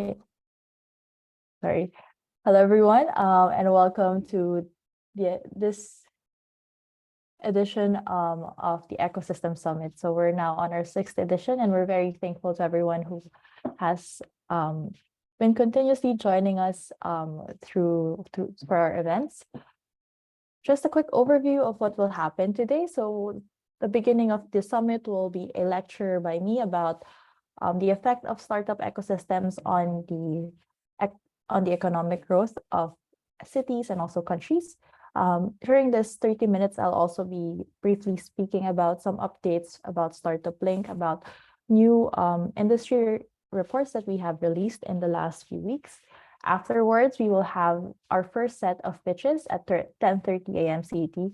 Okay. Sorry. Hello, everyone, and welcome to this edition of the Ecosystem Summit. So we're now on our 6th edition, and we're very thankful to everyone who has been continuously joining us for our events. Just a quick overview of what will happen today. So the beginning of the summit will be a lecture by me about the effect of startup ecosystems on the economic growth of cities and also countries. During this 30 minutes, I'll also be briefly speaking about some updates about StartupBlink, about new industry reports that we have released in the last few weeks. Afterwards, we will have our first set of pitches at 10:30 a.m. CET.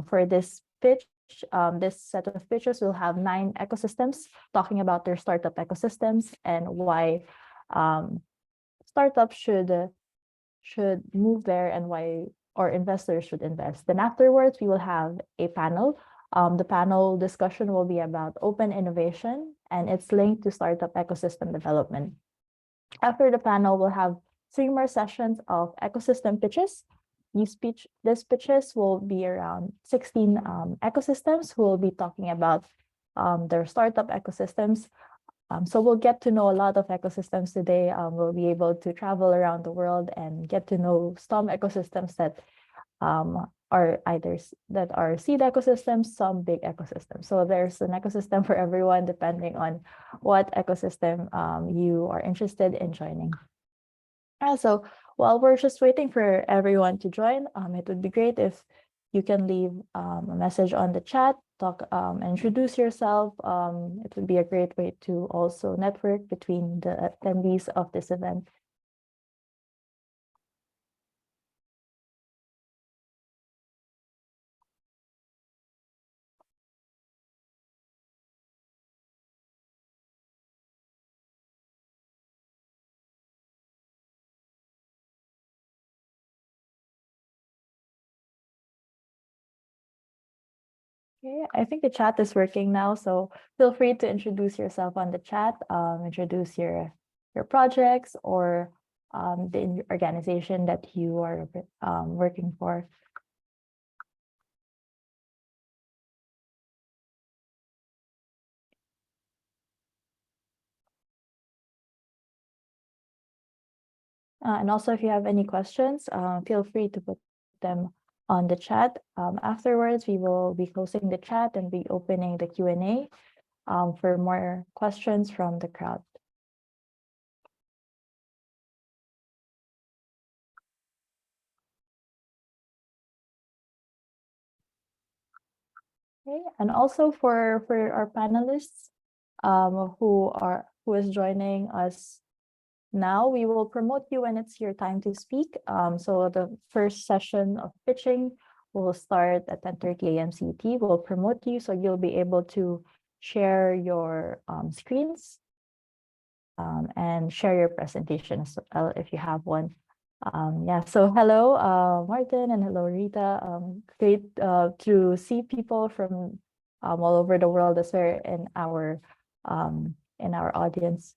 For this pitch, this set of pitches will have 9 ecosystems talking about their startup ecosystems and why startups should move there and why investors should invest. Then afterwards, we will have a panel. The panel discussion will be about open innovation and its link to startup ecosystem development. After the panel, we'll have 3 more sessions of ecosystem pitches. These pitches will be around 16 ecosystems who will be talking about their startup ecosystems. So we'll get to know a lot of ecosystems today. We'll be able to travel around the world and get to know some ecosystems that are seed ecosystems, some big ecosystems. So there's an ecosystem for everyone depending on what ecosystem you are interested in joining. So while we're just waiting for everyone to join, it would be great if you can leave a message on the chat, introduce yourself. It would be a great way to also network between the attendees of this event. Okay, I think the chat is working now, so feel free to introduce yourself on the chat, introduce your projects or the organization that you are working for. And also, if you have any questions, feel free to put them on the chat. Afterwards, we will be closing the chat and be opening the Q&A for more questions from the crowd. Okay, and also for our panelists who is joining us now, we will promote you when it's your time to speak. So the first session of pitching will start at 10:30 a.m. CET. We'll promote you, so you'll be able to share your screens and share your presentations if you have one. Yeah, so hello, Martin, and hello, Rita. Great to see people from all over the world as well in our audience.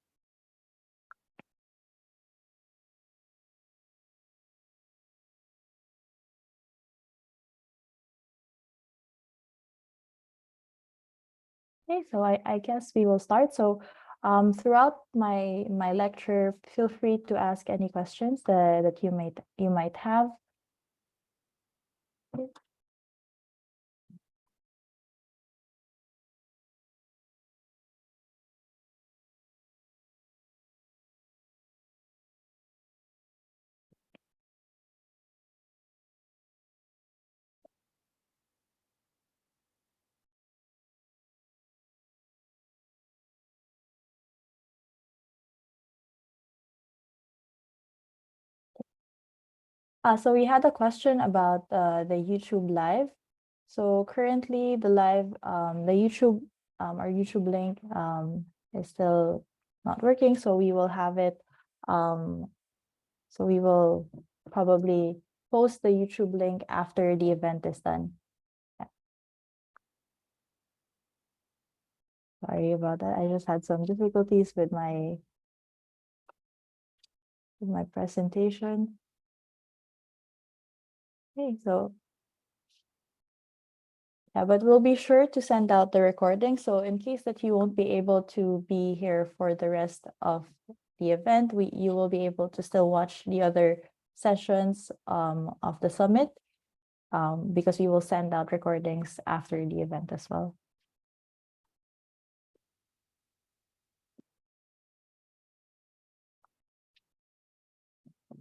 Okay, so I guess we will start. So throughout my lecture, feel free to ask any questions that you might have. So we had a question about the YouTube live. So currently the live, the YouTube, our YouTube link is still not working. So we will have it. So we will probably post the YouTube link after the event is done. Yeah. Sorry about that. I just had some difficulties with my my presentation. Okay, so yeah, but we'll be sure to send out the recording. So in case that you won't be able to be here for the rest of the event, you will be able to still watch the other sessions of the summit because we will send out recordings after the event as well.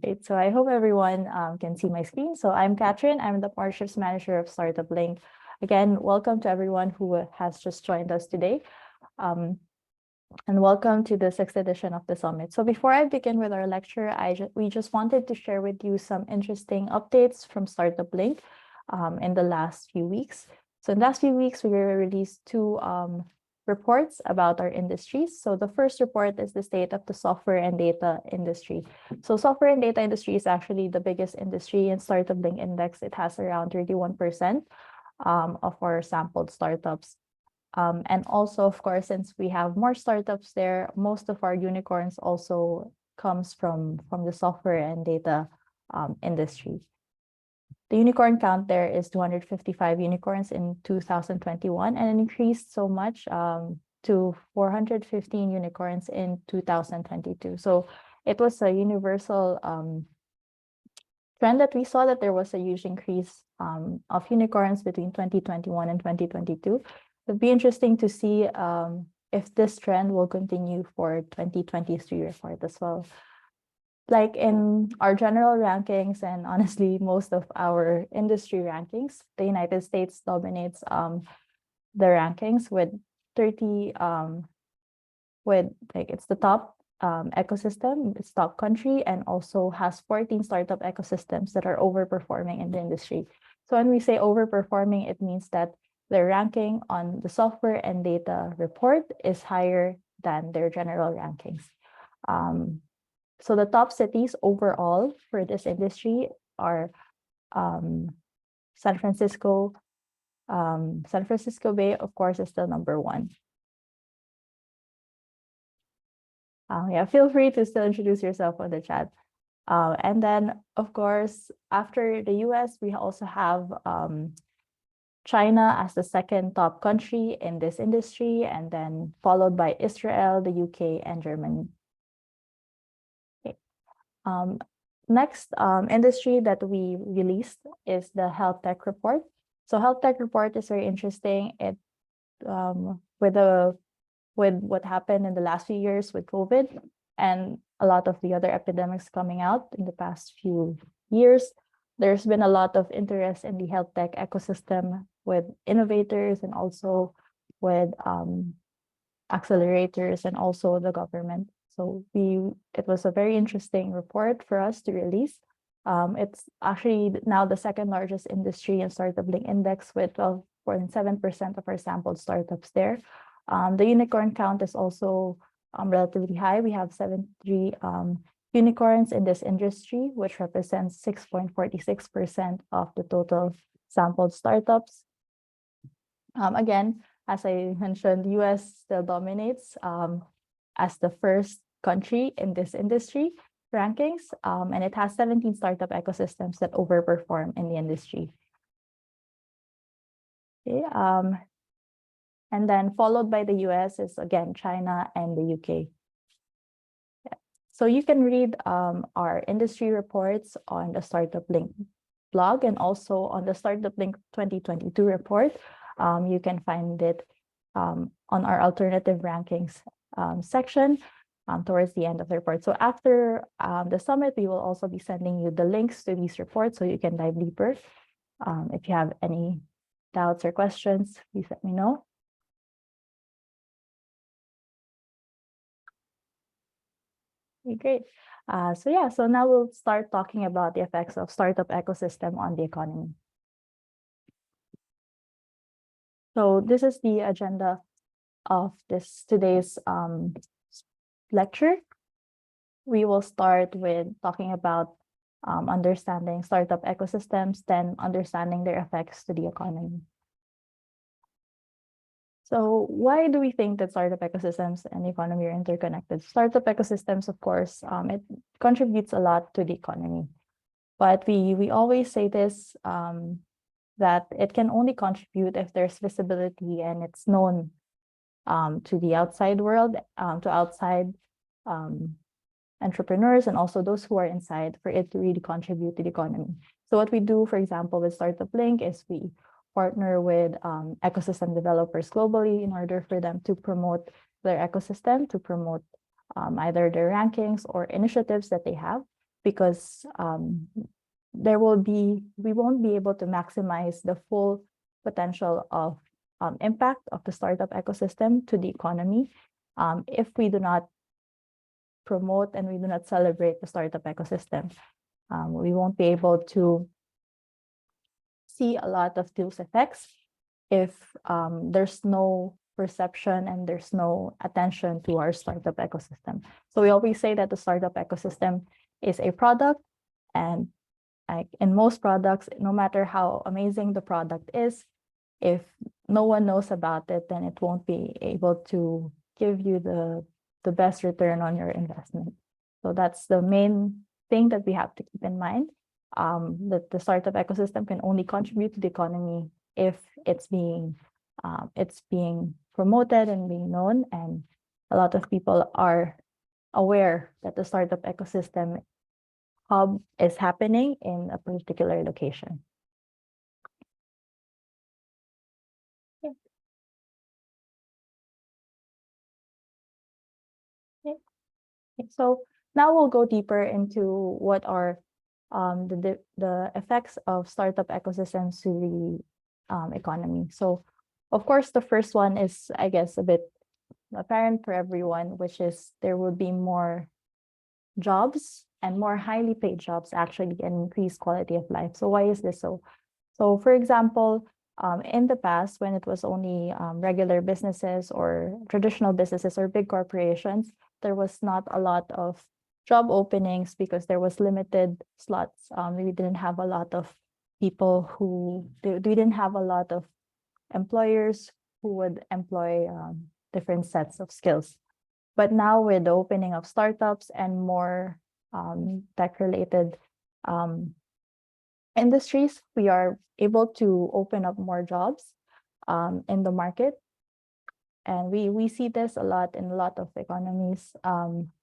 Great. So I hope everyone can see my screen. So I'm Katrin. I'm the Partnerships Manager of StartupBlink. Again, welcome to everyone who has just joined us today. And welcome to the 6th edition of the summit. So before I begin with our lecture, we just wanted to share with you some interesting updates from StartupBlink in the last few weeks. So in the last few weeks, we released two reports about our industries. So the first report is the state of the software and data industry. So software and data industry is actually the biggest industry in StartupBlink Index. It has around 31% of our sampled startups. And also, of course, since we have more startups there, most of our unicorns also comes from the software and data industry. The unicorn count there is 255 unicorns in 2021, and it increased so much to 415 unicorns in 2022. So it was a universal trend that we saw, that there was a huge increase of unicorns between 2021 and 2022. It'd be interesting to see if this trend will continue for 2023 report as well. Like in our general rankings, and honestly, most of our industry rankings, the United States dominates the rankings with 30, it's the top ecosystem, it's top country, and also has 14 startup ecosystems that are overperforming in the industry. So when we say overperforming, it means that their ranking on the software and data report is higher than their general rankings. So the top cities overall for this industry are San Francisco. San Francisco Bay, of course, is still number one. Yeah, feel free to still introduce yourself on the chat. And then, of course, after the US, we also have China as the second top country in this industry, and then followed by Israel, the UK, and Germany. Okay. Next industry that we released is the health tech report. So health tech report is very interesting. It with what happened in the last few years with COVID and a lot of the other epidemics coming out in the past few years, there's been a lot of interest in the health tech ecosystem with innovators and also with accelerators and also the government. So it was a very interesting report for us to release. It's actually now the second largest industry in StartupBlink Index with 12.7% of our sampled startups there. The unicorn count is also relatively high. We have 73 unicorns in this industry, which represents 6.46% of the total sampled startups. Again, as I mentioned, the US still dominates as the first country in this industry rankings, and it has 17 startup ecosystems that overperform in the industry. Okay, and then followed by the US is again China and the UK. Yeah. So you can read our industry reports on the StartupBlink blog and also on the StartupBlink 2022 report. You can find it on our alternative rankings section towards the end of the report. So after the summit, we will also be sending you the links to these reports so you can dive deeper. If you have any doubts or questions, please let me know. Okay, great. So now we'll start talking about the effects of startup ecosystem on the economy. So this is the agenda of today's lecture. We will start with talking about understanding startup ecosystems, then understanding their effects to the economy. So why do we think that startup ecosystems and economy are interconnected? Startup ecosystems, of course, it contributes a lot to the economy. But we always say this, that it can only contribute if there's visibility and it's known to the outside world, to outside entrepreneurs and also those who are inside for it to really contribute to the economy. So what we do, for example, with StartupBlink is we partner with ecosystem developers globally in order for them to promote their ecosystem, to promote either their rankings or initiatives that they have, because we won't be able to maximize the full potential of impact of the startup ecosystem to the economy if we do not promote and we do not celebrate the startup ecosystem. We won't be able to see a lot of those effects if there's no perception and there's no attention to our startup ecosystem. So we always say that the startup ecosystem is a product, and like in most products, no matter how amazing the product is, if no one knows about it, then it won't be able to give you the best return on your investment. So that's the main thing that we have to keep in mind, that the startup ecosystem can only contribute to the economy if it's being promoted and being known, and a lot of people are aware that the startup ecosystem hub is happening in a particular location. Okay. So now we'll go deeper into what are the effects of startup ecosystems to the economy. So, of course, the first one is, I guess, a bit apparent for everyone, which is there will be more jobs and more highly paid jobs actually, and increased quality of life. So why is this so? So, for example, in the past, when it was only regular businesses or traditional businesses or big corporations, there was not a lot of job openings because there was limited slots. We didn't have a lot of people we didn't have a lot of employers who would employ different sets of skills. But now with the opening of startups and more tech-related industries, we are able to open up more jobs in the market. And we see this a lot in a lot of economies.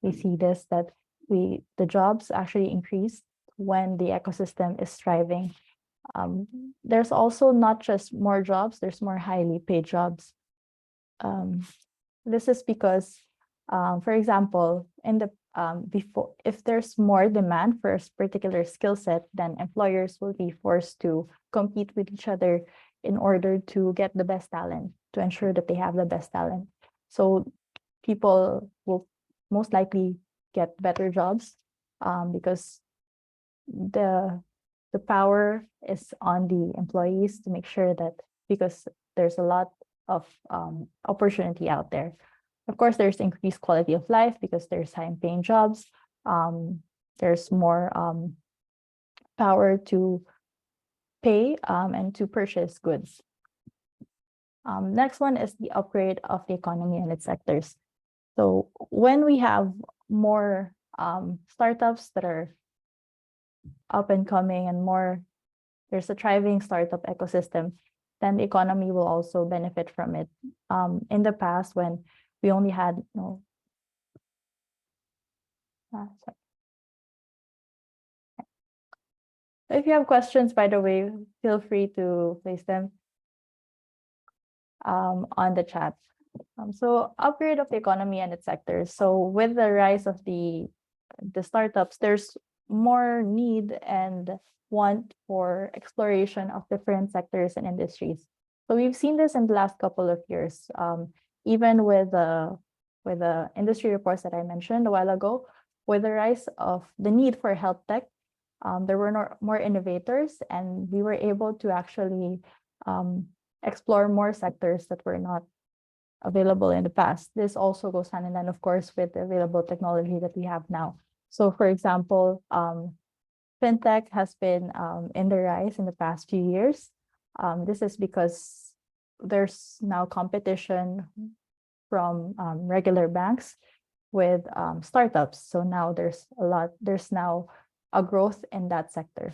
We see this that the jobs actually increase when the ecosystem is thriving. There's also not just more jobs, there's more highly paid jobs. This is because, for example, in the if there's more demand for a particular skill set, then employers will be forced to compete with each other in order to get the best talent, to ensure that they have the best talent. So people will most likely get better jobs because the power is on the employees to make sure that, because there's a lot of opportunity out there. Of course, there's increased quality of life because there's high-paying jobs. There's more power to pay and to purchase goods. Next one is the upgrade of the economy and its sectors. So when we have more startups that are up and coming and there's a thriving startup ecosystem, then the economy will also benefit from it. In the past, when we only had if you have questions, by the way, feel free to place them on the chat. So upgrade of the economy and its sectors. So with the rise of the startups, there's more need and want for exploration of different sectors and industries. So we've seen this in the last couple of years, even with the industry reports that I mentioned a while ago. With the rise of the need for health tech, there were more innovators, and we were able to actually explore more sectors that were not available in the past. This also goes hand in hand, of course, with the available technology that we have now. So, for example, fintech has been in the rise in the past few years. This is because there's now competition from regular banks with startups. So now there's now a growth in that sector.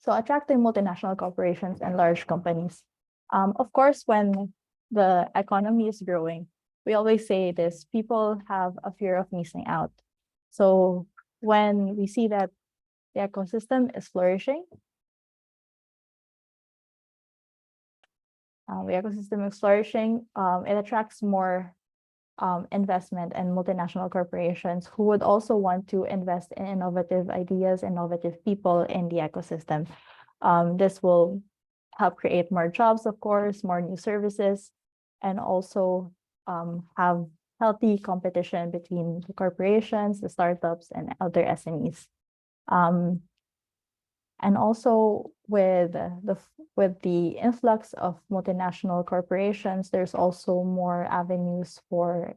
So attracting multinational corporations and large companies. Of course, when the economy is growing, we always say this, people have a fear of missing out. So when we see that the ecosystem is flourishing, it attracts more investment and multinational corporations who would also want to invest in innovative ideas, innovative people in the ecosystem. This will help create more jobs, of course, more new services, and also have healthy competition between the corporations, the startups, and other SMEs. And also with the influx of multinational corporations, there's also more avenues for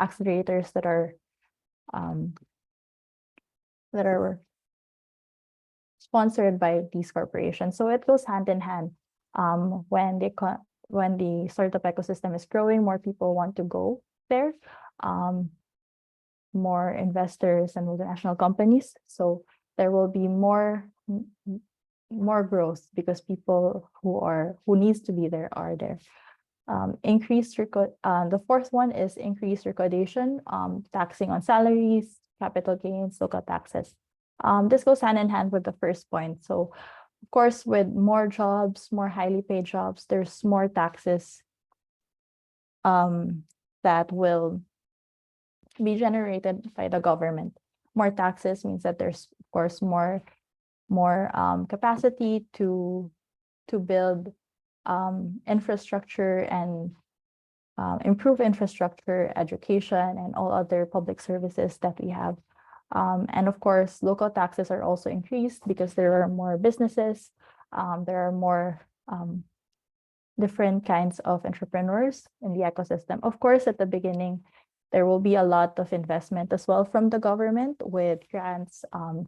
accelerators that are sponsored by these corporations. So it goes hand in hand. When the startup ecosystem is growing, more people want to go there, more investors and multinational companies. So there will be more growth because people who needs to be there are there. The fourth one is increased recordation, taxing on salaries, capital gains, local taxes. This goes hand in hand with the first point. So of course, with more jobs, more highly paid jobs, there's more taxes that will be generated by the government. More taxes means that there's, of course, more capacity to build infrastructure and improve infrastructure, education, and all other public services that we have. And of course, local taxes are also increased because there are more businesses, there are more different kinds of entrepreneurs in the ecosystem. Of course, at the beginning, there will be a lot of investment as well from the government with grants,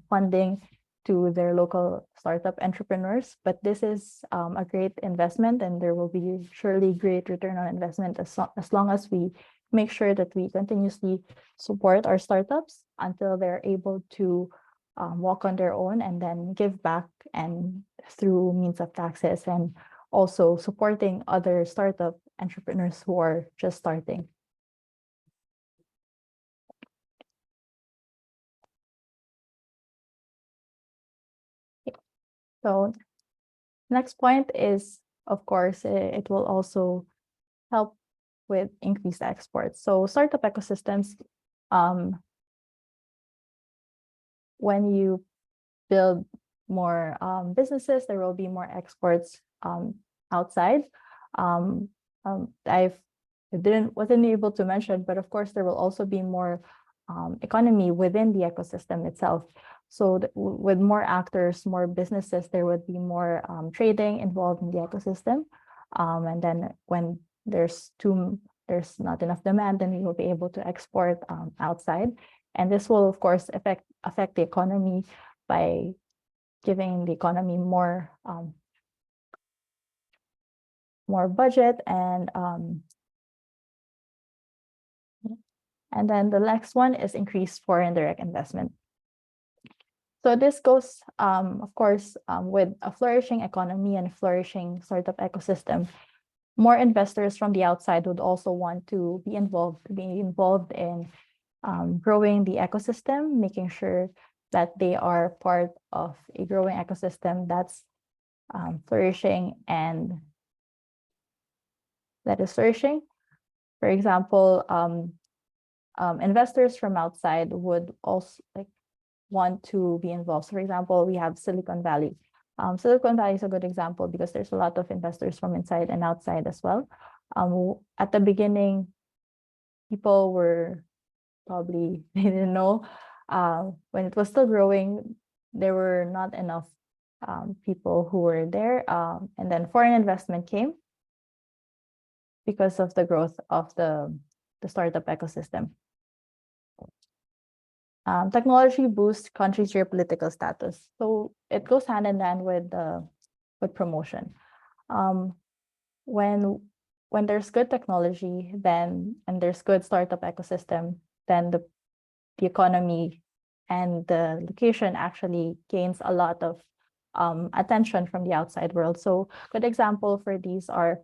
funding to their local startup entrepreneurs. But this is a great investment, and there will be surely great return on investment as long as we make sure that we continuously support our startups until they're able to walk on their own and then give back and through means of taxes, and also supporting other startup entrepreneurs who are just starting. So next point is, of course, it will also help with increased exports. So startup ecosystems, when you build more businesses, there will be more exports outside. Wasn't able to mention, but of course there will also be more economy within the ecosystem itself. So with more actors, more businesses, there would be more trading involved in the ecosystem. And then when there's not enough demand, then we will be able to export outside. And this will, of course, affect the economy by giving the economy more budget, and then the next one is increased foreign direct investment. So this goes, of course, with a flourishing economy and a flourishing startup ecosystem. More investors from the outside would also want to be involved in growing the ecosystem, making sure that they are part of a growing ecosystem that's flourishing and that is flourishing. For example, investors from outside would also want to be involved. So for example, we have Silicon Valley. Silicon Valley is a good example because there's a lot of investors from inside and outside as well. At the beginning, people were probably, they didn't know, when it was still growing, there were not enough people who were there. And then foreign investment came because of the growth of the startup ecosystem. Technology boosts countries' geopolitical status. So it goes hand in hand with promotion. um, when there's good technology, then and there's good startup ecosystem, then the economy and the location actually gains a lot of attention from the outside world. So good example for these are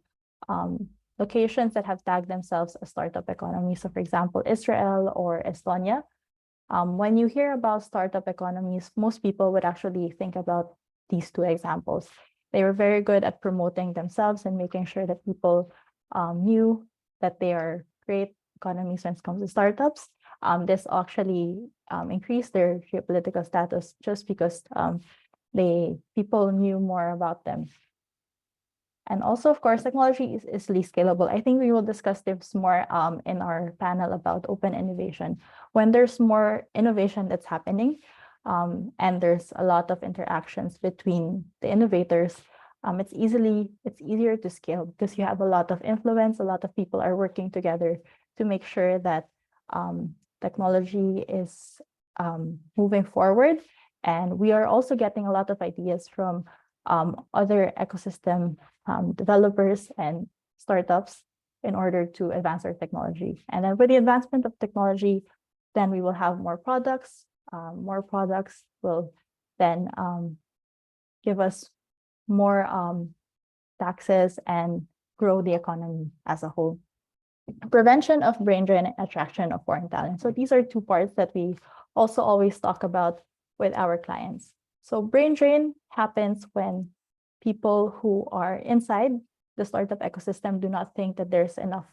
locations that have tagged themselves as startup economies. So for example, Israel or Estonia. When you hear about startup economies, most people would actually think about these two examples. They were very good at promoting themselves and making sure that people knew that they are great economies when it comes to startups. This actually increased their geopolitical status just because people knew more about them. And also, of course, technology is easily scalable. I think we will discuss this more in our panel about open innovation. When there's more innovation that's happening, and there's a lot of interactions between the innovators, it's easier to scale because you have a lot of influence. A lot of people are working together to make sure that technology is moving forward. And we are also getting a lot of ideas from other ecosystem developers and startups in order to advance our technology. And then with the advancement of technology, then we will have more products. More products will then give us more taxes and grow the economy as a whole. Prevention of brain drain and attraction of foreign talent. So these are two parts that we also always talk about with our clients. So brain drain happens when people who are inside the startup ecosystem do not think that there's enough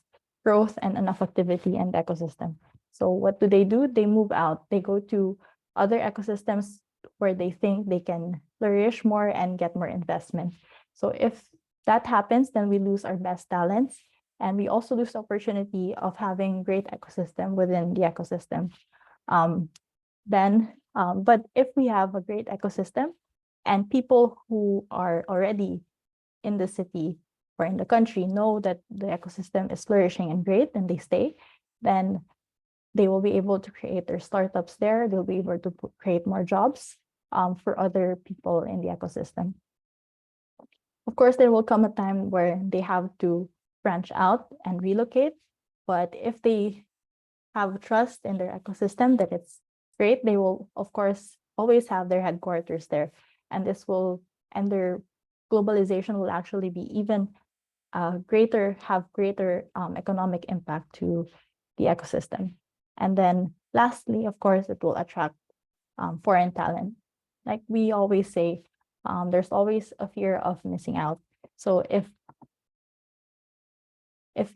growth and enough activity in the ecosystem. So what do? They move out. They go to other ecosystems where they think they can flourish more and get more investment. So if that happens, then we lose our best talents. And we also lose the opportunity of having great ecosystem within the ecosystem. But if we have a great ecosystem and people who are already in the city or in the country know that the ecosystem is flourishing and great and they stay, then they will be able to create their startups there. They'll be able to create more jobs for other people in the ecosystem. Of course, there will come a time where they have to branch out and relocate. But if they have trust in their ecosystem that it's great, they will, of course, always have their headquarters there. And their globalization will actually be even have greater economic impact to the ecosystem. And then lastly, of course, it will attract foreign talent. Like we always say, there's always a fear of missing out. So if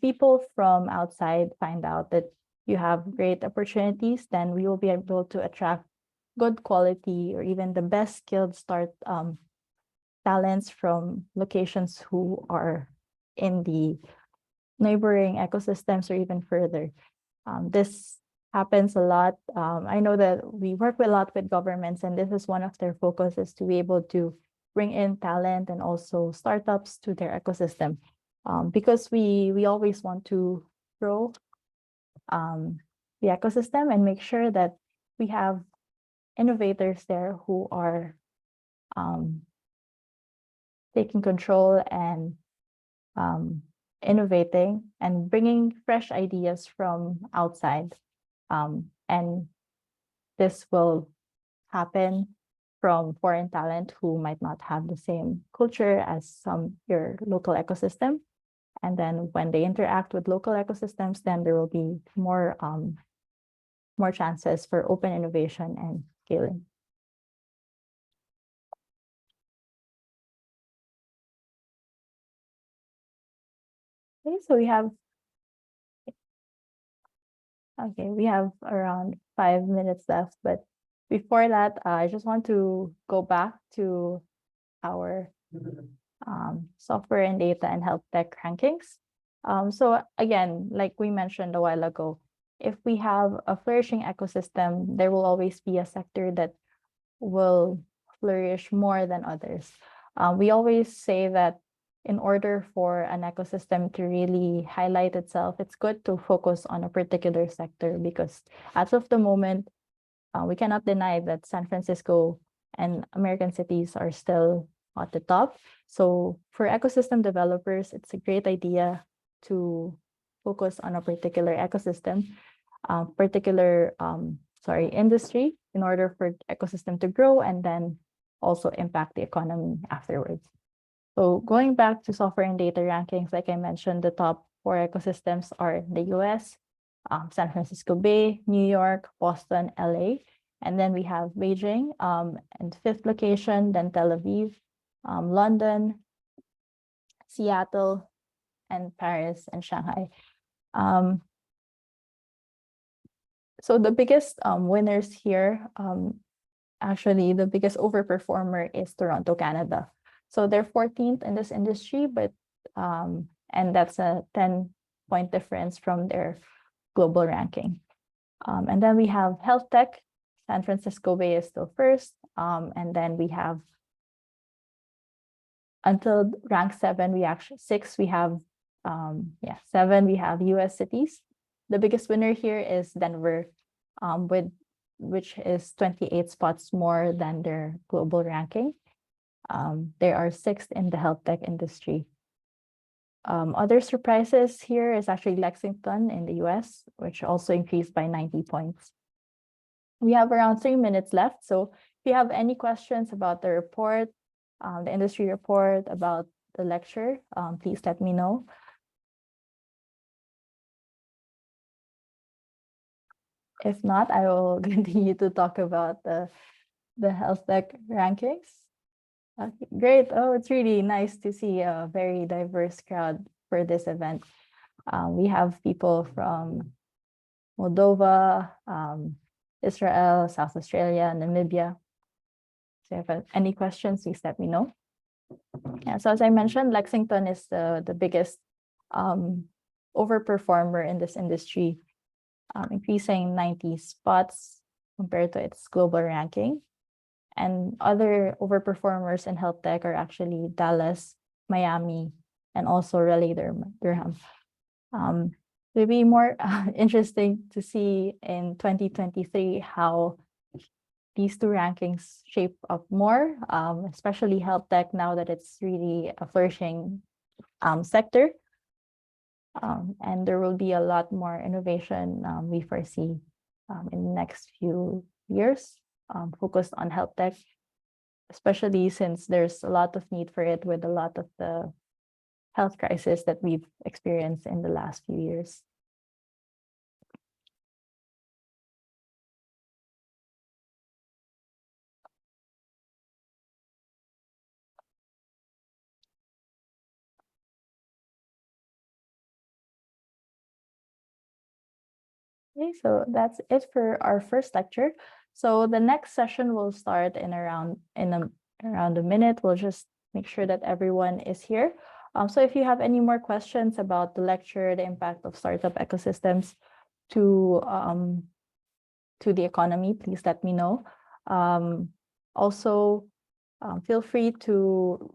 people from outside find out that you have great opportunities, then we will be able to attract good quality or even the best skilled talents from locations who are in the neighboring ecosystems or even further. This happens a lot. I know that we work a lot with governments, and this is one of their focuses to be able to bring in talent and also startups to their ecosystem. Because we always want to grow the ecosystem and make sure that we have innovators there who are taking control and innovating and bringing fresh ideas from outside. And this will happen from foreign talent who might not have the same culture as your local ecosystem. And then when they interact with local ecosystems, then there will be more chances for open innovation and scaling. Okay, so we have around 5 minutes left, but before that, I just want to go back to our software and data and health tech rankings. So again, like we mentioned a while ago, if we have a flourishing ecosystem, there will always be a sector that will flourish more than others. We always say that in order for an ecosystem to really highlight itself, it's good to focus on a particular sector, because as of the moment, we cannot deny that San Francisco and American cities are still at the top. So for ecosystem developers, it's a great idea to focus on a particular ecosystem, industry in order for ecosystem to grow and then also impact the economy afterwards. So going back to software and data rankings, like I mentioned, the top 4 ecosystems are the US, San Francisco Bay, New York, Boston, LA. And then we have Beijing, and 5th location, then Tel Aviv, London, Seattle, and Paris and Shanghai. So the biggest winners here, actually the biggest overperformer is Toronto, Canada. So they're 14th in this industry, but and that's a 10-point difference from their global ranking. And then we have health tech. San Francisco Bay is still first. And then we have until rank 7, we have 7, we have US cities. The biggest winner here is Denver, which is 28 spots more than their global ranking. They are 6th in the health tech industry. Other surprises here is actually Lexington in the US, which also increased by 90 points. We have around 3 minutes left. So if you have any questions about the report, the industry report, about the lecture, please let me know. If not, I will continue to talk about the health tech rankings. Okay, great. Oh, it's really nice to see a very diverse crowd for this event. We have people from Moldova, Israel, South Australia, Namibia. So if you have any questions, please let me know. Yeah, so as I mentioned, Lexington is the biggest overperformer in this industry, increasing 90 spots compared to its global ranking. And other overperformers in health tech are actually Dallas, Miami, and also Raleigh-Durham. It'll be more interesting to see in 2023 how these 2 rankings shape up more, especially health tech now that it's really a flourishing sector. And there will be a lot more innovation we foresee in the next few years, focused on health tech, especially since there's a lot of need for it with a lot of the health crisis that we've experienced in the last few years. Okay, so that's it for our first lecture. So the next session will start in around a minute. We'll just make sure that everyone is here. So if you have any more questions about the lecture, the impact of startup ecosystems to the economy, please let me know. Also, feel free to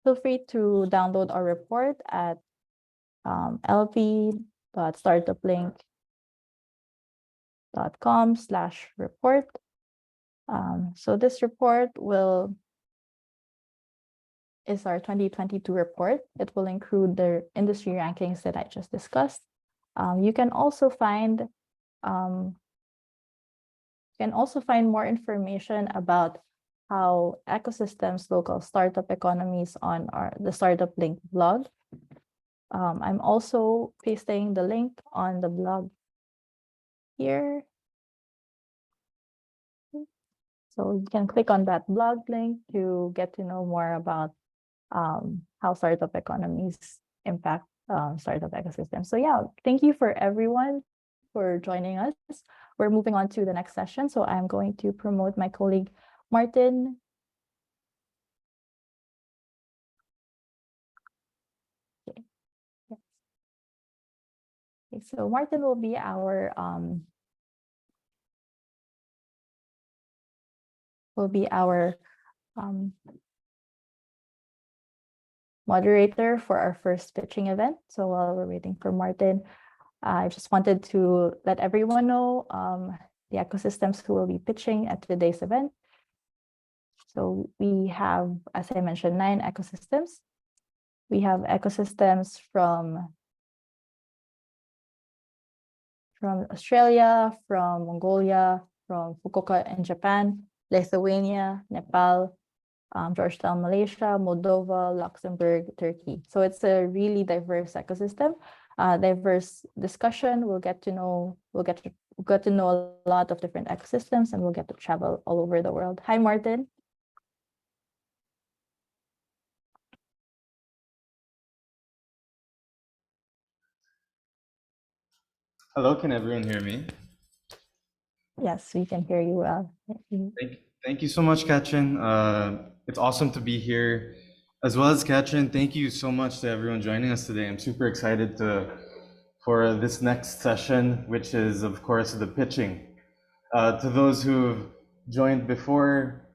download our report at lp.startuplink.com/report. So this report is our 2022 report. It will include the industry rankings that I just discussed. You can also find more information about how ecosystems, local startup economies on the StartupBlink blog. I'm also pasting the link on the blog here. So you can click on that blog link to get to know more about how startup economies impact startup ecosystems. So yeah, thank you for everyone for joining us. We're moving on to the next session. So I'm going to promote my colleague, Martin. Okay. Yes. Okay, so Martin will be our moderator for our first pitching event. So while we're waiting for Martin, I just wanted to let everyone know the ecosystems who will be pitching at today's event. So we have, as I mentioned, 9 ecosystems. We have ecosystems from Australia, from Mongolia, from Fukuoka in Japan, Lithuania, Nepal, Georgetown, Malaysia, Moldova, Luxembourg, Turkey. So it's a really diverse ecosystem, diverse discussion. We'll get to know a lot of different ecosystems, and we'll get to travel all over the world. Hi, Martin. Hello, can everyone hear me? Yes, we can hear you well. Thank you so much, Katrin. It's awesome to be here. As well as Katrin, thank you so much to everyone joining us today. I'm super excited for this next session, which is, of course, the pitching. To those who've joined before,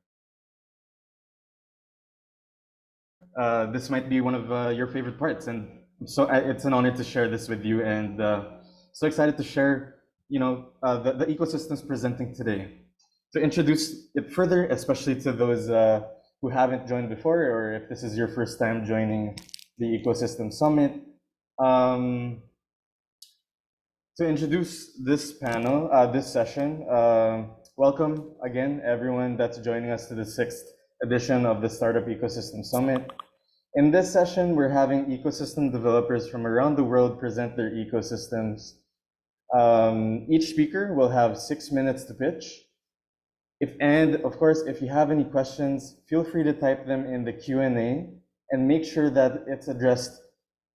this might be one of your favorite parts, and so it's an honor to share this with you, and so excited to share, the ecosystems presenting today. To introduce it further, especially to those who haven't joined before, or if this is your first time joining the Ecosystem Summit, to introduce this panel, this session, welcome again everyone that's joining us to the 6th edition of the Startup Ecosystem Summit. In this session, we're having ecosystem developers from around the world present their ecosystems. Each speaker will have 6 minutes to pitch. And of course, if you have any questions, feel free to type them in the Q&A and make sure that it's addressed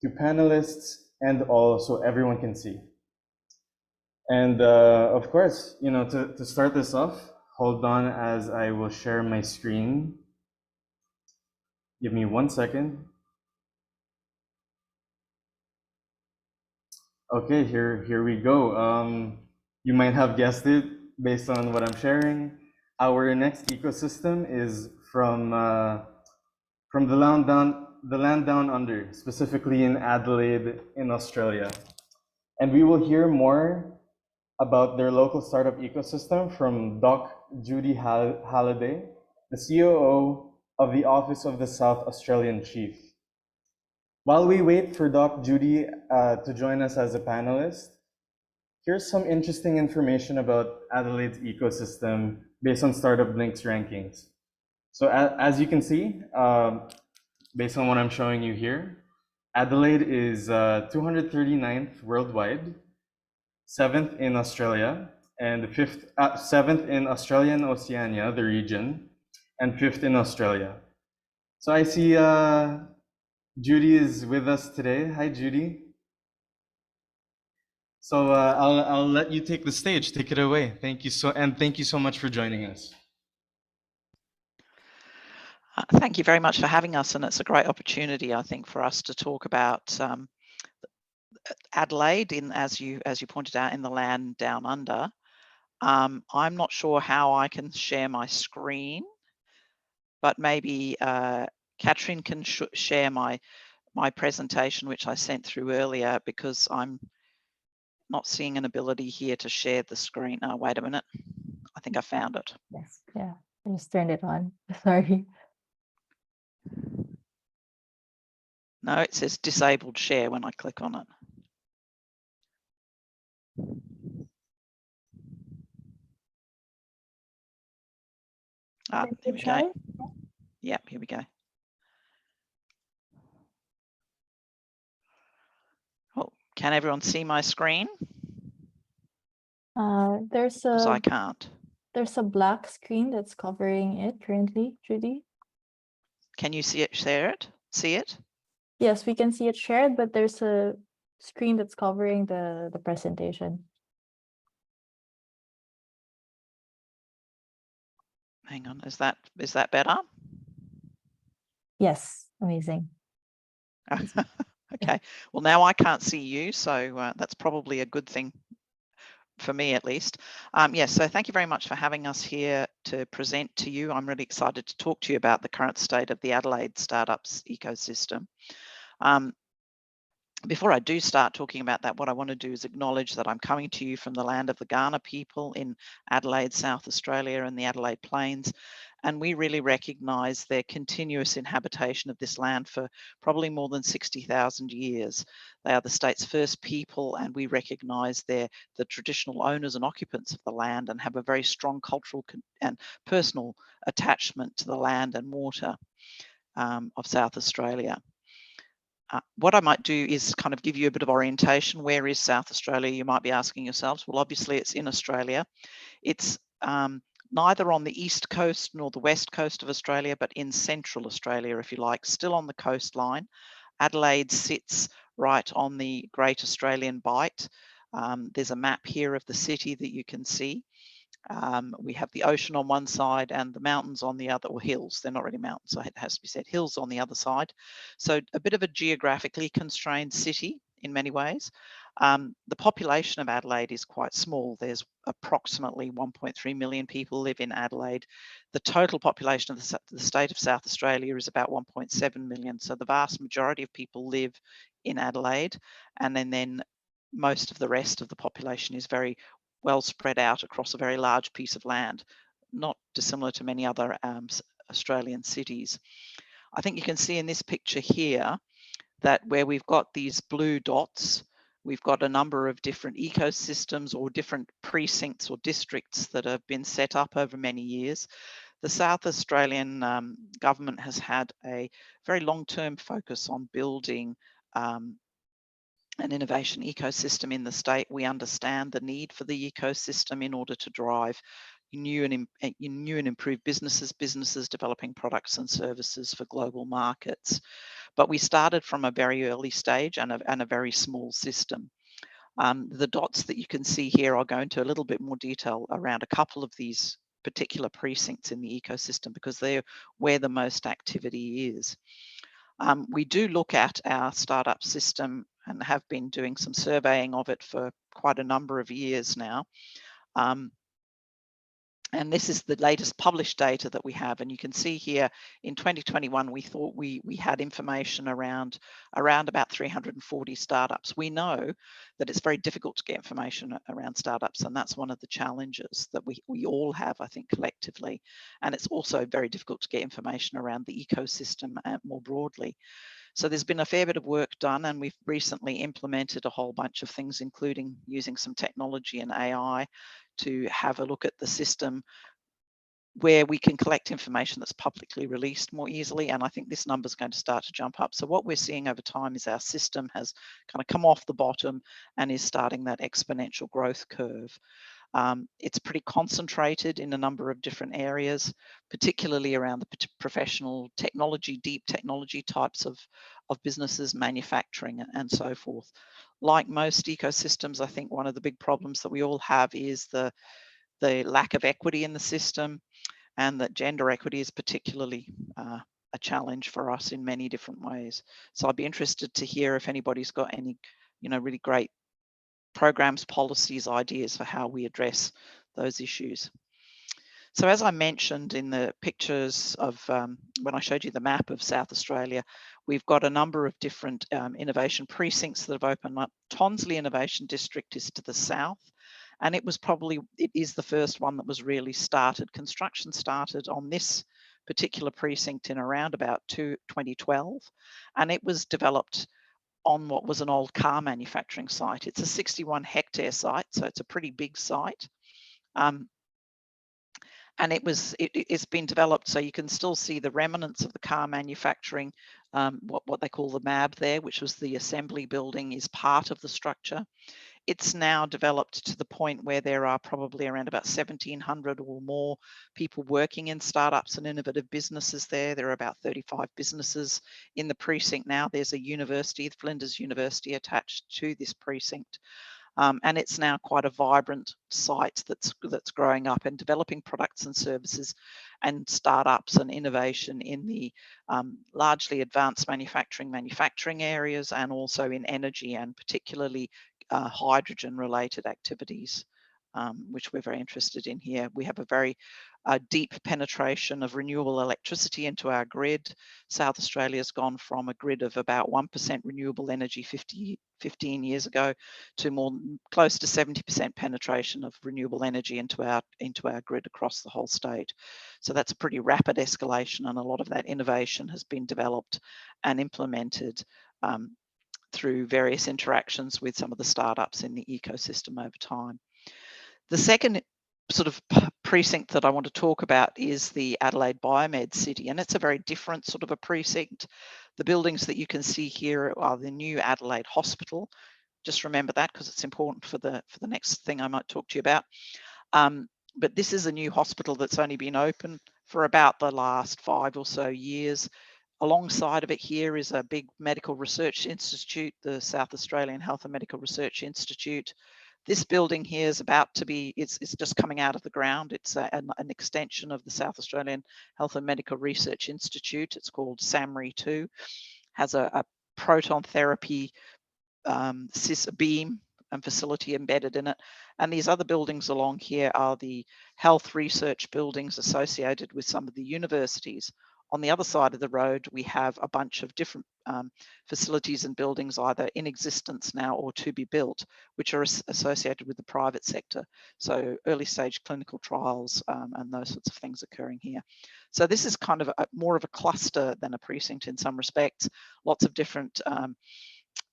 to panelists and all so everyone can see. And of course, to start this off, hold on as I will share my screen. Give me 1 second. Okay, here we go. You might have guessed it based on what I'm sharing. Our next ecosystem is from the land down under, specifically in Adelaide in Australia. And we will hear more about their local startup ecosystem from Doc Judy Halliday, the COO of the Office of the South Australian Chief. While we wait for Doc Judy to join us as a panelist, here's some interesting information about Adelaide's ecosystem based on StartupBlink's rankings. So as you can see, based on what I'm showing you here, Adelaide is 239th worldwide, 7th in Australia, and 7th in Australia and Oceania, the region, and 5th in Australia. So I see Judy is with us today. Hi, Judy. So I'll let you take the stage. Take it away. Thank you so much for joining us. Thank you very much for having us, and it's a great opportunity, I think, for us to talk about Adelaide, as you pointed out, in the land down under. I'm not sure how I can share my screen, but maybe Katrin can share my presentation, which I sent through earlier, because I'm not seeing an ability here to share the screen. Wait a minute. I think I found it. Yes, yeah, I just turned it on. Sorry. No, it says disabled share when I click on it. Here we go. Yeah, here we go. Oh, can everyone see my screen? Because I can't. There's a black screen that's covering it currently, Judy. Can you see it? Share it? See it? Yes, we can see it shared, but there's a screen that's covering the presentation. Hang on, is that better? Yes, amazing. Okay, well, now I can't see you, so that's probably a good thing for me, at least. Yes, so thank you very much for having us here to present to you. I'm really excited to talk to you about the current state of the Adelaide startups ecosystem. Before I do start talking about that, what I want to do is acknowledge that I'm coming to you from the land of the Kaurna people in Adelaide, South Australia, and the Adelaide Plains. and we really recognise their continuous inhabitation of this land for probably more than 60,000 years. They are the state's first people, and we recognise they're the traditional owners and occupants of the land and have a very strong cultural and personal attachment to the land and water of South Australia. What I might do is kind of give you a bit of orientation. Where is South Australia? You might be asking yourselves. Well, obviously it's in Australia. It's neither on the east coast nor the west coast of Australia, but in central Australia, if you like, still on the coastline. Adelaide sits right on the Great Australian Bight. There's a map here of the city that you can see. We have the ocean on one side and the mountains on the other, or hills. They're not really mountains, so it has to be said, hills on the other side. So a bit of a geographically constrained city in many ways. The population of Adelaide is quite small. There's approximately 1.3 million people live in Adelaide. The total population of the state of South Australia is about 1.7 million. So the vast majority of people live in Adelaide, and then most of the rest of the population is very well spread out across a very large piece of land, not dissimilar to many other Australian cities. I think you can see in this picture here that where we've got these blue dots, we've got a number of different ecosystems or different precincts or districts that have been set up over many years. The South Australian government has had a very long-term focus on building an innovation ecosystem in the state. We understand the need for the ecosystem in order to drive new and improved businesses developing products and services for global markets. But we started from a very early stage and a very small system. The dots that you can see here, I'll go into a little bit more detail around a couple of these particular precincts in the ecosystem because they're where the most activity is. We do look at our startup system and have been doing some surveying of it for quite a number of years now. And this is the latest published data that we have. And you can see here in 2021, we thought we had information around about 340 startups. We know that it's very difficult to get information around startups, and that's one of the challenges that we all have, I think, collectively. And it's also very difficult to get information around the ecosystem more broadly. So there's been a fair bit of work done, and we've recently implemented a whole bunch of things, including using some technology and AI to have a look at the system where we can collect information that's publicly released more easily. And I think this number is going to start to jump up. So what we're seeing over time is our system has kind of come off the bottom and is starting that exponential growth curve. It's pretty concentrated in a number of different areas, particularly around the professional technology, deep technology types of businesses, manufacturing, and so forth. Like most ecosystems, I think one of the big problems that we all have is the lack of equity in the system, and that gender equity is particularly a challenge for us in many different ways. So I'd be interested to hear if anybody's got any, really great programs, policies, ideas for how we address those issues. So as I mentioned in the pictures of when I showed you the map of South Australia, we've got a number of different innovation precincts that have opened up. Tonsley Innovation District is to the south, and it is the first one that was really started. Construction started on this particular precinct in around about 2012, and it was developed on what was an old car manufacturing site. It's a 61 hectare site, so it's a pretty big site. And it's been developed, so you can still see the remnants of the car manufacturing, what they call the MAB there, which was the assembly building, is part of the structure. It's now developed to the point where there are probably around about 1,700 or more people working in startups and innovative businesses there. There are about 35 businesses in the precinct now. There's a university, the Flinders University, attached to this precinct. And it's now quite a vibrant site that's growing up and developing products and services and startups and innovation in the largely advanced manufacturing areas, and also in energy and particularly hydrogen related activities which we're very interested in here. We have a very deep penetration of renewable electricity into our grid. South Australia's gone from a grid of about 1% renewable energy 15 years ago to more close to 70% penetration of renewable energy into our grid across the whole state. So that's a pretty rapid escalation, and a lot of that innovation has been developed and implemented through various interactions with some of the startups in the ecosystem over time. The second sort of precinct that I want to talk about is the Adelaide Biomed City, and it's a very different sort of a precinct. The buildings that you can see here are the new Adelaide Hospital. Just remember that because it's important for the next thing I might talk to you about. But this is a new hospital that's only been open for about the last 5 or so years. Alongside of it here is a big medical research institute, the South Australian Health and Medical Research Institute. This building here is about to be, it's just coming out of the ground. It's an extension of the South Australian Health and Medical Research Institute. It's called SAMRI2, has a proton therapy beam and facility embedded in it. And these other buildings along here are the health research buildings associated with some of the universities. On the other side of the road, we have a bunch of different facilities and buildings either in existence now or to be built, which are associated with the private sector. So early stage clinical trials and those sorts of things occurring here. So this is kind of more of a cluster than a precinct in some respects. Lots of different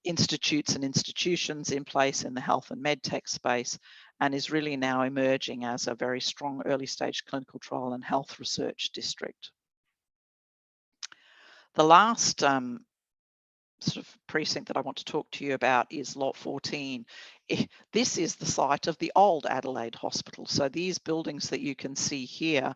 institutes and institutions in place in the health and medtech space, and is really now emerging as a very strong early stage clinical trial and health research district. The last sort of precinct that I want to talk to you about is Lot 14. This is the site of the old Adelaide Hospital. So these buildings that you can see here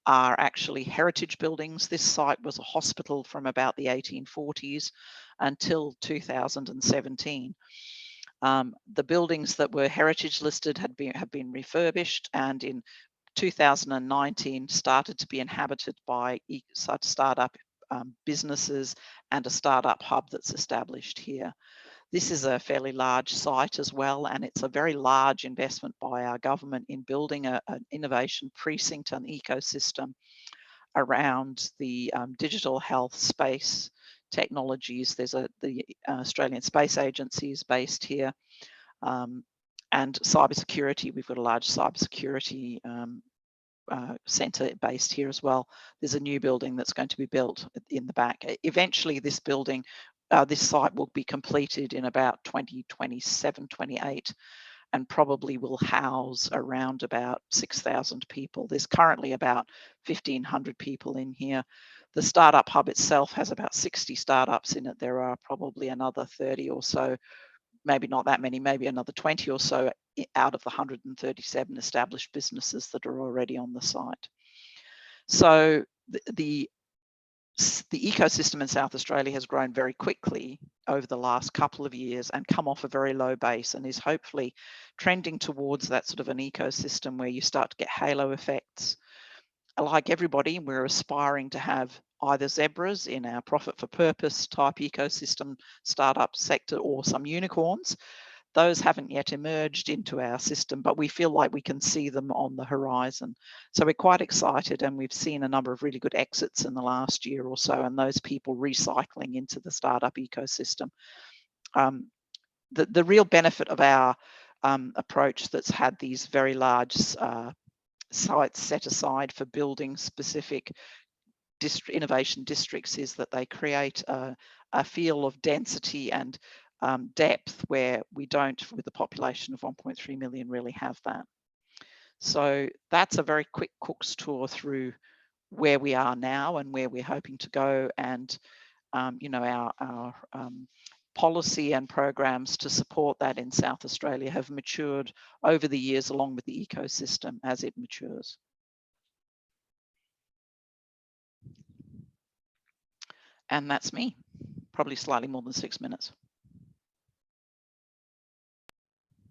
are actually heritage buildings. This site was a hospital from about the 1840s until 2017. The buildings that were heritage listed have been refurbished, and in 2019 started to be inhabited by startup businesses and a startup hub that's established here. This is a fairly large site as well, and it's a very large investment by our government in building an innovation precinct and ecosystem around the digital health space technologies. There's the Australian Space Agency is based here, and cybersecurity. We've got a large cybersecurity centre based here as well. There's a new building that's going to be built in the back. Eventually this building, this site will be completed in about 2027, 28, and probably will house around about 6,000 people. There's currently about 1,500 people in here. The startup hub itself has about 60 startups in it. There are probably another 30 or so, maybe not that many, maybe another 20 or so out of the 137 established businesses that are already on the site. So the ecosystem in South Australia has grown very quickly over the last couple of years and come off a very low base, and is hopefully trending towards that sort of an ecosystem where you start to get halo effects. Like everybody, we're aspiring to have either zebras in our profit for purpose type ecosystem startup sector, or some unicorns. Those haven't yet emerged into our system, but we feel like we can see them on the horizon. So we're quite excited, and we've seen a number of really good exits in the last year or so, and those people recycling into the startup ecosystem. The real benefit of our approach that's had these very large sites set aside for building specific innovation districts is that they create a feel of density and depth where we don't, with a population of 1.3 million, really have that. So that's a very quick Cook's tour through where we are now and where we're hoping to go, and you know, our policy and programs to support that in South Australia have matured over the years along with the ecosystem as it matures. And that's me, probably slightly more than 6 minutes.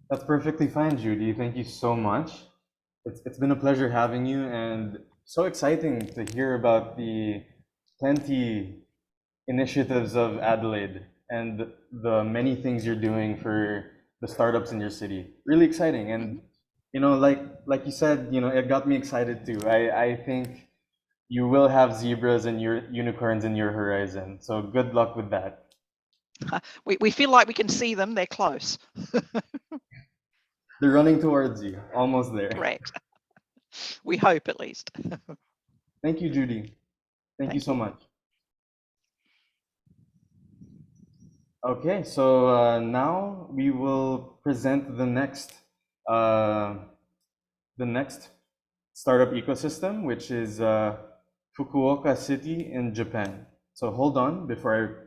That's perfectly fine, Judy. Thank you so much. It's been a pleasure having you, and so exciting to hear about the plenty initiatives of Adelaide and the many things you're doing for the startups in your city. Really exciting. And You know, like you said, you know, it got me excited too. I think you will have zebras and your unicorns in your horizon. So good luck with that. We feel like we can see them. They're close. They're running towards you, almost there. Correct. We hope, at least. Thank you, Judy. Thank you so much. Okay, so now we will present the next startup ecosystem, which is Fukuoka City in Japan. So hold on before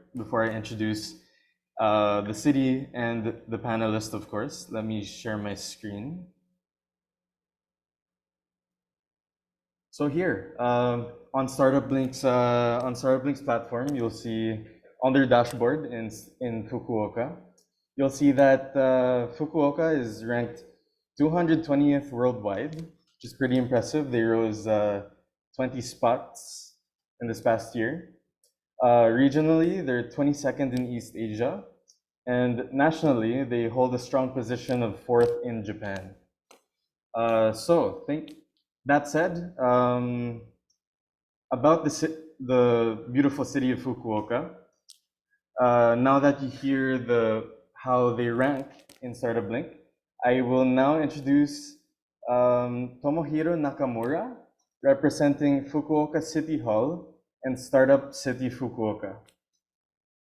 I introduce the city and the panelists, of course. Let me share my screen. So here on StartupBlink's platform, you'll see on their dashboard in Fukuoka, you'll see that Fukuoka is ranked 220th worldwide, which is pretty impressive. They rose 20 spots in this past year. Regionally, they're 22nd in East Asia, and nationally, they hold a strong position of 4th in Japan. That said, about the beautiful city of Fukuoka, now that you hear how they rank in StartupBlink, I will now introduce Tomohiro Nakamura, representing Fukuoka City Hall and Startup City Fukuoka.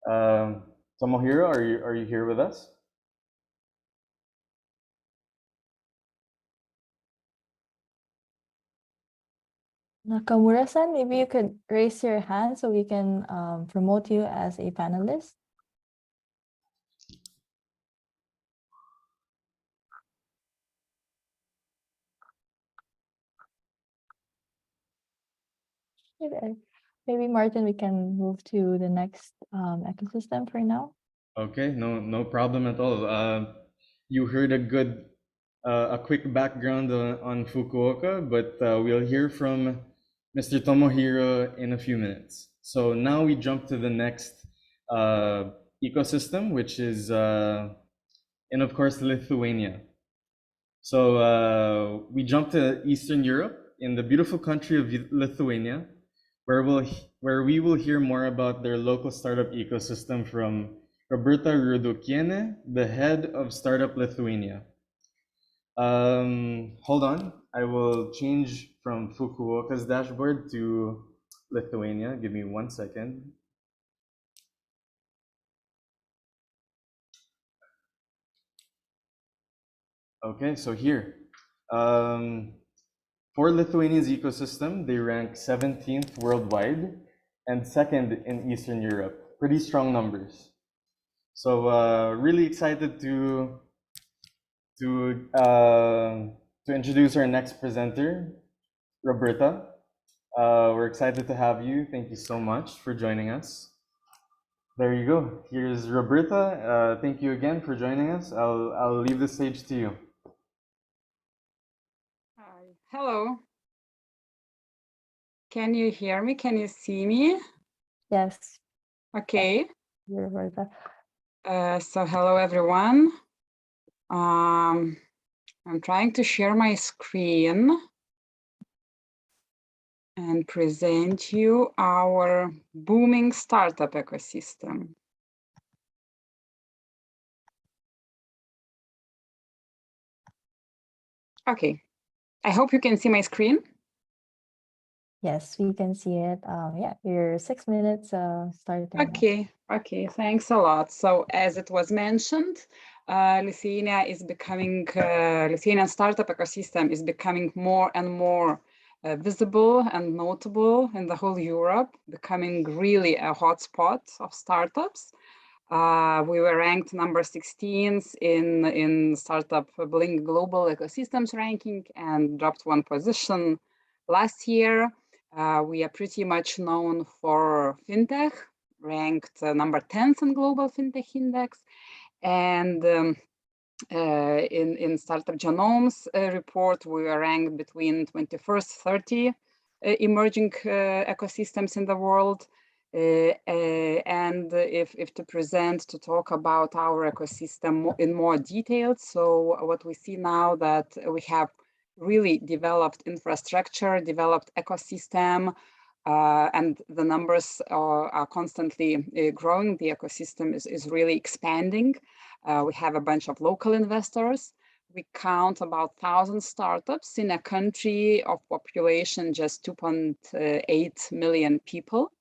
Tomohiro, are you here with us? Nakamura-san, maybe you could raise your hand so we can promote you as a panelist. Maybe Martin, we can move to the next ecosystem for now. Okay, no problem at all. You heard a quick background on Fukuoka, but we'll hear from Mr. Tomohiro in a few minutes. So now we jump to the next ecosystem, which is of course Lithuania. So we jump to Eastern Europe in the beautiful country of Lithuania, where we will hear more about their local startup ecosystem from Roberta Rudokienė, the head of Startup Lithuania. Hold on, I will change from Fukuoka's dashboard to Lithuania. Give me 1 second. Okay, so here, for Lithuania's ecosystem, they rank 17th worldwide and 2nd in Eastern Europe. Pretty strong numbers. So really excited to introduce our next presenter, Roberta. We're excited to have you. Thank you so much for joining us. There you go. Here's Roberta. Thank you again for joining us. I'll leave the stage to you. Hello. Can you hear me? Can you see me? Yes. Okay. You're Roberta. So hello, everyone. I'm trying to share my screen and present you our booming startup ecosystem. Okay. I hope you can see my screen. Yes, we can see it. Yeah, your 6 minutes started. Okay, thanks a lot. So as it was mentioned, Lithuanian startup ecosystem is becoming more and more visible and notable in the whole Europe, becoming really a hotspot of startups. We were ranked number 16th in StartupBlink Global Ecosystems ranking and dropped 1 position last year. We are pretty much known for fintech, ranked number 10th in Global Fintech Index. And in Startup Genome's report, we were ranked between 21st, 30 emerging ecosystems in the world. And if to present, to talk about our ecosystem in more detail. So what we see now that we have really developed infrastructure, developed ecosystem, and the numbers are constantly growing. The ecosystem is really expanding. We have a bunch of local investors. We count about 1,000 startups in a country of population just 2.8 million people.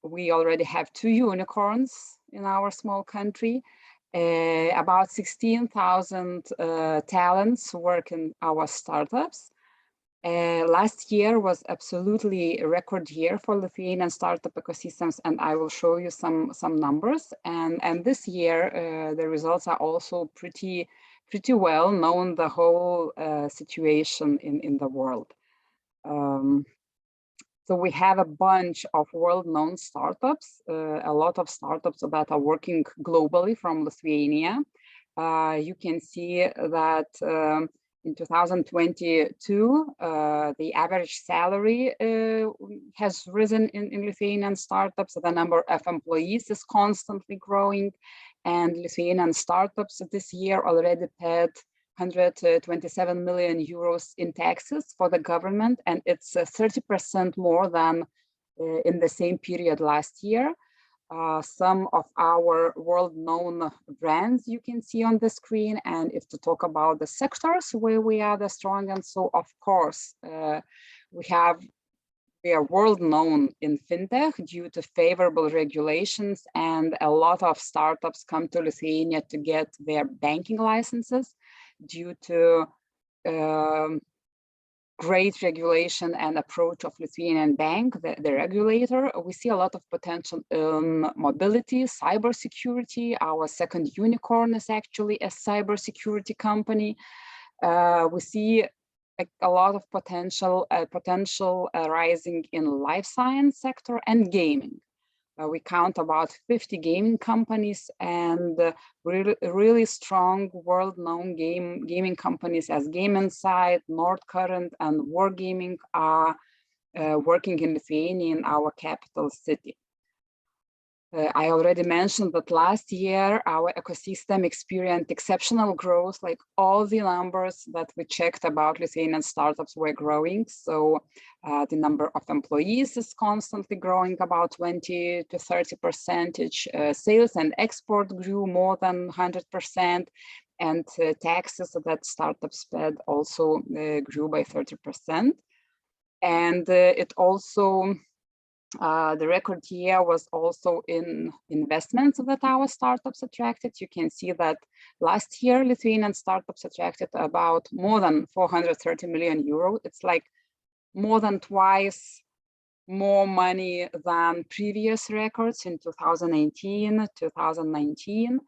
We already have 2 unicorns in our small country. About 16,000 talents work in our startups. Last year was absolutely a record year for Lithuanian startup ecosystems, and I will show you some numbers. And this year, the results are also pretty well known, the whole situation in the world. So we have a bunch of world-known startups, a lot of startups that are working globally from Lithuania. You can see that in 2022, the average salary has risen in Lithuanian startups. The number of employees is constantly growing, and Lithuanian startups this year already paid 127 million euros in taxes for the government, and it's 30% more than in the same period last year. Some of our world-known brands you can see on the screen, and if to talk about the sectors where we are the strongest, so of course we are world-known in fintech due to favorable regulations, and a lot of startups come to Lithuania to get their banking licenses due to great regulation and approach of Lithuanian bank, the regulator. We see a lot of potential in mobility, cybersecurity. Our second unicorn is actually a cybersecurity company. We see a lot of potential rising in life science sector and gaming. We count about 50 gaming companies, and really strong world-known gaming companies as Game Insight, Nordcurrent, and Wargaming are working in Lithuania, in our capital city. I already mentioned that last year our ecosystem experienced exceptional growth, like all the numbers that we checked about Lithuanian startups were growing. So the number of employees is constantly growing about 20 to 30%. Sales and export grew more than 100%, and taxes that startups paid also grew by 30%. And it also the record year was also in investments that our startups attracted. You can see that last year Lithuanian startups attracted about more than 430 million euro. It's like more than twice more money than previous records in 2018, 2019.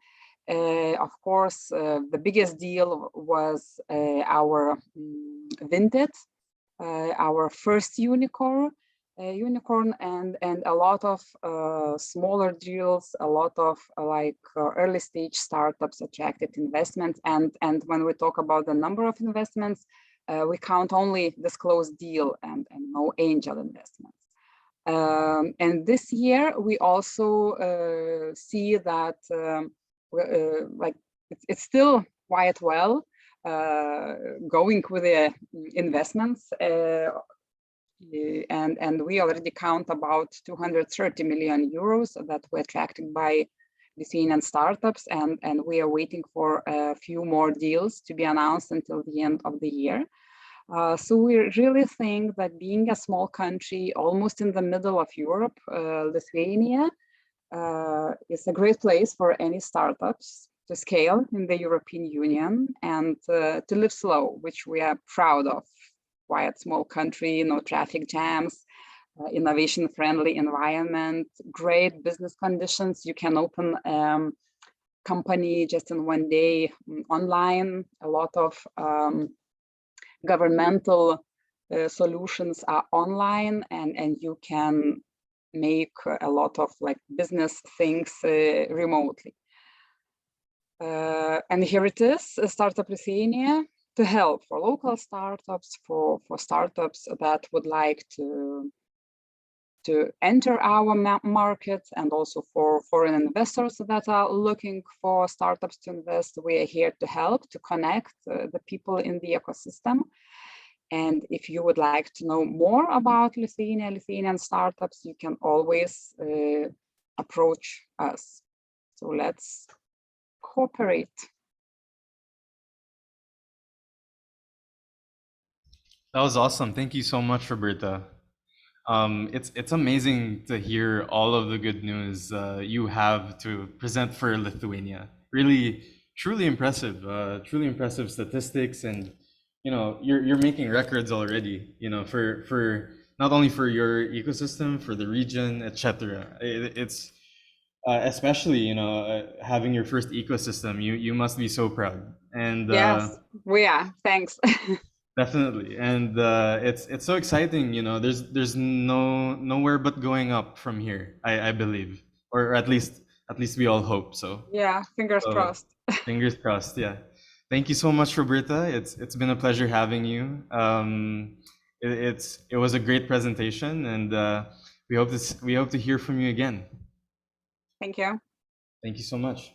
Of course, the biggest deal was our Vinted, our first unicorn, and a lot of smaller deals, a lot of early stage startups attracted investments. And when we talk about the number of investments, we count only disclosed deal and no angel investments. And this year we also see that it's still quite well going with the investments. And we already count about 230 million euros that were attracted by Lithuanian startups, and we are waiting for a few more deals to be announced until the end of the year. So we really think that being a small country, almost in the middle of Europe, Lithuania is a great place for any startups to scale in the European Union and to live slow, which we are proud of. Quiet small country, no traffic jams, innovation-friendly environment, great business conditions. You can open company just in one day online. A lot of governmental solutions are online, and you can make a lot of business things remotely. And here it is, Startup Lithuania, to help for local startups, for startups that would like to to enter our market, and also for foreign investors that are looking for startups to invest. We are here to help, to connect the people in the ecosystem. And if you would like to know more about Lithuania, Lithuanian startups, you can always approach us. So let's cooperate. That was awesome. Thank you so much, Roberta. It's amazing to hear all of the good news you have to present for Lithuania. Really, truly impressive statistics, and you're making records already. For not only for your ecosystem, for the region, etc. It's especially having your first ecosystem. You must be so proud. And yes, we are. Thanks. definitely, and it's so exciting. There's nowhere but going up from here. I believe, or at least we all hope so. Yeah, fingers crossed. Fingers crossed. Yeah. Thank you so much, Roberta. It's been a pleasure having you. It was a great presentation, and we hope to hear from you again. Thank you. Thank you so much.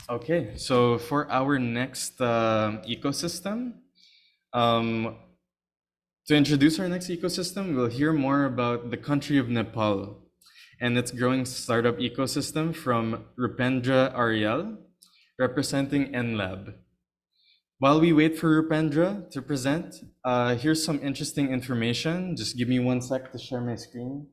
Okay, so for our next ecosystem, to introduce our next ecosystem, we'll hear more about the country of Nepal and its growing startup ecosystem from Rupendra Aryal, representing NLab. While we wait for Rupendra to present, here's some interesting information. Just give me 1 sec to share my screen.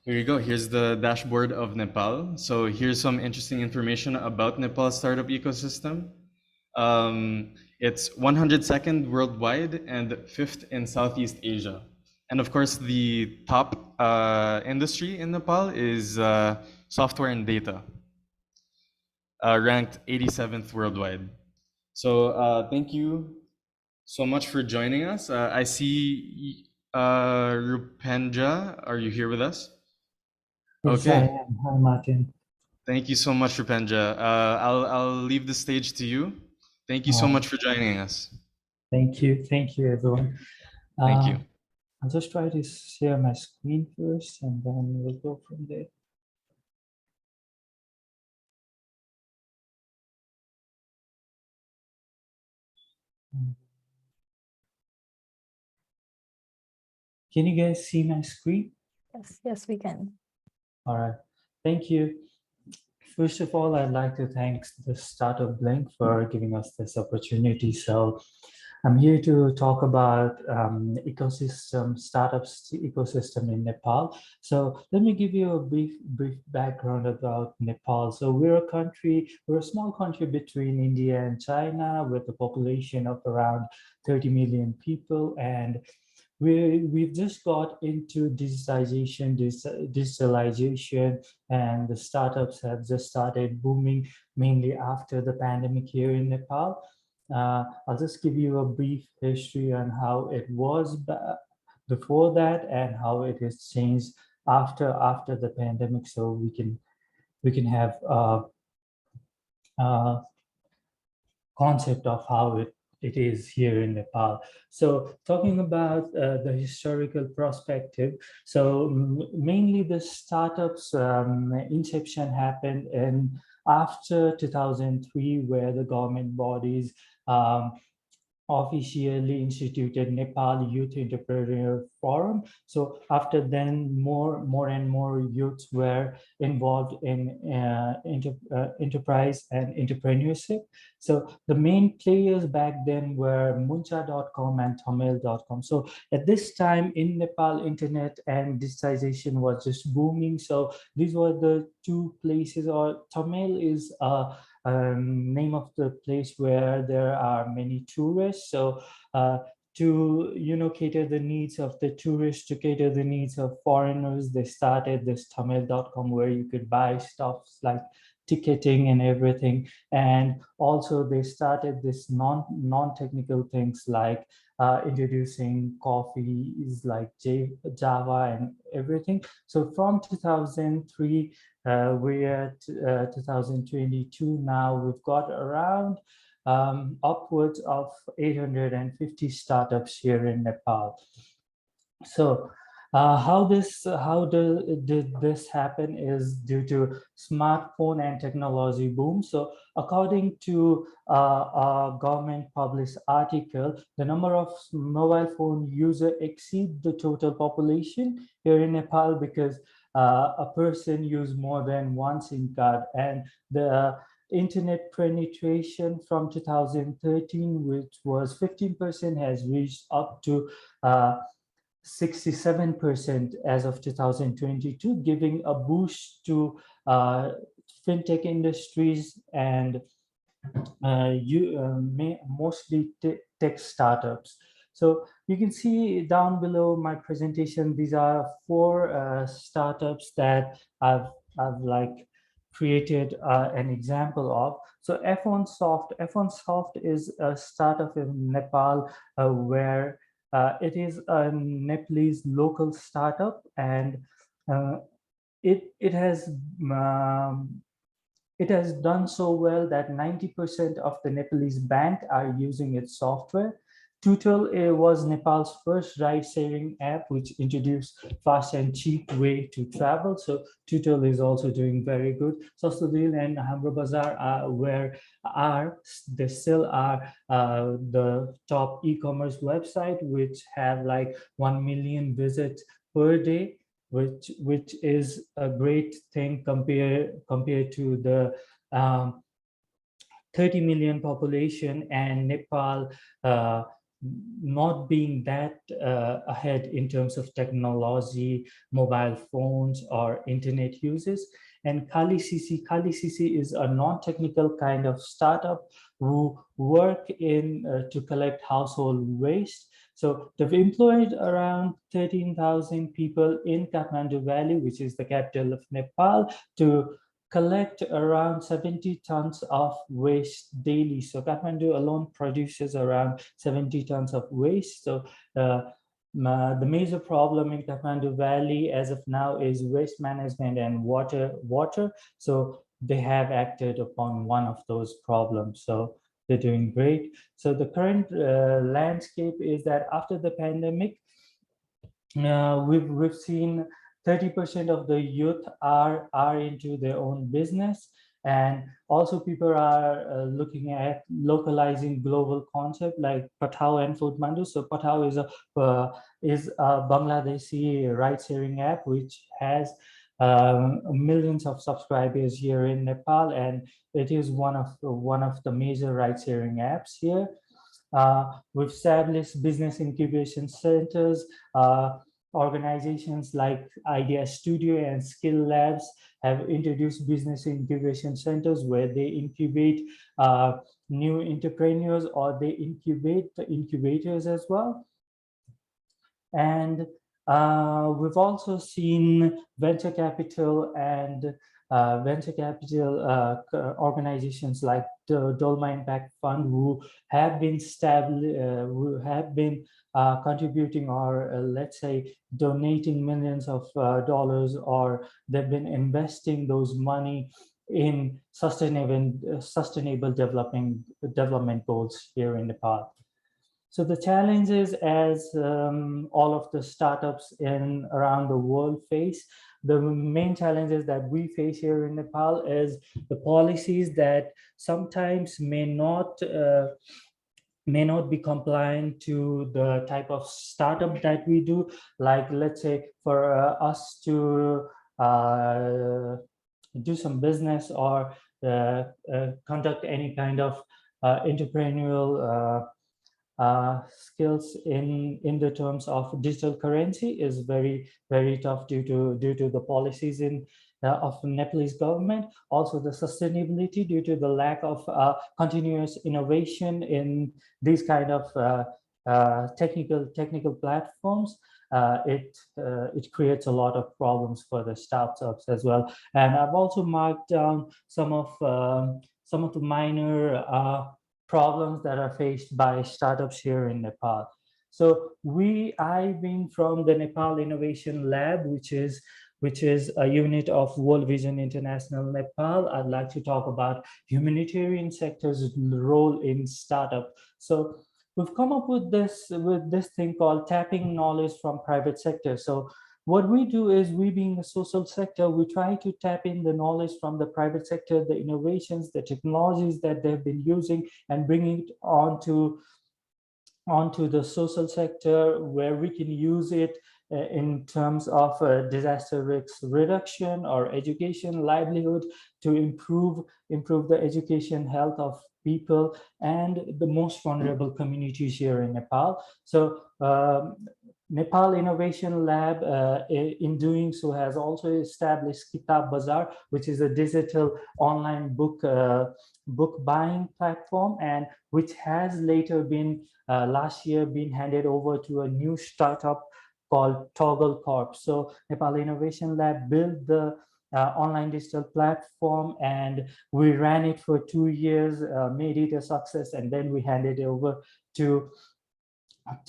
Here you go. Here's the dashboard of Nepal. So here's some interesting information about Nepal's startup ecosystem. It's 102nd worldwide and 5th in Southeast Asia. And of course, the top industry in Nepal is software and data, ranked 87th worldwide. So thank you so much for joining us. I see Rupendra. Are you here with us? Yes, Okay. I am. Hi, Martin. Thank you so much, Rupendra. I'll leave the stage to you. Thank you so much for joining us. Thank you, everyone. Thank you. I'll just try to share my screen first, and then we'll go from there. Can you guys see my screen? Yes, we can. All right, thank you. First of all, I'd like to thank the StartupBlink for giving us this opportunity. So I'm here to talk about startups ecosystem in Nepal. So let me give you a brief background about Nepal. So we're a small country between India and China with a population of around 30 million people, and we've just got into digitalization, and the startups have just started booming mainly after the pandemic here in Nepal. I'll just give you a brief history on how it was before that and how it has changed after the pandemic, so we can have a concept of how it is here in Nepal. So talking about the historical perspective, so mainly the startups inception happened in after 2003, where the government bodies officially instituted Nepal Youth Entrepreneur Forum. So after then, more and more youths were involved in enterprise and entrepreneurship. So the main players back then were Muncha.com and Tamil.com. So at this time in Nepal, internet and digitization was just booming. So these were the two places, or Tamil is name of the place where there are many tourists. So to cater the needs of the tourists, to cater the needs of foreigners, they started this Tamil.com where you could buy stuff like ticketing and everything. And also they started this non-technical things like introducing coffees like Java and everything. So from 2003, we're at 2022 now. We've got around upwards of 850 startups here in Nepal. So did this happen is due to smartphone and technology boom. So according to a government published article, the number of mobile phone users exceed the total population here in Nepal because a person used more than one SIM card, and the internet penetration from 2013, which was 15%, has reached up to 67% as of 2022, giving a boost to fintech industries and mostly tech startups. So you can see down below my presentation, these are 4 startups that I've like created an example of. So F1 Soft is a startup in Nepal where it is a Nepalese local startup, and it has done so well that 90% of the Nepalese bank are using its software. Tutel was Nepal's first ride-sharing app, which introduced fast and cheap way to travel. So Tutel is also doing very good. Sastodil and Hamro Bazaar they still are the top e-commerce website, which have like 1 million visits per day, which is a great thing compared to the 30 million population and Nepal not being that ahead in terms of technology, mobile phones, or internet uses. And Kali CC is a non-technical kind of startup who work to collect household waste. So they've employed around 13,000 people in Kathmandu Valley, which is the capital of Nepal, to collect around 70 tons of waste daily. So Kathmandu alone produces around 70 tons of waste. So the major problem in Kathmandu Valley as of now is waste management and water. So they have acted upon one of those problems. So they're doing great. So the current landscape is that after the pandemic, we've seen 30% of the youth are into their own business, and also people are looking at localizing global concept like Pathao and Foodmandu. So Pathao is a Bangladeshi ride-sharing app which has millions of subscribers here in Nepal, and it is one of the major ride-sharing apps here. We've established business incubation centers. Organizations like Idea Studio and Skill Labs have introduced business incubation centers where they incubate new entrepreneurs, or they incubate the incubators as well. And we've also seen venture capital organizations like the Dolma Impact Fund, who have been contributing, or let's say donating millions of dollars, or they've been investing those money in sustainable development goals here in Nepal. So the challenges, as all of the startups around the world face, the main challenges that we face here in Nepal is the policies that sometimes may not be compliant to the type of startup that we do. Like, let's say for us to do some business or conduct any kind of entrepreneurial skills in the terms of digital currency is very, very tough due to the policies of the Nepalese government. Also the sustainability due to the lack of continuous innovation in these kind of technical platforms. It creates a lot of problems for the startups as well. And I've also marked down some of the minor problems that are faced by startups here in Nepal. So I've been from the Nepal Innovation Lab, which is which is a unit of World Vision International Nepal. I'd like to talk about humanitarian sector's role in startup. So we've come up with this thing called tapping knowledge from private sector. So what we do is, we being a social sector, we try to tap in the knowledge from the private sector, the innovations, the technologies that they've been using, and bring it onto the social sector, where we can use it in terms of disaster risk reduction or education, livelihood, to improve the education, health of people and the most vulnerable communities here in Nepal. So Nepal Innovation Lab, in doing so, has also established Kitab Bazaar, which is a digital online book buying platform, and which has later been last year been handed over to a new startup called Toggle Corp. So Nepal Innovation Lab built the online digital platform, and we ran it for 2 years, made it a success, and then we handed it over to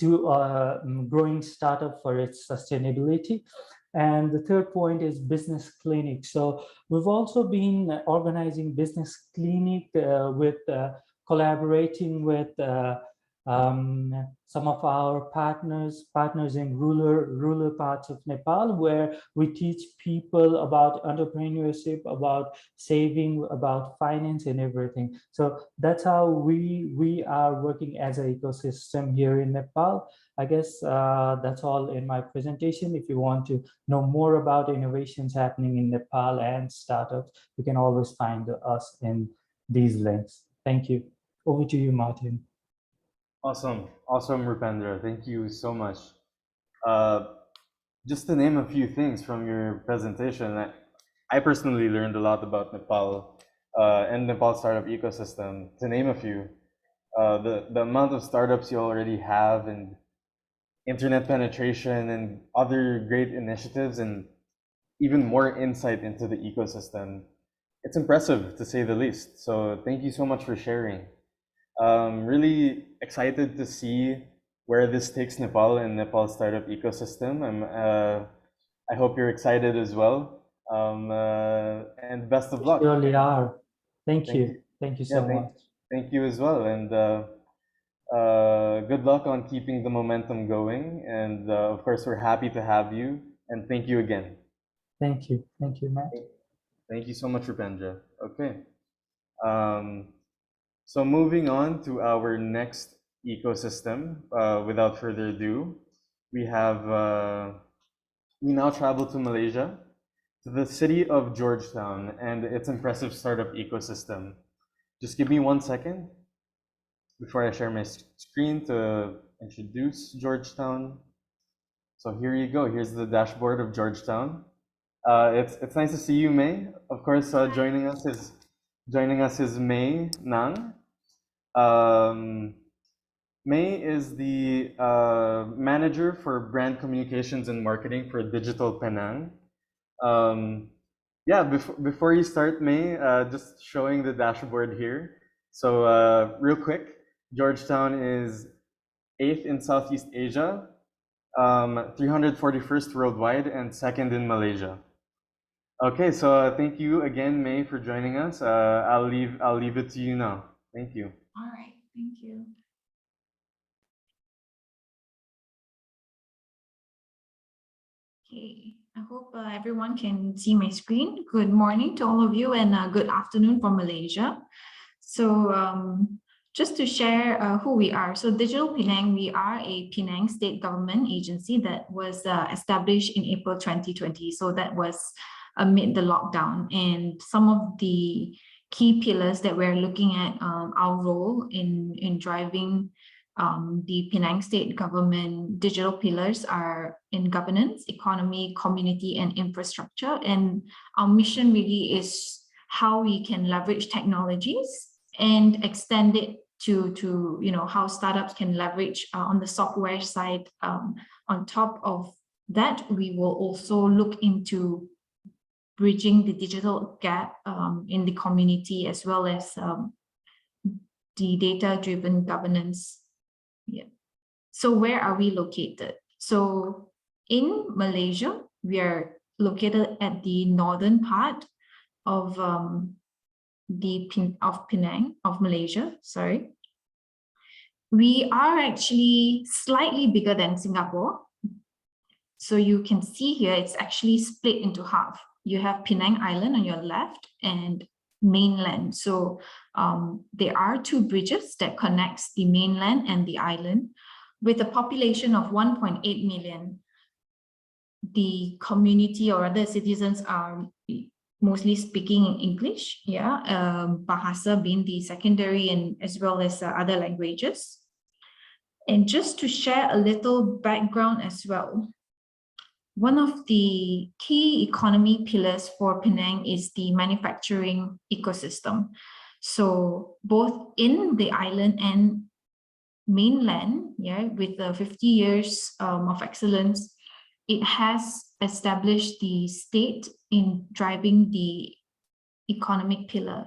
a growing startup for its sustainability. And the third point is business clinic. So we've also been organizing business clinic with collaborating with some of our partners in rural parts of Nepal, where we teach people about entrepreneurship, about saving, about finance and everything. So that's how we are working as an ecosystem here in Nepal. I guess that's all in my presentation. If you want to know more about innovations happening in Nepal and startups, you can always find us in these links. Thank you. Over to you, Martin. Awesome, Rupendra. Thank you so much. Just to name a few things from your presentation, I personally learned a lot about Nepal and Nepal startup ecosystem. To name a few, the amount of startups you already have, and internet penetration, and other great initiatives, and even more insight into the ecosystem. It's impressive, to say the least. So thank you so much for sharing. Really excited to see where this takes Nepal and Nepal startup ecosystem. I hope you're excited as well. And best of luck. We surely are. Thank you. Thank you so much. Thank you as well. And good luck on keeping the momentum going. And of course, we're happy to have you. And thank you again. Thank you. Thank you, Matt. Thank you so much, Rupendra. Okay. So moving on to our next ecosystem, without further ado, we now travel to Malaysia, to the city of Georgetown and its impressive startup ecosystem. Just give me 1 second before I share my screen to introduce Georgetown. So here you go. Here's the dashboard of Georgetown. It's nice to see you, May. Of course, joining us is May Nang. May is the manager for brand communications and marketing for Digital Penang. Yeah, before you start, May, just showing the dashboard here. So real quick, Georgetown is 8th in Southeast Asia, 341st worldwide, and 2nd in Malaysia. Okay, so thank you again, May, for joining us. I'll leave it to you now. Thank you. All right, thank you. Okay, I hope everyone can see my screen. Good morning to all of you, and good afternoon from Malaysia. So just to share who we are. So Digital Penang, we are a Penang state government agency that was established in April 2020. So that was amid the lockdown, and some of the key pillars that we're looking at our role in driving the Penang state government digital pillars are in governance, economy, community, and infrastructure. And our mission really is how we can leverage technologies and extend it to how startups can leverage on the software side. On top of that, we will also look into bridging the digital gap in the community, as well as the data-driven governance. Yeah. So where are we located? So in Malaysia, we are located at the northern part of Penang, of Malaysia, sorry. We are actually slightly bigger than Singapore. So you can see here, it's actually split into half. You have Penang Island on your left and mainland. So there are two bridges that connects the mainland and the island. With a population of 1.8 million, the community or other citizens are mostly speaking in English, Bahasa being the secondary, and as well as other languages. And just to share a little background as well, one of the key economy pillars for Penang is the manufacturing ecosystem. So both in the island and mainland, with the 50 years of excellence, it has established the state in driving the economic pillar.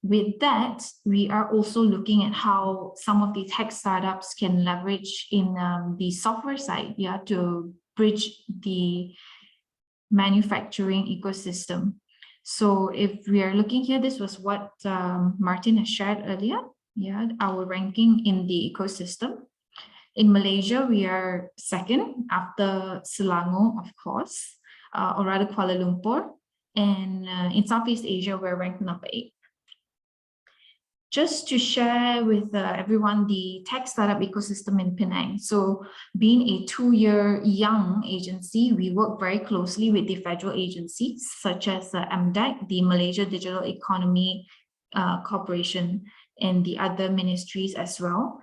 With that, we are also looking at how some of the tech startups can leverage in the software side, to bridge the manufacturing ecosystem. So if we are looking here, this was what Martin has shared earlier, our ranking in the ecosystem. In Malaysia, we are second after Selangor, of course, or rather Kuala Lumpur. And in Southeast Asia, we're ranked number 8. Just to share with everyone the tech startup ecosystem in Penang. So being a 2-year young agency, we work very closely with the federal agencies such as MDEC, the Malaysia Digital Economy Corporation, and the other ministries as well.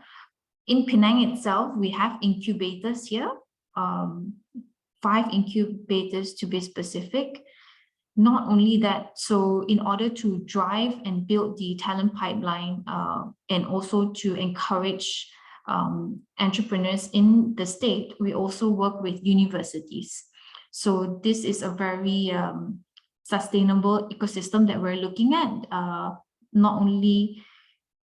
In Penang itself, we have incubators here, 5 incubators to be specific. Not only that, so in order to drive and build the talent pipeline and also to encourage entrepreneurs in the state, we also work with universities. So this is a very sustainable ecosystem that we're looking at. Not only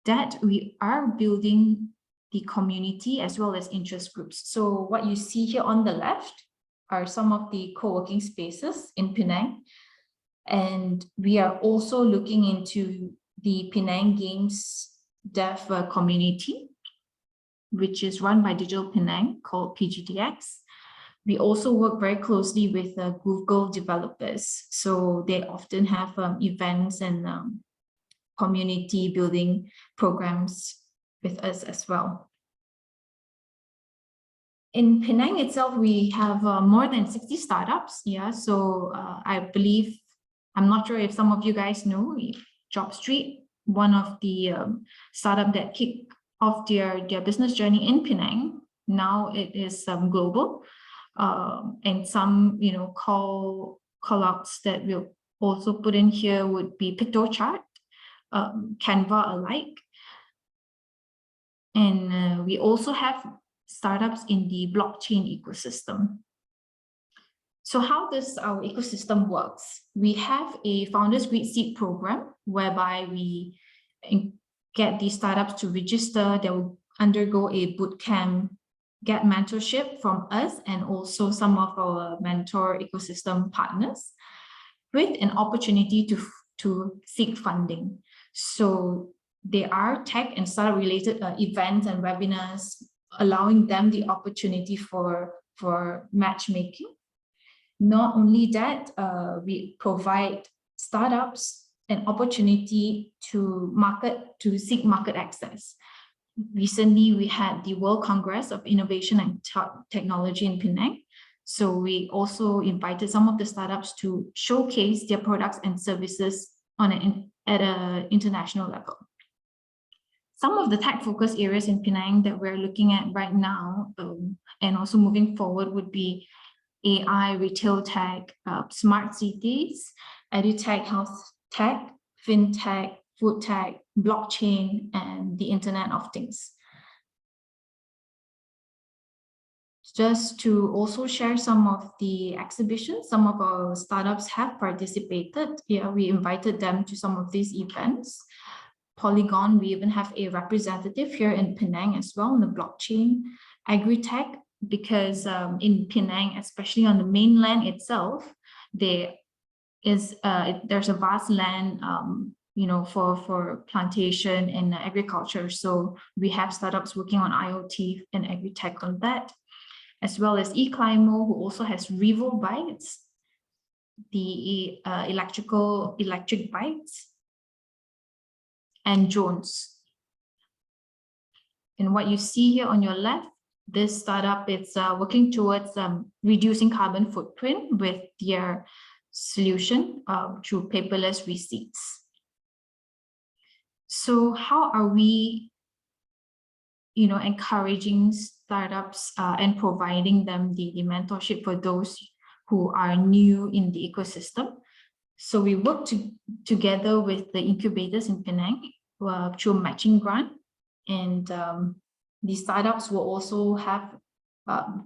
that, we are building the community as well as interest groups. So what you see here on the left are some of the co-working spaces in Penang. And we are also looking into the Penang Games Dev community, which is run by Digital Penang, called PGDX. We also work very closely with Google developers. So they often have events and community building programs with us as well. In Penang itself, we have more than 60 startups. So I believe, I'm not sure if some of you guys know, JobStreet, one of the startup that kicked off their business journey in Penang. Now it is global, and some call outs that we'll also put in here would be PictoChart, Canva alike, and we also have startups in the blockchain ecosystem. So how does our ecosystem works? We have a Founders Grid Seed program whereby we get these startups to register. They will undergo a bootcamp, get mentorship from us and also some of our mentor ecosystem partners, with an opportunity to seek funding. So there are tech and startup related events and webinars, allowing them the opportunity for matchmaking. Not only that, we provide startups an opportunity to seek market access. Recently, we had the World Congress of Innovation and Technology in Penang. So we also invited some of the startups to showcase their products and services at an international level. Some of the tech focus areas in Penang that we're looking at right now and also moving forward would be AI, retail tech, smart cities, edutech, health tech, fintech, food tech, blockchain, and the Internet of Things. Just to also share some of the exhibitions, some of our startups have participated. We invited them to some of these events. Polygon, we even have a representative here in Penang as well in the blockchain. Agritech, because in Penang, especially on the mainland itself, there's a vast land, for plantation and agriculture. So we have startups working on IoT and agri-tech on that, as well as eClimo, who also has Revo bikes, the electric bikes, and Jones. And what you see here on your left, this startup is working towards reducing carbon footprint with their solution through paperless receipts. So how are we, encouraging startups and providing them the mentorship for those who are new in the ecosystem? So we work together with the incubators in Penang through a matching grant, and the startups will also have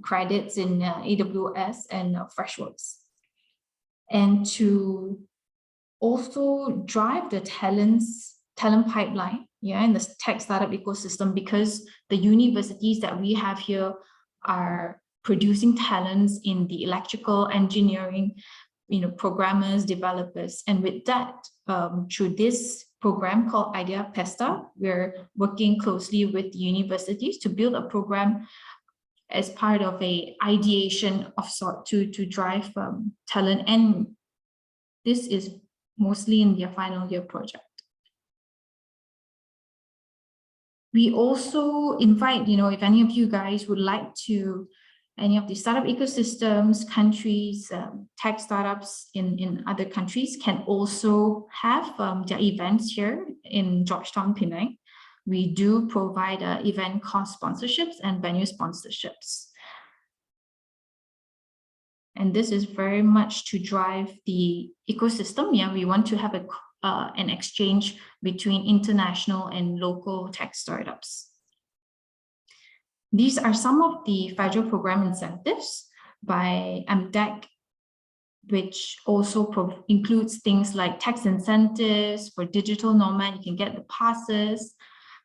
credits in AWS and Freshworks. And to also drive the talent pipeline, in the tech startup ecosystem, because the universities that we have here are producing talents in the electrical engineering, programmers, developers. And with that, through this program called Idea Pesta, we're working closely with universities to build a program as part of a ideation of sort to drive talent. And this is mostly in their final year project. We also invite, if any of you guys would like to, any of the startup ecosystems, countries, tech startups in other countries can also have their events here in Georgetown, Penang. We do provide event cost sponsorships and venue sponsorships. And this is very much to drive the ecosystem. We want to have an exchange between international and local tech startups. These are some of the federal program incentives by MDEC, which also includes things like tax incentives for digital nomad. You can get the passes,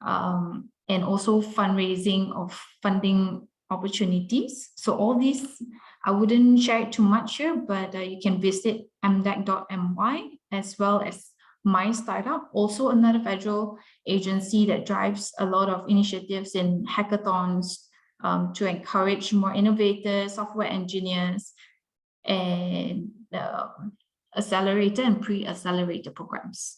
and also fundraising of funding opportunities. So all these, I wouldn't share it too much here, but you can visit mdec.my as well as My Startup, also another federal agency that drives a lot of initiatives in hackathons to encourage more innovators, software engineers, and accelerator and pre-accelerator programs.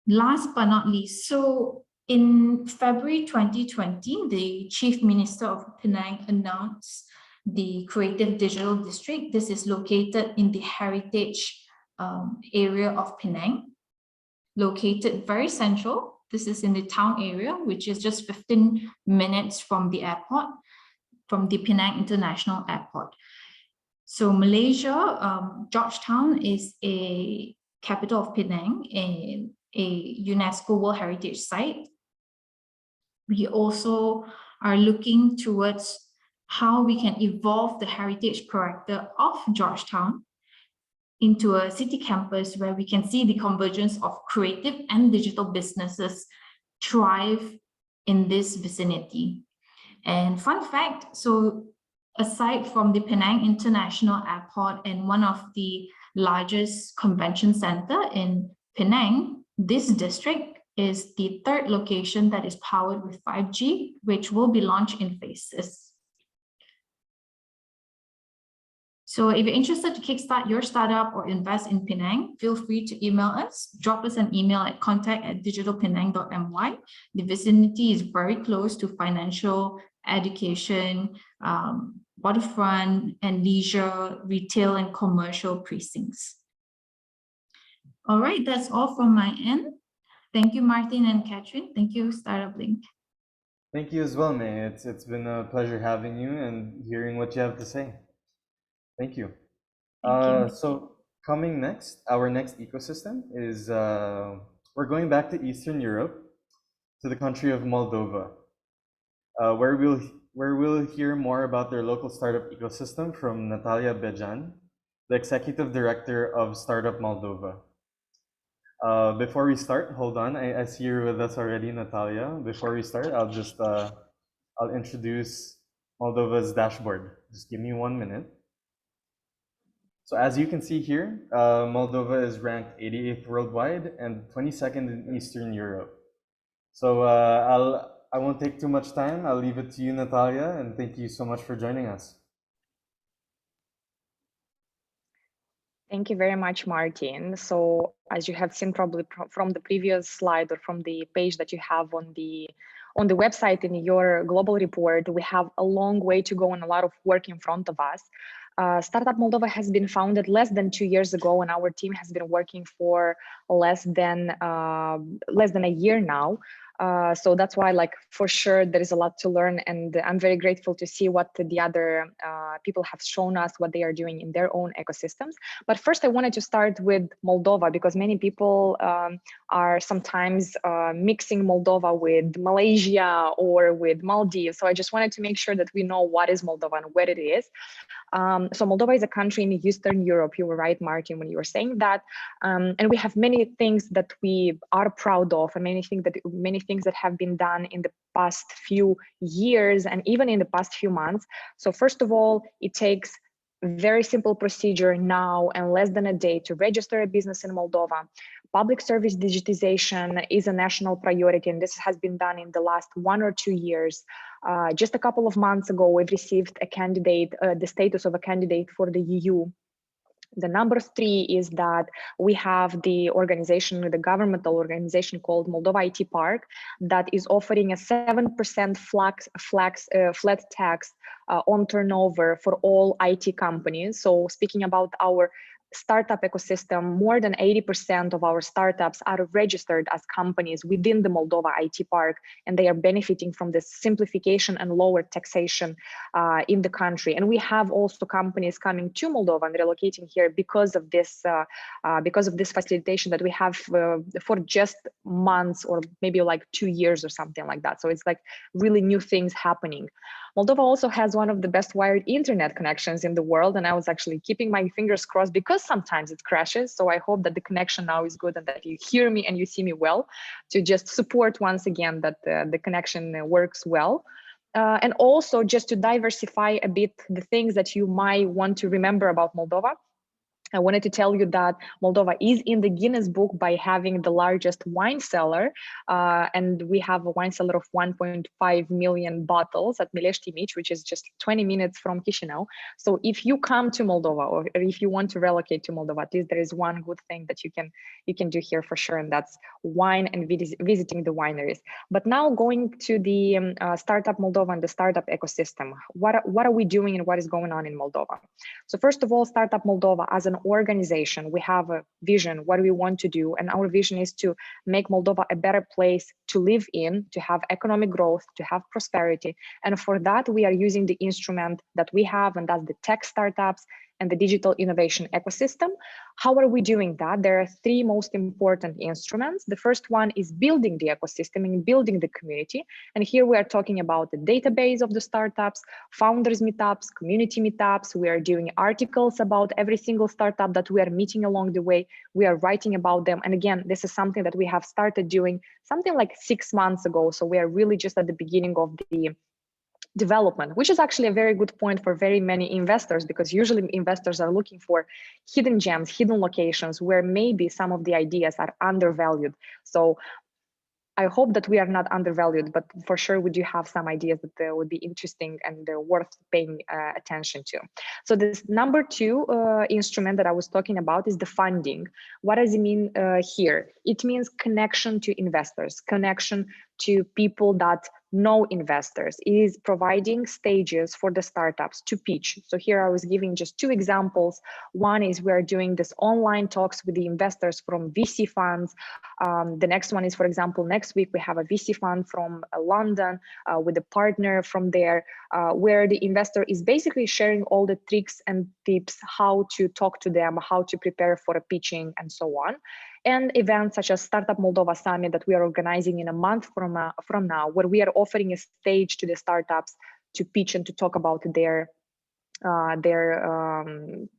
Last but not least, so in February 2020, the Chief Minister of Penang announced the Creative Digital District. This is located in the heritage area of Penang, located very central. This is in the town area, which is just 15 minutes from the airport, from the Penang International Airport. So Malaysia, Georgetown is a capital of Penang and a UNESCO World Heritage Site. We also are looking towards how we can evolve the heritage character of Georgetown into a city campus where we can see the convergence of creative and digital businesses thrive in this vicinity. And fun fact, so aside from the Penang International Airport and one of the largest convention center in Penang, this district is the third location that is powered with 5G, which will be launched in phases. So if you're interested to kickstart your startup or invest in Penang, feel free to email us. Drop us an email at contact@digitalpenang.my. The vicinity is very close to financial, education, waterfront, and leisure, retail, and commercial precincts. All right, that's all from my end. Thank you, Martin and Catherine. Thank you, StartupBlink. Thank you as well, May. It's been a pleasure having you and hearing what you have to say. Thank you. Thank you. So coming next, our next ecosystem is, we're going back to Eastern Europe, to the country of Moldova, where we'll hear more about their local startup ecosystem from Natalia Bejan, the Executive Director of Startup Moldova. Before we start, hold on, I see you're with us already, Natalia. Before we start, I'll just I'll introduce Moldova's dashboard. Just give me 1 minute. So as you can see here, Moldova is ranked 88th worldwide and 22nd in Eastern Europe. So I won't take too much time. I'll leave it to you, Natalia, and thank you so much for joining us. Thank you very much, Martin. So as you have seen probably from the previous slide or from the page that you have on the website in your global report, we have a long way to go and a lot of work in front of us. Startup Moldova has been founded less than 2 years ago, and our team has been working for less than a year now. So that's why, like, for sure, there is a lot to learn, and I'm very grateful to see what the other people have shown us, what they are doing in their own ecosystems. But first, I wanted to start with Moldova, because many people are sometimes mixing Moldova with Malaysia or with Maldives. So I just wanted to make sure that we know what is Moldova and where it is. So Moldova is a country in Eastern Europe. You were right, Martin, when you were saying that. And we have many things that we are proud of, and many things that have been done in the past few years and even in the past few months. So first of all, it takes a very simple procedure now and less than a day to register a business in Moldova. Public service digitization is a national priority, and this has been done in the last 1 or 2 years. Just a couple of months ago, we've received the status of a candidate for the EU. The number 3 is that we have the governmental organization called Moldova IT Park that is offering a 7% flat tax on turnover for all IT companies. So speaking about our startup ecosystem, more than 80% of our startups are registered as companies within the Moldova IT Park, and they are benefiting from this simplification and lower taxation in the country. And we have also companies coming to Moldova and relocating here because of this facilitation that we have for just months or maybe like 2 years or something like that. So it's like really new things happening. Moldova also has one of the best wired internet connections in the world, and I was actually keeping my fingers crossed because sometimes it crashes. So I hope that the connection now is good and that you hear me and you see me well, to just support once again that the connection works well. And also just to diversify a bit the things that you might want to remember about Moldova. I wanted to tell you that Moldova is in the Guinness Book by having the largest wine cellar, and we have a wine cellar of 1.5 million bottles at Milești Mici, which is just 20 minutes from Chișinău. So if you come to Moldova, or if you want to relocate to Moldova, at least there is one good thing that you can do here for sure, and that's wine and visiting the wineries. But now going to the Startup Moldova and the startup ecosystem, what are we doing and what is going on in Moldova? So first of all, Startup Moldova as an organization, we have a vision, what we want to do, and our vision is to make Moldova a better place to live in, to have economic growth, to have prosperity. And for that, we are using the instrument that we have, and that's the tech startups and the digital innovation ecosystem. How are we doing that? There are 3 most important instruments. The first one is building the ecosystem and building the community. And here we are talking about the database of the startups, founders meetups, community meetups. We are doing articles about every single startup that we are meeting along the way. We are writing about them. And again, this is something that we have started doing something like 6 months ago. So we are really just at the beginning of the development, which is actually a very good point for very many investors, because usually investors are looking for hidden gems, hidden locations where maybe some of the ideas are undervalued. So I hope that we are not undervalued, but for sure we do have some ideas that would be interesting and they're worth paying attention to. So this number 2 instrument that I was talking about is the funding. What does it mean here? It means connection to investors, connection to people that know investors. It is providing stages for the startups to pitch. So here I was giving just 2 examples. One is we're doing this online talks with the investors from VC funds. The next one is, for example, next week we have a VC fund from London with a partner from there, where the investor is basically sharing all the tricks and tips, how to talk to them, how to prepare for a pitching and so on. And events such as Startup Moldova Summit that we are organizing in a month from now, where we are offering a stage to the startups to pitch and to talk about their the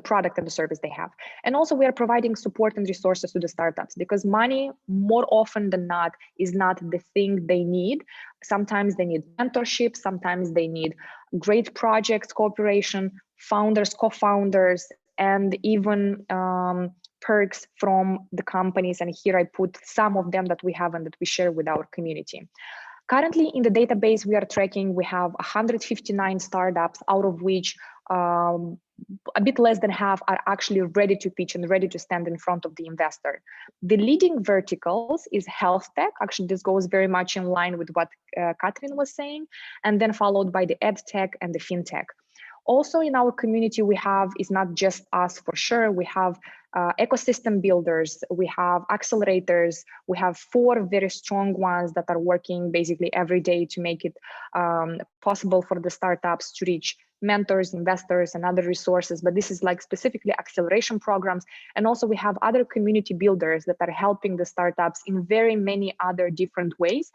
product and the service they have. And also we are providing support and resources to the startups, because money more often than not is not the thing they need. Sometimes they need mentorship, sometimes they need great projects, cooperation, founders, co-founders, and even perks from the companies. And here I put some of them that we have and that we share with our community. Currently in the database we are tracking, we have 159 startups, out of which a bit less than half are actually ready to pitch and ready to stand in front of the investor. The leading verticals is health tech. Actually, this goes very much in line with what Catherine was saying, and then followed by the ed tech and the fintech. Also in our community, we have, it's not just us for sure, we have ecosystem builders, we have accelerators, we have 4 very strong ones that are working basically every day to make it possible for the startups to reach mentors, investors, and other resources. But this is like specifically acceleration programs. And also we have other community builders that are helping the startups in very many other different ways.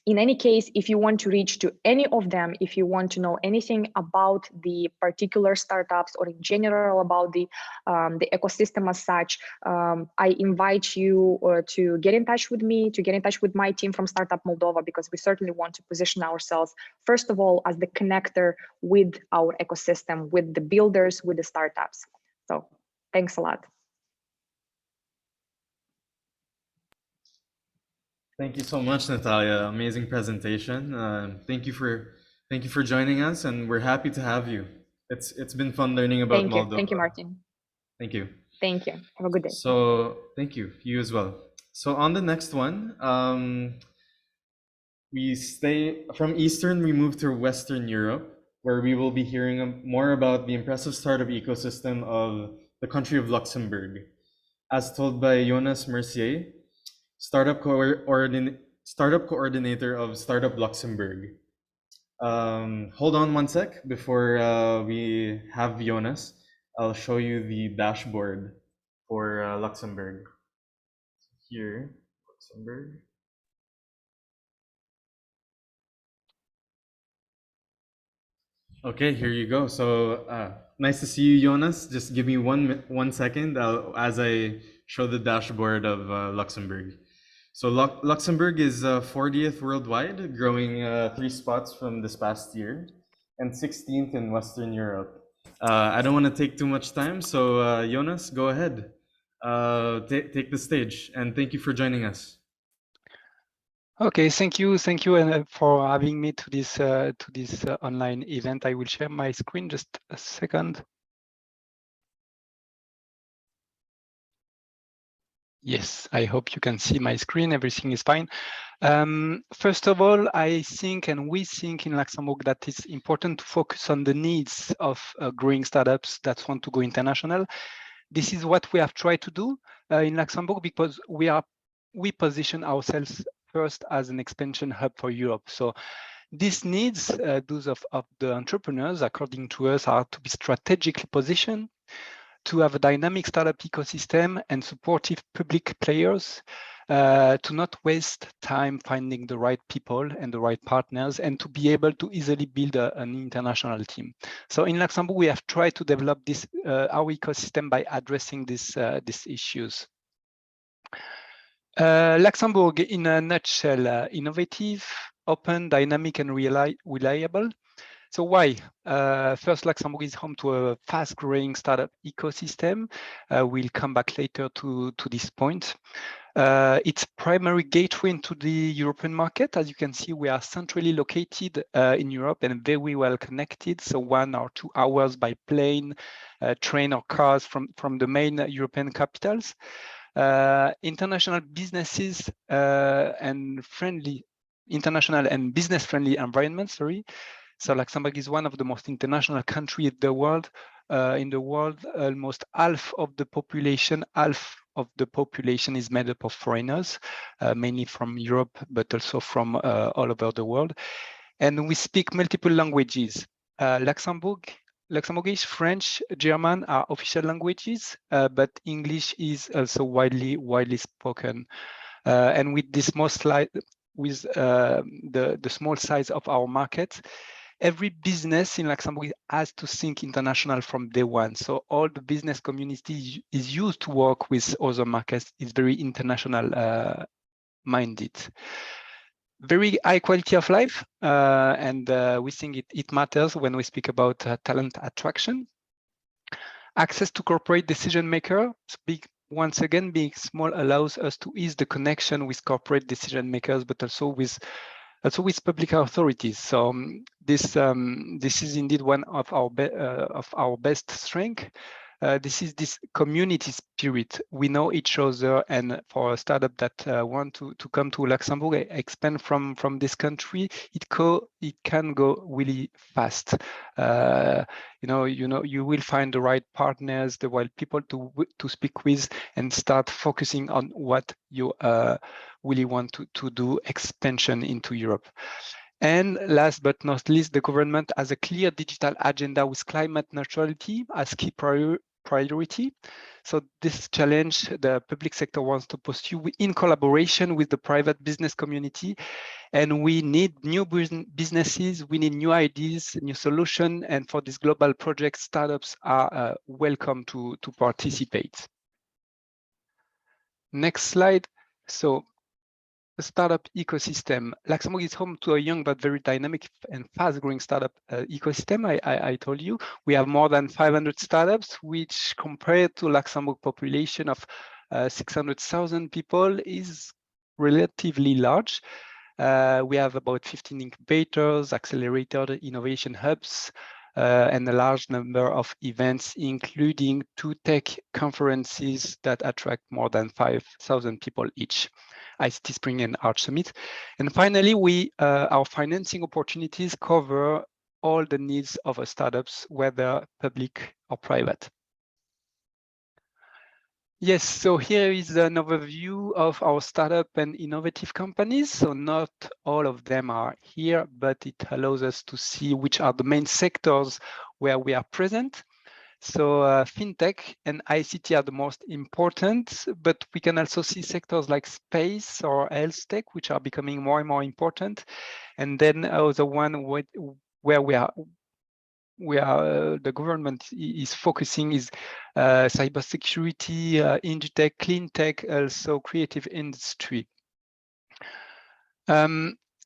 In any case, if you want to reach to any of them, if you want to know anything about the particular startups or in general about the ecosystem as such, I invite you to get in touch with me, to get in touch with my team from Startup Moldova, because we certainly want to position ourselves, first of all, as the connector with our ecosystem, with the builders, with the startups. So thanks a lot. Thank you so much, Natalia. Amazing presentation. Thank you for joining us, and we're happy to have you. It's been fun learning about Moldova. Thank you, Martin. Thank you. Thank you. Have a good day. So thank you. You as well. So on the next one, we stay from Eastern. We move to Western Europe, where we will be hearing more about the impressive startup ecosystem of the country of Luxembourg, as told by Jonas Mercier, Startup coordinator of Startup Luxembourg. Hold on one sec before we have Jonas. I'll show you the dashboard for Luxembourg. Here, Luxembourg. Okay, here you go. So nice to see you, Jonas. Just give me one second as I show the dashboard of Luxembourg. So Luxembourg is 40th worldwide, growing 3 spots from this past year, and 16th in Western Europe. I don't want to take too much time, so Jonas, go ahead. Take the stage, and thank you for joining us. Okay, thank you, and for having me to this online event. I will share my screen just a second. Yes, I hope you can see my screen. Everything is fine. First of all, I think, and we think in Luxembourg, that it's important to focus on the needs of growing startups that want to go international. This is what we have tried to do in Luxembourg, because we position ourselves first as an expansion hub for Europe. So these needs, those of the entrepreneurs, according to us, are to be strategically positioned, to have a dynamic startup ecosystem and supportive public players, to not waste time finding the right people and the right partners, and to be able to easily build an international team. So in Luxembourg, we have tried to develop this our ecosystem by addressing these issues. Luxembourg, in a nutshell, innovative, open, dynamic, and reliable. So why? First, Luxembourg is home to a fast-growing startup ecosystem. We'll come back later to this point. It's primary gateway into the European market. As you can see, we are centrally located in Europe and very well connected. So 1 or 2 hours by plane, train, or cars from the main European capitals. International businesses international and business-friendly environment. So Luxembourg is one of the most international countries in the world. Almost half of the population is made up of foreigners, mainly from Europe, but also from all over the world. And we speak multiple languages. Luxembourgish, French, German are official languages, but English is also widely spoken. And with this the small size of our market, every business in Luxembourg has to think international from day one. So all the business community is used to work with other markets. It's very international minded. Very high quality of life, and we think it matters when we speak about talent attraction. Access to corporate decision maker. Once again, being small allows us to ease the connection with corporate decision makers, but also with public authorities. So this is indeed one of our best strength. This is this community spirit. We know each other, and for a startup that want to come to Luxembourg, expand from this country, it can go really fast. You will find the right partners, the right people to speak with, and start focusing on what you really want to do expansion into Europe. And last but not least, the government has a clear digital agenda with climate neutrality as key priority. So this challenge, the public sector wants to pursue in collaboration with the private business community. And we need new businesses, we need new ideas, new solutions. And for this global project, startups are welcome to participate. Next slide. So the startup ecosystem. Luxembourg is home to a young but very dynamic and fast-growing startup ecosystem. I told you we have more than 500 startups, which compared to Luxembourg population of 600,000 people is relatively large. We have about 15 incubators, accelerator, innovation hubs, and a large number of events, including 2 tech conferences that attract more than 5,000 people each. ICT Spring and Arch Summit. And finally, our financing opportunities cover all the needs of our startups, whether public or private. Yes, so here is an overview of our startup and innovative companies. So not all of them are here, but it allows us to see which are the main sectors where we are present. So fintech and ICT are the most important, but we can also see sectors like space or health tech, which are becoming more and more important. And then the one where the government is focusing is cybersecurity, inditech, clean tech, also creative industry.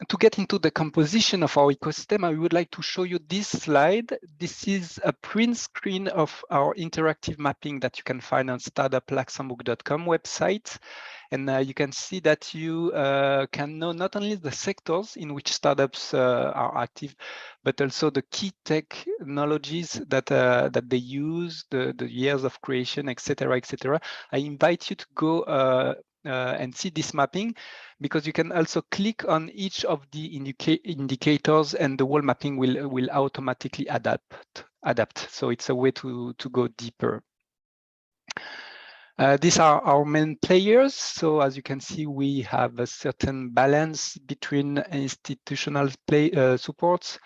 To get into the composition of our ecosystem, I would like to show you this slide. This is a print screen of our interactive mapping that you can find on startupluxembourg.com website. And you can see that you can know not only the sectors in which startups are active, but also the key technologies that they use, the years of creation, etc., etc. I invite you to go and see this mapping, because you can also click on each of the indicators and the whole mapping will automatically adapt. So it's a way to go deeper. These are our main players. So as you can see, we have a certain balance between institutional supports,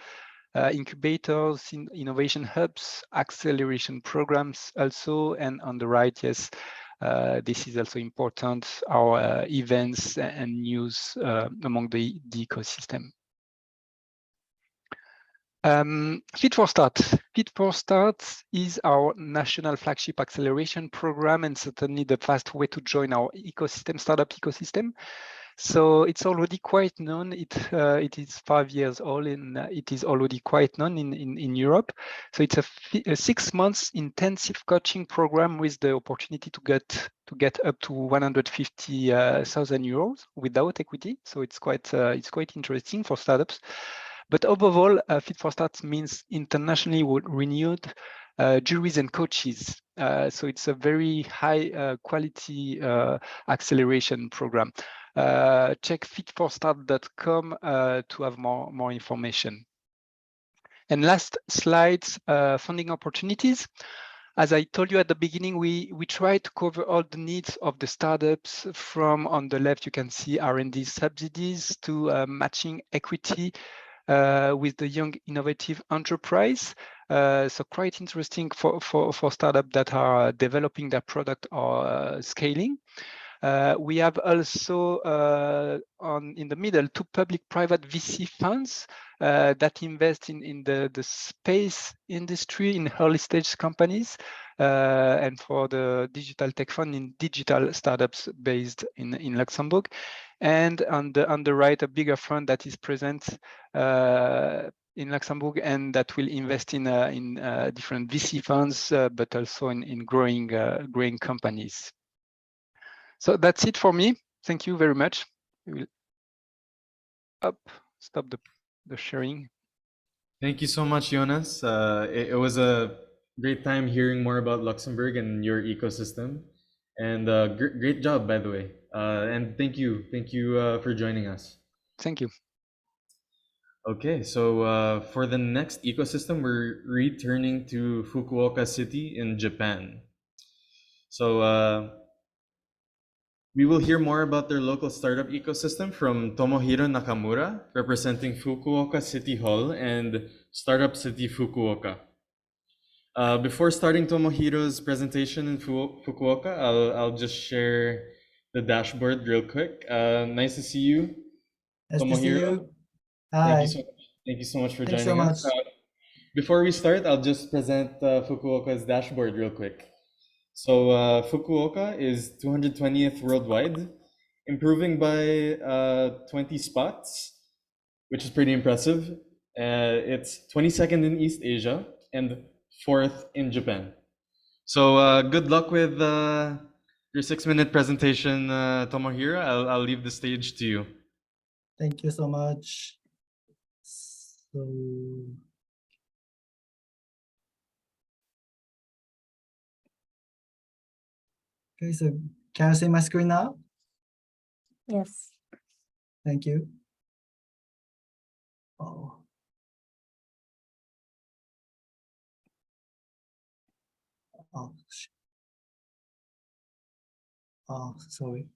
incubators, innovation hubs, acceleration programs also, and on the right, yes, this is also important, our events and news among the ecosystem. Fit for Start. Fit for Start is our national flagship acceleration program, and certainly the fast way to join our ecosystem, startup ecosystem. So it's already quite known. It is 5 years old, and it is already quite known in Europe. So it's a 6 months intensive coaching program with the opportunity to get up to 150,000 euros without equity. So it's quite interesting for startups. But overall, Fit for Start means internationally renewed juries and coaches. So it's a very high quality acceleration program. Check fitforstart.com to have more information. And last slide, funding opportunities. As I told you at the beginning, we try to cover all the needs of the startups. From on the left, you can see R&D subsidies to matching equity with the young innovative enterprise. So quite interesting for startups that are developing their product or scaling. We have also in the middle 2 public-private VC funds that invest in the space industry in early stage companies, and for the digital tech fund in digital startups based in Luxembourg. And on the right, a bigger fund that is present in Luxembourg and that will invest in different VC funds, but also in growing companies. So that's it for me. Thank you very much. We will stop the sharing. Thank you so much, Jonas. It was a great time hearing more about Luxembourg and your ecosystem. And great job, by the way. And thank you for joining us. Thank you. Okay, so for the next ecosystem, we're returning to Fukuoka City in Japan. So we will hear more about their local startup ecosystem from Tomohiro Nakamura, representing Fukuoka City Hall and Startup City Fukuoka. Before starting Tomohiro's presentation in Fukuoka, I'll just share the dashboard real quick. Nice to see you, Nice Tomohiro. to see you. Hi. Thank you so much for Thanks joining so us. much. Before we start, I'll just present Fukuoka's dashboard real quick. So Fukuoka is 220th worldwide, improving by 20 spots, which is pretty impressive. It's 22nd in East Asia and 4th in Japan. So good luck with your 6-minute presentation, Tomohiro. I'll leave the stage to you. Thank you so much. So, okay, so can you see my screen now? Yes. Thank you. Oh. Oh, oh, sorry.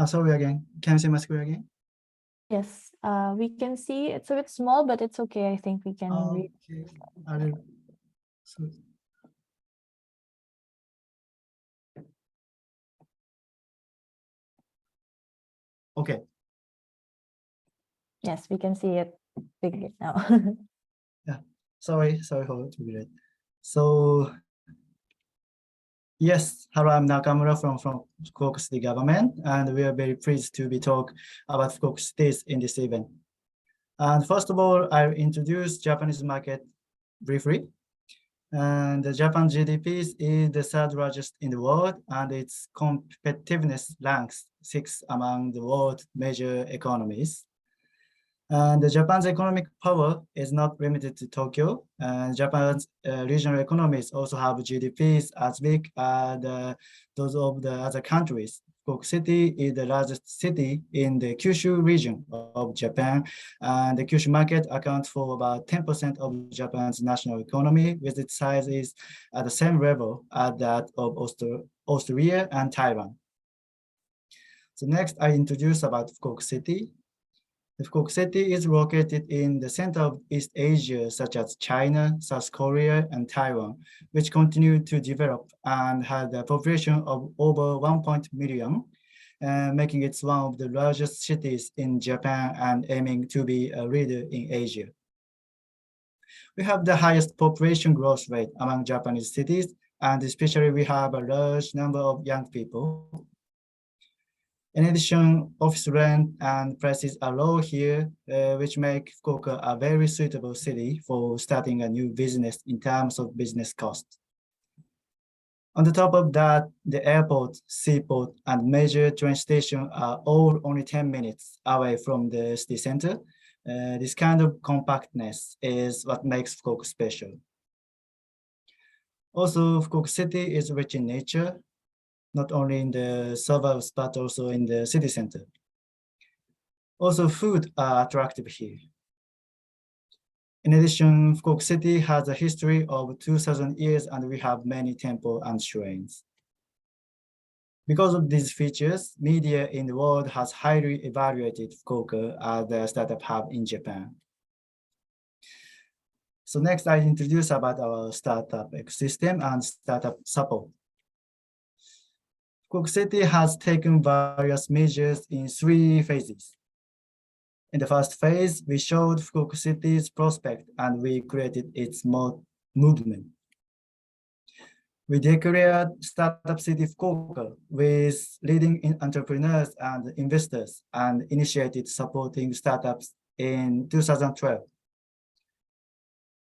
Sorry again. Can you see my screen again? Yes. We can see it's a bit small, but it's okay. I think we can read. Okay. I will. So, okay. Yes, we can see it big now. Yeah. Sorry for it. So, yes, hello, I'm Nakamura from Fukuoka City Government, and we are very pleased to be talk about Fukuoka Cities in this event. And first of all, I'll introduce Japanese market briefly. And the Japan GDP is the 3rd largest in the world, and its competitiveness ranks 6th among the world's major economies. And Japan's economic power is not limited to Tokyo. And Japan's regional economies also have GDPs as big as those of the other countries. Fukuoka City is the largest city in the Kyushu region of Japan, and the Kyushu market accounts for about 10% of Japan's national economy, with its size is at the same level as that of Austria and Taiwan. So next, I introduce about Fukuoka City. The Fukuoka City is located in the center of East Asia, such as China, South Korea, and Taiwan, which continue to develop and had a population of over 1 million, making it one of the largest cities in Japan and aiming to be a leader in Asia. We have the highest population growth rate among Japanese cities, and especially we have a large number of young people. In addition, office rent and prices are low here, which make Fukuoka a very suitable city for starting a new business in terms of business cost. On the top of that, the airport, seaport, and major train station are all only 10 minutes away from the city center. This kind of compactness is what makes Fukuoka special. Also, Fukuoka City is rich in nature, not only in the suburbs, but also in the city center. Also, food are attractive here. In addition, Fukuoka City has a history of 2,000 years and we have many temples and shrines. Because of these features, media in the world has highly evaluated Fukuoka as the startup hub in Japan. So next, I introduce about our startup ecosystem and startup support. Fukuoka City has taken various measures in 3 phases. In the first phase, we showed Fukuoka City's prospect and we created its movement. We declared Startup City Fukuoka with leading entrepreneurs and investors and initiated supporting startups in 2012.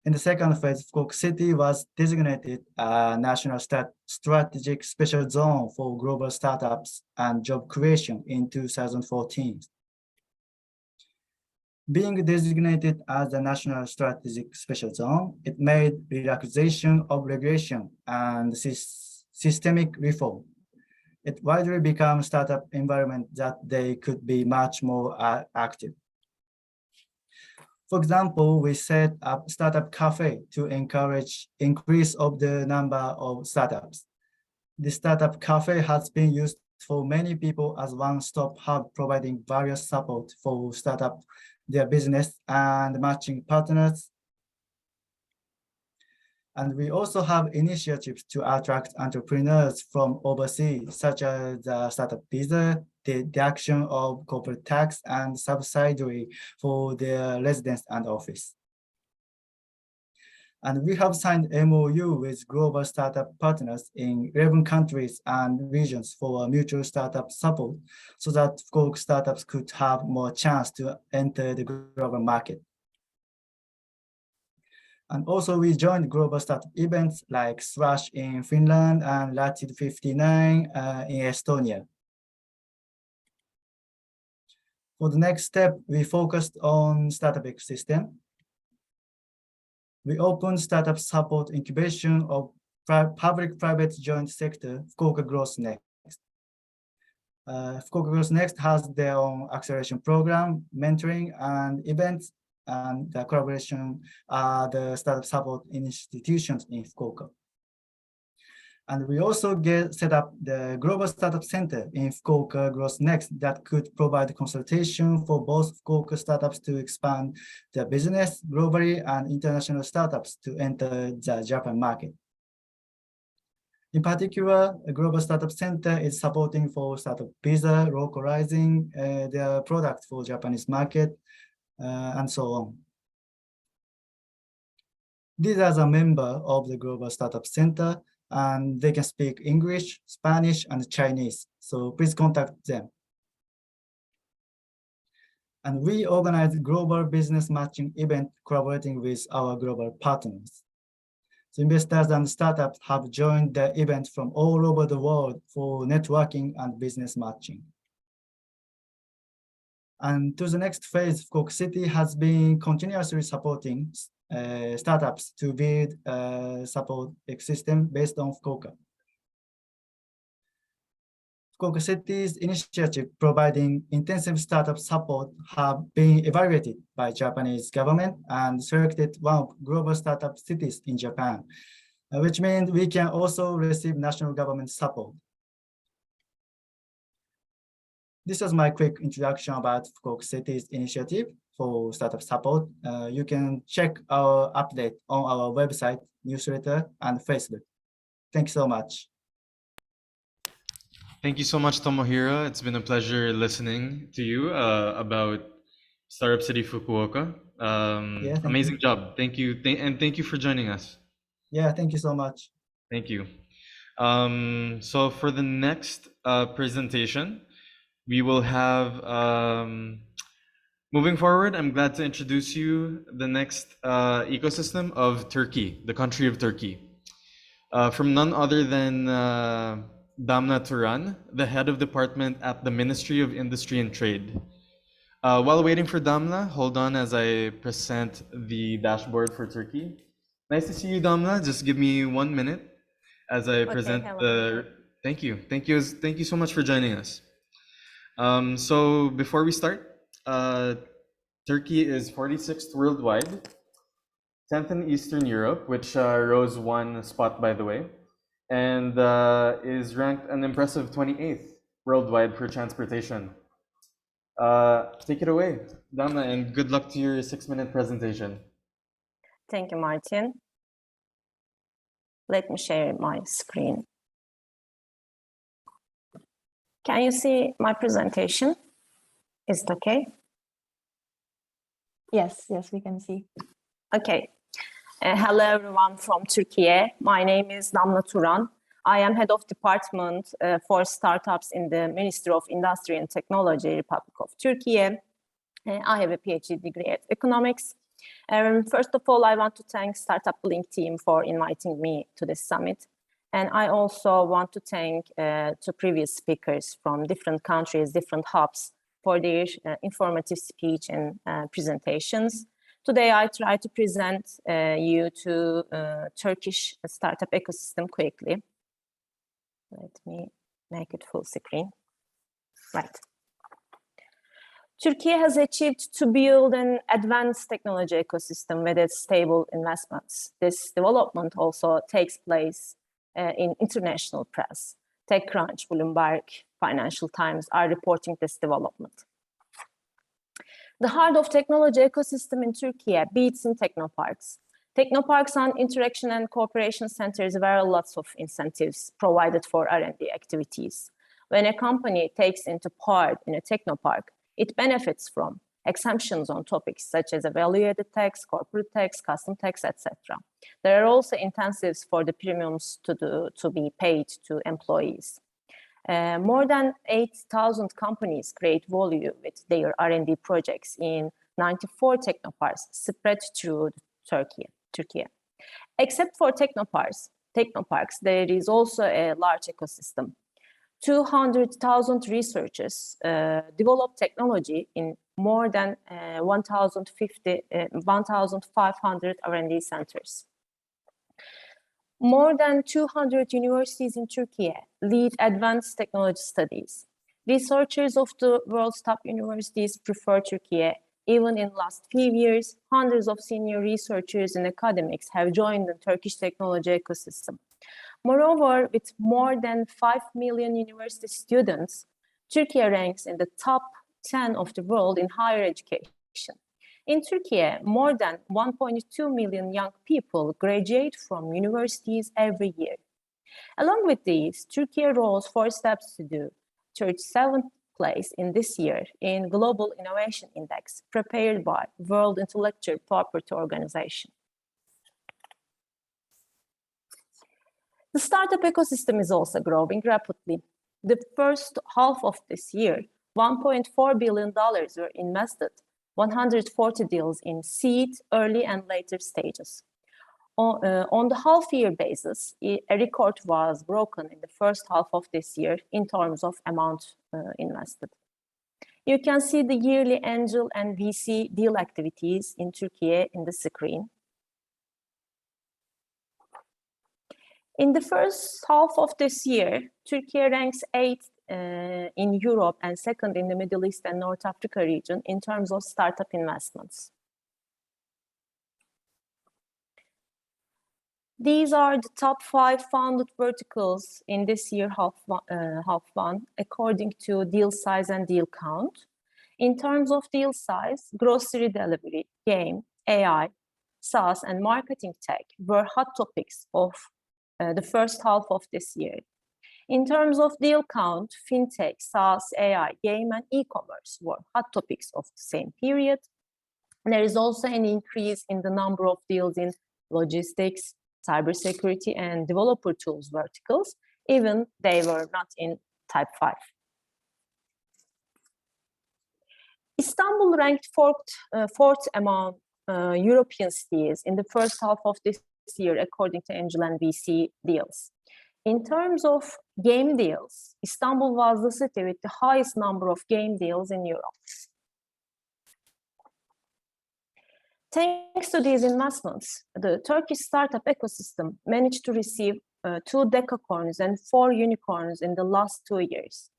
In the second phase, Fukuoka City was designated a national strategic special zone for global startups and job creation in 2014. Being designated as a national strategic special zone, it made relaxation of regulation and systemic reform. It widely became startup environment that they could be much more active. For example, we set up Startup Cafe to encourage increase of the number of startups. The Startup Cafe has been used for many people as one-stop hub, providing various support for startup, their business and matching partners. And we also have initiatives to attract entrepreneurs from overseas, such as the startup visa, the deduction of corporate tax and subsidy for their residence and office. And we have signed MOU with global startup partners in 11 countries and regions for mutual startup support so that Fukuoka startups could have more chance to enter the global market. And also we joined global startup events like Slash in Finland and Latitude 59 in Estonia. For the next step, we focused on startup ecosystem. We opened startup support incubation of public-private joint sector, Fukuoka Growth Next. Fukuoka Growth Next has their own acceleration program, mentoring and events, and the collaboration the startup support institutions in Fukuoka. And we also set up the Global Startup Center in Fukuoka Growth Next that could provide consultation for both Fukuoka startups to expand their business globally and international startups to enter the Japan market. In particular, a Global Startup Center is supporting for startup visa, localizing their product for Japanese market, and so on. These are the members of the Global Startup Center, and they can speak English, Spanish, and Chinese. So please contact them. And we organize global business matching event collaborating with our global partners. So investors and startups have joined the event from all over the world for networking and business matching. And to the next phase, Fukuoka City has been continuously supporting startups to build a support ecosystem based on Fukuoka. Fukuoka City's initiative providing intensive startup support have been evaluated by Japanese government and selected one of global startup cities in Japan, which means we can also receive national government support. This is my quick introduction about Fukuoka City's initiative for startup support. You can check our update on our website, newsletter, and Facebook. Thank you so much. Thank you so much, Tomohiro. It's been a pleasure listening to you about Startup City Fukuoka. Amazing job. Thank you. And thank you for joining us. Yeah, thank you so much. Thank you. So for the next presentation, we will have, moving forward, I'm glad to introduce you the next ecosystem of Turkey, the country of Turkey. From none other than Damna Turan, the head of department at the Ministry of Industry and Trade. While waiting for Damna, hold on as I present the dashboard for Turkey. Nice to see you, Damna. Just give me 1 minute as I present the. Thank you. Thank you so much for joining us. So before we start, Turkey is 46th worldwide. 10th in Eastern Europe, which rose 1 spot, by the way, and is ranked an impressive 28th worldwide for transportation. Take it away, Dana, and good luck to your 6-minute presentation. Thank you, Martin. Let me share my screen. Can you see my presentation? Is it okay? Yes, we can see. Okay. Hello, everyone from Turkey. My name is Damla Turan. I am head of department for startups in the Ministry of Industry and Technology, Republic of Turkey. I have a PhD degree at economics. First of all, I want to thank StartupBlink team for inviting me to this summit. And I also want to thank two previous speakers from different countries, different hubs, for their informative speech and presentations. Today, I try to present you to Turkish startup ecosystem quickly. Let me make it full screen. Right. Turkey has achieved to build an advanced technology ecosystem with its stable investments. This development also takes place in international press. TechCrunch, Bloomberg, Financial Times are reporting this development. The heart of technology ecosystem in Turkey beats in technoparks. Technoparks and interaction and cooperation centers where lots of incentives provided for R&D activities. When a company takes into part in a technopark, it benefits from exemptions on topics such as value-added tax, corporate tax, custom tax, etc. There are also incentives for the premiums to be paid to employees. More than 8,000 companies create value with their R&D projects in 94 technoparks spread through Turkey. Except for technoparks, there is also a large ecosystem. 200,000 researchers develop technology in more than 1,500 R&D centers. More than 200 universities in Turkey lead advanced technology studies. Researchers of the world's top universities prefer Turkey. Even in the last few years, hundreds of senior researchers and academics have joined the Turkish technology ecosystem. Moreover, with more than 5 million university students, Turkey ranks in the top 10 of the world in higher education. In Turkey, more than 1.2 million young people graduate from universities every year. Along with these, Turkey rose 4 steps to the 37th place in this year in Global Innovation Index prepared by World Intellectual Property Organization. The startup ecosystem is also growing rapidly. The first half of this year, $1.4 billion were invested, 140 deals in seed, early and later stages. On the half-year basis, a record was broken in the first half of this year in terms of amount invested. You can see the yearly angel and VC deal activities in Turkey in the screen. In the first half of this year, Turkey ranks 8th in Europe and 2nd in the Middle East and North Africa region in terms of startup investments. These are the top 5 founded verticals in this year half one, according to deal size and deal count. In terms of deal size, grocery delivery, game, AI, SaaS, and marketing tech were hot topics of the first half of this year. In terms of deal count, fintech, SaaS, AI, game, and e-commerce were hot topics of the same period. There is also an increase in the number of deals in logistics, cybersecurity, and developer tools verticals, even they were not in type 5. Istanbul ranked fourth among European cities in the first half of this year, according to Angel and VC deals. In terms of game deals, Istanbul was the city with the highest number of game deals in Europe. Thanks to these investments, the Turkish startup ecosystem managed to receive 2 decacorns and 4 unicorns in the last 2 years.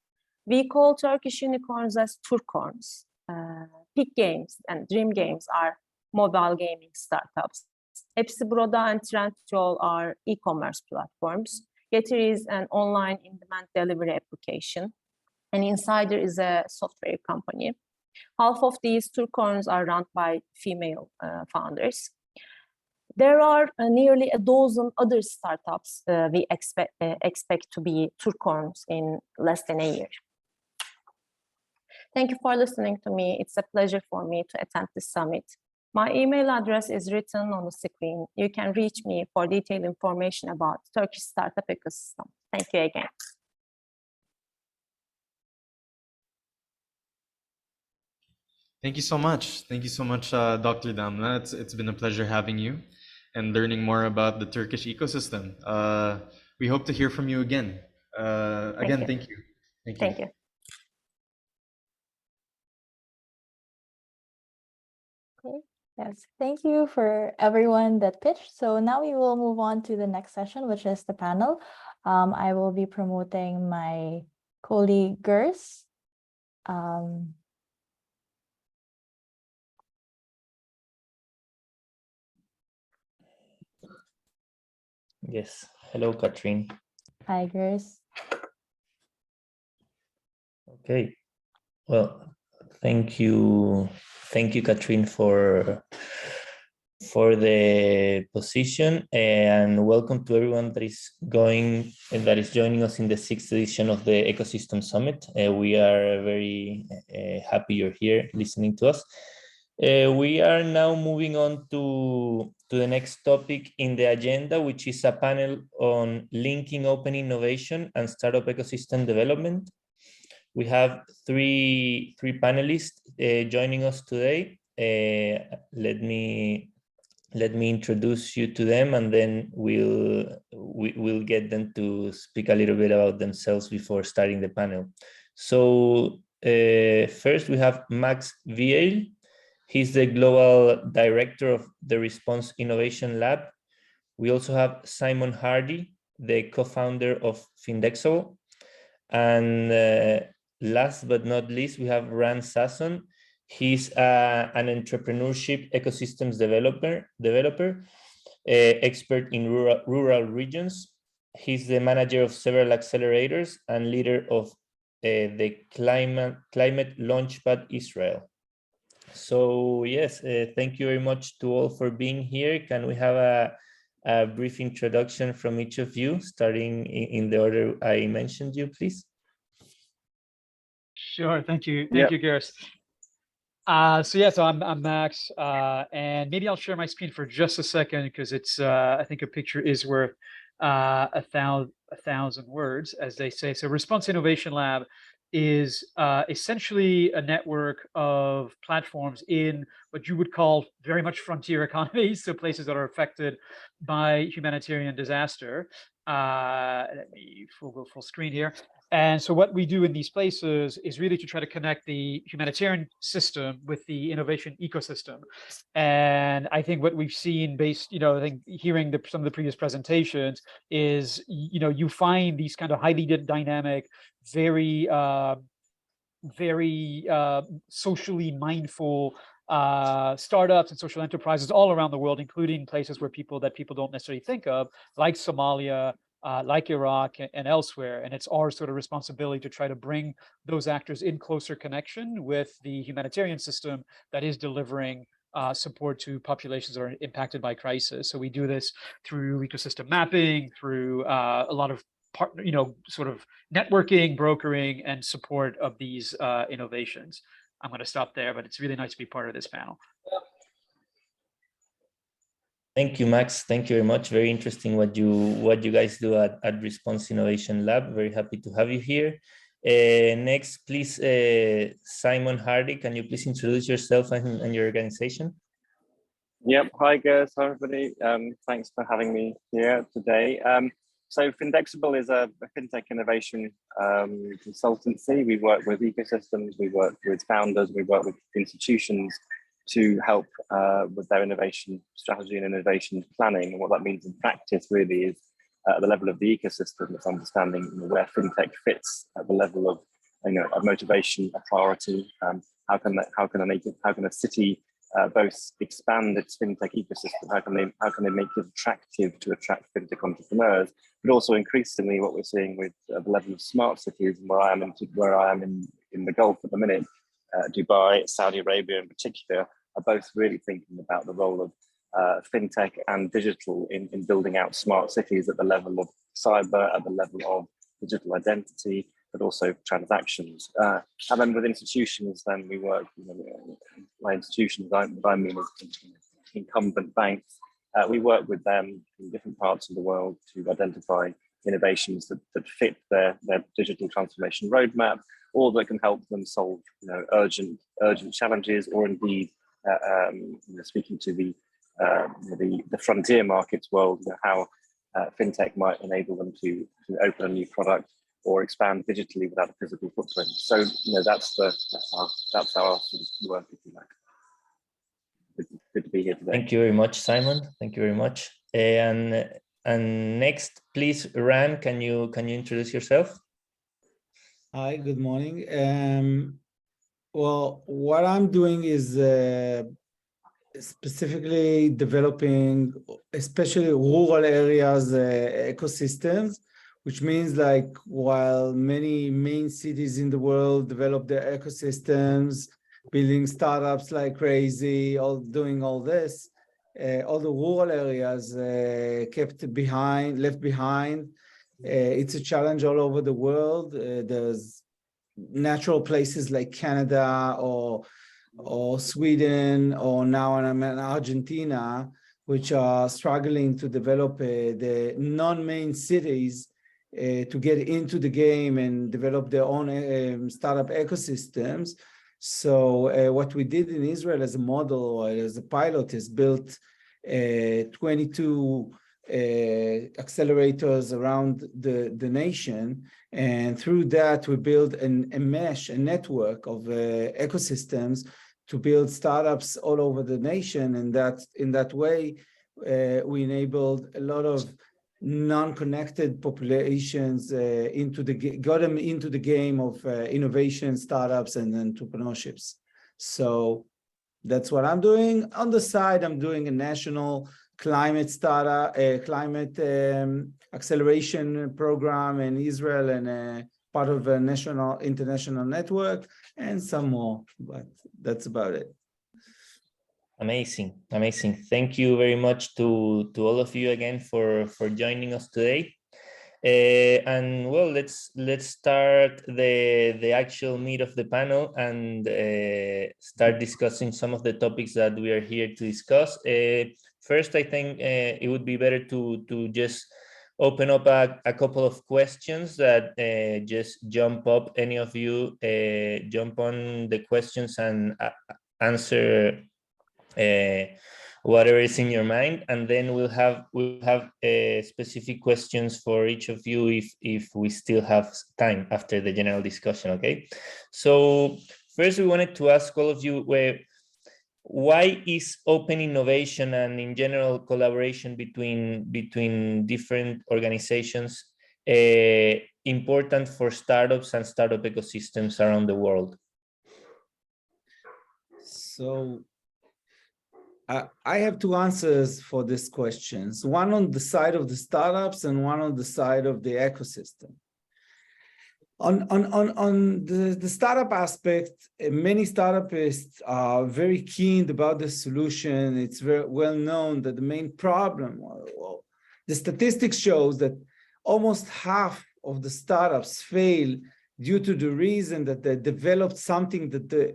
We call Turkish unicorns as Turkorns. Peak Games and Dream Games are mobile gaming startups. Hepsiburada and Trendyol are e-commerce platforms. Getir is an online in-demand delivery application, and Insider is a software company. Half of these Turcorns are run by female founders. There are nearly a dozen other startups we expect to be Turcorns in less than a year. Thank you for listening to me. It's a pleasure for me to attend this summit. My email address is written on the screen. You can reach me for detailed information about Turkish startup ecosystem. Thank you again. Thank you so much. Thank you so much, Dr. Damla. It's been a pleasure having you and learning more about the Turkish ecosystem. We hope to hear from you again. Thank you. Thank you. Okay. Yes, thank you for everyone that pitched. So now we will move on to the next session, which is the panel. I will be promoting my colleague Gers. Yes. Hello, Katrin. Hi, Gers. Okay. Well, thank you, Katrin, for the position, and welcome to everyone that is joining us in the 6th edition of the Ecosystem Summit. We are very happy you're here listening to us. We are now moving on to the next topic in the agenda, which is a panel on linking open innovation and startup ecosystem development. We have three panelists joining us today. Let me introduce you to them, and then we'll get them to speak a little bit about themselves before starting the panel. So first we have Max Viel. He's the Global Director of the Response Innovation Lab. We also have Simon Hardy, the co-founder of Findexable. And last but not least, we have Ran Sasson. He's an entrepreneurship ecosystems developer, expert in rural regions. He's the manager of several accelerators and leader of the Climate Launchpad Israel. So yes, thank you very much to all for being here. Can we have a brief introduction from each of you, starting in the order I mentioned you, please? Sure, thank you. Thank you, Gers. So I'm Max, and maybe I'll share my screen for just a second, because it's I think a picture is worth a thousand words, as they say. So Response Innovation Lab is essentially a network of platforms in what you would call very much frontier economies, so places that are affected by humanitarian disaster. Let me go full screen here. And so what we do in these places is really to try to connect the humanitarian system with the innovation ecosystem. And I think what we've seen based, I think hearing some of the previous presentations is, you find these kind of highly dynamic, very socially mindful startups and social enterprises all around the world, including places where people don't necessarily think of, like Somalia, like Iraq and elsewhere. And it's our sort of responsibility to try to bring those actors in closer connection with the humanitarian system that is delivering support to populations that are impacted by crisis. So we do this through ecosystem mapping, through a lot of sort of networking, brokering, and support of these innovations. I'm going to stop there, but it's really nice to be part of this panel. Thank you, Max. Thank you very much. Very interesting what you guys do at Response Innovation Lab. Very happy to have you here. Next, please, Simon Hardy. Can you please introduce yourself and your organization? Yep. Hi, guys. Hi, everybody. Thanks for having me here today. So Findexable is a fintech innovation consultancy. We work with ecosystems, we work with founders, we work with institutions to help with their innovation strategy and innovation planning. And what that means in practice really is at the level of the ecosystem, it's understanding where fintech fits at the level of a motivation, a priority. How can a city both expand its fintech ecosystem. How can they make it attractive to attract fintech entrepreneurs? But also increasingly, what we're seeing with the level of smart cities, and where I am in the Gulf at the minute, Dubai, Saudi Arabia in particular, are both really thinking about the role of fintech and digital in building out smart cities at the level of cyber, at the level of digital identity, but also transactions. And then with institutions, then we work, by institutions, I mean incumbent banks. We work with them in different parts of the world to identify innovations that fit their digital transformation roadmap, or that can help them solve urgent challenges, or indeed speaking to the frontier markets world, how fintech might enable them to open a new product or expand digitally without a physical footprint. So that's our sort of work, if you like. Good to be here today. Thank you very much, Simon. Thank you very much. And next, please, Ran, can you introduce yourself? Hi, good morning. Well, what I'm doing is specifically developing, especially rural areas, ecosystems, which means like while many main cities in the world develop their ecosystems, building startups like crazy, doing all this, all the rural areas left behind. It's a challenge all over the world. There's natural places like Canada or Sweden, or now I'm in Argentina, which are struggling to develop the non-main cities to get into the game and develop their own startup ecosystems. So what we did in Israel as a model or as a pilot is built 22 accelerators around the nation, and through that we build a network of ecosystems to build startups all over the nation. And in that way we enabled a lot of non-connected populations got them into the game of innovation, startups, and entrepreneurships. So that's what I'm doing. On the side, I'm doing a national climate acceleration program in Israel, and part of a international network, and some more, but that's about it. Amazing. Thank you very much to all of you again for joining us today. And well, let's start the actual meat of the panel and start discussing some of the topics that we are here to discuss. First, I think it would be better to just open up a couple of questions that just jump up. Any of you jump on the questions and answer whatever is in your mind, and then we'll have specific questions for each of you if we still have time after the general discussion. Okay, so first we wanted to ask all of you, why is open innovation and in general collaboration between different organizations important for startups and startup ecosystems around the world? So I have two answers for these questions, one on the side of the startups and one on the side of the ecosystem. On the startup aspect, many startupists are very keen about the solution. It's very well known that the main problem, the statistics shows that almost half of the startups fail due to the reason that they developed something that the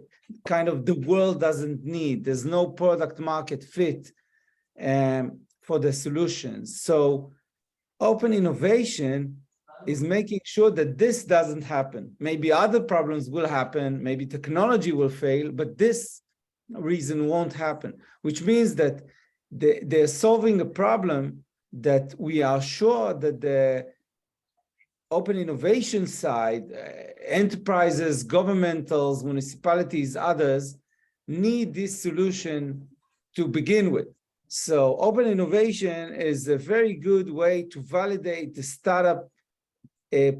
world doesn't need. There's no product market fit for the solutions. So open innovation is making sure that this doesn't happen. Maybe other problems will happen, maybe technology will fail, but this reason won't happen, which means that they're solving a problem that we are sure that the open innovation side, enterprises, governmentals, municipalities, others need this solution to begin with. So open innovation is a very good way to validate the startup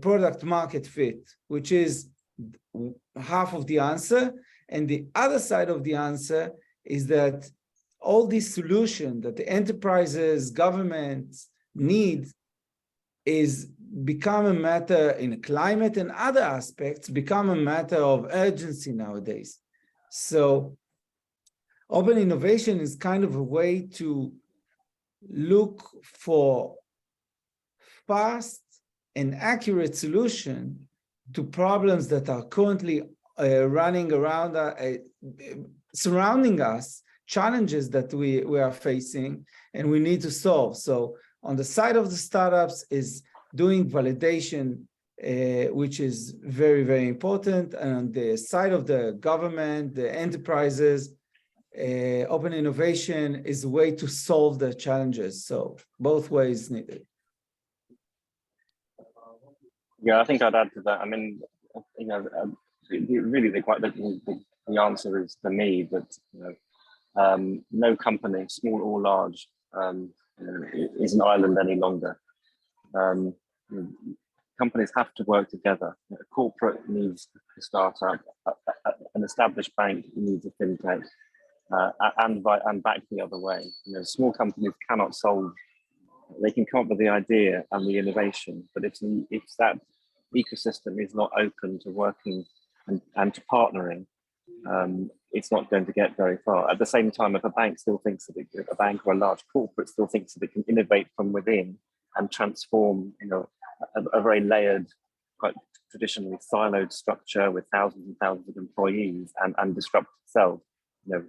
product market fit, which is half of the answer. And the other side of the answer is that all these solutions that the enterprises, governments need is become a matter in climate and other aspects, become a matter of urgency nowadays. So open innovation is kind of a way to look for fast and accurate solution to problems that are currently running around, surrounding us, challenges that we are facing and we need to solve. So on the side of the startups is doing validation, which is very, very important. And on the side of the government, the enterprises, open innovation is a way to solve the challenges. So both ways needed. Yeah, I think I'd add to that. I mean, you know, really the answer is for me that, you know, no company, small or large, is an island any longer. Companies have to work together. A corporate needs a startup, an established bank needs a fintech, and back the other way. You know, small companies cannot solve. They can come up with the idea and the innovation, but if that ecosystem is not open to working and to partnering, it's not going to get very far. At the same time, if a bank still thinks that a bank or a large corporate still thinks that it can innovate from within and transform, you know, a very layered, quite traditionally siloed structure with thousands and thousands of employees and disrupt itself, you know,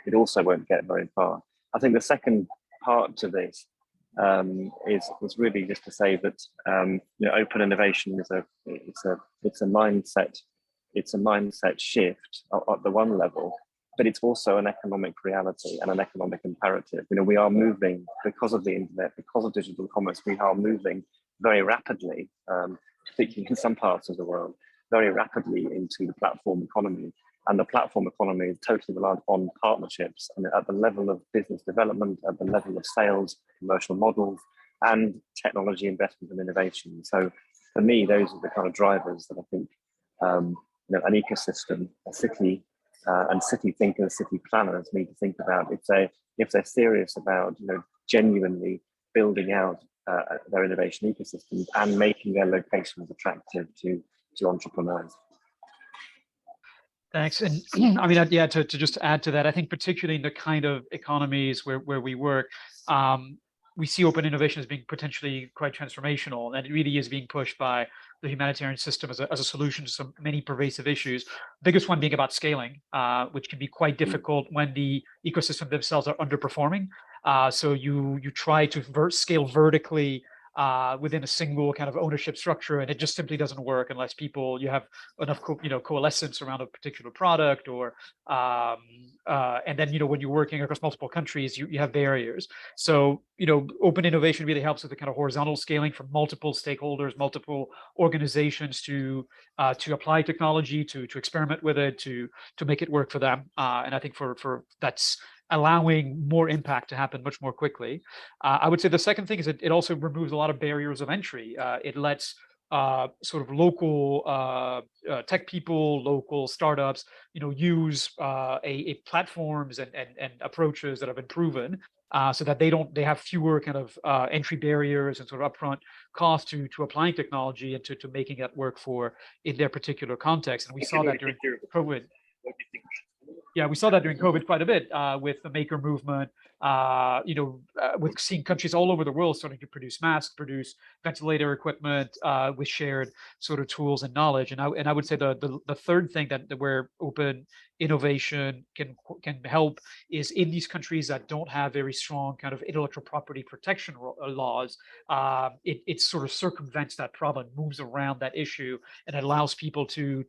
it also won't get very far. I think the second part to this is really just to say that you know, open innovation is a mindset shift at the one level, but it's also an economic reality and an economic imperative. You know, we are moving, because of the internet, because of digital commerce, we are moving very rapidly, particularly in some parts of the world, very rapidly into the platform economy. And the platform economy is totally reliant on partnerships, and at the level of business development, at the level of sales, commercial models, and technology investment and innovation. So for me, those are the kind of drivers that I think you know, an ecosystem, a city, and city thinkers, city planners need to think about if they're serious about, you know, genuinely building out their innovation ecosystems and making their locations attractive to entrepreneurs. Thanks. And I mean, yeah, to just add to that, I think particularly in the kind of economies where we work, we see open innovation as being potentially quite transformational, and it really is being pushed by the humanitarian system as a solution to so many pervasive issues. Biggest one being about scaling, which can be quite difficult when the ecosystem themselves are underperforming. So you try to scale vertically within a single kind of ownership structure, and it just simply doesn't work unless you have enough coalescence around a particular product, or and then, you know, when you're working across multiple countries, you have barriers. So, you know, open innovation really helps with the kind of horizontal scaling from multiple stakeholders, multiple organizations to apply technology, to experiment with it, to make it work for them. And I think for that's allowing more impact to happen much more quickly. I would say the second thing is it also removes a lot of barriers of entry. It lets sort of local tech people, local startups, you know, use platforms and approaches that have been proven, so that they have fewer kind of entry barriers and sort of upfront costs to applying technology and to making that work in their particular context. And we saw that during COVID. Yeah, we saw that during COVID quite a bit with the maker movement, you know, with seeing countries all over the world starting to produce masks, produce ventilator equipment with shared sort of tools and knowledge. And I would say the third thing that where open innovation can help is in these countries that don't have very strong kind of intellectual property protection laws. It sort of circumvents that problem, moves around that issue, and allows people to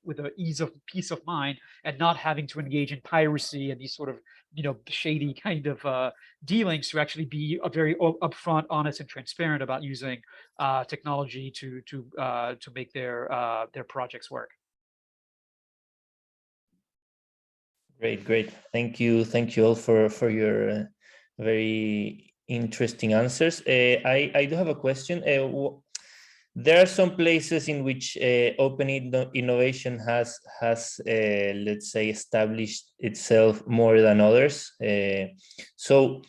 with an ease of peace of mind and not having to engage in piracy and these sort of, you know, shady kind of dealings, to actually be very upfront, honest, and transparent about using technology to make their projects work. Great. Thank you all for your very interesting answers. I do have a question. there are some places in which open innovation has let's say, established itself more than others. So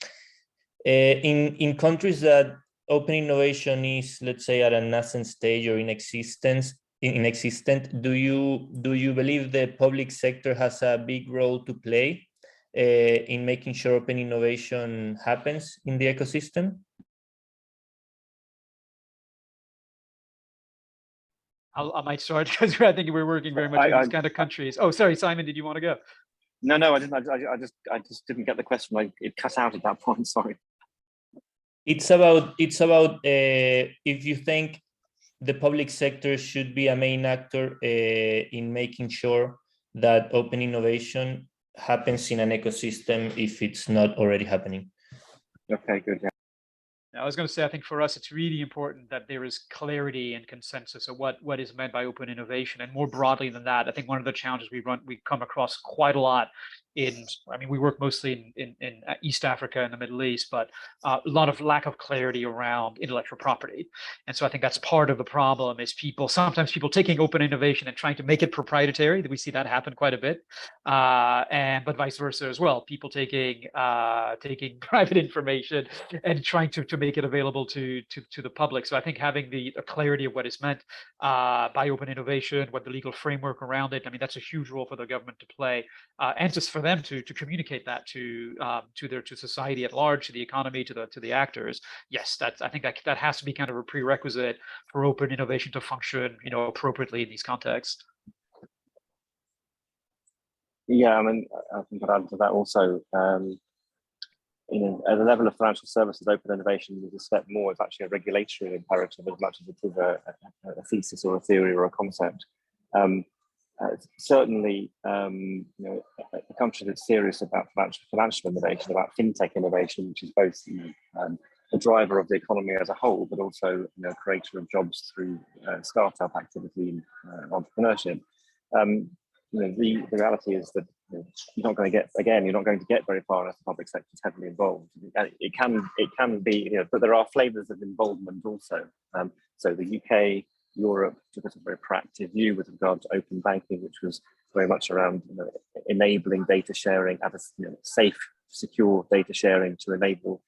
in countries that open innovation is, let's say, at a nascent stage or inexistent, do you believe the public sector has a big role to play in making sure open innovation happens in the ecosystem? I might start because I think we're working very much in these kind of countries. Oh, sorry, Simon, did you want to go? No, I didn't. I just didn't get the question. It cut out at that point. Sorry. It's about if you think the public sector should be a main actor in making sure that open innovation happens in an ecosystem if it's not already happening. Okay, good. Yeah. I was going to say, I think for us, it's really important that there is clarity and consensus of what is meant by open innovation. And more broadly than that, I think one of the challenges we come across quite a lot we work mostly in East Africa and the Middle East, but a lot of lack of clarity around intellectual property. And so I think that's part of the problem is sometimes people taking open innovation and trying to make it proprietary. We see that happen quite a bit. But vice versa as well. People taking private information and trying to make it available to the public. So I think having the clarity of what is meant by open innovation, what the legal framework around it, that's a huge role for the government to play, and just for them to communicate that to society at large, to the economy, to the actors. Yes, I think that has to be kind of a prerequisite for open innovation to function, appropriately in these contexts. Yeah, I think I'd add to that also. At the level of financial services, open innovation is a step more. It's actually a regulatory imperative as much as it is a thesis or a theory or a concept. Certainly, a country that's serious about financial innovation, about fintech innovation, which is both the driver of the economy as a whole, but also creator of jobs through startup activity and entrepreneurship. The reality is that you're not going to get very far unless the public sector is heavily involved. It can be, but there are flavors of involvement also. So the UK, Europe took a very proactive view with regard to open banking, which was very much around enabling data sharing, safe, secure data sharing to enable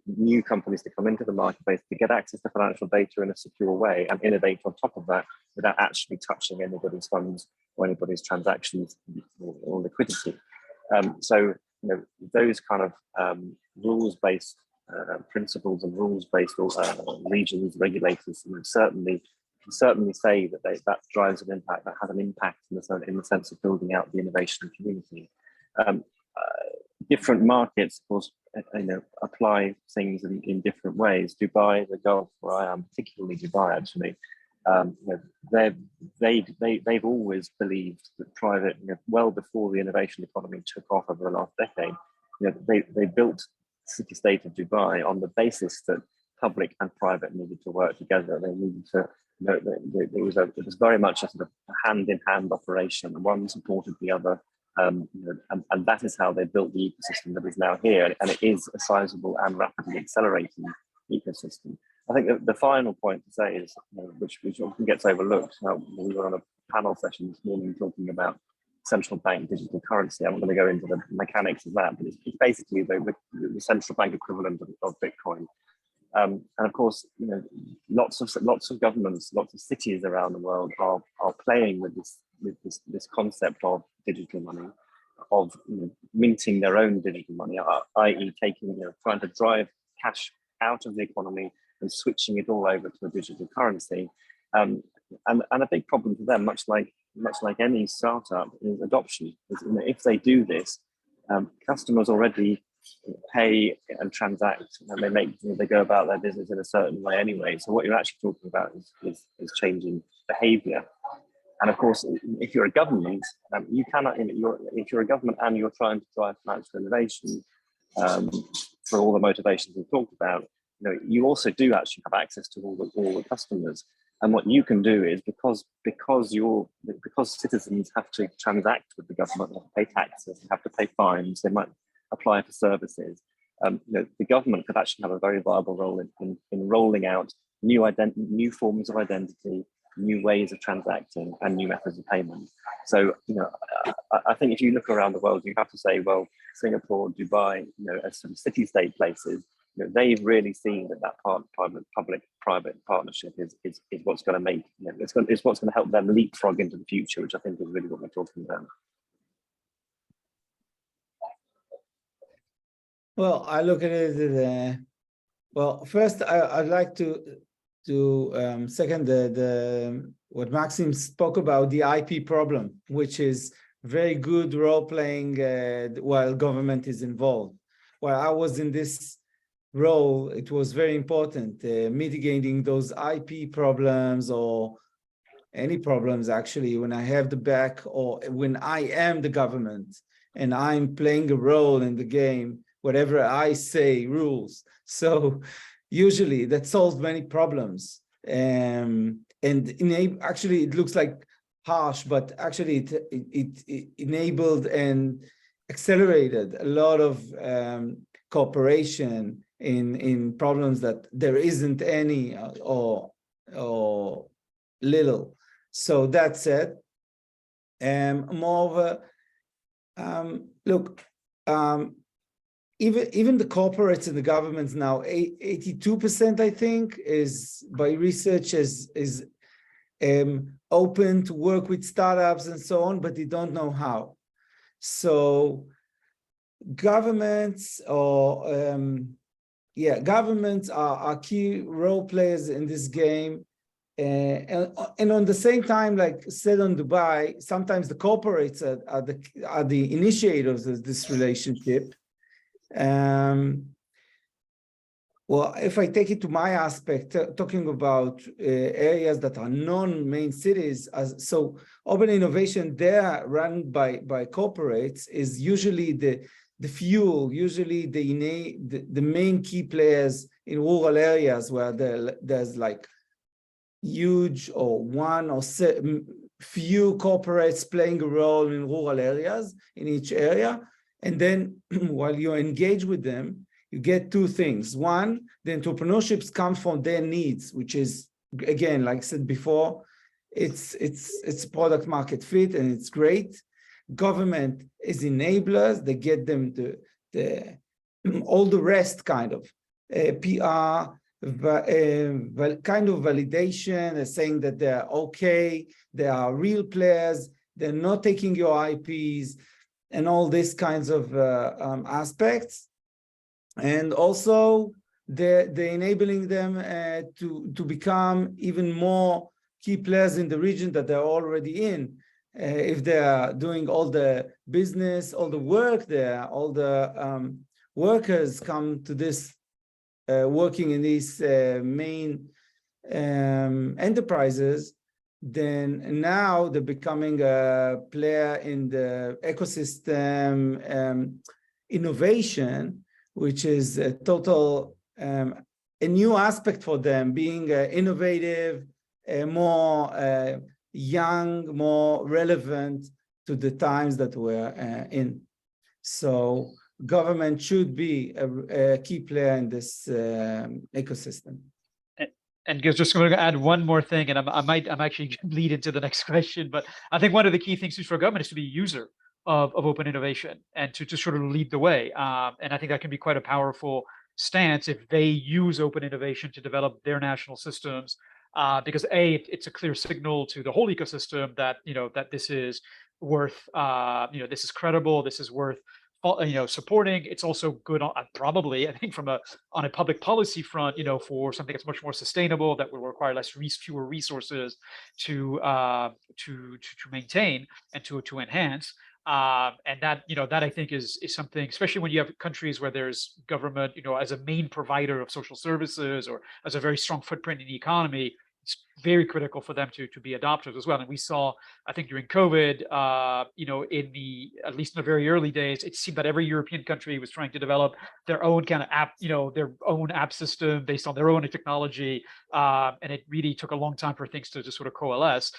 new companies to come into the marketplace to get access to financial data in a secure way and innovate on top of that without actually touching anybody's funds or anybody's transactions or liquidity. So those kind of rules-based principles and rules-based regions, regulators, certainly say that that drives an impact, that has an impact in the sense of building out the innovation community. Different markets, of course, apply things in different ways. Dubai, the Gulf, where I am, particularly Dubai, actually, they've always believed that private, well before the innovation economy took off over the last decade, they built the city-state of Dubai on the basis that public and private needed to work together. They needed to. It was very much a sort of hand-in-hand operation. One supported the other, and that is how they built the ecosystem that is now here. And it is a sizable and rapidly accelerating ecosystem. I think the final point to say is, which often gets overlooked. We were on a panel session this morning talking about central bank digital currency. I'm not going to go into the mechanics of that, but it's basically the central bank equivalent of Bitcoin. And of course, lots of governments, lots of cities around the world are playing with this concept of digital money, of minting their own digital money, i.e., trying to drive cash out of the economy and switching it all over to a digital currency. And a big problem for them, much like any startup, is adoption. If they do this, customers already pay and transact, and they go about their business in a certain way anyway. So what you're actually talking about is changing behavior. And of course, if you're a government, you cannot. If you're a government and you're trying to drive financial innovation for all the motivations we've talked about, you also do actually have access to all the customers. And what you can do is because citizens have to transact with the government, they have to pay taxes, they have to pay fines, they might apply for services. The government could actually have a very viable role in rolling out new forms of identity, new ways of transacting, and new methods of payment. So, I think if you look around the world, you have to say, well, Singapore, Dubai, as sort of city-state places, they've really seen that public-private partnership is what's going to make, it's what's going to help them leapfrog into the future, which I think is really what we're talking about. Well, I look at it. Well, first, I'd like to second what Maxim spoke about, the IP problem, which is very good role playing while government is involved. While I was in this role, it was very important mitigating those IP problems or any problems actually when I have the back or when I am the government and I'm playing a role in the game. Whatever I say rules. So usually that solves many problems. And actually it looks like harsh, but actually it enabled and accelerated a lot of cooperation in problems that there isn't any or little. So that's it. Moreover, look, even the corporates and the governments now, 82%, I think, is by research is open to work with startups and so on, but they don't know how. So governments governments are key role players in this game. And on the same time, like said on Dubai, sometimes the corporates are the initiators of this relationship. Well, if I take it to my aspect, talking about areas that are non-main cities, so open innovation there run by corporates is usually the fuel, usually the main key players in rural areas where there's like huge or one or few corporates playing a role in rural areas in each area. And then while you engage with them, you get two things. One, the entrepreneurships come from their needs, which is, again, like I said before, it's product market fit and it's great. Government is enablers. They get them all the rest kind of PR, kind of validation, saying that they're okay, they are real players, they're not taking your IPs, and all these kinds of aspects. And also they're enabling them to become even more key players in the region that they're already in. If they are doing all the business, all the work there, all the workers come to this, working in these main enterprises, then now they're becoming a player in the ecosystem innovation, which is a total, a new aspect for them, being innovative, more young, more relevant to the times that we're in. So government should be a key player in this ecosystem. And just going to add one more thing, and I'm actually lead into the next question, but I think one of the key things for government is to be a user of open innovation and to sort of lead the way. And I think that can be quite a powerful stance if they use open innovation to develop their national systems, because it's a clear signal to the whole ecosystem that that this is worth, this is credible, this is worth supporting. It's also good on probably, I think, on a public policy front, for something that's much more sustainable, that will require fewer resources to maintain and to enhance. And that that I think is something, especially when you have countries where there's government as a main provider of social services or as a very strong footprint in the economy. It's very critical for them to be adopters as well. And we saw, I think, during COVID, at least in the very early days, it seemed that every European country was trying to develop their own kind of app, their own app system based on their own technology. And it really took a long time for things to just sort of coalesce.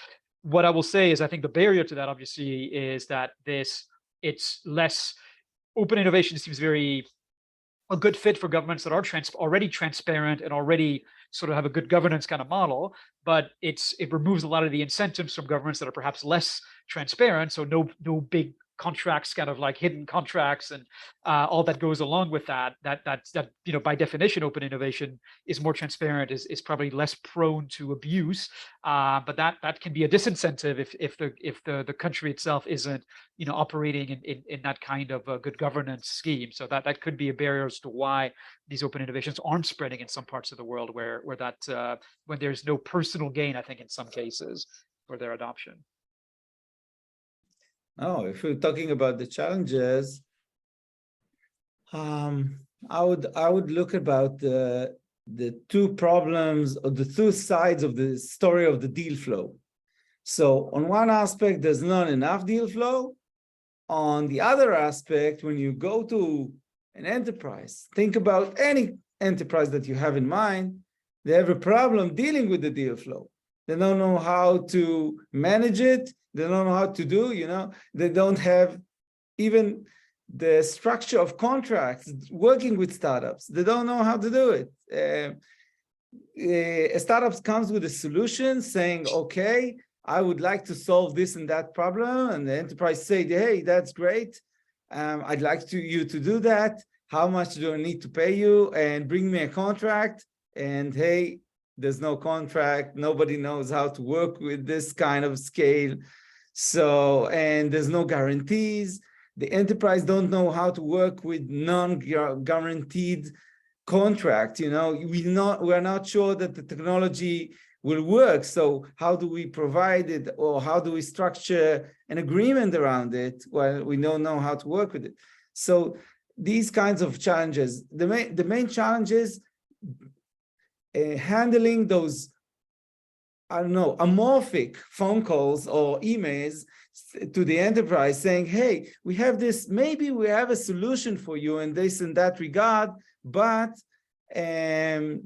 What I will say is, I think the barrier to that, obviously, is that it's less open innovation seems very a good fit for governments that are already transparent and already sort of have a good governance kind of model, but it removes a lot of the incentives from governments that are perhaps less transparent. So no big contracts, kind of like hidden contracts, and all that goes along with that. That by definition, open innovation is more transparent, is probably less prone to abuse. But that can be a disincentive if the country itself isn't operating in that kind of a good governance scheme. So that could be a barrier as to why these open innovations aren't spreading in some parts of the world where that when there's no personal gain, I think in some cases, for their adoption. Oh, if we're talking about the challenges, I would look about the two problems or the two sides of the story of the deal flow. So on one aspect, there's not enough deal flow. On the other aspect, when you go to an enterprise, think about any enterprise that you have in mind, they have a problem dealing with the deal flow. They don't know how to manage it. They don't know how to do, they don't have even the structure of contracts working with startups. They don't know how to do it. A startup comes with a solution saying, okay, I would like to solve this and that problem. And the enterprise say, hey, that's great. I'd like you to do that. How much do I need to pay you? And bring me a contract. And hey, there's no contract. Nobody knows how to work with this kind of scale. So, and there's no guarantees. The enterprise don't know how to work with non-guaranteed contract. We're not sure that the technology will work. So how do we provide it, or how do we structure an agreement around it? Well, we don't know how to work with it. So these kinds of challenges, the main challenge is handling those, amorphic phone calls or emails to the enterprise saying, hey, we have this, maybe we have a solution for you in this and that regard, but and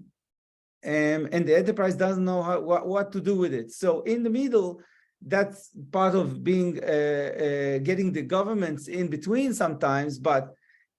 the enterprise doesn't know what to do with it. So in the middle, that's part of being getting the governments in between sometimes, but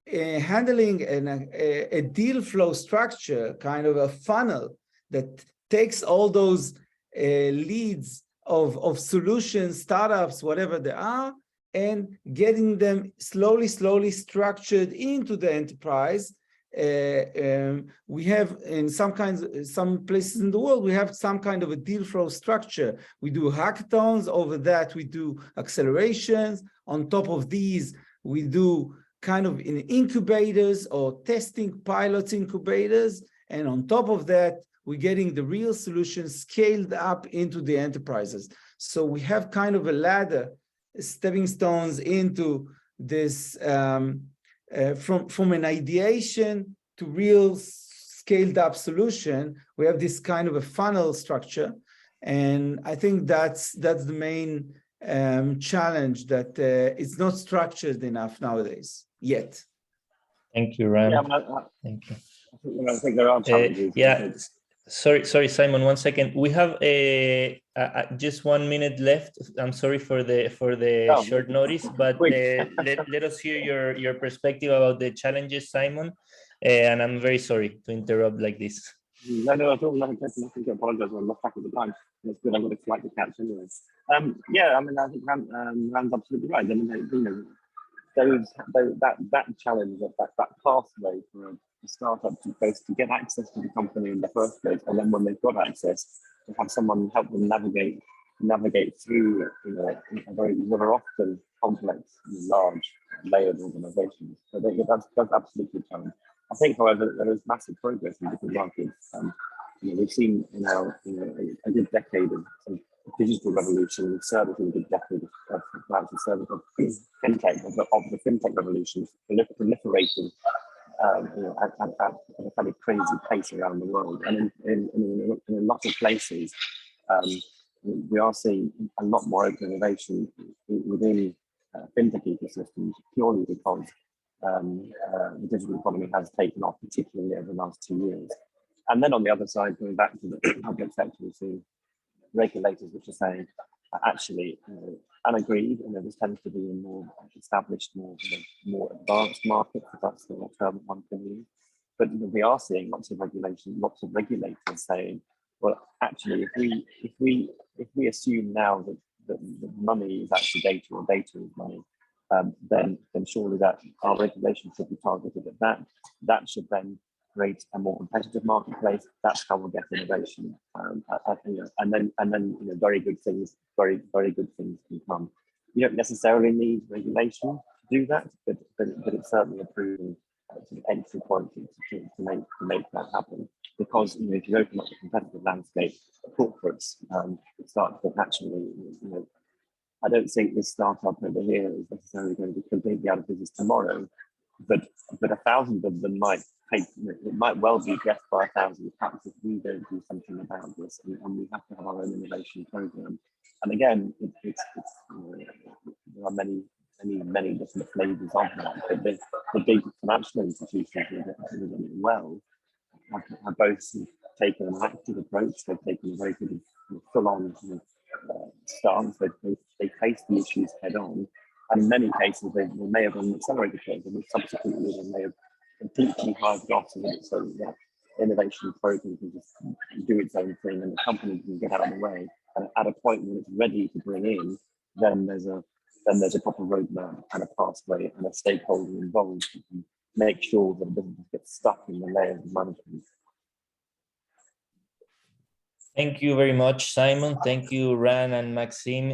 handling a deal flow structure, kind of a funnel that takes all those leads of solutions, startups, whatever they are, and getting them slowly structured into the enterprise. We have in some places in the world, we have some kind of a deal flow structure. We do hackathons. Over that, we do accelerations. On top of these, we do kind of in incubators or testing pilots incubators. And on top of that, we're getting the real solutions scaled up into the enterprises. So we have kind of a ladder, stepping stones into this, from an ideation to real scaled up solution. We have this kind of a funnel structure. And I think that's the main challenge, that it's not structured enough nowadays yet. Thank you, Ran. Yeah, Thank you. I think there are challenges. Yeah. Sorry, Simon. 1 second. We have just 1 minute left. I'm sorry for the short notice, but let us hear your perspective about the challenges, Simon. And I'm very sorry to interrupt like this. No, at all. Nothing to apologize. I'm lost track of the time. It's good. I've got a flight to catch anyway. Yeah, I mean, I think Rand's absolutely right. I mean, that challenge, that pathway for a startup to both to get access to the company in the first place, and then when they've got access, to have someone help them navigate through, a very often complex, large, layered organizations. So that's absolutely a challenge. I think, however, there is massive progress in different markets. We've seen a good decade of digital revolution. We've certainly seen a good decade of financial service, of fintech, of the fintech revolution proliferating at a kind of crazy pace around the world. And in a lot of places, we are seeing a lot more open innovation within fintech ecosystems, purely because the digital economy has taken off, particularly over the last 2 years. And then on the other side, going back to the public sector, we've seen regulators which are saying, actually, and agreed, this tends to be a more established, more advanced market, if that's the term one can use. But we are seeing lots of regulation, lots of regulators saying, well, actually, if we assume now that money is actually data or data is money, then surely that our regulation should be targeted at that. That should then create a more competitive marketplace. That's how we'll get innovation, and then very good things can come. You don't necessarily need regulation to do that, but it's certainly a proven sort of entry point to make that happen. Because if you open up the competitive landscape, corporates start to actually, I don't think this startup over here is necessarily going to be completely out of business tomorrow, but 1,000 of them might take, it might well be addressed by 1,000 perhaps if we don't do something about this, and we have to have our own innovation program. And again, there are many different flavors of that, but the big financial institutions that are doing it well have both taken an active approach. They've taken a very good full-on stance. They face the issues head-on, and in many cases they may have an accelerated curve, and subsequently they may have completely hived off so that that innovation program can just do its own thing, and the company can get out of the way. And at a point when it's ready to bring in, then there's a proper roadmap and a pathway and a stakeholder involved to make sure that it doesn't get stuck in the layers of management. Thank you very much, Simon. Thank you, Ran and Maxime.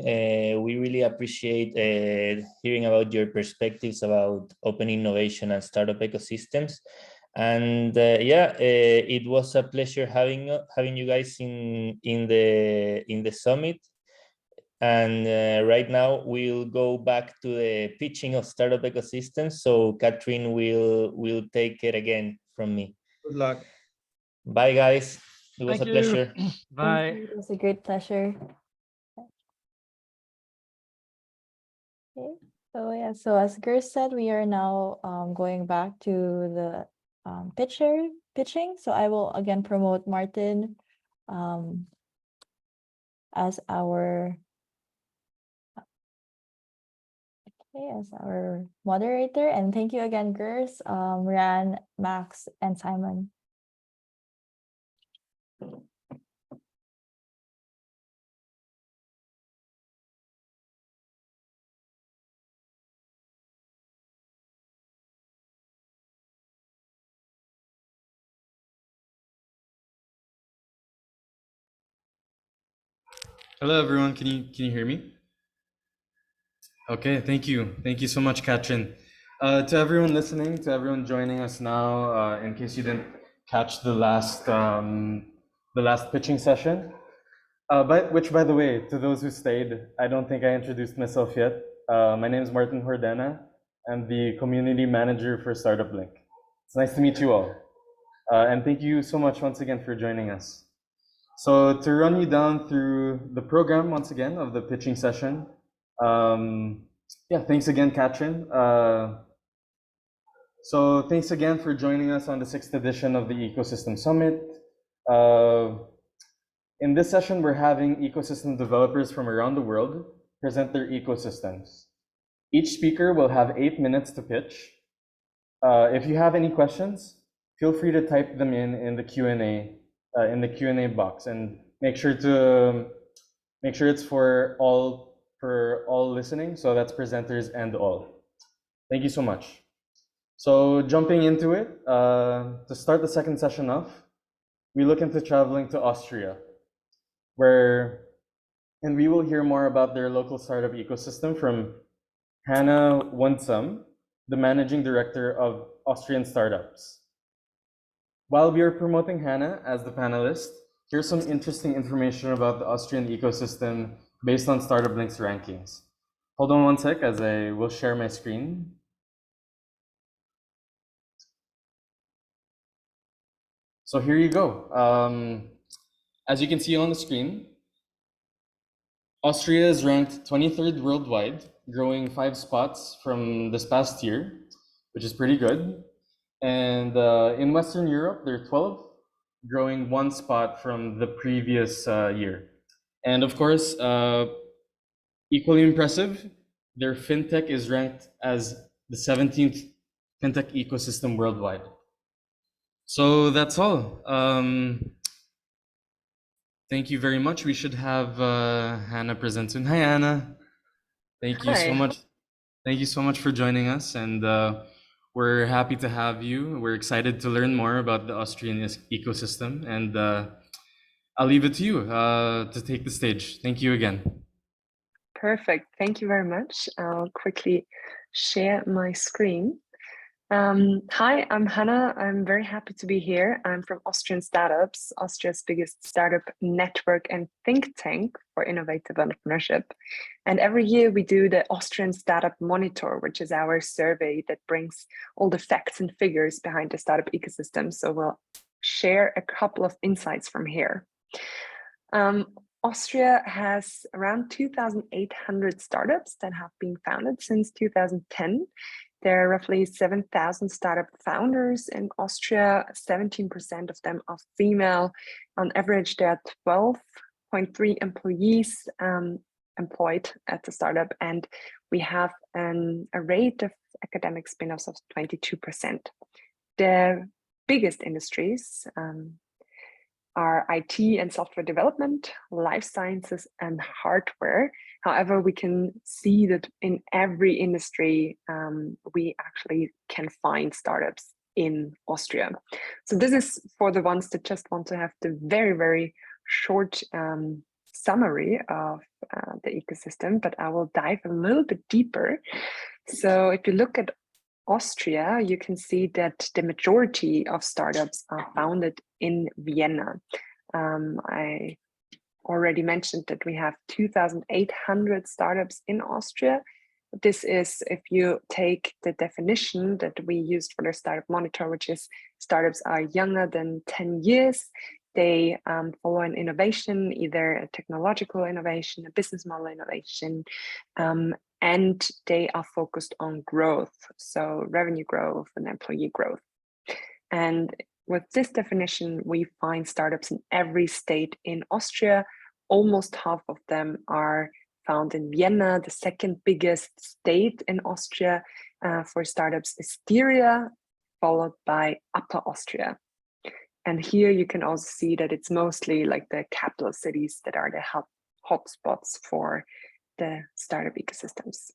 We really appreciate hearing about your perspectives about open innovation and startup ecosystems. And it was a pleasure having you guys in the summit. And right now we'll go back to the pitching of startup ecosystems. So Catherine will take it again from me. Good luck. Bye, guys. It was a pleasure. Bye. It was a great pleasure. Okay. So as Gers said, we are now going back to the pitching. So I will again promote Martin as our moderator, and thank you again, Gers, Ran, Max, and Simon. Hello, everyone. Can you hear me? Okay, thank you. Thank you so much, Katrin. To everyone listening, to everyone joining us now, in case you didn't catch the last pitching session, which, by the way, to those who stayed, I don't think I introduced myself yet. My name is Martin Hordena. I'm the community manager for StartupBlink. It's nice to meet you all. And thank you so much once again for joining us. So to run you down through the program once again of the pitching session, thanks again, Katrin. So thanks again for joining us on the 6th edition of the Ecosystem Summit. In this session, we're having ecosystem developers from around the world present their ecosystems. Each speaker will have 8 minutes to pitch. If you have any questions, feel free to type them in the Q&A box, and make sure it's for all listening. So that's presenters and all. Thank you so much. So jumping into it, to start the second session off, we look into traveling to Austria, and we will hear more about their local startup ecosystem from Hannah Wunsum, the managing director of Austrian Startups. While we are promoting Hannah as the panelist, here's some interesting information about the Austrian ecosystem based on StartupBlink's rankings. Hold on one sec as I will share my screen. So here you go. As you can see on the screen, Austria is ranked 23rd worldwide, growing 5 spots from this past year, which is pretty good. And in Western Europe, they're 12th, growing 1 spot from the previous year. And of course, equally impressive, their fintech is ranked as the 17th fintech ecosystem worldwide. So that's all. Thank you very much. We should have Hannah present soon. Hi, Anna. Thank you so Hi. much. Thank you so much for joining us, and we're happy to have you. We're excited to learn more about the Austrian ecosystem, and I'll leave it to you to take the stage. Thank you again. Perfect. Thank you very much. I'll quickly share my screen. Hi, I'm Hannah. I'm very happy to be here. I'm from Austrian Startups, Austria's biggest startup network and think tank for innovative entrepreneurship. And every year we do the Austrian Startup Monitor, which is our survey that brings all the facts and figures behind the startup ecosystem. So we'll share a couple of insights from here. Austria has around 2,800 startups that have been founded since 2010. There are roughly 7,000 startup founders in Austria. 17% of them are female. On average, there are 12.3 employees employed at the startup, and we have a rate of academic spin-offs of 22%. The biggest industries are IT and software development, life sciences, and hardware. However, we can see that in every industry, we actually can find startups in Austria. So this is for the ones that just want to have the very, very short summary of the ecosystem, but I will dive a little bit deeper. So if you look at Austria, you can see that the majority of startups are founded in Vienna. I already mentioned that we have 2,800 startups in Austria. This is if you take the definition that we used for the Startup Monitor, which is startups are younger than 10 years. They follow an innovation, either a technological innovation, a business model innovation, and they are focused on growth, so revenue growth and employee growth. And with this definition, we find startups in every state in Austria. Almost half of them are found in Vienna. The second biggest state in Austria for startups is Styria, followed by Upper Austria. And here you can also see that it's mostly like the capital cities that are the hotspots for the startup ecosystems.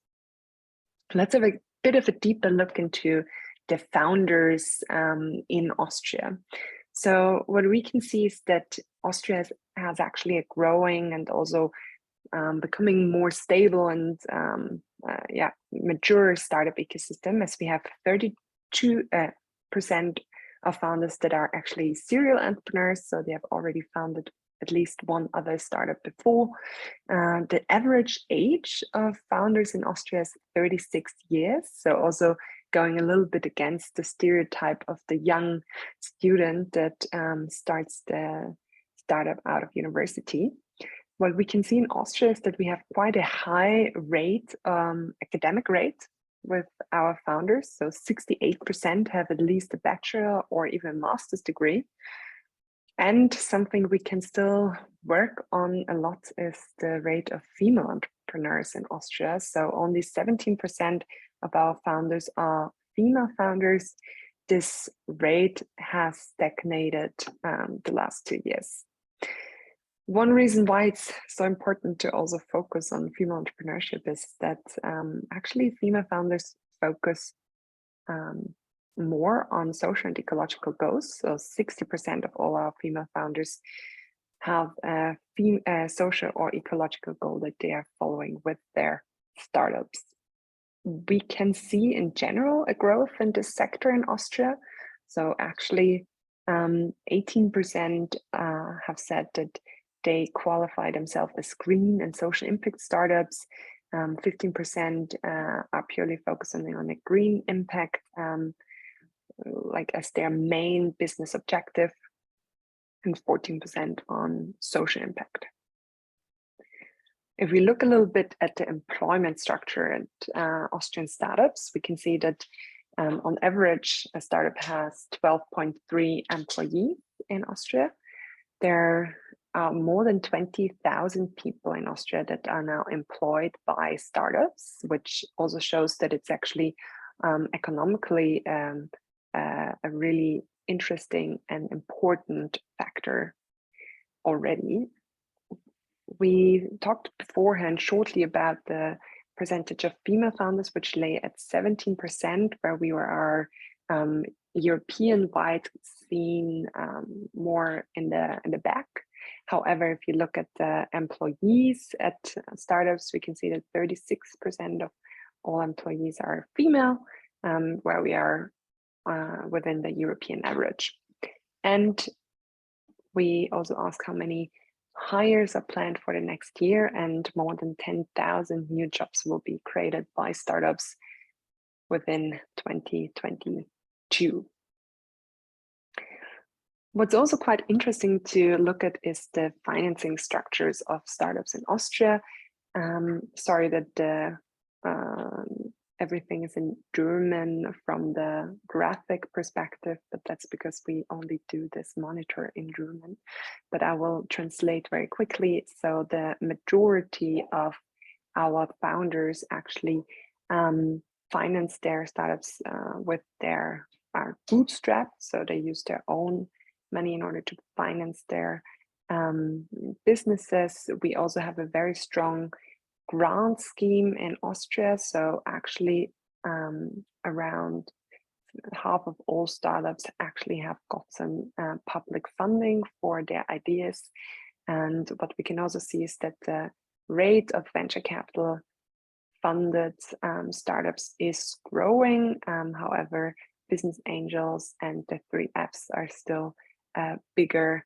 Let's have a bit of a deeper look into the founders in Austria. So what we can see is that Austria has actually a growing and also becoming more stable and mature startup ecosystem, as we have 32% of founders that are actually serial entrepreneurs, so they have already founded at least one other startup before. The average age of founders in Austria is 36 years, so also going a little bit against the stereotype of the young student that starts the startup out of university. What we can see in Austria is that we have quite a high rate, academic rate, with our founders. So 68% have at least a bachelor or even a master's degree. And something we can still work on a lot is the rate of female entrepreneurs in Austria. So only 17% of our founders are female founders. This rate has stagnated the last 2 years. One reason why it's so important to also focus on female entrepreneurship is that actually female founders focus more on social and ecological goals. So 60% of all our female founders have a social or ecological goal that they are following with their startups. We can see in general a growth in this sector in Austria. So actually 18% have said that they qualify themselves as green and social impact startups. 15% are purely focusing on a green impact, like as their main business objective, and 14% on social impact. If we look a little bit at the employment structure at Austrian startups, we can see that on average, a startup has 12.3 employees in Austria. There are more than 20,000 people in Austria that are now employed by startups, which also shows that it's actually economically a really interesting and important factor already. We talked beforehand shortly about the percentage of female founders, which lay at 17%, where we were European-wide seen more in the back. However, if you look at the employees at startups, we can see that 36% of all employees are female, where we are within the European average. And we also ask how many hires are planned for the next year, and more than 10,000 new jobs will be created by startups within 2022. What's also quite interesting to look at is the financing structures of startups in Austria. Sorry that everything is in German from the graphic perspective, but that's because we only do this monitor in German. But I will translate very quickly. So the majority of our founders actually finance their startups with their bootstrap. So they use their own money in order to finance their businesses. We also have a very strong grant scheme in Austria. So actually around half of all startups actually have gotten public funding for their ideas. And what we can also see is that the rate of venture capital funded startups is growing. However, business angels and the 3Fs are still a bigger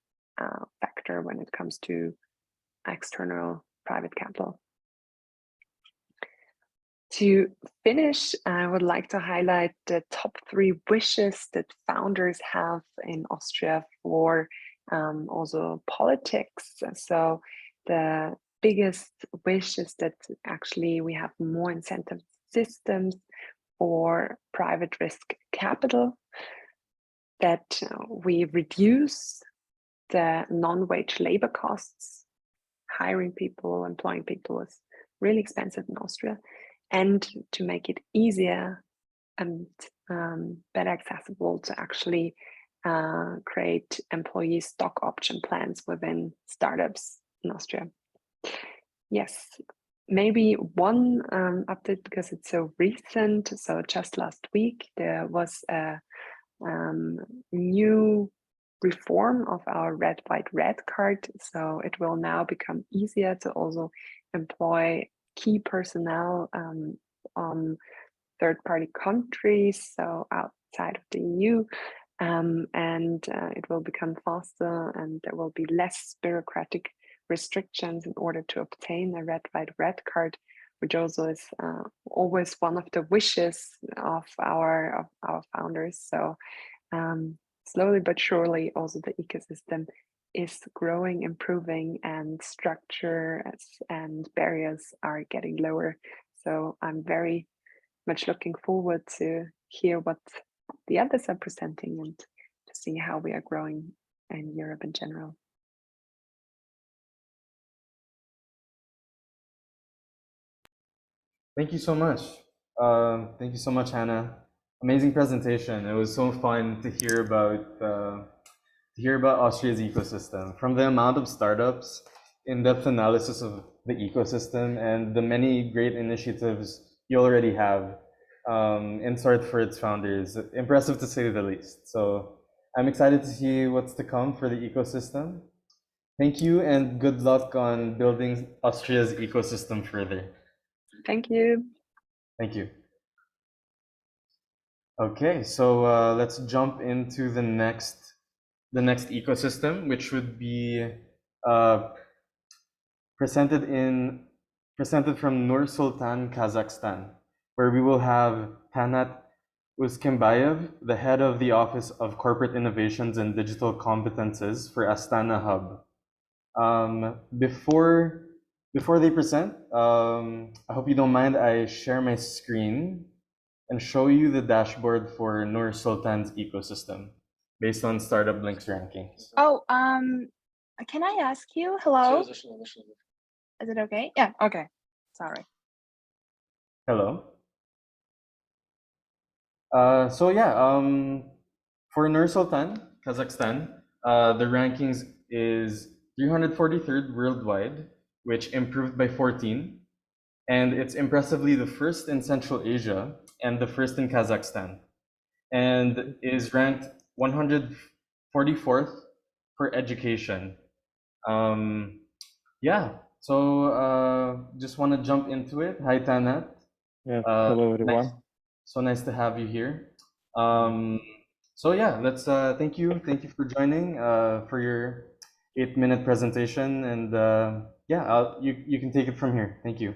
factor when it comes to external private capital. To finish, I would like to highlight the top 3 wishes that founders have in Austria for also politics. So the biggest wish is that actually we have more incentive systems for private risk capital, that we reduce the non-wage labor costs. Hiring people, employing people is really expensive in Austria, and to make it easier and better accessible to actually create employee stock option plans within startups in Austria. Yes, maybe one update because it's so recent. So just last week, there was a new reform of our red, white, red card. So it will now become easier to also employ key personnel on third-party countries, so outside of the EU, and it will become faster, and there will be less bureaucratic restrictions in order to obtain a red, white, red card, which also is always one of the wishes of our founders. So slowly but surely, also the ecosystem is growing, improving, and structure and barriers are getting lower. So I'm very much looking forward to hear what the others are presenting and to see how we are growing in Europe in general. Thank you so much. Thank you so much, Hannah. Amazing presentation. It was so fun to hear about Austria's ecosystem, from the amount of startups, in-depth analysis of the ecosystem, and the many great initiatives you already have in Start for its founders. Impressive to say the least. So I'm excited to see what's to come for the ecosystem. Thank you, and good luck on building Austria's ecosystem further. Thank you. Thank you. Okay, so let's jump into the next ecosystem, which would be presented from Nur-Sultan, Kazakhstan, where we will have Tanat Uskembayev, the head of the Office of Corporate Innovations and Digital Competences for Astana Hub. Before they present, I hope you don't mind I share my screen and show you the dashboard for Nur-Sultan's ecosystem based on StartupBlink's rankings. Oh, can I ask you? Hello? Is it okay? Yeah, okay. Sorry. Hello. So yeah, For Nur-Sultan, Kazakhstan, the rankings is 343rd worldwide, which improved by 14. And it's impressively the first in Central Asia and the first in Kazakhstan, and is ranked 144th for education. Yeah, so just want to jump into it. Hi, Tanat. Yes, hello everyone. Nice, so nice to have you here. So yeah, let's thank you for joining for your 8-minute presentation, and yeah, you can take it from here. Thank you.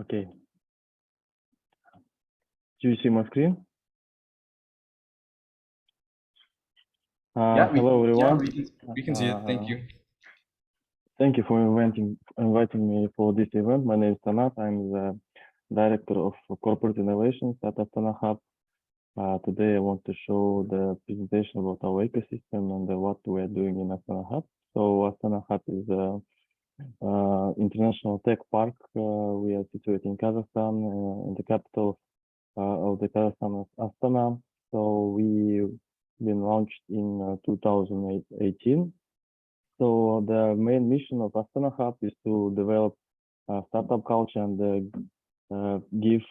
Okay. Do you see my screen? Yeah, hello everyone. we can see it. Thank you. Thank you for inviting me for this event. My name is Tanat. I'm the Director of Corporate Innovations at Astana Hub. Today I want to show the presentation about our ecosystem and what we are doing in Astana Hub. So Astana Hub is an international tech park. We are situated in Kazakhstan, in the capital of the Kazakhstan, Astana. So we been launched in 2018. So the main mission of Astana Hub is to develop startup culture and give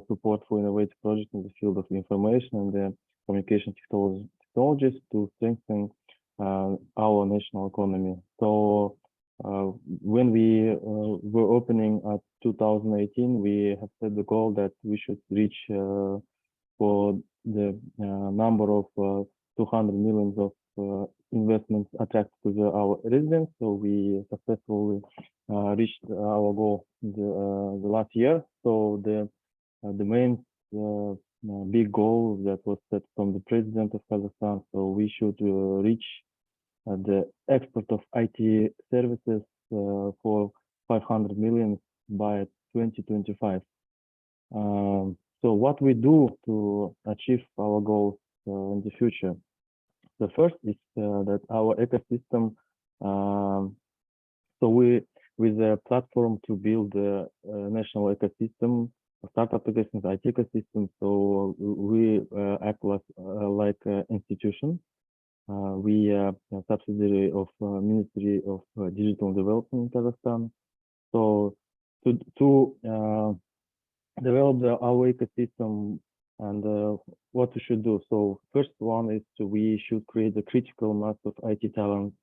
support for innovative projects in the field of information and the communication technologies to strengthen our national economy. So when we were opening at 2018, we have set the goal that we should reach for the number of 200 millions of investments attracted to our residents. So we successfully reached our goal the last year. So the main big goal that was set from the president of Kazakhstan. So we should reach the export of IT services for 500 million by 2025. So what we do to achieve our goals in the future? The first is that our ecosystem. So we with a platform to build a national ecosystem, a startup ecosystem, IT ecosystem. So we act like an institution. We are a subsidiary of Ministry of Digital Development in Kazakhstan. So to develop our ecosystem and what we should do. So first one is we should create a critical mass of IT talent,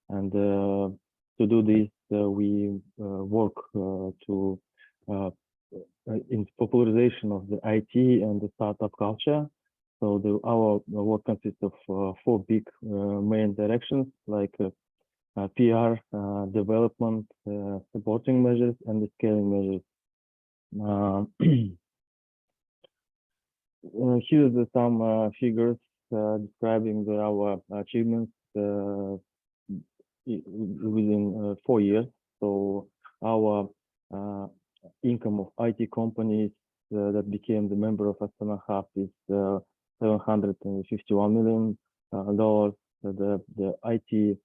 and to do this we work to in popularization of the IT and the startup culture. So our work consists of 4 big main directions, like PR, development, supporting measures, and the scaling measures. Here's some figures describing our achievements within 4 years. So our income of IT companies that became the member of Astana Hub is $751 million. The IT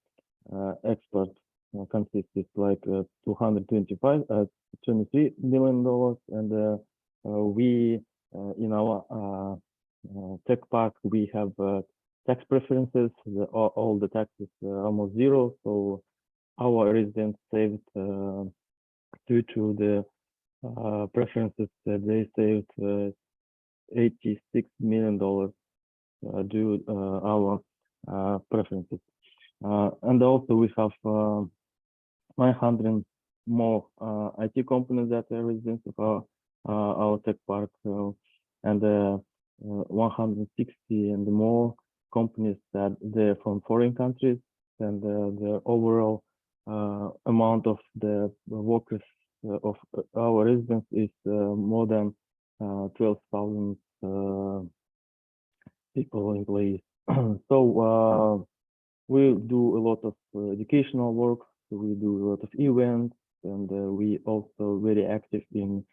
export consists like $23 million, and we in our tech park we have tax preferences. All the taxes almost zero, so our residents saved due to the preferences. They saved $86 million due our preferences, and also we have 900 more IT companies that are residents of our tech park, and 160 and more companies that they're from foreign countries, and the overall amount of the workers of our residents is more than 12,000 people, employees. So we do a lot of educational work. We do a lot of events, and we also very active in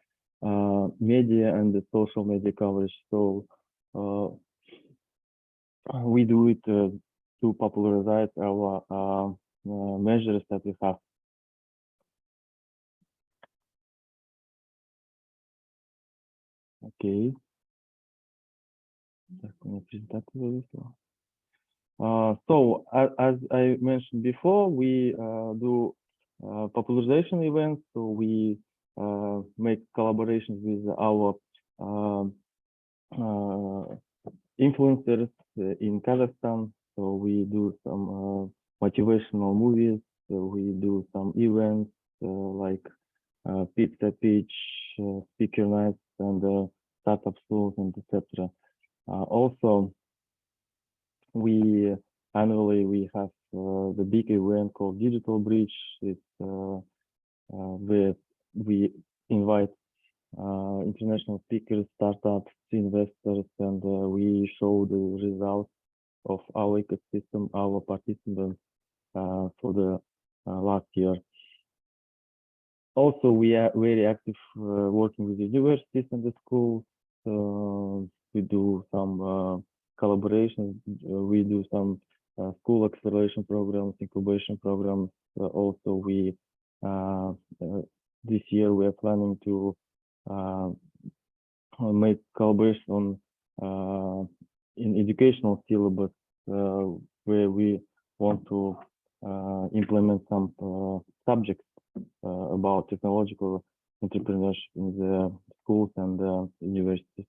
media and the social media coverage. So we do it to popularize our measures that we have. Okay. Так, мне презентацию зависло. So as I mentioned before, we do popularization events. So we make collaborations with our influencers in Kazakhstan. So we do some motivational movies. So we do some events like pizza pitch, speaker nights, and startup schools, and etc. Also, we annually we have the big event called Digital Bridge. It's where we invite international speakers, startups, investors, and we show the results of our ecosystem, our participants for the last year. Also, we are very active working with universities and the schools. We do some collaborations. We do some school acceleration programs, incubation programs. Also, we this year we are planning to make collaboration on in educational syllabus where we want to implement some subjects about technological entrepreneurship in the schools and universities.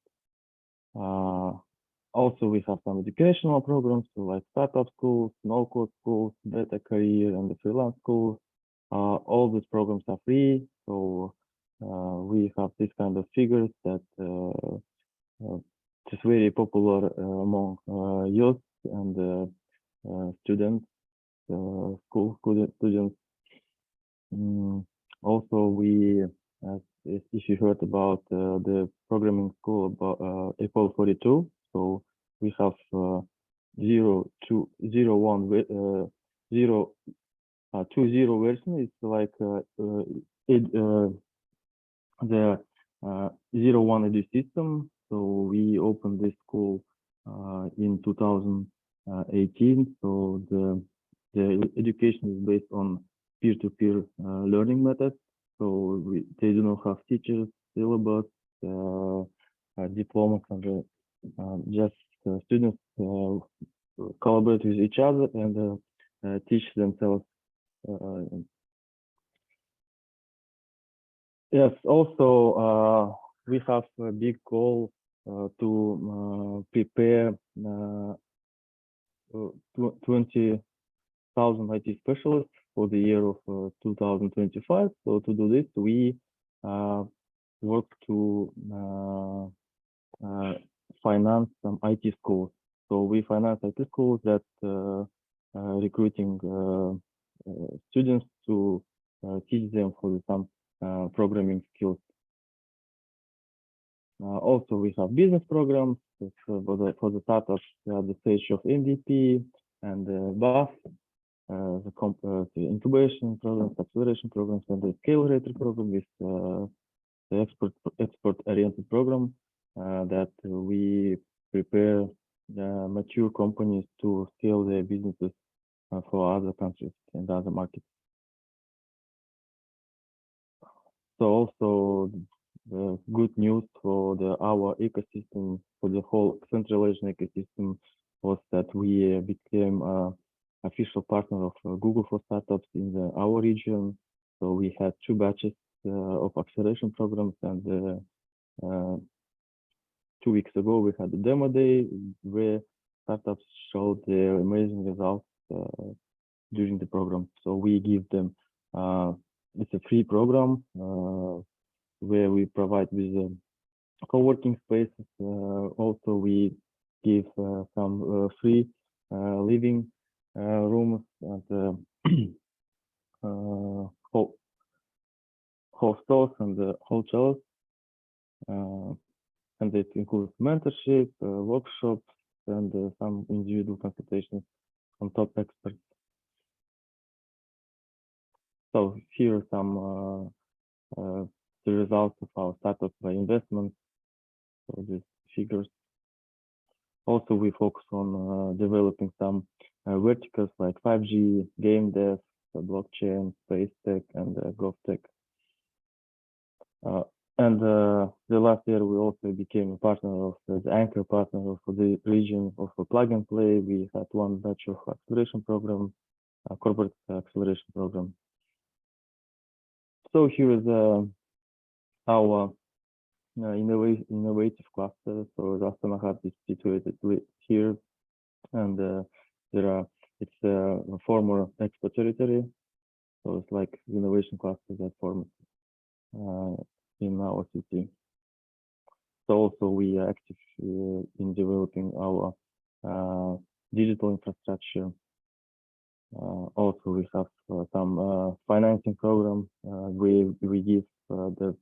Also, we have some educational programs like startup schools, no-code schools, data career, and the freelance schools. All these programs are free, so we have this kind of figures that is very popular among youth and students, school students. Also, we, if you heard about the programming school about Apple 42, so we have 0, 2, 0, 1, 0, 2, 0 version. It's like the 0, 1 edu system. So we opened this school in 2018. So the education is based on peer-to-peer learning methods. So they do not have teachers, syllabus, diplomas, and just students collaborate with each other and teach themselves. Yes, also we have a big goal to prepare 20,000 IT specialists for the year of 2025. So to do this, we work to finance some IT schools. So we finance IT schools that recruiting students to teach them for some programming skills. Also, we have business programs for the startups at the stage of MVP and BAF, the incubation programs, acceleration programs, and the accelerator program with the export-oriented program that we prepare mature companies to scale their businesses for other countries and other markets. So also the good news for our ecosystem, for the whole Central Asian ecosystem, was that we became official partner of Google for Startups in our region. So we had 2 batches of acceleration programs, and 2 weeks ago we had a demo day where startups showed their amazing results during the program. So we give them it's a free program where we provide with co-working spaces. Also, we give some free living rooms and hostels and hotels. And it includes mentorship, workshops, and some individual consultations from top experts. So here are some the results of our startup by investments. So these figures. Also, we focus on developing some verticals like 5G, game dev, blockchain, space tech, and gov tech. And the last year, we also became a partner of the anchor partner of the region of a plug and play. We had one batch of acceleration program, a corporate acceleration program. So here is our innovative cluster. So the Astana Hub is situated here, and it's a former expo territory. So it's like innovation cluster that formed in our city. So also we are active in developing our digital infrastructure. Also we have some financing program. We give the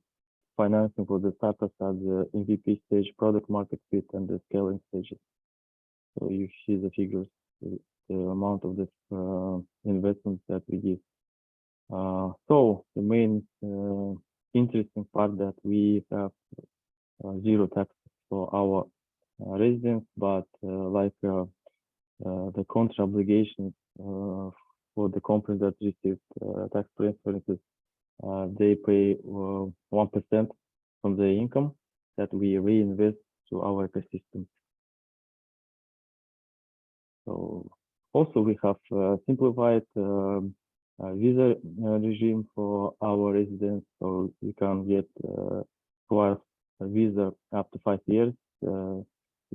financing for the startups at the MVP stage, product market fit, and the scaling stages. So you see the figures, the amount of this investment that we give. So the main interesting part that we have zero tax for our residents, but the contra obligations for the companies that receive tax preferences, they pay 1% from the income that we reinvest to our ecosystem. So also we have simplified visa regime for our residents, so you can get a visa up to 5 years. You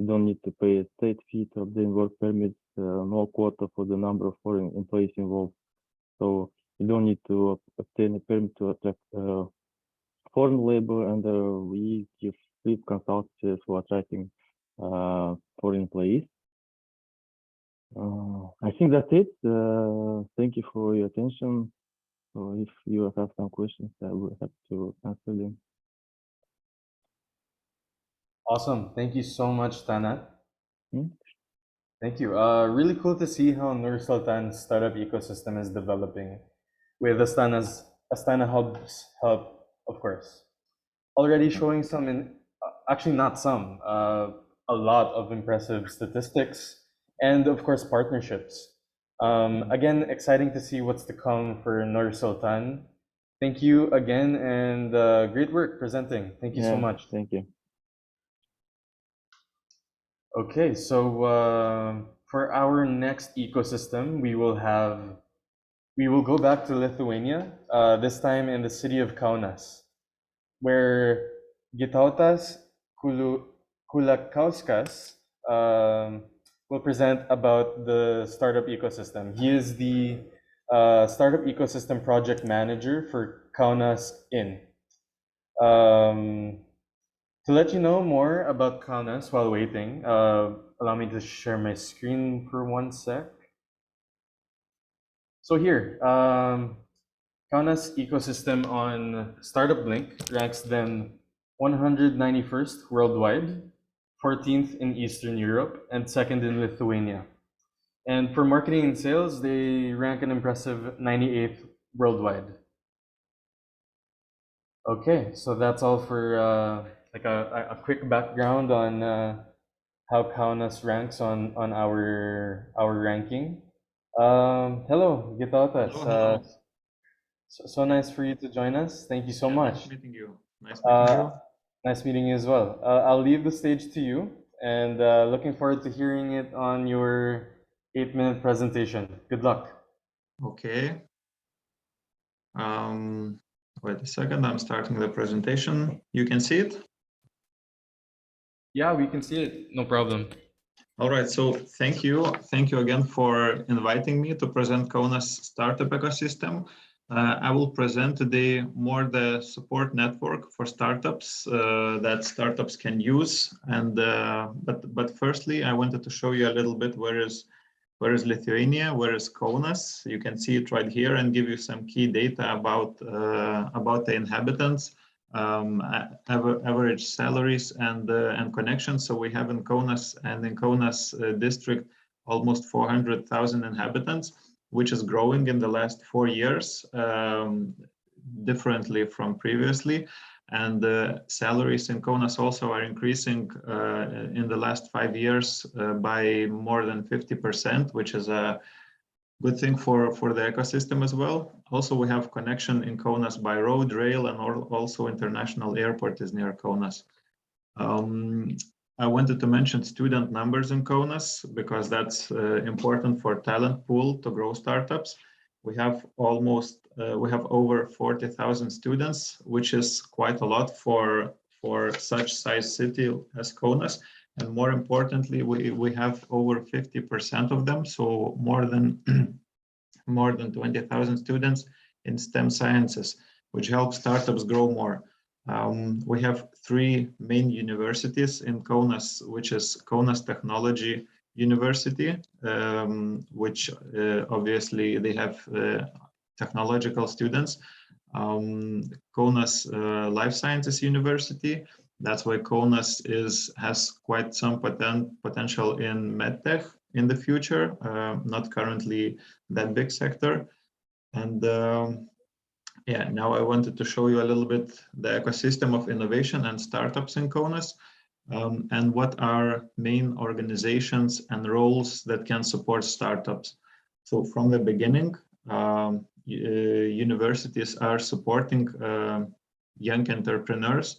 don't need to pay a state fee to obtain work permits, no quota for the number of foreign employees involved. So you don't need to obtain a permit to attract foreign labor, and we give free consultancy for attracting foreign employees. I think that's it. Thank you for your attention. So if you have some questions, I will have to answer them. Awesome. Thank you so much, Tana. Thank you. Really cool to see how Nur-Sultan's startup ecosystem is developing with Astana Hub's help, of course. Already showing some, actually not some, a lot of impressive statistics and of course partnerships. Again, exciting to see what's to come for Nur-Sultan. Thank you again, and great work presenting. Thank you so much. Thank you. Okay, so for our next ecosystem, we will go back to Lithuania, this time in the city of Kaunas, where Gitautas Kulakauskas will present about the startup ecosystem. He is the startup ecosystem project manager for Kaunas Inn. To let you know more about Kaunas while waiting, allow me to share my screen for 1 sec. So here, Kaunas ecosystem on StartupBlink ranks them 191st worldwide, 14th in Eastern Europe, and 2nd in Lithuania. And for marketing and sales, they rank an impressive 98th worldwide. Okay, so that's all for like a quick background on how Kaunas ranks on our ranking. Hello, Gitautas. Hello. So nice for you to join us. Thank you so much. Nice meeting you. Nice meeting you. Nice meeting you as well. I'll leave the stage to you, and looking forward to hearing it on your 8-minute presentation. Good luck. Okay. Wait a second. I'm starting the presentation. You can see it? Yeah, we can see it. No problem. All right. So thank you. Thank you again for inviting me to present Kaunas startup ecosystem. I will present today more the support network for startups that startups can use. And but firstly, I wanted to show you a little bit where is Lithuania, where is Kaunas. You can see it right here, and give you some key data about the inhabitants, average salaries and connections. So we have in Kaunas and in Kaunas district almost 400,000 inhabitants, which is growing in the last 4 years, differently from previously. And the salaries in Kaunas also are increasing in the last 5 years by more than 50%, which is a good thing for the ecosystem as well. Also, we have connection in Kaunas by road, rail, and also international airport is near Kaunas. I wanted to mention student numbers in Kaunas because that's important for talent pool to grow startups. We have over 40,000 students, which is quite a lot for such size city as Kaunas. And more importantly, we have over 50% of them, so more than 20,000 students in STEM sciences, which helps startups grow more. We have 3 main universities in Kaunas, which is Kaunas Technology University, which obviously they have technological students. Kaunas Life Sciences University. That's why Kaunas has quite some potential in medtech in the future, not currently that big sector. And yeah, now I wanted to show you a little bit the ecosystem of innovation and startups in Kaunas, and what are main organizations and roles that can support startups. So from the beginning, universities are supporting young entrepreneurs.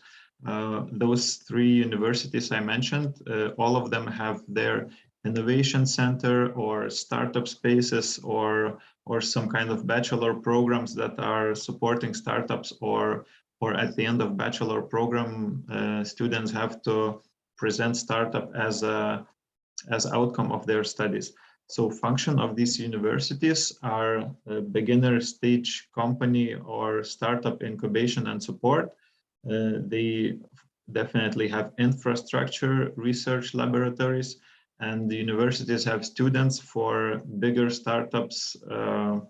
Those 3 universities I mentioned, all of them have their innovation center or startup spaces or some kind of bachelor programs that are supporting startups, or at the end of bachelor program, students have to present startup as outcome of their studies. So function of these universities are a beginner stage company or startup incubation and support. They definitely have infrastructure, research laboratories, and the universities have students for bigger startups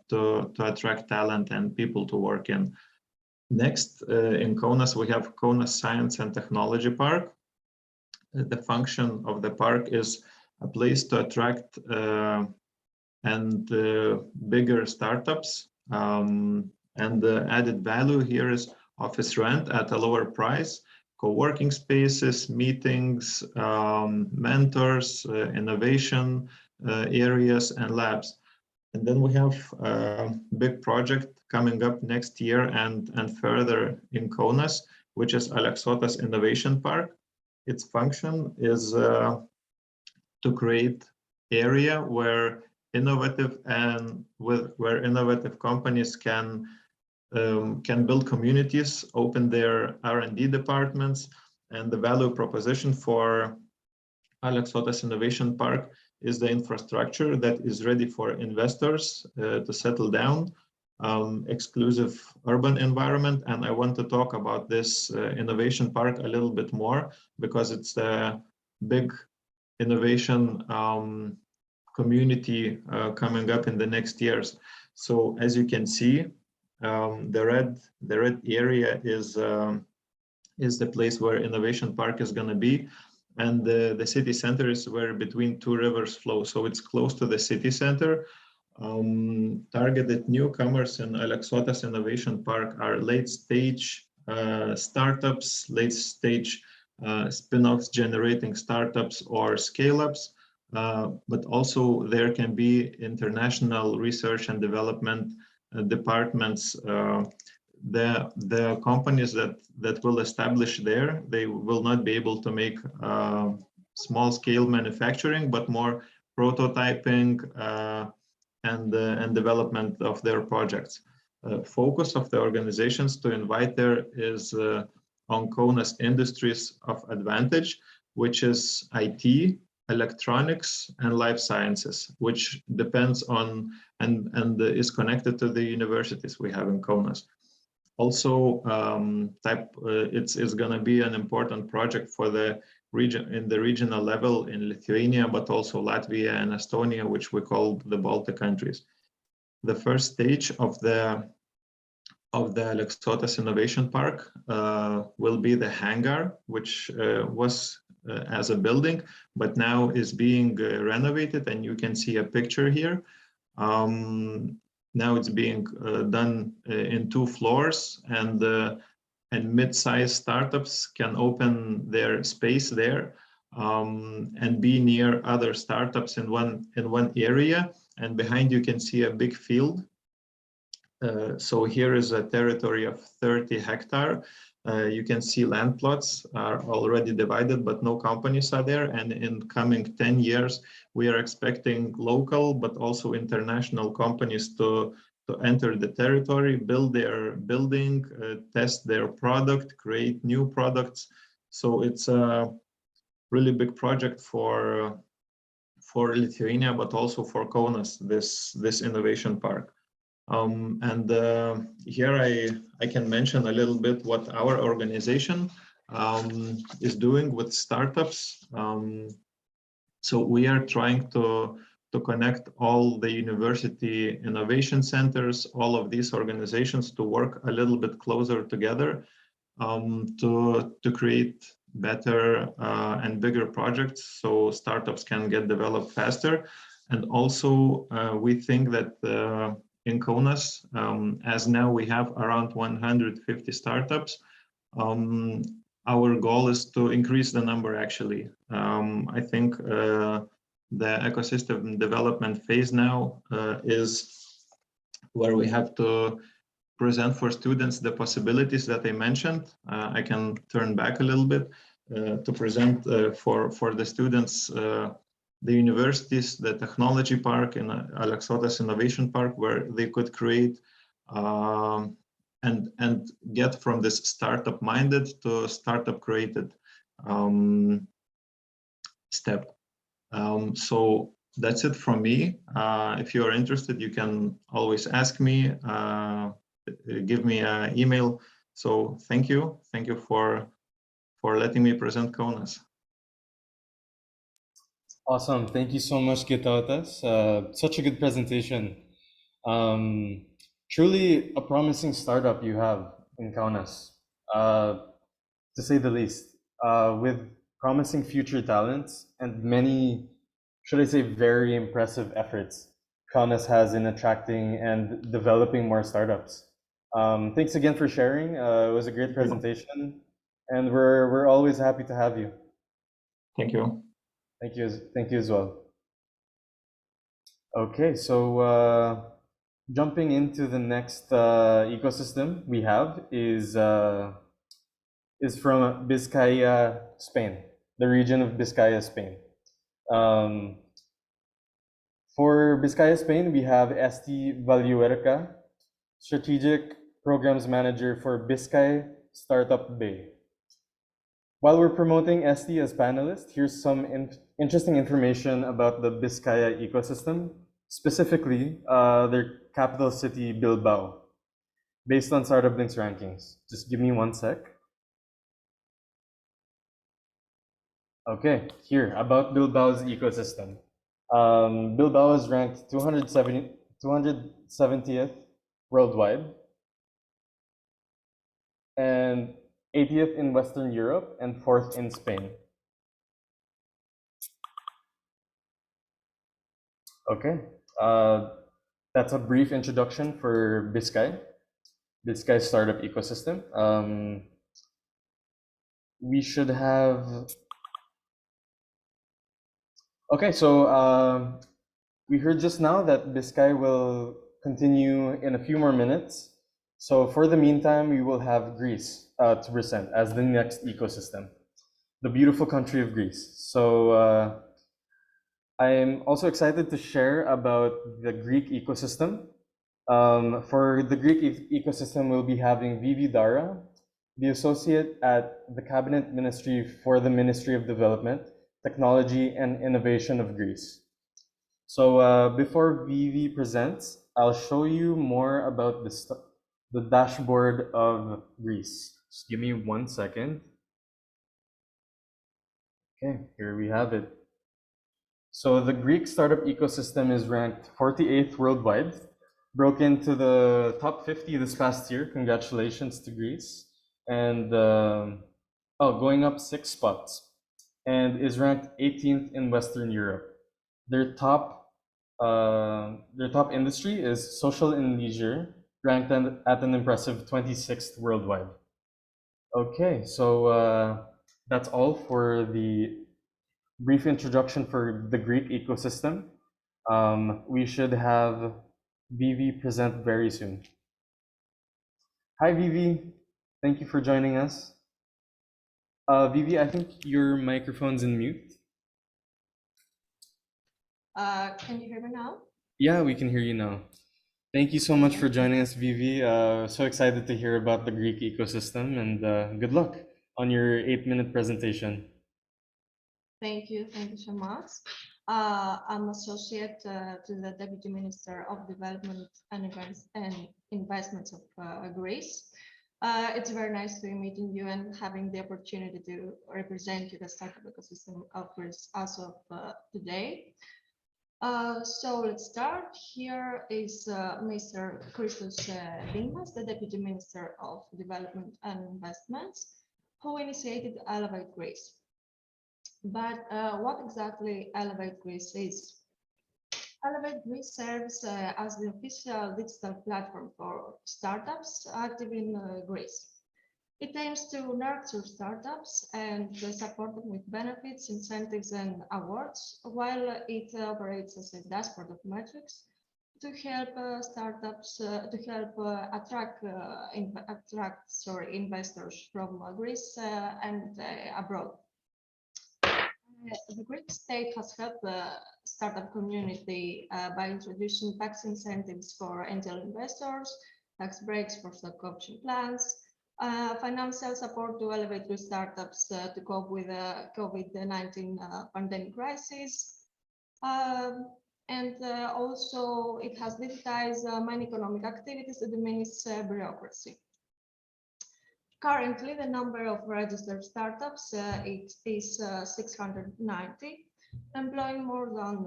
to attract talent and people to work in. Next, in Kaunas, we have Kaunas Science and Technology Park. The function of the park is a place to attract bigger startups. And the added value here is office rent at a lower price, co-working spaces, meetings, mentors, innovation areas, and labs. And then we have a big project coming up next year and further in Kaunas, which is Aleksotas Innovation Park. Its function is to create area where innovative companies can build communities, open their R&D departments, and the value proposition for Aleksotas Innovation Park is the infrastructure that is ready for investors to settle down, exclusive urban environment. And I want to talk about this innovation park a little bit more because it's a big innovation community coming up in the next years. So as you can see, the red area is the place where innovation park is going to be, and the city center is where between 2 rivers flow, so it's close to the city center. Targeted newcomers in Aleksotas Innovation Park are late stage startups, late stage spin-offs generating startups or scale-ups, but also there can be international research and development departments. The companies that will establish there, they will not be able to make small scale manufacturing, but more prototyping and development of their projects. Focus of the organizations to invite there is on Kaunas industries of advantage, which is IT, electronics, and life sciences, which depends on and is connected to the universities we have in Kaunas. Also, it's going to be an important project for the region in the regional level in Lithuania, but also Latvia and Estonia, which we call the Baltic countries. The first stage of the Aleksotas Innovation Park will be the hangar, which was as a building, but now is being renovated, and you can see a picture here. Now it's being done in 2 floors, and mid-sized startups can open their space there and be near other startups in one area. and behind you can see a big field. So here is a territory of 30 hectares. You can see land plots are already divided, but no companies are there. And in coming 10 years, we are expecting local, but also international companies to enter the territory, build their building, test their product, create new products. So it's a really big project for Lithuania, but also for Kaunas, this innovation park. Here I can mention a little bit what our organization is doing with startups. So we are trying to connect all the university innovation centers, all of these organizations to work a little bit closer together to create better and bigger projects so startups can get developed faster. And also we think that in Kaunas, as now we have around 150 startups, our goal is to increase the number actually. I think the ecosystem development phase now is where we have to present for students the possibilities that I mentioned. I can turn back a little bit to present for the students the universities, the technology park in Aleksotas Innovation Park, where they could create and get from this startup minded to startup created step. So that's it from me. If you are interested, you can always ask me, give me an email. So thank you for letting me present Kaunas. Awesome. Thank you so much, Gitautas. Such a good presentation. Truly a promising startup you have in Kaunas, to say the least, with promising future talents and many, should I say, very impressive efforts Kaunas has in attracting and developing more startups. Thanks again for sharing. It was a great presentation, and we're always happy to have you. Thank you. Thank you as well. Okay, so jumping into the next ecosystem we have is from Vizcaya, Spain, the region of Vizcaya, Spain. For Vizcaya, Spain, we have Esti Valuerca, Strategic Programs Manager for Vizcaya Startup Bay. While we're promoting Esti as panelist, here's some interesting information about the Vizcaya ecosystem, specifically their capital city, Bilbao, based on StartupBlink's rankings. Just give me 1 sec. Okay, here, about Bilbao's ecosystem. Bilbao is ranked 270th worldwide and 80th in Western Europe and 4th in Spain. Okay, that's a brief introduction for Vizcaya's startup ecosystem. We should have... Okay, so we heard just now that Vizcaya will continue in a few more minutes. So for the meantime, we will have Greece to present as the next ecosystem, the beautiful country of Greece. So I am also excited to share about the Greek ecosystem. For the Greek ecosystem, we'll be having Vivi Dara, the associate at the Cabinet Ministry for the Ministry of Development, Technology and Innovation of Greece. So before Vivi presents, I'll show you more about the dashboard of Greece. Just give me 1 second. Okay, here we have it. So the Greek startup ecosystem is ranked 48th worldwide, broke into the top 50 this past year. Congratulations to Greece. And going up 6 spots, and is ranked 18th in Western Europe. Their top industry is social and leisure, ranked at an impressive 26th worldwide. Okay, so that's all for the brief introduction for the Greek ecosystem. We should have Vivi present very soon. Hi, Vivi. Thank you for joining us. Vivi, I think your microphone's in mute. Can you hear me now? Yeah, we can hear you now. Thank you so much for joining us, Vivi. So excited to hear about the Greek ecosystem, and good luck on your 8-minute presentation. Thank you so much. I'm associate to the Deputy Minister of Development and Investments of Greece. It's very nice to be meeting you and having the opportunity to represent you the startup ecosystem of Greece as of today. So let's start. Here is Mr. Christos Dimas, the Deputy Minister of Development and Investments, who initiated Elevate Greece. But what exactly Elevate Greece is? Elevate Greece serves as the official digital platform for startups active in Greece. It aims to nurture startups and support them with benefits, incentives, and awards, while it operates as a dashboard of metrics to help startups attract investors from Greece and abroad. The Greek state has helped the startup community by introducing tax incentives for angel investors, tax breaks for stock option plans, financial support to elevate Greek startups to cope with the COVID-19 pandemic crisis. And also it has digitized many economic activities to diminish bureaucracy. Currently, the number of registered startups is 690, employing more than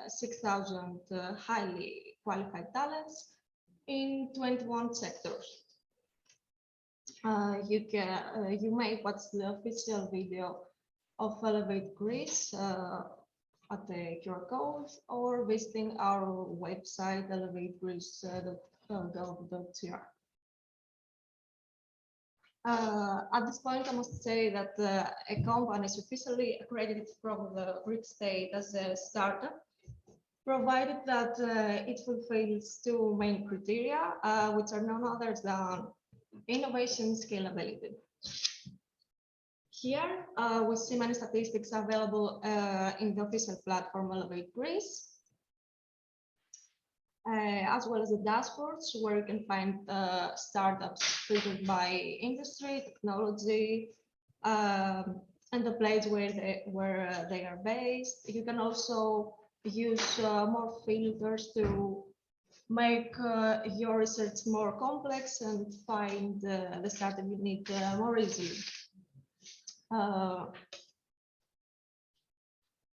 6,000 highly qualified talents in 21 sectors. You may watch the official video of Elevate Greece at the QR code or visiting our website elevategreece.gov.gr. At this point, I must say that a company is officially accredited from the Greek state as a startup, provided that it fulfills two main criteria, which are none other than innovation scalability. Here, we see many statistics available in the official platform Elevate Greece, as well as the dashboards where you can find startups filtered by industry, technology, and the place where they are based. You can also use more filters to make your research more complex and find the startup you need more easily.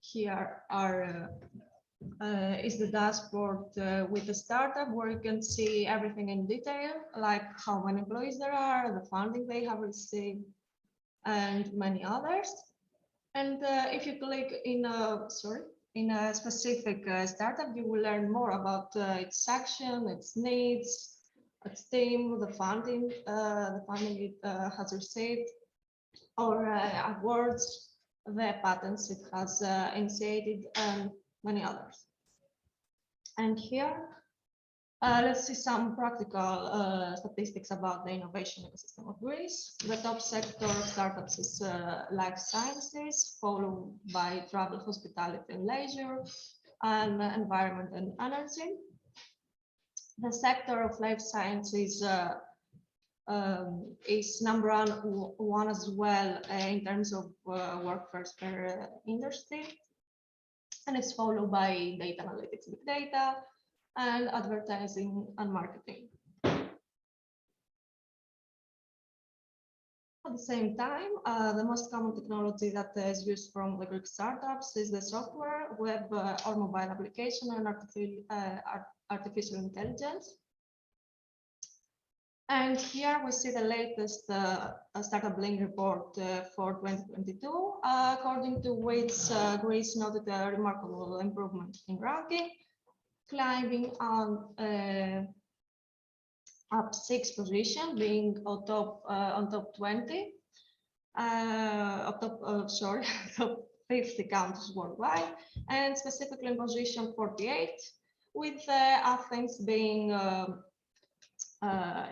Here is the dashboard with the startup, where you can see everything in detail, like how many employees there are, the funding they have received, and many others. And if you click in a specific startup, you will learn more about its action, its needs, its team, the funding it has received, or awards, the patents it has initiated, and many others. And here, let's see some practical statistics about the innovation ecosystem of Greece. The top sector of startups is life sciences, followed by travel, hospitality, and leisure, and environment and energy. The sector of life sciences is number one as well in terms of workforce per industry, and it's followed by data analytics, big data, and advertising and marketing. At the same time, the most common technology that is used from the Greek startups is the software, web or mobile application, and artificial intelligence. And here we see the latest StartupBlink report for 2022, according to which Greece noted a remarkable improvement in ranking, climbing on up 6 position, being on top 20, top 50 countries worldwide, and specifically in position 48, with Athens being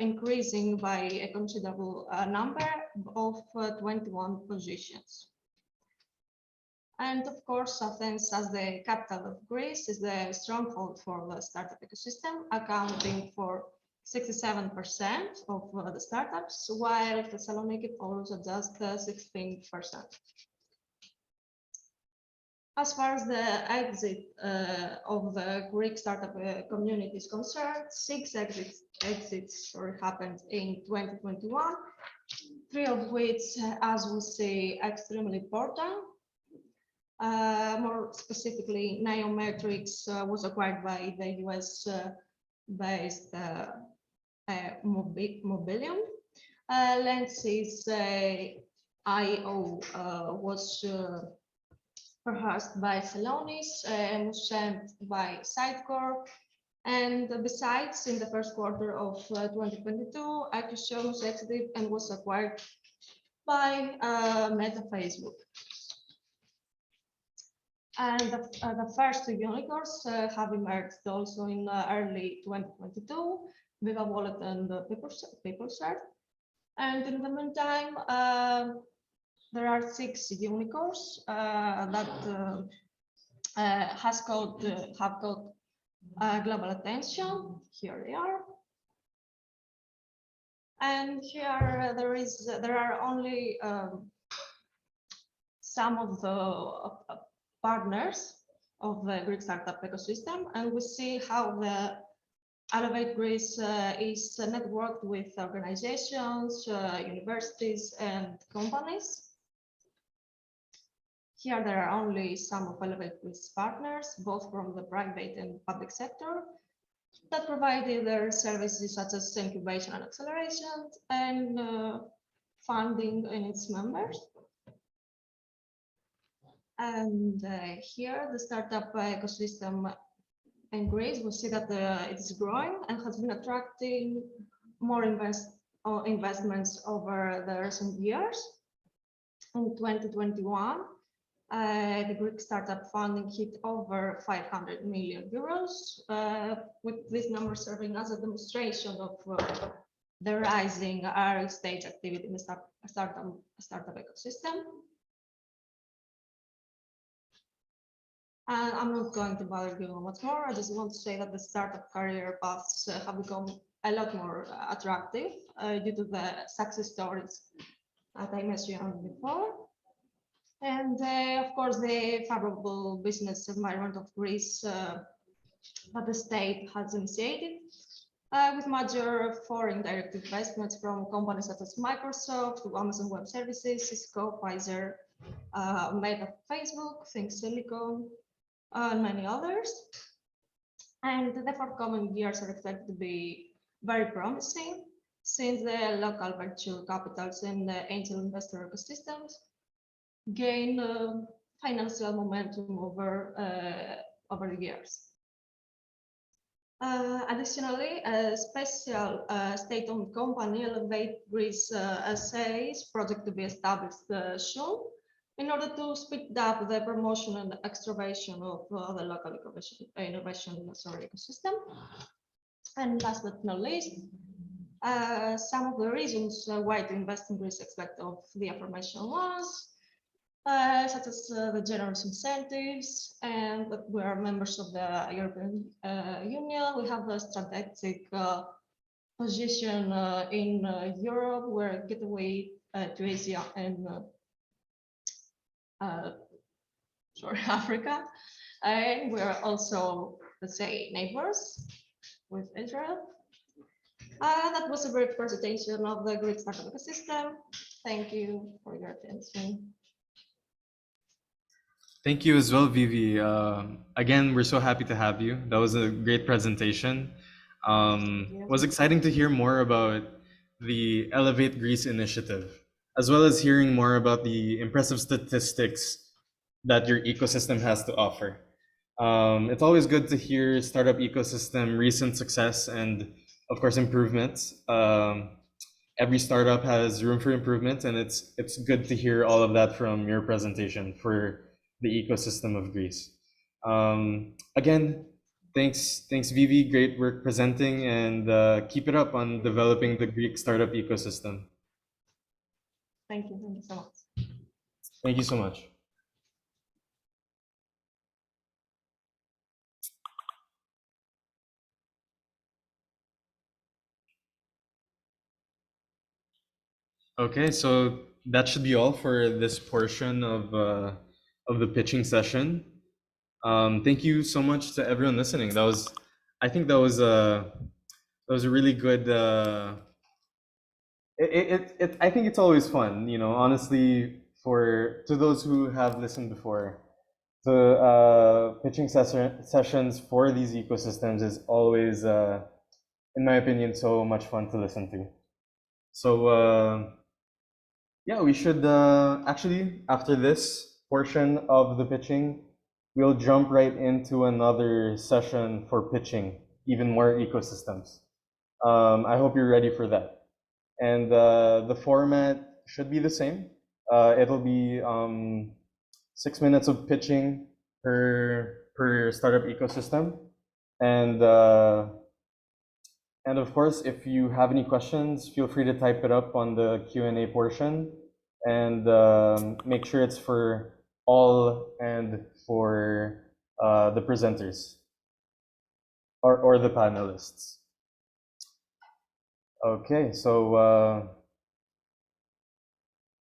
increasing by a considerable number of 21 positions. And of course, Athens, as the capital of Greece, is the stronghold for the startup ecosystem, accounting for 67% of the startups, while Thessaloniki follows at just 16%. As far as the exit of the Greek startup community is concerned, 6 exits happened in 2021, 3 of which, as we say, extremely important. More specifically, Niometrics was acquired by the US-based Mobilium. Lenses IO was purchased by Celonis, Musent by Sitecore, and besides, in the first quarter of 2022, Acquisition was exited and was acquired by Meta Facebook. And the first 2 unicorns have emerged also in early 2022, Viva Wallet and PeopleShare. And in the meantime, there are 6 unicorns that have got global attention. Here they are. And here there are only some of the partners of the Greek startup ecosystem, and we see how the Elevate Greece is networked with organizations, universities, and companies. Here there are only some of Elevate Greece partners, both from the private and public sector, that provide either services such as incubation and acceleration and funding in its members. And here, the startup ecosystem in Greece, we see that it's growing and has been attracting more investments over the recent years. In 2021, the Greek startup funding hit over 500 million euros, with this number serving as a demonstration of the rising early stage activity in the startup ecosystem. And I'm not going to bother you much more. I just want to say that the startup career paths have become a lot more attractive due to the success stories that I mentioned before. And of course, the favorable business environment of Greece that the state has initiated with major foreign direct investments from companies such as Microsoft, Amazon Web Services, Cisco, Pfizer, Meta, Facebook, Think Silicon, and many others. And the forthcoming years are expected to be very promising, since the local venture capitals and the angel investor ecosystems gain financial momentum over the years. Additionally, a special state-owned company, Elevate Greece SA, is projected to be established soon, in order to speed up the promotion and extraction of the local innovation ecosystem. And last but not least, some of the reasons why to invest in Greece expect of the aforementioned ones, such as the generous incentives, and that we are members of the European Union. We have a strategic position in Europe, we're a gateway to Asia and Africa. And we're also, let's say, neighbors with Israel. That was a brief presentation of the Greek startup ecosystem. Thank you for your attention. Thank you as well, Vivi. Again, we're so happy to have you. That was a great presentation. It was exciting to hear more about the Elevate Greece initiative, as well as hearing more about the impressive statistics that your ecosystem has to offer. It's always good to hear startup ecosystem recent success and, of course, improvements. Every startup has room for improvement, and it's good to hear all of that from your presentation for the ecosystem of Greece. Again, thanks Vivi, great work presenting, and keep it up on developing the Greek startup ecosystem. Thank you so much. Thank you so much. Okay, so that should be all for this portion of the pitching session. Thank you so much to everyone listening. I think that was a really good. I think it's always fun, you know. Honestly, to those who have listened before, the pitching sessions for these ecosystems is always, in my opinion, so much fun to listen to. So yeah, we should actually, after this portion of the pitching, we'll jump right into another session for pitching even more ecosystems. I hope you're ready for that. And the format should be the same. It'll be 6 minutes of pitching per startup ecosystem. And of course, if you have any questions, feel free to type it up on the Q&A portion, and make sure it's for all and for the presenters or the panelists. Okay, so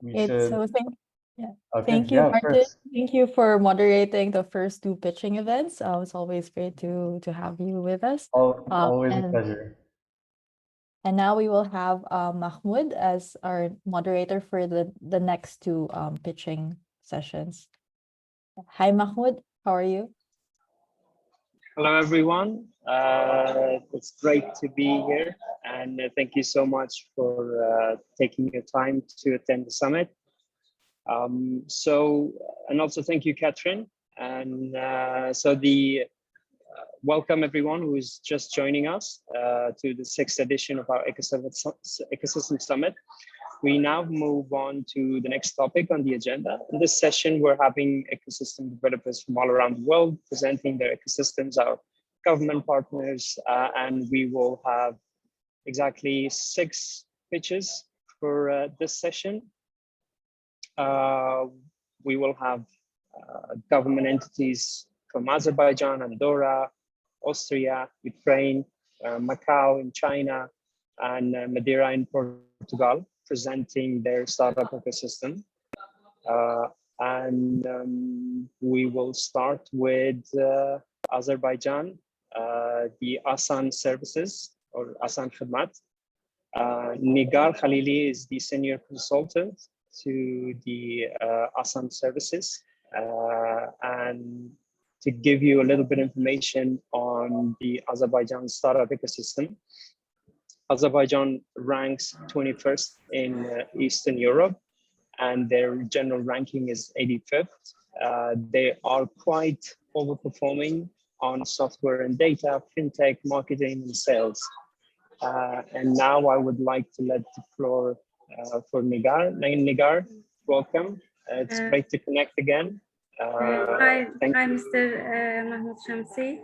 we should. So Okay, thank you, yeah, Martin. first. Thank you for moderating the first two pitching events. It's always great to have you with us. Always a pleasure. And now we will have Mahmoud as our moderator for the next two pitching sessions. Hi, Mahmoud. How are you? Hello, everyone. It's great to be here. And thank you so much for taking your time to attend the summit. And also thank you, Catherine. And welcome everyone who is just joining us to the 6th edition of our Ecosystem Summit. We now move on to the next topic on the agenda. In this session, we're having ecosystem developers from all around the world presenting their ecosystems, our government partners, and we will have exactly 6 pitches for this session. We will have government entities from Azerbaijan, Andorra, Austria, Ukraine, Macau in China, and Madeira in Portugal, presenting their startup ecosystem. We will start with Azerbaijan, the Asan Services or Asan Khidmat. Nigar Khalili is the senior consultant to the Asan Services. And to give you a little bit of information on the Azerbaijan startup ecosystem, Azerbaijan ranks 21st in Eastern Europe, and their general ranking is 85th. They are quite overperforming on software and data, fintech, marketing, and sales. And now I would like to let the floor for Nigar. Nigar, welcome. It's great to connect again. Hi, Mr. Mahmoud Shamsi.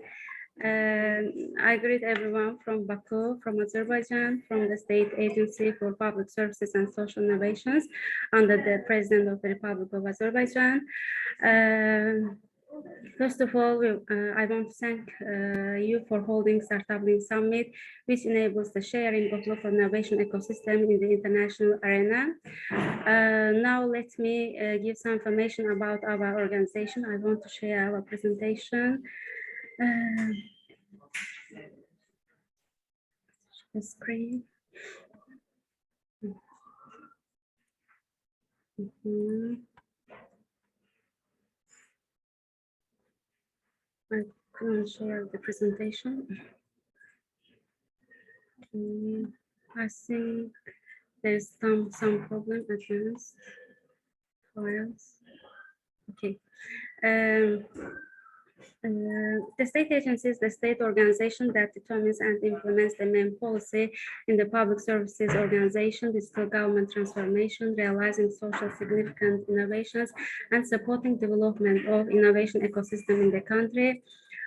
I greet everyone from Baku, from Azerbaijan, from the State Agency for Public Services and Social Innovations under the President of the Republic of Azerbaijan. First of all, I want to thank you for holding StartupBlink Summit, which enables the sharing of local innovation ecosystem in the international arena. Now let me give some information about our organization. I want to share our presentation. The screen. I couldn't share the presentation. I think there's some problem at files. Okay. The state agency is the state organization that determines and implements the main policy in the public services organization, digital government transformation, realizing social significant innovations, and supporting development of innovation ecosystem in the country.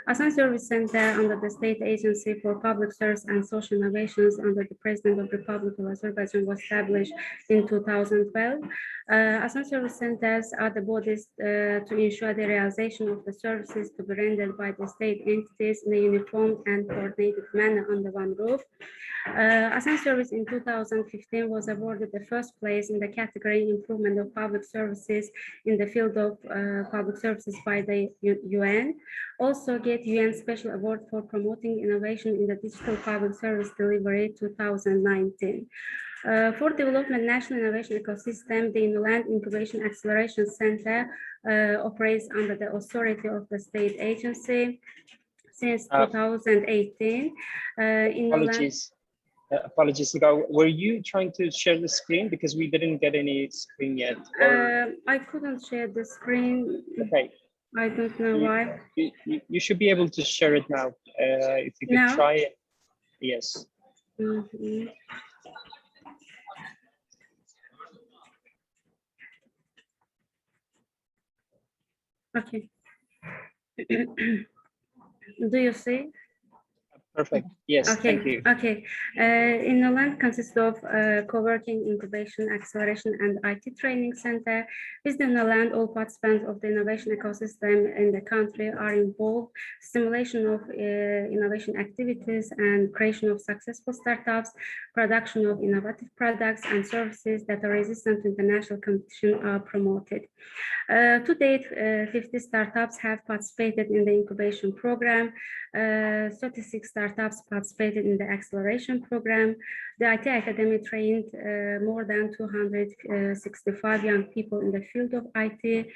Asan Service Center under the State Agency for Public Service and Social Innovations under the President of the Republic of Azerbaijan was established in 2012. Asan Service Centers are the bodies to ensure the realization of the services to be rendered by the state entities in a uniform and coordinated manner under one roof. Asan Service in 2015 was awarded the first place in the category improvement of public services in the field of public services by the UN. Also get UN Special Award for promoting innovation in the digital public service delivery 2019. For development national innovation ecosystem, the Inland Incubation Acceleration Center operates under the authority of the state agency since 2018. Apologies, Nigar. Were you trying to share the screen? Because we didn't get any screen yet. I couldn't share the screen. Okay. I don't know why. You should be able to share it now. If you could try it. Yes. Mm-hmm. Okay. Do you see? Perfect. Yes, okay. Thank you. Okay. Inland consists of co-working, incubation, acceleration, and IT training center. Within Inland, all participants of the innovation ecosystem in the country are involved. Stimulation of innovation activities and creation of successful startups, production of innovative products and services that are resistant to international competition are promoted. To date, 50 startups have participated in the incubation program. 36 startups participated in the acceleration program. The IT Academy trained more than 265 young people in the field of IT.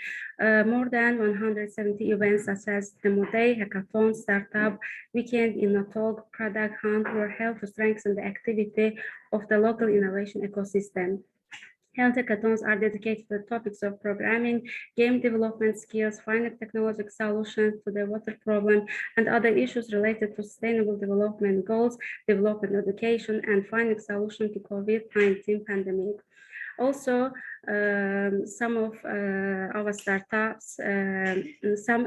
More than 170 events such as Demo Day, Hackathon, Startup, Weekend in a Talk, Product Hunt were held to strengthen the activity of the local innovation ecosystem. Health hackathons are dedicated to the topics of programming, game development skills, finding technological solutions to the water problem, and other issues related to sustainable development goals, development education, and finding solutions to COVID-19 pandemic. Also, some of our startups, some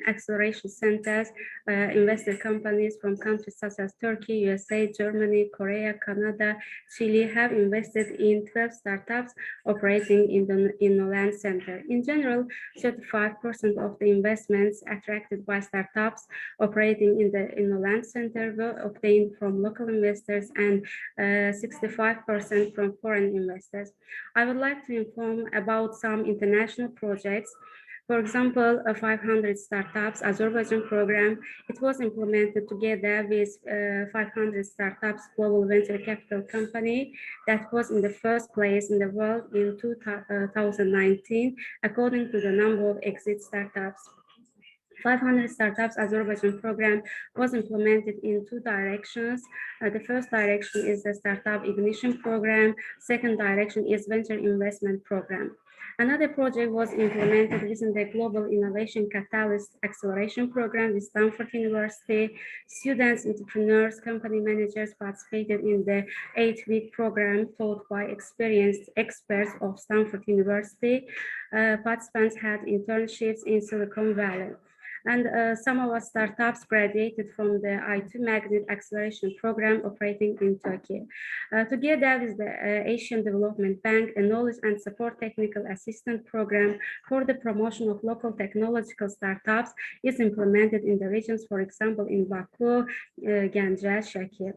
acceleration centers, invested companies from countries such as Turkey, USA, Germany, Korea, Canada, Chile have invested in 12 startups operating in the Inland Center. In general, 35% of the investments attracted by startups operating in the Inland Center were obtained from local investors and 65% from foreign investors. I would like to inform about some international projects. For example, a 500 startups Azerbaijan program. It was implemented together with 500 startups global venture capital company that was in the first place in the world in 2019, according to the number of exit startups. 500 Startups Azerbaijan program was implemented in two directions. The first direction is the Startup Ignition Program. Second direction is Venture Investment Program. Another project was implemented within the Global Innovation Catalyst Acceleration Program with Stanford University. Students, entrepreneurs, company managers participated in the 8-week program taught by experienced experts of Stanford University. Participants had internships in Silicon Valley. And some of our startups graduated from the I2 Magnet Acceleration Program operating in Turkey. Together with the Asian Development Bank, a knowledge and support technical assistance program for the promotion of local technological startups is implemented in the regions, for example, in Baku, Ganja, Shakir.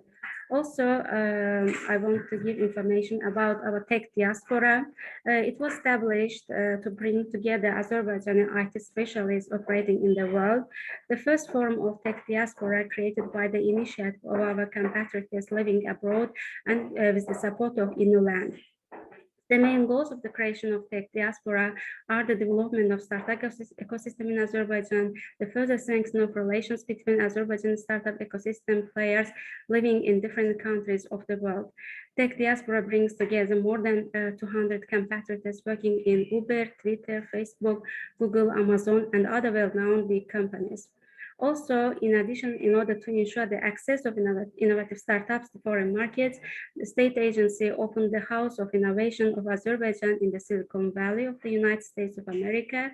Also, I want to give information about our tech diaspora. It was established to bring together Azerbaijani IT specialists operating in the world. The first form of tech diaspora created by the initiative of our compatriots living abroad and with the support of Inland. The main goals of the creation of Tech Diaspora are the development of startup ecosystem in Azerbaijan, the further strengthening of relations between Azerbaijan startup ecosystem players living in different countries of the world. Tech Diaspora brings together more than 200 competitors working in Uber, Twitter, Facebook, Google, Amazon, and other well-known big companies. Also, in addition, in order to ensure the access of innovative startups to foreign markets, the state agency opened the House of Innovation of Azerbaijan in the Silicon Valley of the United States of America.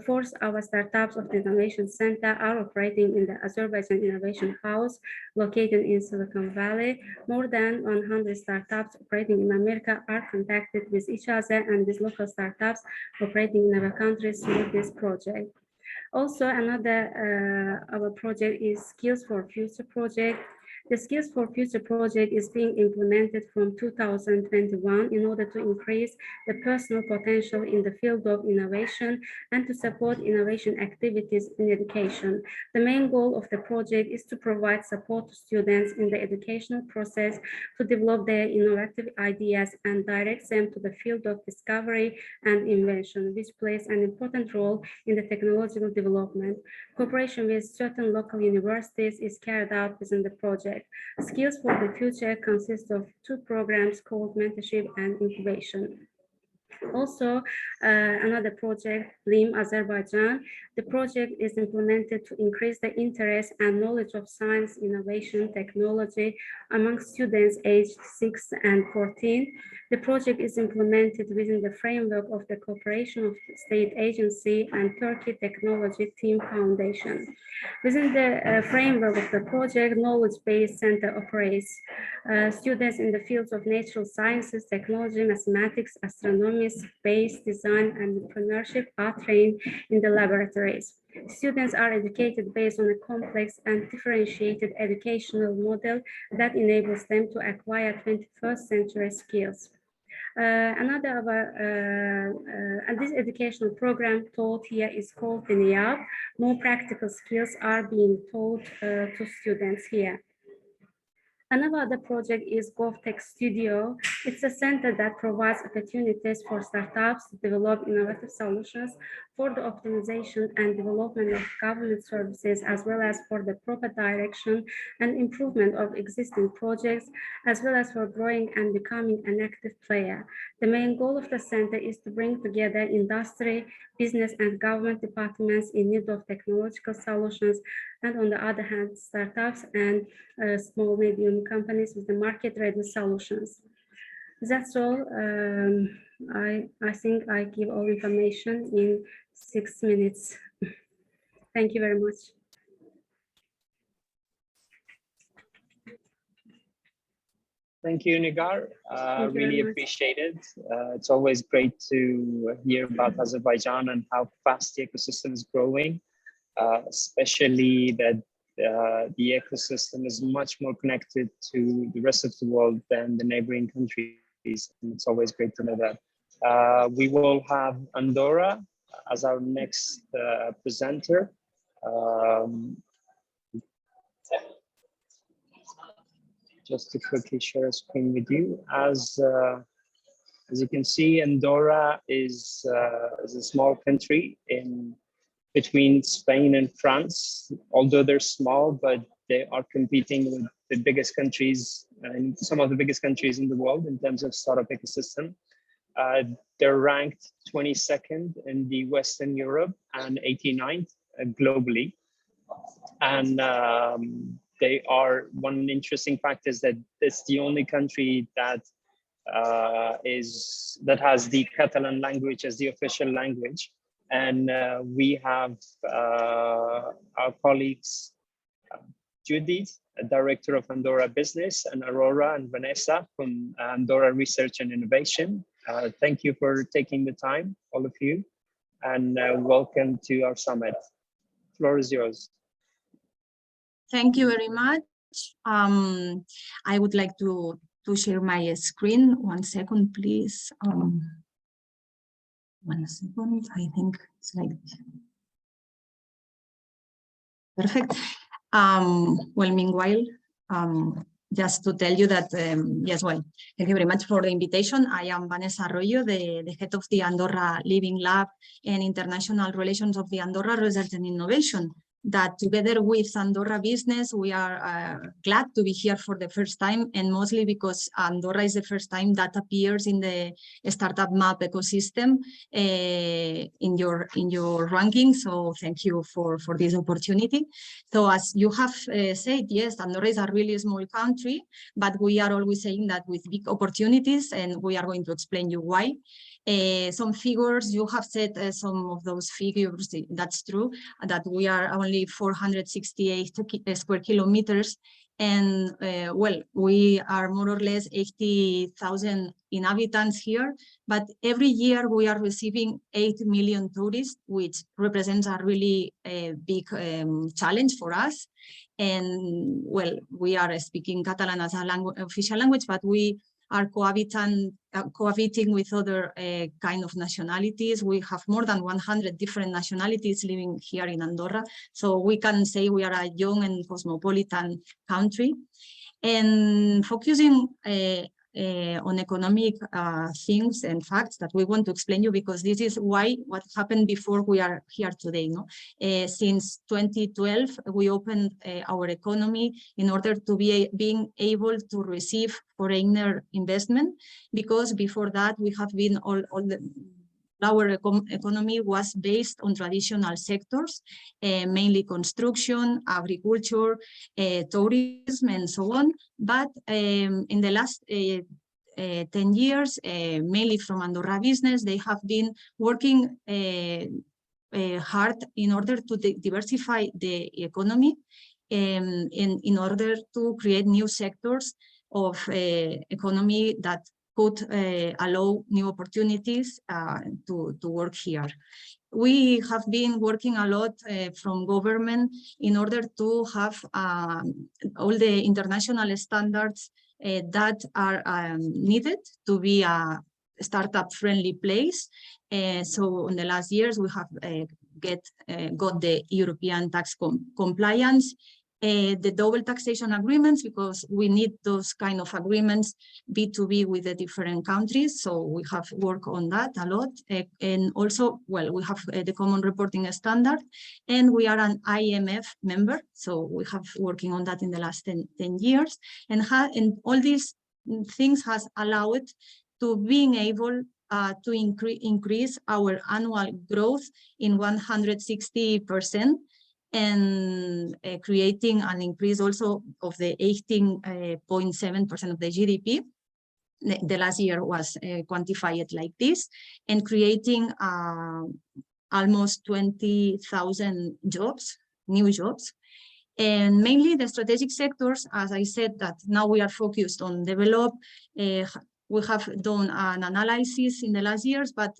Four our startups of the Innovation Center are operating in the Azerbaijan Innovation House located in Silicon Valley. More than 100 startups operating in America are contacted with each other, and these local startups operating in other countries through this project. Also, another our project is Skills for Future project. The Skills for Future project is being implemented from 2021 in order to increase the personal potential in the field of innovation and to support innovation activities in education. The main goal of the project is to provide support to students in the educational process to develop their innovative ideas and direct them to the field of discovery and invention, which plays an important role in the technological development. Cooperation with certain local universities is carried out within the project. Skills for the Future consists of two programs called Mentorship and Incubation. Also, another project, BLIM Azerbaijan. The project is implemented to increase the interest and knowledge of science, innovation, technology among students aged 6 and 14. The project is implemented within the framework of the cooperation of the state agency and Turkey Technology Team Foundation. Within the framework of the project, knowledge-based center operates. Students in the fields of natural sciences, technology, mathematics, astronomy, space, design, and entrepreneurship are trained in the laboratories. Students are educated based on a complex and differentiated educational model that enables them to acquire 21st century skills. Another of our, this educational program taught here is called the NIAB. More practical skills are being taught to students here. Another project is GovTech Studio. It's a center that provides opportunities for startups to develop innovative solutions for the optimization and development of government services, as well as for the proper direction and improvement of existing projects, as well as for growing and becoming an active player. The main goal of the center is to bring together industry, business, and government departments in need of technological solutions, and on the other hand, startups and small, medium companies with the market-ready solutions. That's all. I think I give all information in 6 minutes. Thank you very much. Thank you, Nigar. Really appreciate it. It's always great to hear about Azerbaijan and how fast the ecosystem is growing, especially that the ecosystem is much more connected to the rest of the world than the neighboring countries. And it's always great to know that. We will have Andorra as our next presenter. Just to quickly share a screen with you. As you can see, Andorra is a small country in between Spain and France. Although they're small, but they are competing with the biggest countries and some of the biggest countries in the world in terms of startup ecosystem. They're ranked 22nd in the Western Europe and 89th globally. And they are, one interesting fact is that it's the only country that has the Catalan language as the official language. And we have our colleagues, Judy, Director of Andorra Business, and Aurora and Vanessa from Andorra Research and Innovation. Thank you for taking the time, all of you, and welcome to our summit. The floor is yours. Thank you very much. I would like to share my screen. 1 second, please. 1 second. I think it's like perfect. Well, meanwhile, just to tell you that, yes, well, thank you very much for the invitation. I am Vanessa Arroyo, the head of the Andorra Living Lab and International Relations of the Andorra Research and Innovation. That together with Andorra Business, we are glad to be here for the first time, and mostly because Andorra is the first time that appears in the startup map ecosystem in your ranking. So thank you for this opportunity. So as you have said, yes, Andorra is a really small country, but we are always saying that with big opportunities, and we are going to explain you why. Some figures, you have said some of those figures, that's true, that we are only 468 square kilometers, and well, we are more or less 80,000 inhabitants here, but every year we are receiving 8 million tourists, which represents a really big challenge for us. And well, we are speaking Catalan as a official language, but we are cohabiting with other kind of nationalities. We have more than 100 different nationalities living here in Andorra. So we can say we are a young and cosmopolitan country. And focusing on economic things and facts that we want to explain you, because this is why what happened before we are here today. No? Since 2012, we opened our economy in order to be being able to receive foreigner investment, because before that we have been our economy was based on traditional sectors, mainly construction, agriculture, tourism, and so on. But in the last 10 years, mainly from Andorra Business, they have been working hard in order to diversify the economy, in order to create new sectors of economy that could allow new opportunities to work here. We have been working a lot from government in order to have all the international standards that are needed to be a startup-friendly place. So in the last years, we have got the European tax compliance, the double taxation agreements, because we need those kind of agreements B2B with the different countries. So we have worked on that a lot. And also, well, we have the common reporting standard, and we are an IMF member. So we have working on that in the last 10 years. And all these things has allowed to being able to increase our annual growth in 160%. And creating an increase also of the 18.7% of the GDP. The last year was quantified like this, and creating almost 20,000 jobs, new jobs. And mainly the strategic sectors, as I said, that now we are focused on develop. We have done an analysis in the last years, but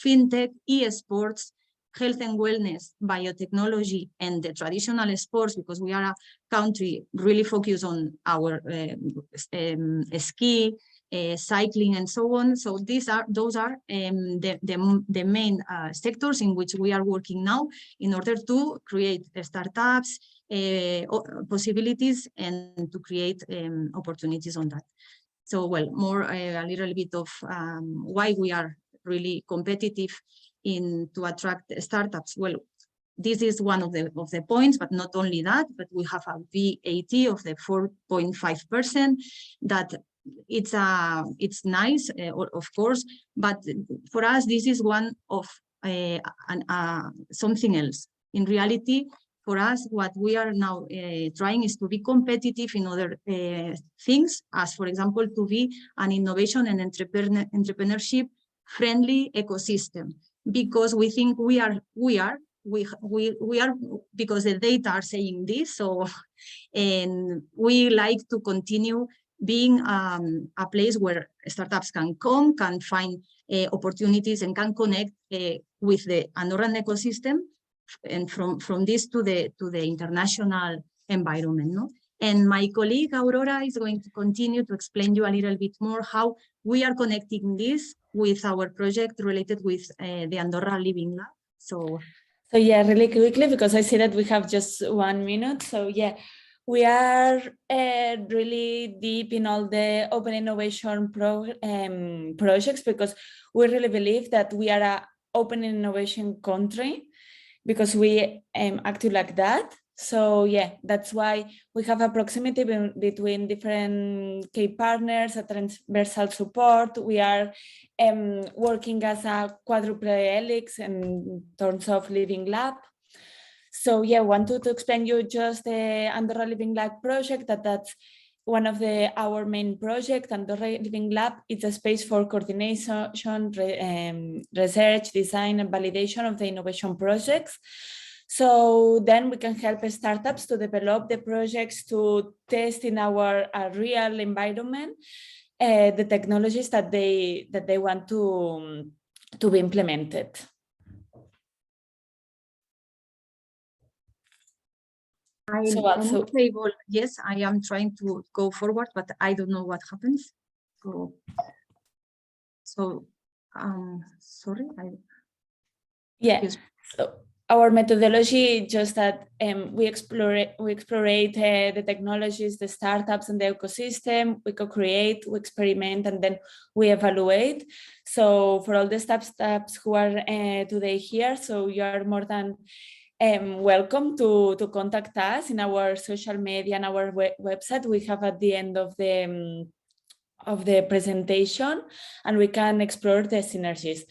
fintech, e-sports, health and wellness, biotechnology, and the traditional sports, because we are a country really focused on our ski, cycling, and so on. So those are the main sectors in which we are working now in order to create startups, possibilities, and to create opportunities on that. So, well, more a little bit of why we are really competitive to attract startups. Well, this is one of the points, but not only that, but we have a VAT of the 4.5%. That it's nice, of course, but for us this is one of something else. In reality, for us, what we are now trying is to be competitive in other things, as for example, to be an innovation and entrepreneurship friendly ecosystem, because we think we are because the data are saying this. So, and we like to continue being a place where startups can come, can find opportunities, and can connect with the Andorran ecosystem, and from this to the international environment. No? And my colleague Aurora is going to continue to explain you a little bit more how we are connecting this with our project related with the Andorra Living Lab. So yeah, really quickly, because I see that we have just 1 minute. So yeah, We are really deep in all the open innovation projects because we really believe that we are an open innovation country because we act like that. So yeah, that's why we have a proximity between different key partners, a transversal support. We are working as a quadruple helix in terms of living lab. So yeah, I wanted to explain you just the Andorra Living Lab project, that's one of our main projects. Andorra Living Lab is a space for coordination, research, design, and validation of the innovation projects. So then we can help startups to develop the projects to test in our real environment the technologies that they want to be implemented. Yes, I am trying to go forward, but I don't know what happens. So sorry. Yeah. So our methodology just that we explore the technologies, the startups, and the ecosystem. We co-create, we experiment, and then we evaluate. So for all the startups who are today here, so you are more than welcome to contact us in our social media and our website. We have at the end of the presentation, and we can explore the synergies.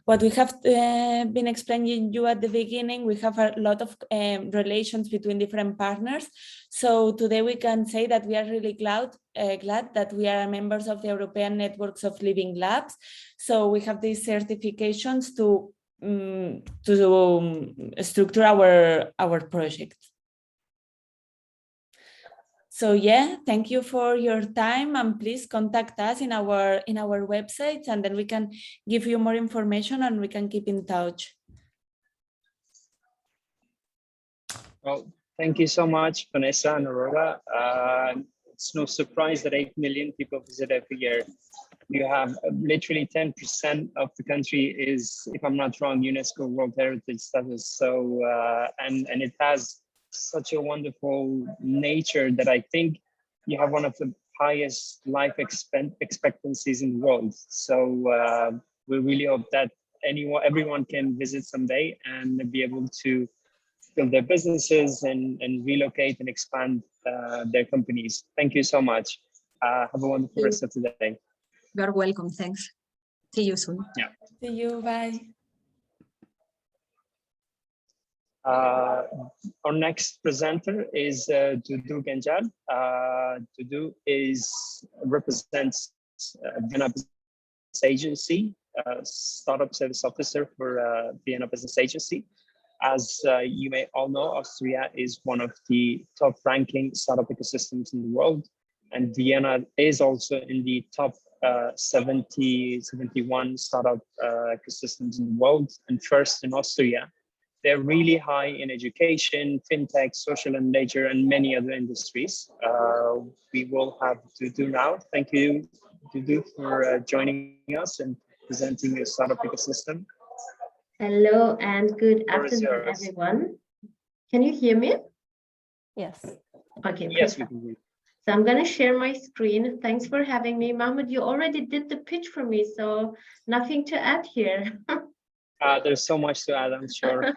What we have been explaining you at the beginning, we have a lot of relations between different partners. So today we can say that we are really glad that we are members of the European Networks of Living Labs. So we have these certifications to structure our project. So yeah, thank you for your time, and please contact us in our website, and then we can give you more information and we can keep in touch. Well, thank you so much, Vanessa and Aurora. It's no surprise that 8 million people visit every year. You have literally 10% of the country is, if I'm not wrong, UNESCO World Heritage status. So, and it has such a wonderful nature that I think you have one of the highest life expectancies in the world. So we really hope that everyone can visit someday and be able to build their businesses and relocate and expand their companies. Thank you so much. Have a wonderful rest of the day. You're welcome. Thanks. See you soon. Yeah. See you. Bye. Our next presenter is Judy Genjar. Judy represents Vienna Business Agency, Startup Service Officer for Vienna Business Agency. As you may all know, Austria is one of the top ranking startup ecosystems in the world, and Vienna is also in the top 71 startup ecosystems in the world, and first in Austria. They're really high in education, fintech, social and nature, and many other industries. We will have Judy now. Thank you, Judy, for joining us and presenting your startup ecosystem. Hello and good afternoon, everyone. Can you hear me? Yes. Okay. Yes, perfect. we can hear you. So I'm going to share my screen. Thanks for having me. Mahmoud, you already did the pitch for me, so nothing to add here. There's so much to add, I'm sure.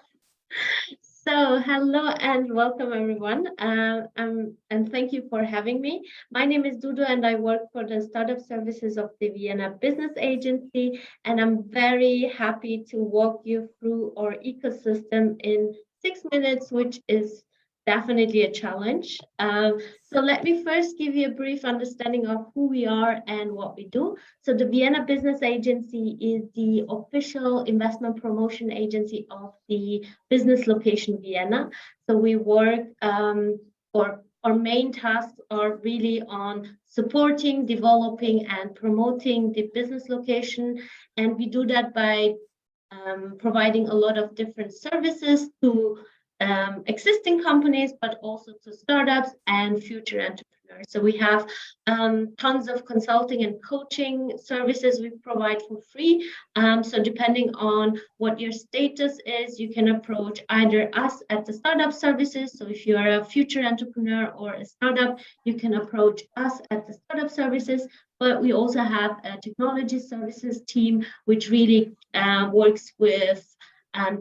So hello and welcome, everyone. And thank you for having me. My name is Judy and I work for the Startup Services of the Vienna Business Agency. And I'm very happy to walk you through our ecosystem in 6 minutes, which is definitely a challenge. So let me first give you a brief understanding of who we are and what we do. So the Vienna Business Agency is the official investment promotion agency of the business location Vienna. So we work, or our main tasks are really on supporting, developing, and promoting the business location. And we do that by providing a lot of different services to existing companies, but also to startups and future entrepreneurs. entrepreneurs. So we have tons of consulting and coaching services we provide for free. So depending on what your status is, you can approach either us at the Startup Services. So if you are a future entrepreneur or a startup, you can approach us at the Startup Services. But we also have a technology services team, which really works with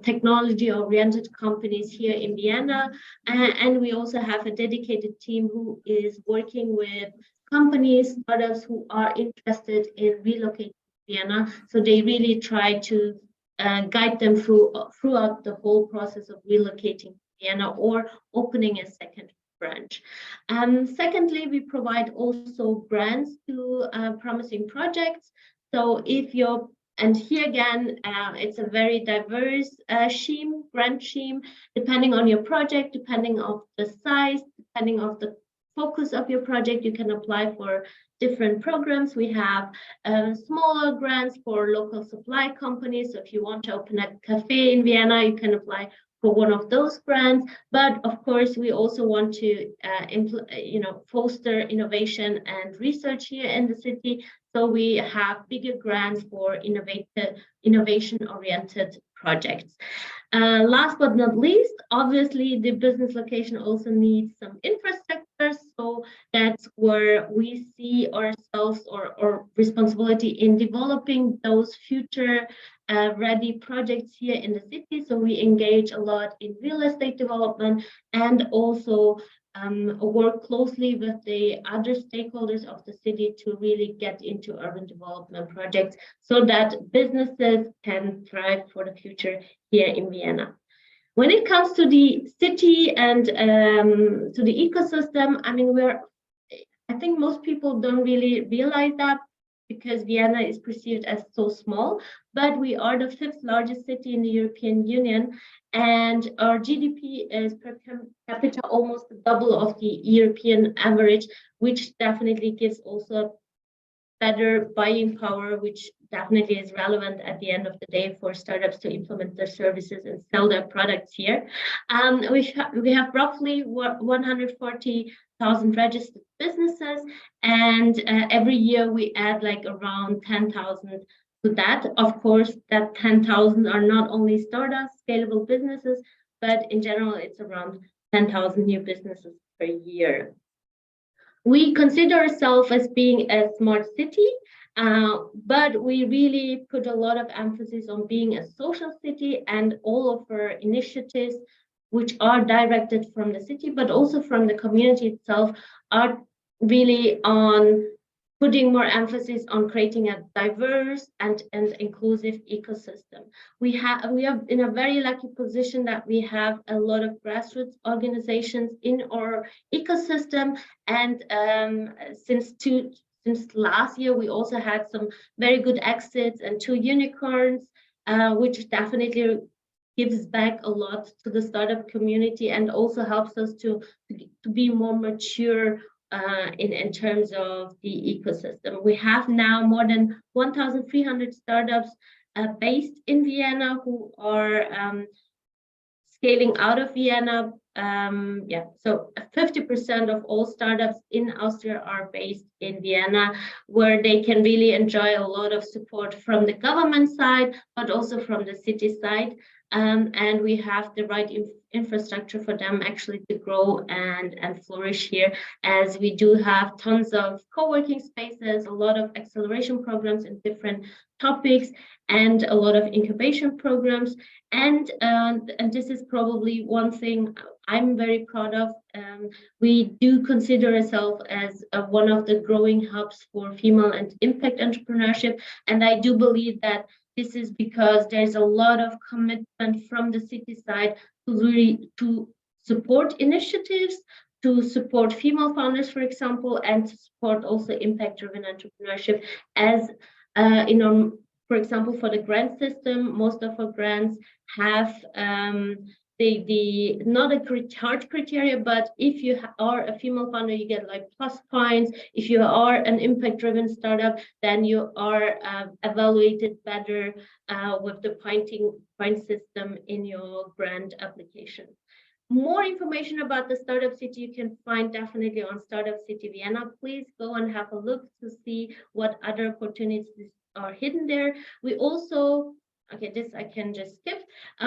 technology-oriented companies here in Vienna. And we also have a dedicated team who is working with companies, startups who are interested in relocating to Vienna. So they really try to guide them throughout the whole process of relocating to Vienna or opening a second branch. Secondly, we provide also grants to promising projects. So if you're, and here again, it's a very diverse grant scheme, depending on your project, depending on the size, depending on the focus of your project, you can apply for different programs. We have smaller grants for local supply companies. So if you want to open a cafe in Vienna, you can apply for one of those grants. But of course, we also want to foster innovation and research here in the city. So we have bigger grants for innovation-oriented projects. Last but not least, obviously, the business location also needs some infrastructure. So that's where we see ourselves or responsibility in developing those future ready projects here in the city. So we engage a lot in real estate development and also work closely with the other stakeholders of the city to really get into urban development projects so that businesses can thrive for the future here in Vienna. When it comes to the city and to the ecosystem, I mean, I think most people don't really realize that because Vienna is perceived as so small, but we are the 5th largest city in the European Union, and our GDP is per capita almost double of the European average, which definitely gives also better buying power, which definitely is relevant at the end of the day for startups to implement their services and sell their products here. We have roughly 140,000 registered businesses, and every year we add like around 10,000 to that. Of course, that 10,000 are not only startups, scalable businesses, but in general, it's around 10,000 new businesses per year. We consider ourselves as being a smart city, but we really put a lot of emphasis on being a social city, and all of our initiatives, which are directed from the city, but also from the community itself, are really on putting more emphasis on creating a diverse and inclusive ecosystem. We are in a very lucky position that we have a lot of grassroots organizations in our ecosystem, and since last year we also had some very good exits and 2 unicorns, which definitely gives back a lot to the startup community and also helps us to be more mature in terms of the ecosystem. We have now more than 1,300 startups based in Vienna who are scaling out of Vienna. So 50% of all startups in Austria are based in Vienna, where they can really enjoy a lot of support from the government side, but also from the city side. And we have the right infrastructure for them actually to grow and flourish here, as we do have tons of co-working spaces, a lot of acceleration programs in different topics, and a lot of incubation programs. And this is probably one thing I'm very proud of. We do consider ourselves as one of the growing hubs for female and impact entrepreneurship. And I do believe that this is because there's a lot of commitment from the city side to support initiatives, to support female founders, for example, and to support also impact-driven entrepreneurship. As for example, for the grant system, most of our grants have the not a hard criteria, but if you are a female founder, you get like plus points. If you are an impact-driven startup, then you are evaluated better with the point system in your grant application. More information about the Startup City you can find definitely on Startup City Vienna. Please go and have a look to see what other opportunities are hidden there. We also, okay, this I can just skip.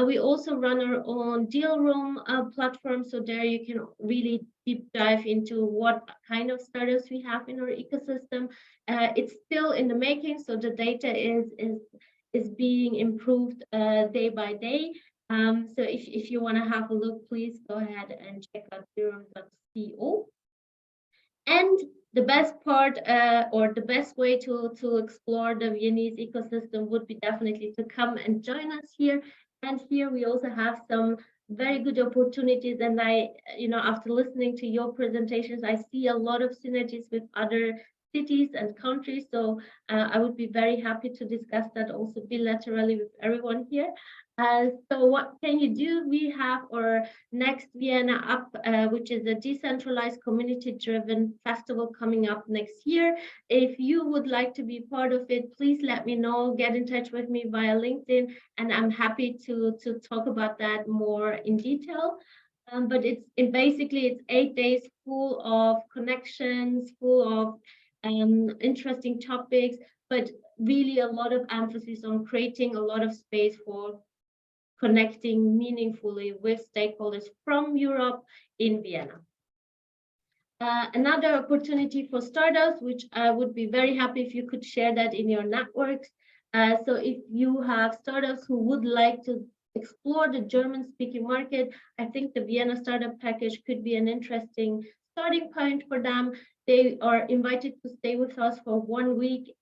We also run our own deal room platform. So there you can really deep dive into what kind of startups we have in our ecosystem. It's still in the making, so the data is being improved day by day. So if you want to have a look, please go ahead and check out dealroom.co. And the best part or the best way to explore the Viennese ecosystem would be definitely to come and join us here. And here we also have some very good opportunities. And I, after listening to your presentations, I see a lot of synergies with other cities and countries. So I would be very happy to discuss that also bilaterally with everyone here. So what can you do? We have our next Vienna Up, which is a decentralized community-driven festival coming up next year. If you would like to be part of it, please let me know, get in touch with me via LinkedIn, and I'm happy to talk about that more in detail. But basically it's 8 days full of connections, full of interesting topics, but really a lot of emphasis on creating a lot of space for connecting meaningfully with stakeholders from Europe in Vienna. Another opportunity for startups, which I would be very happy if you could share that in your networks. So if you have startups who would like to explore the German-speaking market, I think the Vienna Startup Package could be an interesting starting point for them. They are invited to stay with us for 1 week,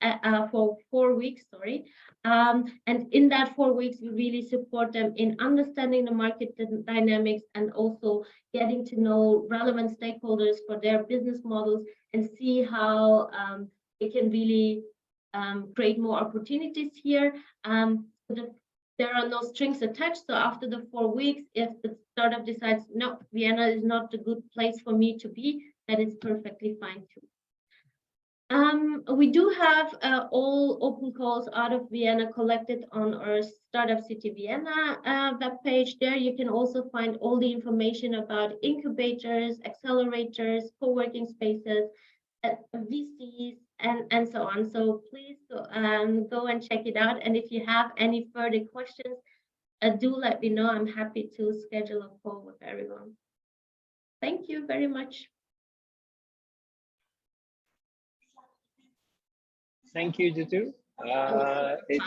for 4 weeks, sorry. And in that 4 weeks, we really support them in understanding the market dynamics and also getting to know relevant stakeholders for their business models and see how they can really create more opportunities here. There are no strings attached. So after the 4 weeks, if the startup decides, no, Vienna is not a good place for me to be, that is perfectly fine too. We do have all open calls out of Vienna collected on our Startup City Vienna webpage. There you can also find all the information about incubators, accelerators, co-working spaces, VCs, and so on. So please go and check it out. And if you have any further questions, do let me know. I'm happy to schedule a call with everyone. Thank you very much. Thank you, Judy. It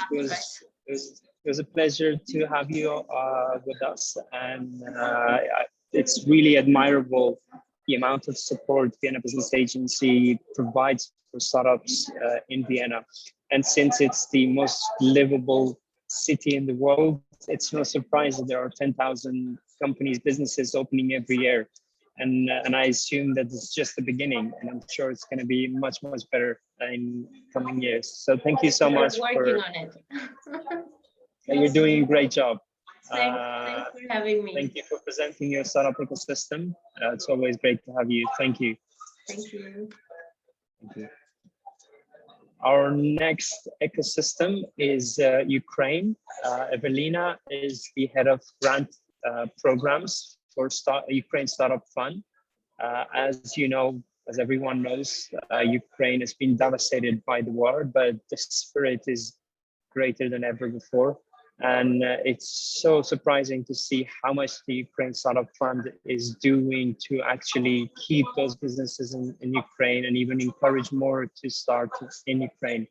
was a pleasure to have you with us, and it's really admirable the amount of support Vienna Business Agency provides for startups in Vienna. And since it's the most livable city in the world, it's no surprise that there are 10,000 companies, businesses opening every year. And I assume that it's just the beginning, and I'm sure it's going to be much, much better in coming years. So thank you so much. We're working on it. You're doing a great job. Thanks for having me. Thank you for presenting your startup ecosystem. It's always great to have you. Thank you. Thank you. Thank you. Our next ecosystem is Ukraine. Evelina is the head of grant programs for Ukraine Startup Fund. As you know, as everyone knows, Ukraine has been devastated by the war, but the spirit is greater than ever before. And it's so surprising to see how much the Ukraine Startup Fund is doing to actually keep those businesses in Ukraine and even encourage more to start in Ukraine.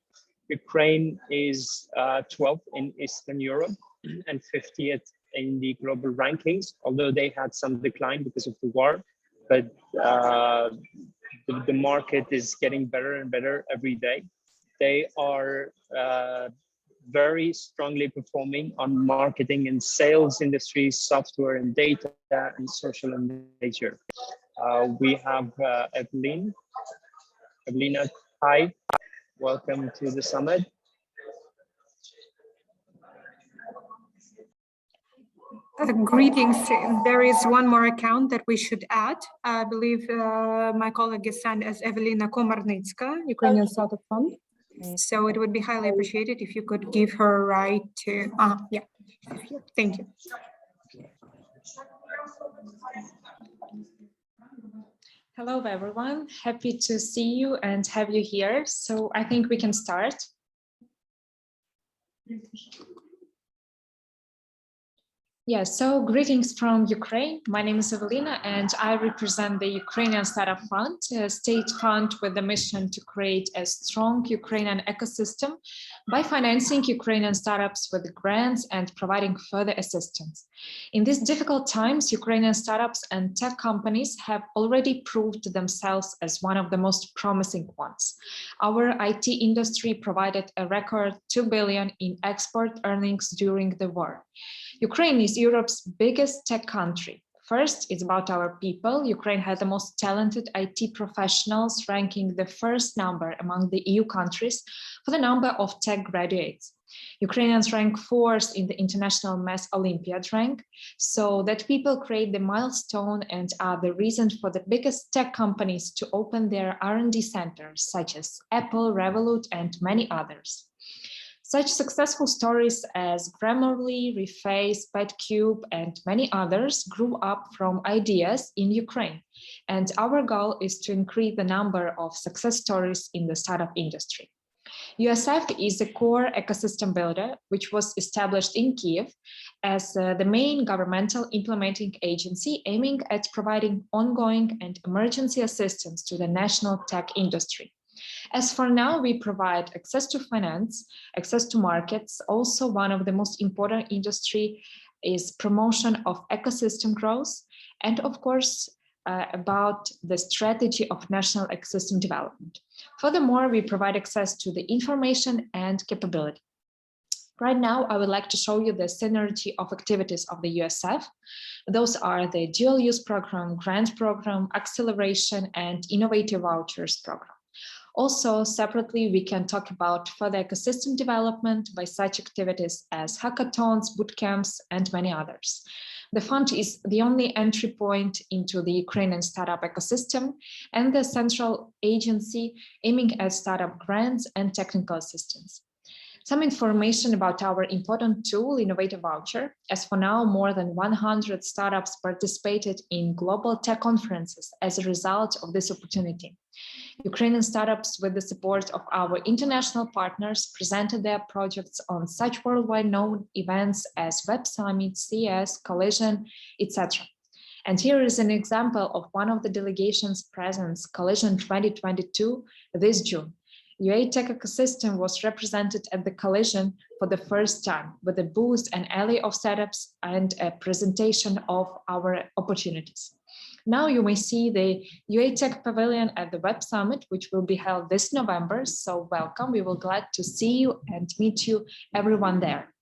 Ukraine is 12th in Eastern Europe and 50th in the global rankings, although they had some decline because of the war. But the market is getting better and better every day. They are very strongly performing on marketing and sales industries, software and data, and social and nature. We have Evelina. Evelina, hi, welcome to the summit. Greetings. There is one more account that we should add. I believe my colleague is signed as Evelina Komarnitska, Ukrainian Startup Fund. So it would be highly appreciated if you could give her right to, yeah, thank you. Hello, everyone. Happy to see you and have you here. So I think we can start. Yeah, so greetings from Ukraine. My name is Evelina and I represent the Ukrainian Startup Fund, a state fund with the mission to create a strong Ukrainian ecosystem by financing Ukrainian startups with grants and providing further assistance. In these difficult times, Ukrainian startups and tech companies have already proved themselves as one of the most promising ones. Our IT industry provided a record 2 billion in export earnings during the war. Ukraine is Europe's biggest tech country. First, it's about our people. Ukraine has the most talented IT professionals, ranking the first number among the EU countries for the number of tech graduates. Ukrainians rank fourth in the International Math Olympiad rank, so that people create the milestone and are the reason for the biggest tech companies to open their R&D centers, such as Apple, Revolut, and many others. Such successful stories as Grammarly, Reface, PetCube, and many others grew up from ideas in Ukraine. And our goal is to increase the number of success stories in the startup industry. USF is a core ecosystem builder, which was established in Kiev as the main governmental implementing agency aiming at providing ongoing and emergency assistance to the national tech industry. As for now, we provide access to finance, access to markets. Also, one of the most important industry is promotion of ecosystem growth, and of course, about the strategy of national ecosystem development. Furthermore, we provide access to the information and capability. Right now, I would like to show you the synergy of activities of the USF. Those are the dual use program, grant program, acceleration, and innovative vouchers program. Also, separately, we can talk about further ecosystem development by such activities as hackathons, bootcamps, and many others. The fund is the only entry point into the Ukrainian startup ecosystem and the central agency aiming at startup grants and technical assistance. Some information about our important tool, Innovative Voucher. As for now, more than 100 startups participated in global tech conferences as a result of this opportunity. Ukrainian startups, with the support of our international partners, presented their projects on such worldwide known events as Web Summit, CES, Collision, etc. And here is an example of one of the delegations' presence, Collision 2022, this June. UA Tech ecosystem was represented at the Collision for the first time with a booth, an alley of startups, and a presentation of our opportunities. Now you may see the UA Tech Pavilion at the Web Summit, which will be held this November. So welcome, we will be glad to see you and meet you, everyone there.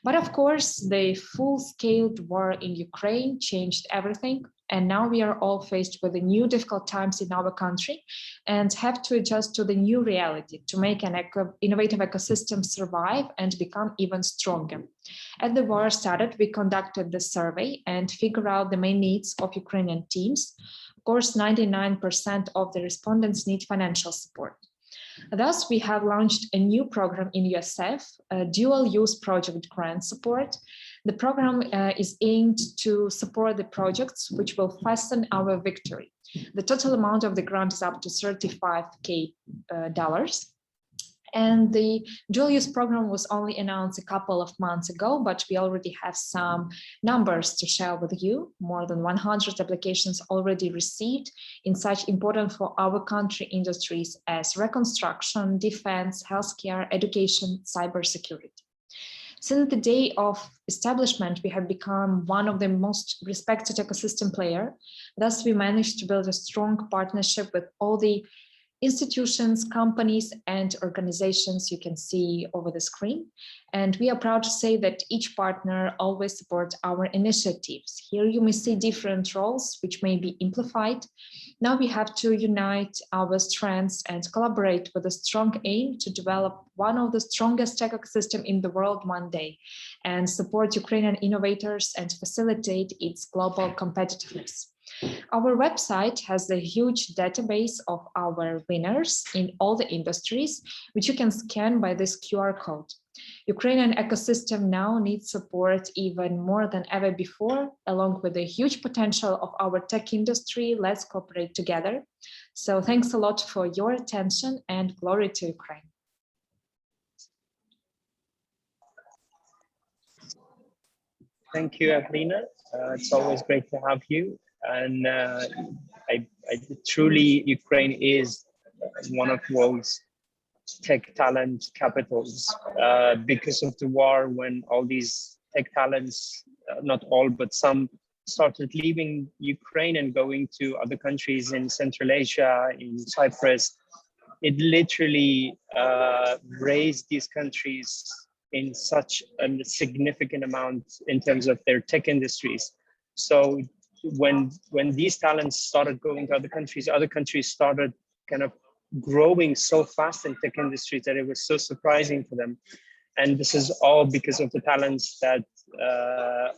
But of course, the full-scale war in Ukraine changed everything. And now we are all faced with the new difficult times in our country and have to adjust to the new reality to make an innovative ecosystem survive and become even stronger. As the war started, we conducted the survey and figured out the main needs of Ukrainian teams. Of course, 99% of the respondents need financial support. Thus, we have launched a new program in USF, a dual-use project grant support. The program is aimed to support the projects which will fasten our victory. The total amount of the grant is up to $35,000. And the dual-use program was only announced a couple of months ago, but we already have some numbers to share with you. More than 100 applications already received in such important for our country industries as reconstruction, defense, healthcare, education, cybersecurity. Since the day of establishment, we have become one of the most respected ecosystem players. Thus, we managed to build a strong partnership with all the institutions, companies, and organizations you can see over the screen. And we are proud to say that each partner always supports our initiatives. Here you may see different roles which may be amplified. Now we have to unite our strengths and collaborate with a strong aim to develop one of the strongest tech ecosystem in the world one day and support Ukrainian innovators and facilitate its global competitiveness. Our website has a huge database of our winners in all the industries, which you can scan by this QR code. Ukrainian ecosystem now needs support even more than ever before. Along with the huge potential of our tech industry, let's cooperate together. So thanks a lot for your attention and glory to Ukraine. Thank you, Evelina. It's always great to have you. And I truly, Ukraine is one of those tech talent capitals because of the war, when all these tech talents, not all, but some, started leaving Ukraine and going to other countries in Central Asia, in Cyprus. It literally raised these countries in such a significant amount in terms of their tech industries. So when these talents started going to other countries started kind of growing so fast in tech industries that it was so surprising for them. And this is all because of the talents that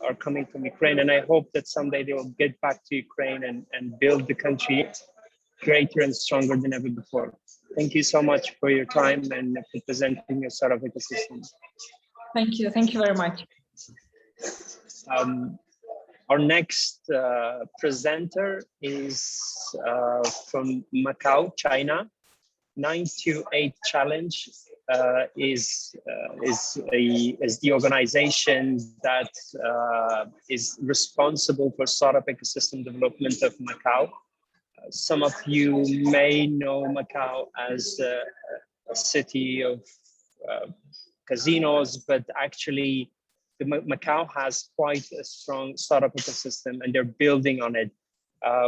are coming from Ukraine. And I hope that someday they will get back to Ukraine and build the country greater and stronger than ever before. Thank you so much for your time and for presenting your startup ecosystem. Thank you very much. Our next presenter is from Macau, China. 928 Challenge is the organization that is responsible for startup ecosystem development of Macau. Some of you may know Macau as a city of casinos, but actually Macau has quite a strong startup ecosystem and they're building on it.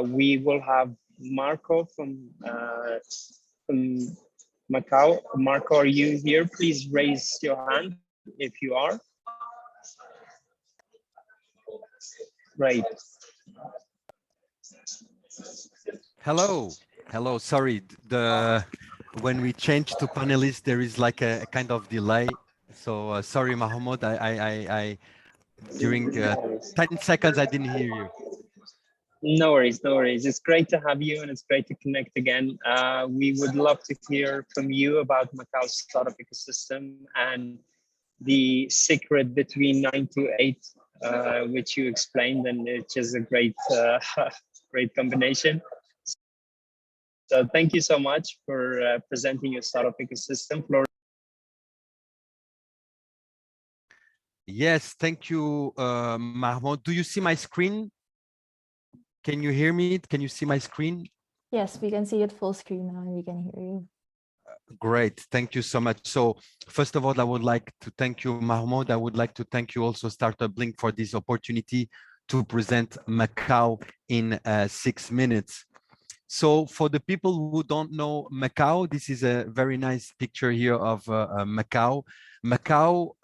We will have Marco from Macau. Marco, are you here? Please raise your hand if you are. Right. Hello. Sorry, when we change to panelists, there is like a kind of delay. So sorry, Mahmoud. I during 10 seconds I didn't hear you. No worries. It's great to have you and it's great to connect again. We would love to hear from you about Macau's startup ecosystem and the secret between 9 to 8, which you explained, and it's just a great combination. So thank you so much for presenting your startup ecosystem. Yes, thank you, Mahmoud. Do you see my screen? Can you hear me? Can you see my screen? Yes, we can see it full screen now and we can hear you. Great, thank you so much. So first of all, I would like to thank you, Mahmoud. I would like to thank you also, StartupBlink, for this opportunity to present Macau in 6 minutes. So for the people who don't know Macau, this is a very nice picture here of Macau. Macau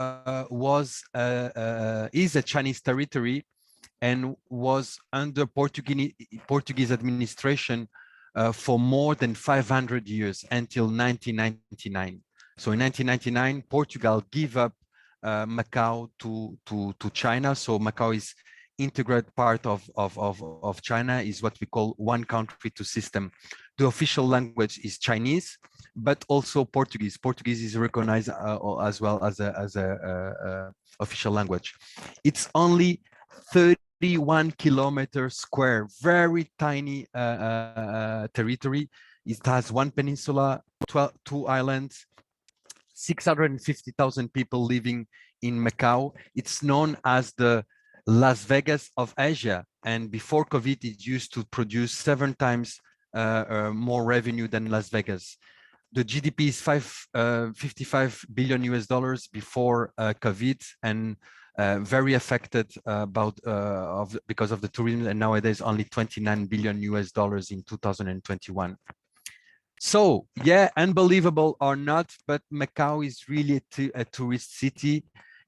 is a Chinese territory and was under Portuguese administration for more than 500 years until 1999. So in 1999, Portugal gave up Macau to China. So Macau is integrated part of China, is what we call one country, two system. The official language is Chinese, but also Portuguese. Portuguese is recognized as well as a official language. It's only 31 kilometers square, very tiny territory. It has one peninsula, 2 islands, 650,000 people living in Macau. It's known as the Las Vegas of Asia, and before COVID, it used to produce 7 times more revenue than Las Vegas. The GDP is $55 billion before COVID, and very affected because of the tourism, and nowadays only $29 billion in 2021. So yeah, unbelievable or not, but Macau is really a tourist city.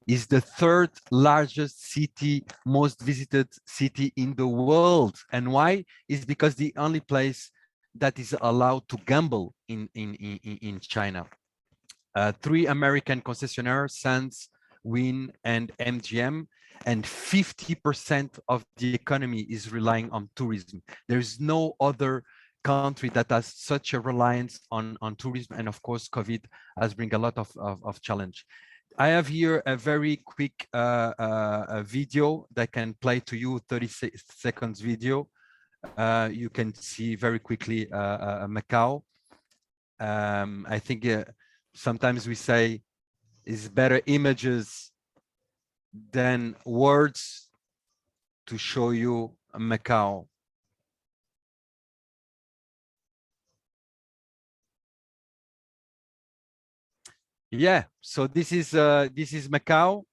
Is the 3rd largest city, most visited city in the world. And why? It's because the only place that is allowed to gamble in China. 3 American concessionaires, Sands, Wynn, and MGM, and 50% of the economy is relying on tourism. There is no other country that has such a reliance on tourism, and of course, COVID has bring a lot of challenge. I have here a very quick a video that can play to you 30 seconds video. You can see very quickly Macau. I think sometimes we say it's better images than words to show you Macau. Yeah, so this is Macau.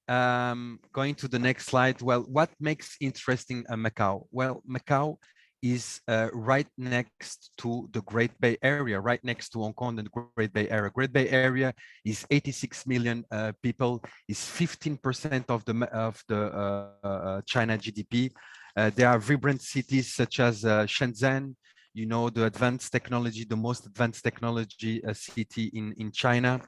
Going to the next slide. Well, what makes interesting Macau? Well, Macau is right next to the Great Bay Area, right next to Hong Kong and the Great Bay Area. Great Bay Area is 86 million people, is 15% of the China GDP. There are vibrant cities such as Shenzhen, you know, the advanced technology, the most advanced technology city in China.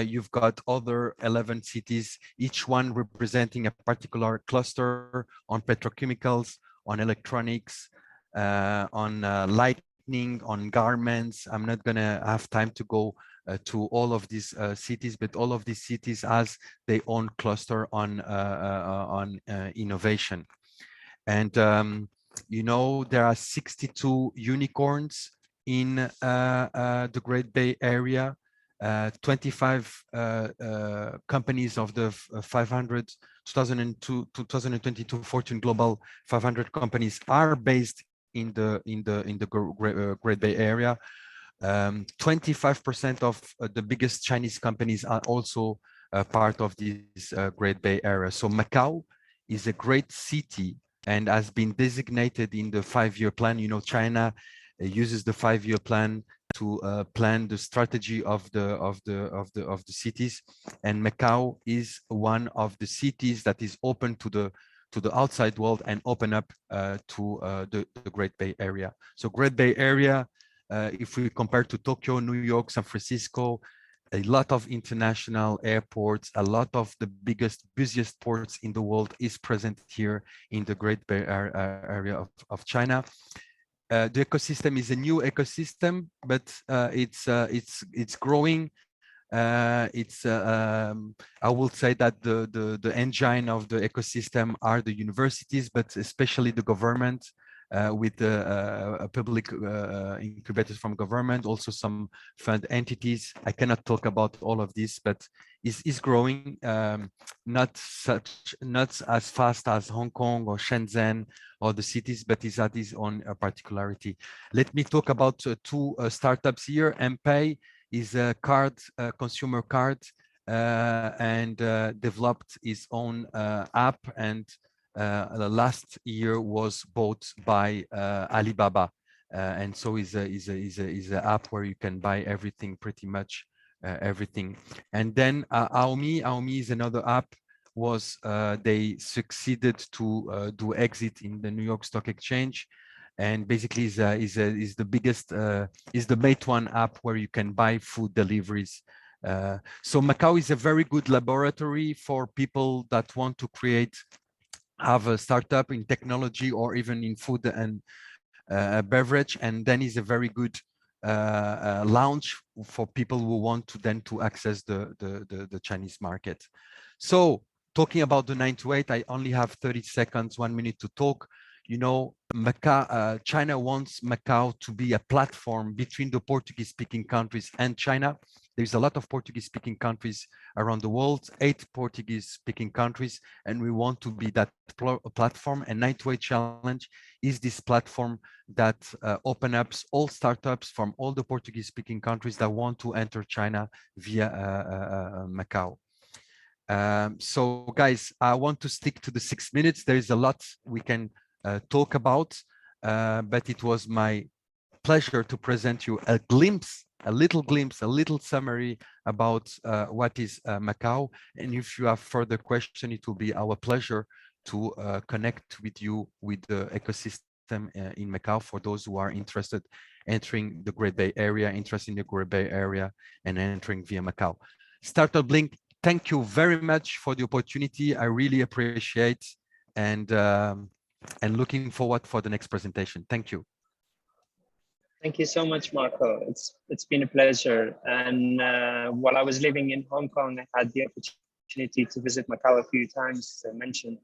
You've got other 11 cities, each one representing a particular cluster on petrochemicals, on electronics, on lighting, on garments. I'm not going to have time to go to all of these cities, but all of these cities has their own cluster on innovation. And you know, there are 62 unicorns in the Great Bay Area. 25 companies of the 500 2022 Fortune Global 500 companies are based in the Great Bay Area. 25% of the biggest Chinese companies are also part of this Great Bay Area. So Macau is a great city and has been designated in the 5-year plan. You know, China uses the 5-year plan to plan the strategy of the cities, and Macau is one of the cities that is open to the outside world and open up to the Great Bay Area. So Great Bay Area, if we compare to Tokyo, New York, San Francisco, a lot of international airports, a lot of the busiest ports in the world is present here in the Great Bay Area of China. The ecosystem is a new ecosystem, but it's growing. I will say that the engine of the ecosystem are the universities, but especially the government, with the public incubators from government, also some fund entities. I cannot talk about all of this, but is growing, not as fast as Hong Kong or Shenzhen or the cities, but is at its own particularity. Let me talk about two startups here. MPay is a card, consumer card, and developed its own app, and last year was bought by Alibaba, and so is a app where you can buy everything, pretty much everything. And then Aomi is another app. Was they succeeded to do exit in the New York Stock Exchange, and basically is the biggest is the Meituan app where you can buy food deliveries. So Macau is a very good laboratory for people that want to have a startup in technology or even in food and beverage, and then is a very good launch for people who want to access the Chinese market. So talking about the 9 to 8, I only have 30 seconds, 1 minute to talk. You know, Macau, China wants Macau to be a platform between the Portuguese-speaking countries and China. There's a lot of Portuguese-speaking countries around the world, 8 Portuguese-speaking countries, and we want to be that platform. And 9 to 8 Challenge is this platform that opens up all startups from all the Portuguese-speaking countries that want to enter China via Macau. So guys, I want to stick to the 6 minutes. There is a lot we can talk about, but it was my pleasure to present you a little summary about what is Macau. And if you have further questions, it will be our pleasure to connect with you with the ecosystem in Macau for those who are interested entering the Great Bay Area, interested in the Great Bay Area, and entering via Macau. StartupBlink, thank you very much for the opportunity. I really appreciate, and looking forward for the next presentation. Thank you. Thank you so much, Marco. It's been a pleasure. And while I was living in Hong Kong, I had the opportunity to visit Macau a few times, as I mentioned.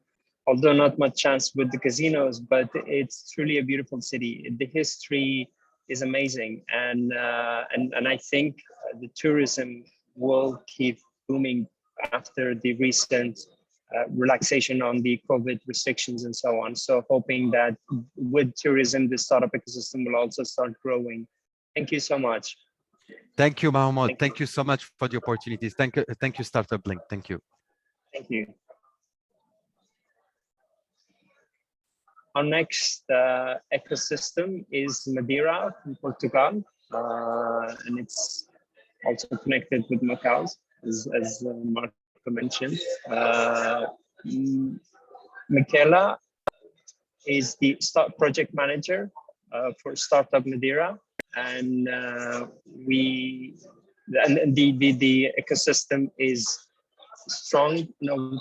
Although not much chance with the casinos, but it's truly a beautiful city. The history is amazing, and I think the tourism will keep booming after the recent relaxation on the COVID restrictions and so on. So hoping that with tourism, the startup ecosystem will also start growing. Thank you so much. Thank you, Mahmoud. Thank you so much for the opportunities. Thank you, StartupBlink. Thank you. Thank you. Our next ecosystem is Madeira in Portugal, and it's also connected with Macau, as Marco mentioned. Michaela is the project manager for Startup Madeira, and the ecosystem is strong,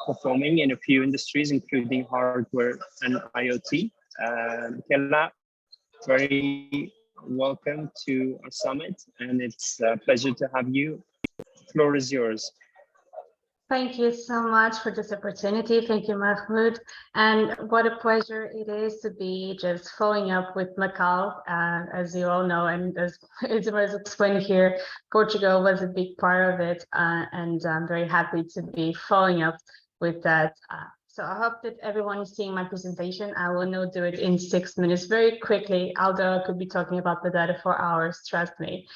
performing in a few industries, including hardware and IoT. Michaela, very welcome to our summit, and it's a pleasure to have you. The floor is yours. Thank you so much for this opportunity. Thank you, Mahmoud. And what a pleasure it is to be just following up with Macau. As you all know, and as it was explained here, Portugal was a big part of it. And I'm very happy to be following up with that. So I hope that everyone is seeing my presentation. I will not do it in 6 minutes very quickly, although I could be talking about the data for hours, trust me.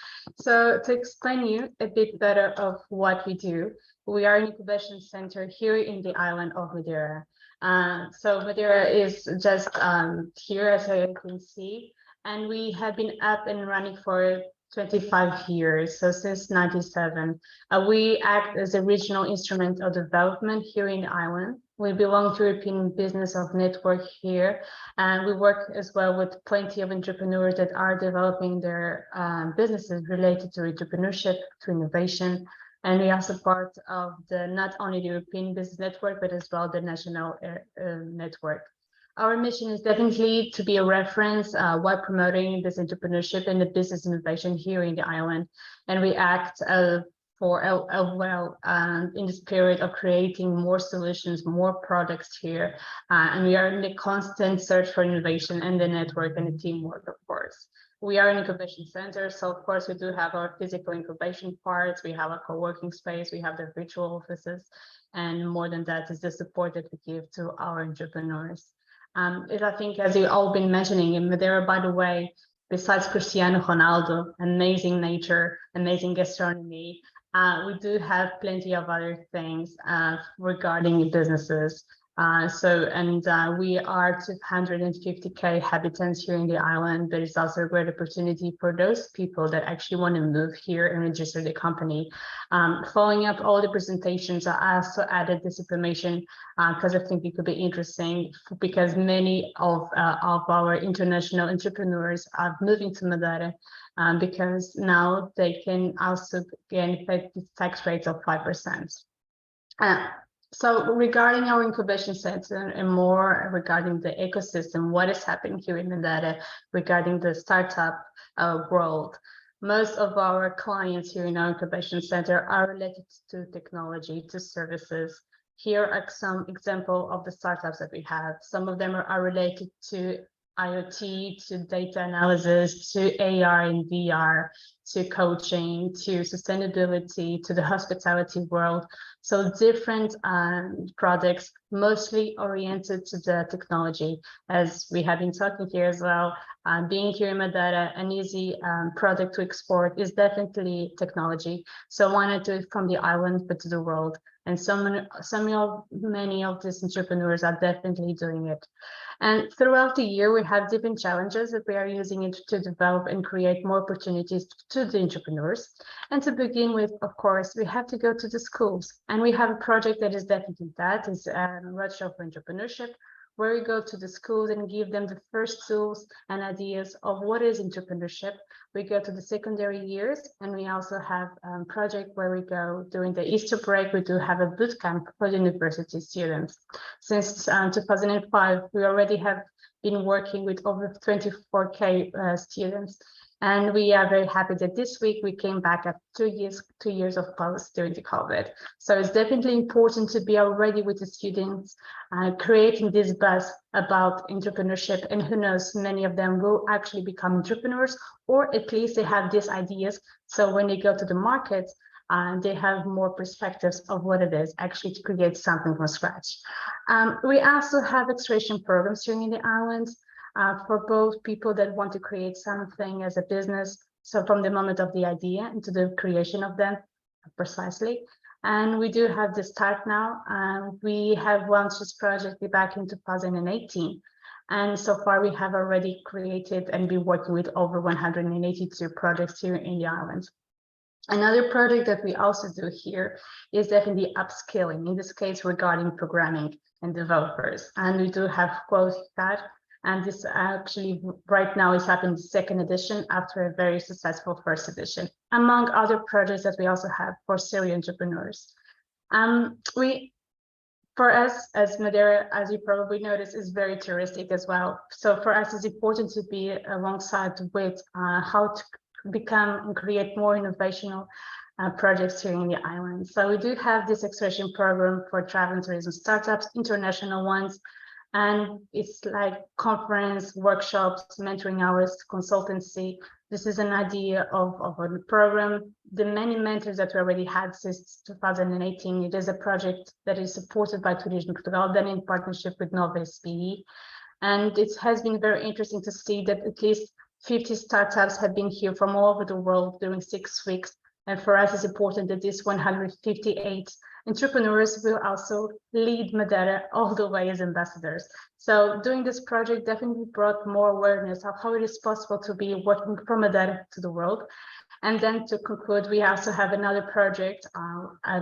So to explain you a bit better of what we do, we are an incubation center here in the island of Madeira. So Madeira is just here, as you can see, and we have been up and running for 25 years, so since 97. We act as a regional instrument of development here in the island. We belong to European Business of Network here, and we work as well with plenty of entrepreneurs that are developing their businesses related to entrepreneurship, to innovation. And we are also part of not only the European Business Network, but as well the national network. Our mission is definitely to be a reference while promoting this entrepreneurship and the business innovation here in the island. And we act in the spirit of creating more solutions, more products here. And we are in the constant search for innovation and the network and the teamwork, of course. We are an incubation center, so of course we do have our physical incubation parts, we have a co-working space, we have the virtual offices, and more than that is the support that we give to our entrepreneurs. I think, as you've all been mentioning, in Madeira, by the way, besides Cristiano Ronaldo, amazing nature, amazing gastronomy, we do have plenty of other things regarding businesses. We are 250,000 inhabitants here in the island. There is also a great opportunity for those people that actually want to move here and register the company. Following up all the presentations, I also added this information because I think it could be interesting, because many of our international entrepreneurs are moving to Madeira because now they can also gain effective tax rates of 5%. So regarding our incubation center and more regarding the ecosystem, what is happening here in Madeira regarding the startup world? Most of our clients here in our incubation center are related to technology, to services. Here are some examples of the startups that we have. Some of them are related to IoT, to data analysis, to AR and VR, to coaching, to sustainability, to the hospitality world. So different products, mostly oriented to the technology. As we have been talking here as well, being here in Madeira, an easy product to export is definitely technology. So why not do it from the island, but to the world? And many of these entrepreneurs are definitely doing it. And throughout the year, we have different challenges that we are using it to develop and create more opportunities to the entrepreneurs. And to begin with, of course, we have to go to the schools. And we have a project that is definitely that, is Roadshow for Entrepreneurship, where we go to the schools and give them the first tools and ideas of what is entrepreneurship. We go to the secondary years, and we also have a project where we go during the Easter break. We do have a boot camp for the university students. Since 2005, we already have been working with over 24,000 students And we are very happy that this week we came back at 2 years of pause during the COVID. So it's definitely important to be already with the students, creating this buzz about entrepreneurship, and who knows, many of them will actually become entrepreneurs, or at least they have these ideas. So when they go to the market, they have more perspectives of what it is actually to create something from scratch. We also have acceleration programs here in the islands for both people that want to create something as a business. So from the moment of the idea into the creation of them, precisely. And we do have the Start Now. We have launched this project back in 2018. And so far we have already created and been working with over 182 projects here in the islands. Another project that we also do here is definitely upskilling, in this case regarding programming and developers. And we do have quality that, and this actually right now is happening the second edition after a very successful first edition, among other projects that we also have for serial entrepreneurs. For us as Madeira, as you probably noticed, is very touristic as well. So for us, it's important to be alongside with how to become and create more innovational projects here in the island. So we do have this acceleration program for travel and tourism startups, international ones, and it's like conference, workshops, mentoring hours, consultancy. This is an idea of a program. The many mentors that we already had since 2018, it is a project that is supported by Tourism Portugal, done in partnership with Nova SPE. And it has been very interesting to see that at least 50 startups have been here from all over the world during 6 weeks. And for us, it's important that these 158 entrepreneurs will also lead Madeira all the way as ambassadors. So doing this project definitely brought more awareness of how it is possible to be working from Madeira to the world. And then to conclude, we also have another project,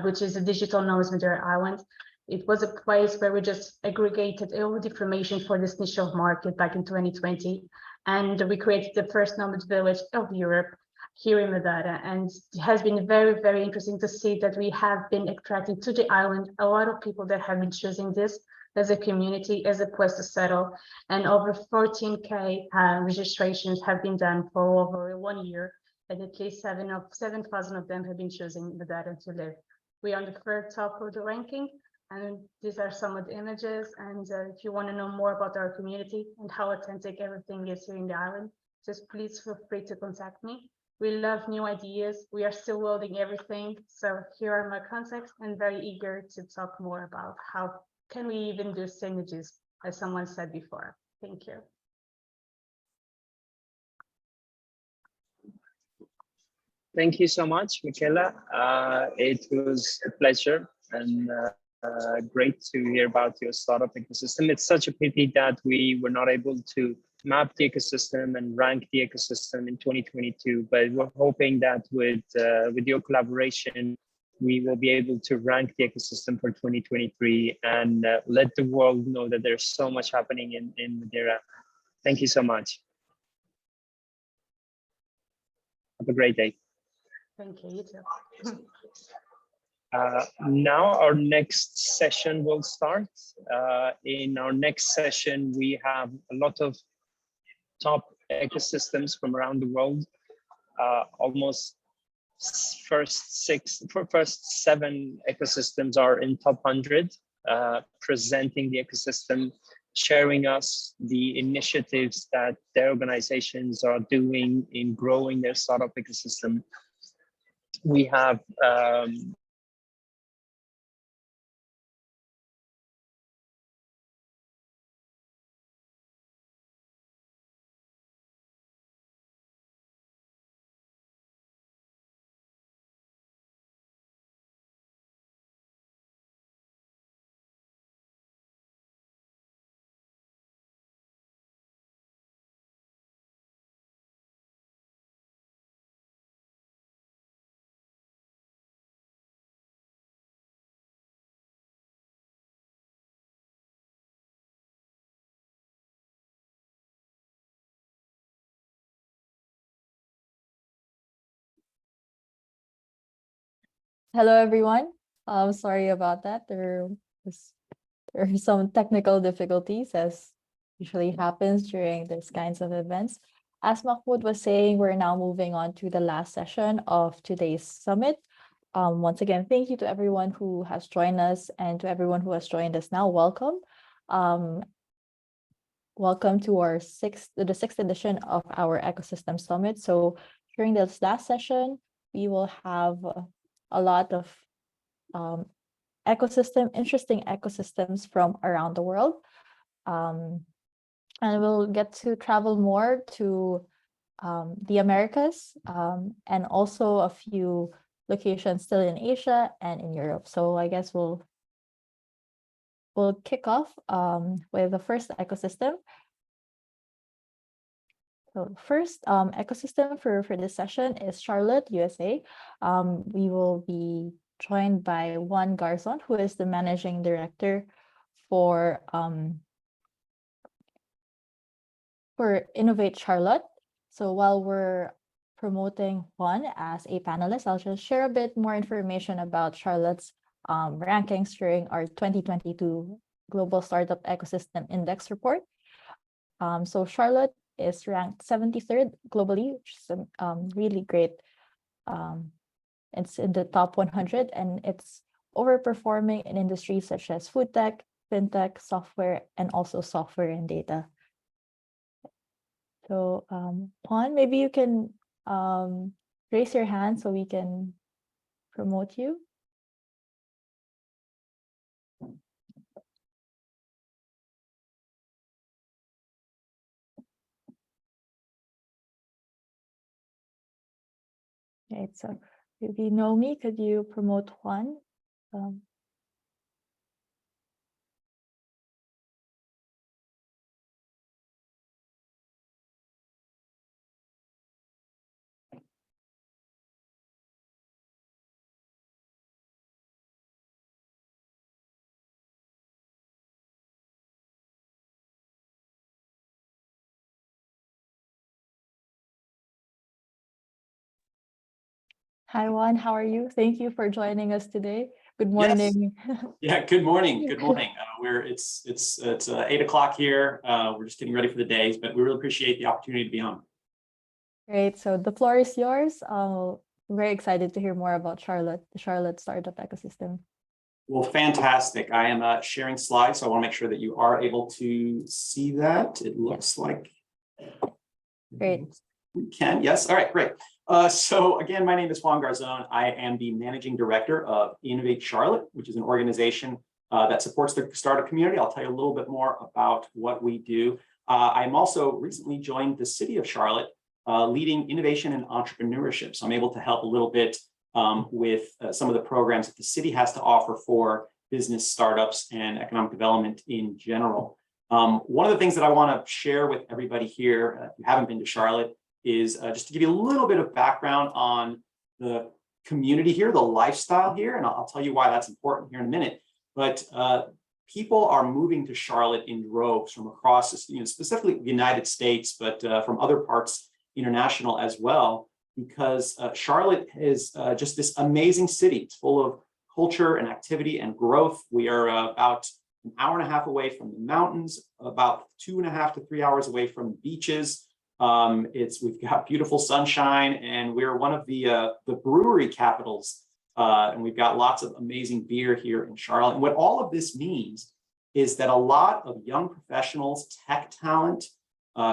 which is a digital nodes Madeira Island. It was a place where we just aggregated all the information for this niche of market back in 2020. And we created the first nomad village of Europe here in Madeira. And it has been very, very interesting to see that we have been attracting to the island a lot of people that have been choosing this as a community, as a place to settle. And over 14K registrations have been done for over 1 year. And at least 7,000 of them have been choosing Madeira to live. We are on the third top of the ranking. And these are some of the images. And if you want to know more about our community and how authentic everything is here in the island, just please feel free to contact me. We love new ideas. We are still building everything. So here are my contacts, and very eager to talk more about how can we even do synergies, as someone said before. Thank you. Thank you so much, Michaela. It was a pleasure and great to hear about your startup ecosystem. It's such a pity that we were not able to map the ecosystem and rank the ecosystem in 2022, but we're hoping that with your collaboration, we will be able to rank the ecosystem for 2023 and let the world know that there's so much happening in Madeira. Thank you so much. Have a great day. Thank you, you too. Now our next session will start. In our next session, we have a lot of top ecosystems from around the world. Almost first 7 ecosystems are in top 100, presenting the ecosystem, sharing us the initiatives that their organizations are doing in growing their startup ecosystem. We have Hello, everyone. Sorry about that. There are some technical difficulties, as usually happens during these kinds of events. as Mahmoud was saying, we're now moving on to the last session of today's summit. Once again, thank you to everyone who has joined us, and to everyone who has joined us now, welcome. Welcome to the sixth edition of our Ecosystem Summit. So during this last session, we will have a lot of interesting ecosystems from around the world. And we'll get to travel more to the Americas, and also a few locations still in Asia and in Europe. So I guess we'll kick off with the first ecosystem. So first ecosystem for this session is Charlotte, USA. We will be joined by Juan Garzon, who is the managing director for Innovate Charlotte. So while we're promoting Juan as a panelist, I'll just share a bit more information about Charlotte's rankings during our 2022 Global Startup Ecosystem Index report. So Charlotte is ranked 73rd globally, which is really great. It's in the top 100, and it's overperforming in industries such as food tech, fintech, software, and also software and data. So Juan, maybe you can raise your hand so we can promote you. Okay, so if you know me, could you promote Juan? Hi, Juan. How are you? Thank you for joining us today. Good morning. Yes. Yeah. Good morning. Good morning. It's 8 o'clock here. We're just getting ready for the days, but we really appreciate the opportunity to be on. Great. So the floor is yours. I'm very excited to hear more about Charlotte, the Charlotte startup ecosystem. Well, fantastic. I am sharing slides, so I want to make sure that you are able to see that. It looks like great. We can. Yes. All right. Great. So again, my name is Juan Garzon. I am the managing director of Innovate Charlotte, which is an organization that supports the startup community. I'll tell you a little bit more about what we do. I'm also recently joined the city of Charlotte, leading innovation and entrepreneurship. So I'm able to help a little bit with some of the programs that the city has to offer for business startups and economic development in general. One of the things that I want to share with everybody here, if you haven't been to Charlotte, is just to give you a little bit of background on the community here, the lifestyle here, and I'll tell you why that's important here in a minute. But people are moving to Charlotte in droves from across, specifically the United States, but from other parts international as well, because Charlotte is just this amazing city. It's full of culture and activity and growth. We are about an hour and a half away from the mountains, about 2.5 to 3 hours away from beaches. We've got beautiful sunshine, and we're one of the brewery capitals, and we've got lots of amazing beer here in Charlotte. And what all of this means is that a lot of young professionals, tech talent,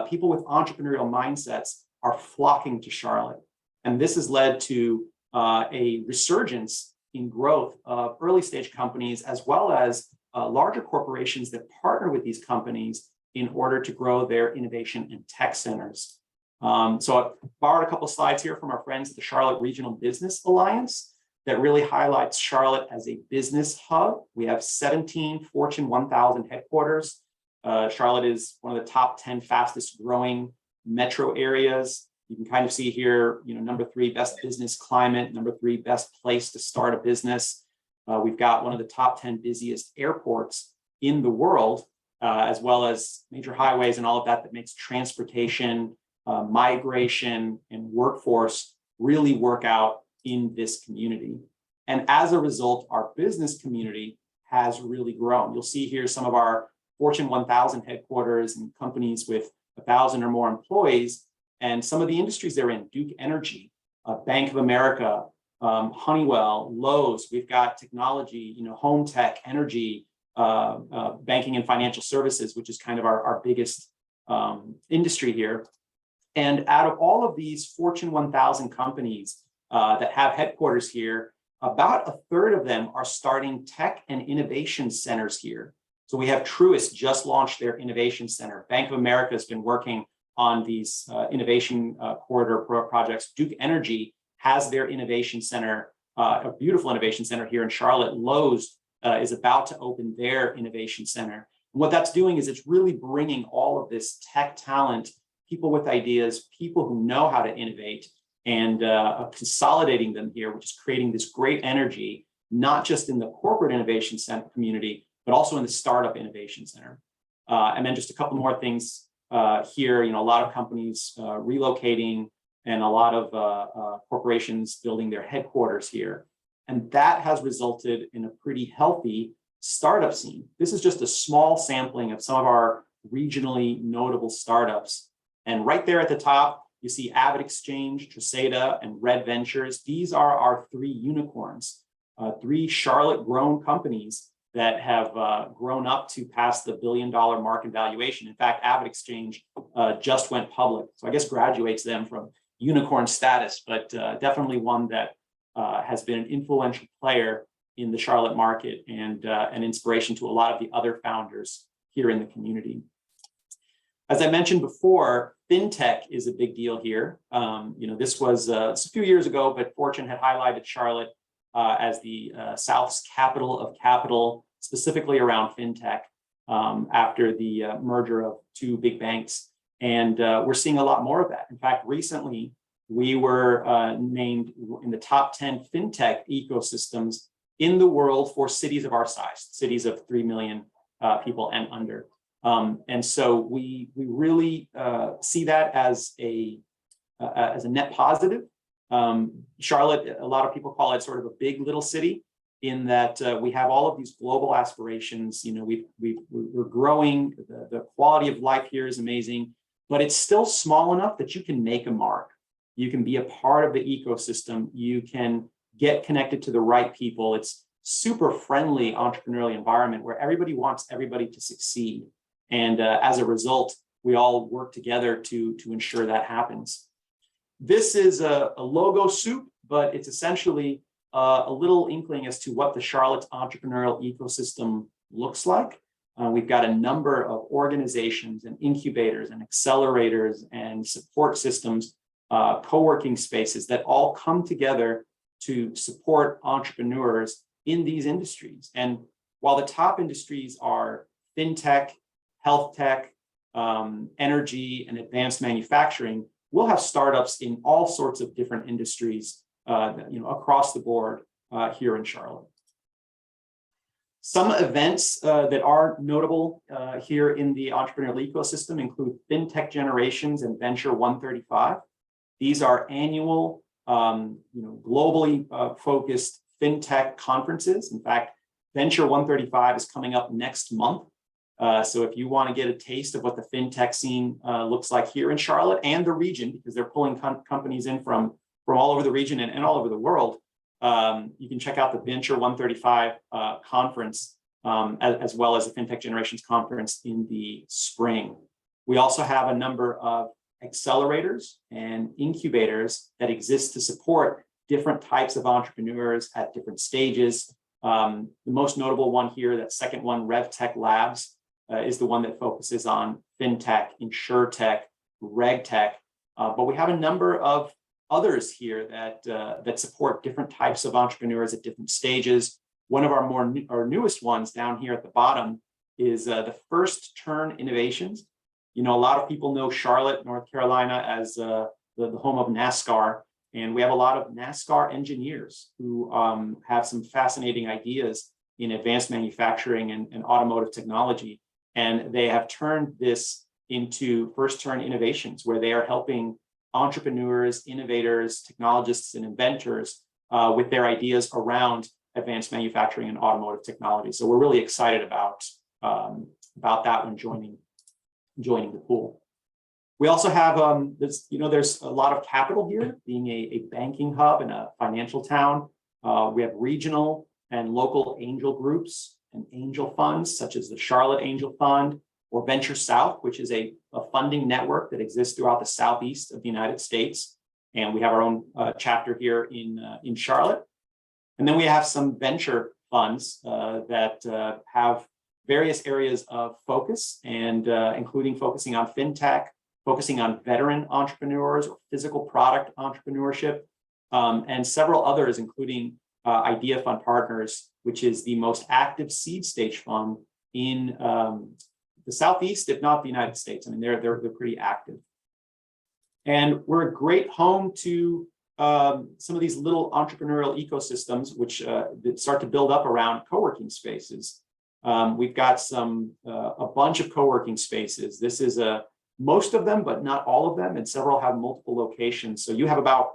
people with entrepreneurial mindsets are flocking to Charlotte. And this has led to a resurgence in growth of early stage companies, as well as larger corporations that partner with these companies in order to grow their innovation and tech centers. So I've borrowed a couple of slides here from our friends at the Charlotte Regional Business Alliance that really highlights Charlotte as a business hub. We have 17 Fortune 1000 headquarters. Charlotte is one of the top 10 fastest growing metro areas. You can kind of see here, number 3 best business climate, number 3 best place to start a business. We've got one of the top 10 busiest airports in the world, as well as major highways and all of that makes transportation, migration, and workforce really work out in this community. And as a result, our business community has really grown. You'll see here some of our Fortune 1000 headquarters and companies with 1,000 or more employees. And some of the industries they're in, Duke Energy, Bank of America, Honeywell, Lowe's, we've got technology, home tech, energy, banking and financial services, which is kind of our biggest industry here. And out of all of these Fortune 1000 companies that have headquarters here, about a third of them are starting tech and innovation centers here. So we have Truist just launched their innovation center. Bank of America has been working on these innovation corridor projects. Duke Energy has their innovation center, a beautiful innovation center here in Charlotte. Lowe's is about to open their innovation center. And what that's doing is it's really bringing all of this tech talent, people with ideas, people who know how to innovate, and consolidating them here, which is creating this great energy, not just in the corporate innovation center community, but also in the startup innovation center. And then just a couple more things here, a lot of companies relocating and a lot of corporations building their headquarters here. And that has resulted in a pretty healthy startup scene. This is just a small sampling of some of our regionally notable startups. And right there at the top, you see Avid Exchange, Treseda, and Red Ventures. These are our 3 unicorns, 3 Charlotte-grown companies that have grown up to pass the $1 billion market valuation. In fact, Avid Exchange just went public, so I guess graduates them from unicorn status, but definitely one that has been an influential player in the Charlotte market and an inspiration to a lot of the other founders here in the community. As I mentioned before, fintech is a big deal here. This was a few years ago, but Fortune had highlighted Charlotte as the South's capital of capital, specifically around fintech, after the merger of 2 big banks. And we're seeing a lot more of that. In fact, recently, we were named in the top 10 fintech ecosystems in the world for cities of our size, cities of 3 million people and under. And so we really see that as a net positive. Charlotte, a lot of people call it sort of a big little city, in that we have all of these global aspirations. We're growing. The quality of life here is amazing, but it's still small enough that you can make a mark. You can be a part of the ecosystem. You can get connected to the right people. It's super friendly entrepreneurial environment where everybody wants everybody to succeed. And as a result, we all work together to ensure that happens. This is a logo soup, but it's essentially a little inkling as to what the Charlotte entrepreneurial ecosystem looks like. We've got a number of organizations and incubators and accelerators and support systems, co-working spaces that all come together to support entrepreneurs in these industries. And while the top industries are fintech, health tech, energy, and advanced manufacturing, we'll have startups in all sorts of different industries, across the board here in Charlotte. Some events that are notable here in the entrepreneurial ecosystem include FinTech Generations and Venture 135. These are annual, globally focused FinTech conferences. In fact, Venture 135 is coming up next month. So if you want to get a taste of what the FinTech scene looks like here in Charlotte and the region, because they're pulling companies in from all over the region and all over the world, you can check out the Venture 135 conference, as well as the FinTech Generations conference in the spring. We also have a number of accelerators and incubators that exist to support different types of entrepreneurs at different stages. The most notable one here, that second one, RevTech Labs, is the one that focuses on FinTech, InsurTech, RegTech. But we have a number of others here that support different types of entrepreneurs at different stages. One of our newest ones down here at the bottom is the First Turn Innovations. A lot of people know Charlotte, North Carolina as the home of NASCAR. And we have a lot of NASCAR engineers who have some fascinating ideas in advanced manufacturing and automotive technology. And they have turned this into First Turn Innovations, where they are helping entrepreneurs, innovators, technologists, and inventors with their ideas around advanced manufacturing and automotive technology. So we're really excited about that one joining the pool. We also have, there's a lot of capital here, being a banking hub and a financial town. We have regional and local angel groups and angel funds, such as the Charlotte Angel Fund or Venture South, which is a funding network that exists throughout the southeast of the United States. And we have our own chapter here in Charlotte. And then we have some venture funds that have various areas of focus, and including focusing on fintech, focusing on veteran entrepreneurs or physical product entrepreneurship, and several others, including Idea Fund Partners, which is the most active seed stage fund in the Southeast, if not the United States. I mean, they're pretty active. And we're a great home to some of these little entrepreneurial ecosystems, which that start to build up around co-working spaces. We've got a bunch of co-working spaces. This is most of them, but not all of them, and several have multiple locations. So you have about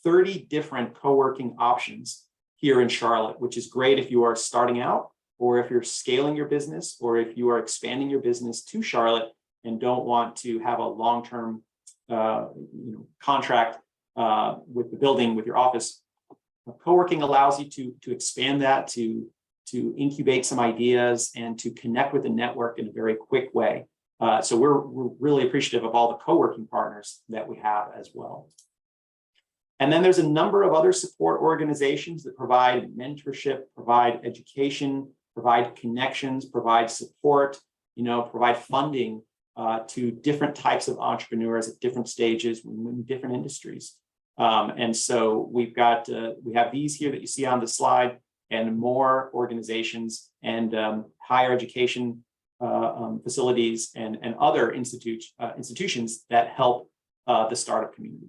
30 different co-working options here in Charlotte, which is great if you are starting out, or if you're scaling your business, or if you are expanding your business to Charlotte and don't want to have a long-term contract with the building, with your office. Co-working allows you to expand that, to incubate some ideas, and to connect with the network in a very quick way. So we're really appreciative of all the co-working partners that we have as well. And then there's a number of other support organizations that provide mentorship, provide education, provide connections, provide support, provide funding to different types of entrepreneurs at different stages in different industries. And so we have these here that you see on the slide, and more organizations and higher education facilities and other institutions that help the startup community.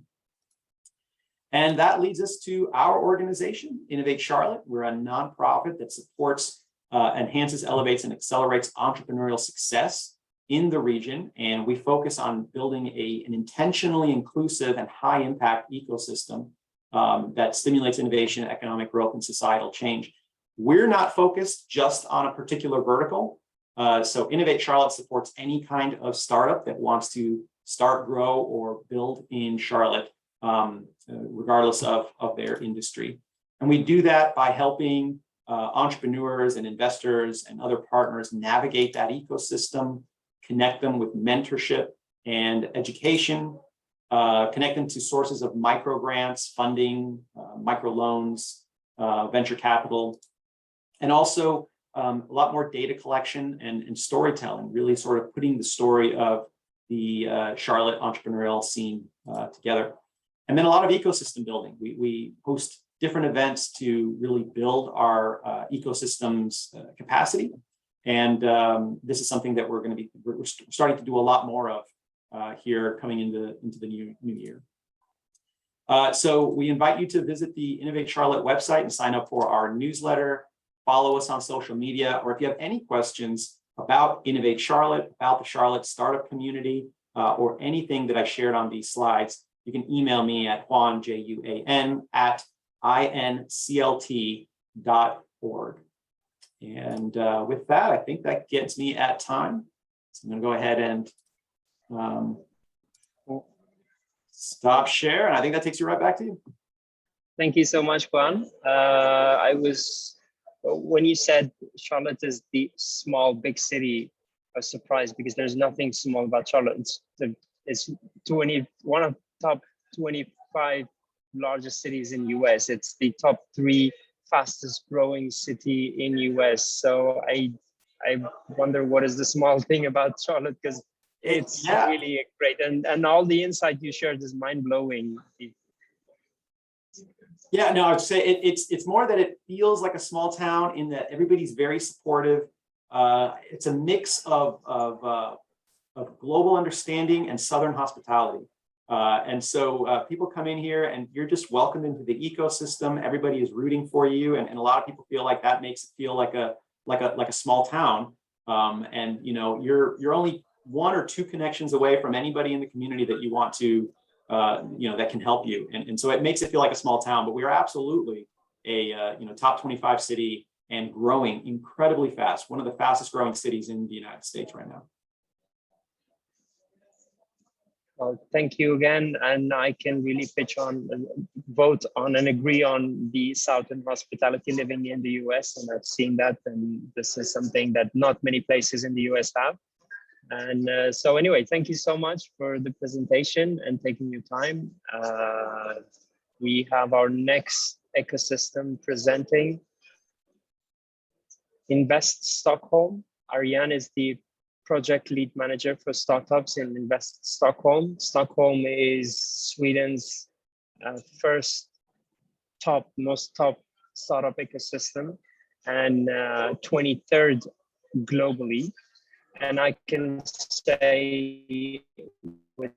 And that leads us to our organization, Innovate Charlotte. We're a nonprofit that supports, enhances, elevates, and accelerates entrepreneurial success in the region. And we focus on building an intentionally inclusive and high impact ecosystem that stimulates innovation, economic growth, and societal change. We're not focused just on a particular vertical. So Innovate Charlotte supports any kind of startup that wants to start, grow, or build in Charlotte, regardless of their industry. And we do that by helping entrepreneurs and investors and other partners navigate that ecosystem, connect them with mentorship and education, connect them to sources of micro grants, funding, micro loans, venture capital, and also a lot more data collection and storytelling, really sort of putting the story of the Charlotte entrepreneurial scene together. And then a lot of ecosystem building. We host different events to really build our ecosystem's capacity. And this is something that we're starting to do a lot more of here coming into the new year. So we invite you to visit the Innovate Charlotte website and sign up for our newsletter, follow us on social media, or if you have any questions about Innovate Charlotte, about the Charlotte startup community, or anything that I shared on these slides, you can email me at Juan, Juan, @inclt.org. And with that, I think that gets me at time. So I'm going to go ahead and stop share. And I think that takes you right back to you. Thank you so much, Juan. When you said Charlotte is the small, big city, I was surprised because there's nothing small about Charlotte. It's one of the top 25 largest cities in US. It's the top 3 fastest growing city in US. So I wonder what is the small thing about Charlotte, because it's really great. And all the insight you shared is mind blowing. Yeah, no, I'd say it's more that it feels like a small town in that everybody's very supportive. It's a mix of global understanding and Southern hospitality. And so people come in here and you're just welcomed into the ecosystem. Everybody is rooting for you. And a lot of people feel like that makes it feel like a small town. And you're only 1 or 2 connections away from anybody in the community that you want to, that can help you. And so it makes it feel like a small town, but we are absolutely a, top 25 city and growing incredibly fast. One of the fastest growing cities in the United States right now. Well, thank you again, and I can really pitch on, vote on, and agree on the Southern hospitality living in the US, and I've seen that, and this is something that not many places in the US have. And so anyway, thank you so much for the presentation and taking your time. We have our next ecosystem presenting. Invest Stockholm. Ariane is the project lead manager for startups in Invest Stockholm. Stockholm is Sweden's first most top startup ecosystem, and 23rd globally. And I can say with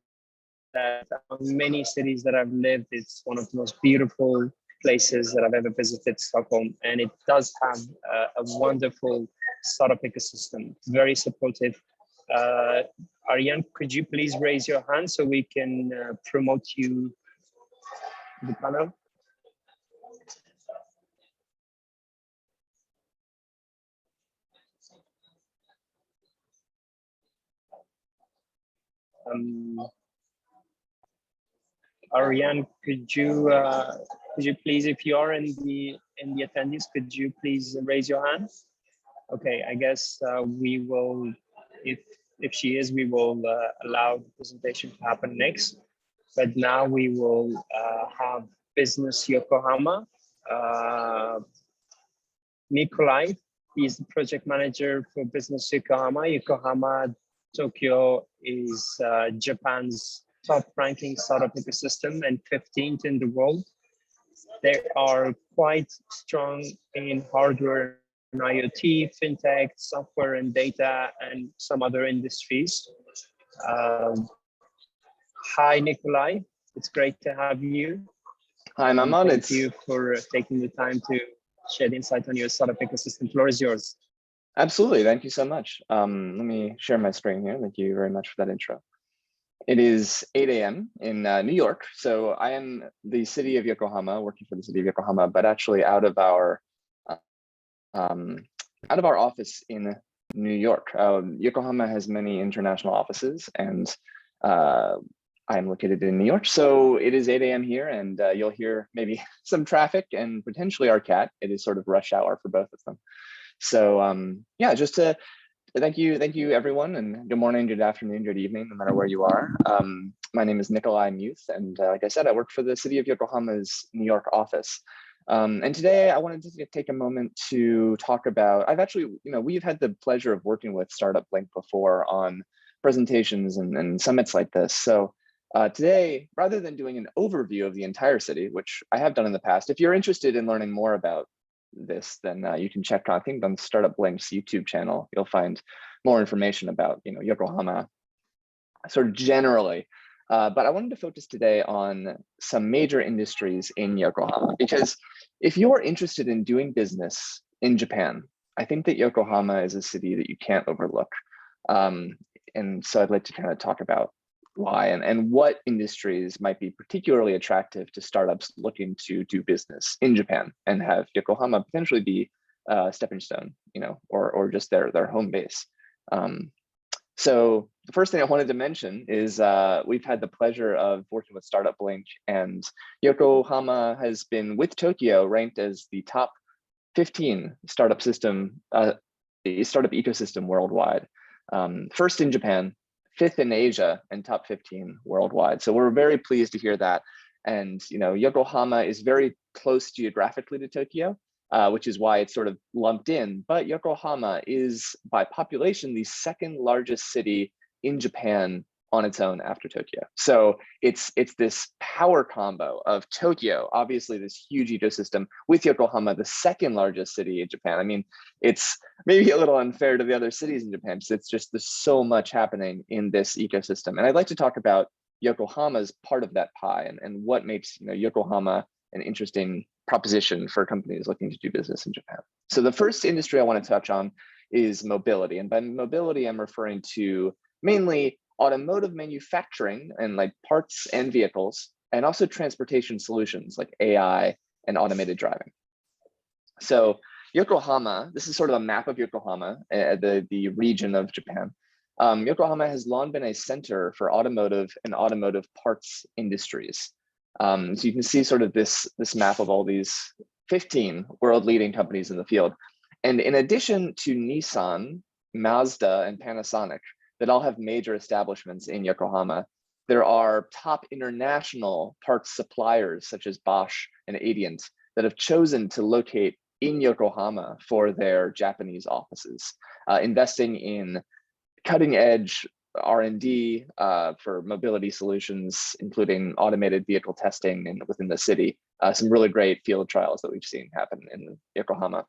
that, many cities that I've lived, it's one of the most beautiful places that I've ever visited, Stockholm. And it does have a wonderful startup ecosystem, very supportive. Ariane, could you please raise your hand so we can promote you to the panel? Ariane, could you please, if you are in the attendees, could you please raise your hand? Okay, I guess we will, if she is, we will allow the presentation to happen next. But now we will have Business Yokohama. Nikolai, he's the project manager for Business Yokohama. Yokohama Tokyo is Japan's top ranking startup ecosystem and 15th in the world. They are quite strong in hardware and IoT, fintech, software and data, and some other industries. Hi, Nikolai. It's great to have you. Hi, Maman. Thank you for taking the time to shed insight on your startup ecosystem. The floor is yours. Absolutely. Thank you so much. Let me share my screen here. Thank you very much for that intro. It is 8 a.m. in New York. So I am the city of Yokohama, working for the city of Yokohama, but actually out of our office in New York. Yokohama has many international offices, and I'm located in New York. So it is 8 a.m. here, and you'll hear maybe some traffic and potentially our cat. It is sort of rush hour for both of them. So yeah, just to thank you everyone, and good morning, good afternoon, good evening, no matter where you are. My name is Nikolai Muth, and like I said, I work for the city of Yokohama's New York office. And today I wanted to take a moment to talk about, we've had the pleasure of working with StartupBlink before on presentations and summits like this. So today, rather than doing an overview of the entire city, which I have done in the past, if you're interested in learning more about this, then you can check, I think, on StartupBlink's YouTube channel. You'll find more information about Yokohama sort of generally. But I wanted to focus today on some major industries in Yokohama, because if you're interested in doing business in Japan, I think that Yokohama is a city that you can't overlook. And so I'd like to kind of talk about why and what industries might be particularly attractive to startups looking to do business in Japan and have Yokohama potentially be a stepping stone, or just their home base. So the first thing I wanted to mention is we've had the pleasure of working with StartupBlink, and Yokohama has been, with Tokyo, ranked as the top 15 startup ecosystem worldwide. First in Japan, 5th in Asia, and top 15 worldwide. So we're very pleased to hear that. And Yokohama is very close geographically to Tokyo, which is why it's sort of lumped in. But Yokohama is, by population, the second largest city in Japan on its own after Tokyo. So it's this power combo of Tokyo, obviously this huge ecosystem, with Yokohama, the second largest city in Japan. I mean, it's maybe a little unfair to the other cities in Japan, because it's just, there's so much happening in this ecosystem. And I'd like to talk about Yokohama's part of that pie, and what makes Yokohama an interesting proposition for companies looking to do business in Japan. So the first industry I want to touch on is mobility. And by mobility, I'm referring to mainly automotive manufacturing and like parts and vehicles, and also transportation solutions like AI and automated driving. So Yokohama, this is sort of a map of Yokohama, the region of Japan. Yokohama has long been a center for automotive and automotive parts industries. So you can see sort of this map of all these 15 world-leading companies in the field. And in addition to Nissan, Mazda, and Panasonic that all have major establishments in Yokohama, there are top international parts suppliers such as Bosch and Adient that have chosen to locate in Yokohama for their Japanese offices, investing in cutting edge R&D for mobility solutions, including automated vehicle testing and within the city. Some really great field trials that we've seen happen in Yokohama.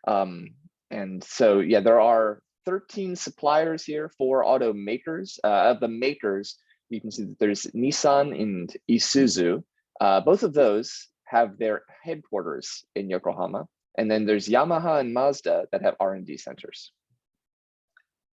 And so, yeah, there are 13 suppliers here for automakers. Of the makers, you can see that there's Nissan and Isuzu. Both of those have their headquarters in Yokohama. And then there's Yamaha and Mazda that have R&D centers.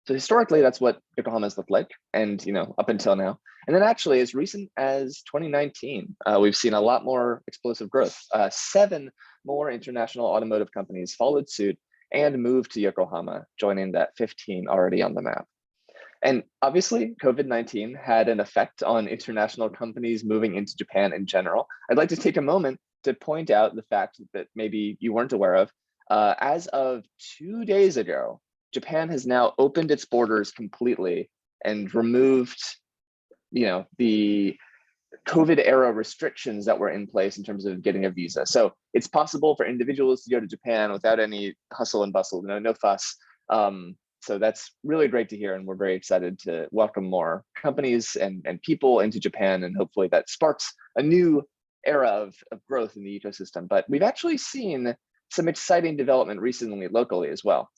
So historically, that's what Yokohama has looked like, and up until now. And then actually, as recent as 2019, we've seen a lot more explosive growth. 7 more international automotive companies followed suit and moved to Yokohama, joining that 15 already on the map. And obviously, COVID-19 had an effect on international companies moving into Japan in general. I'd like to take a moment to point out the fact that maybe you weren't aware of. As of 2 days ago, Japan has now opened its borders completely and removed, the COVID era restrictions that were in place in terms of getting a visa. So it's possible for individuals to go to Japan without any hustle and bustle, no fuss. So that's really great to hear, and we're very excited to welcome more companies and people into Japan, and hopefully that sparks a new era of growth in the ecosystem. But we've actually seen some exciting development recently locally as well.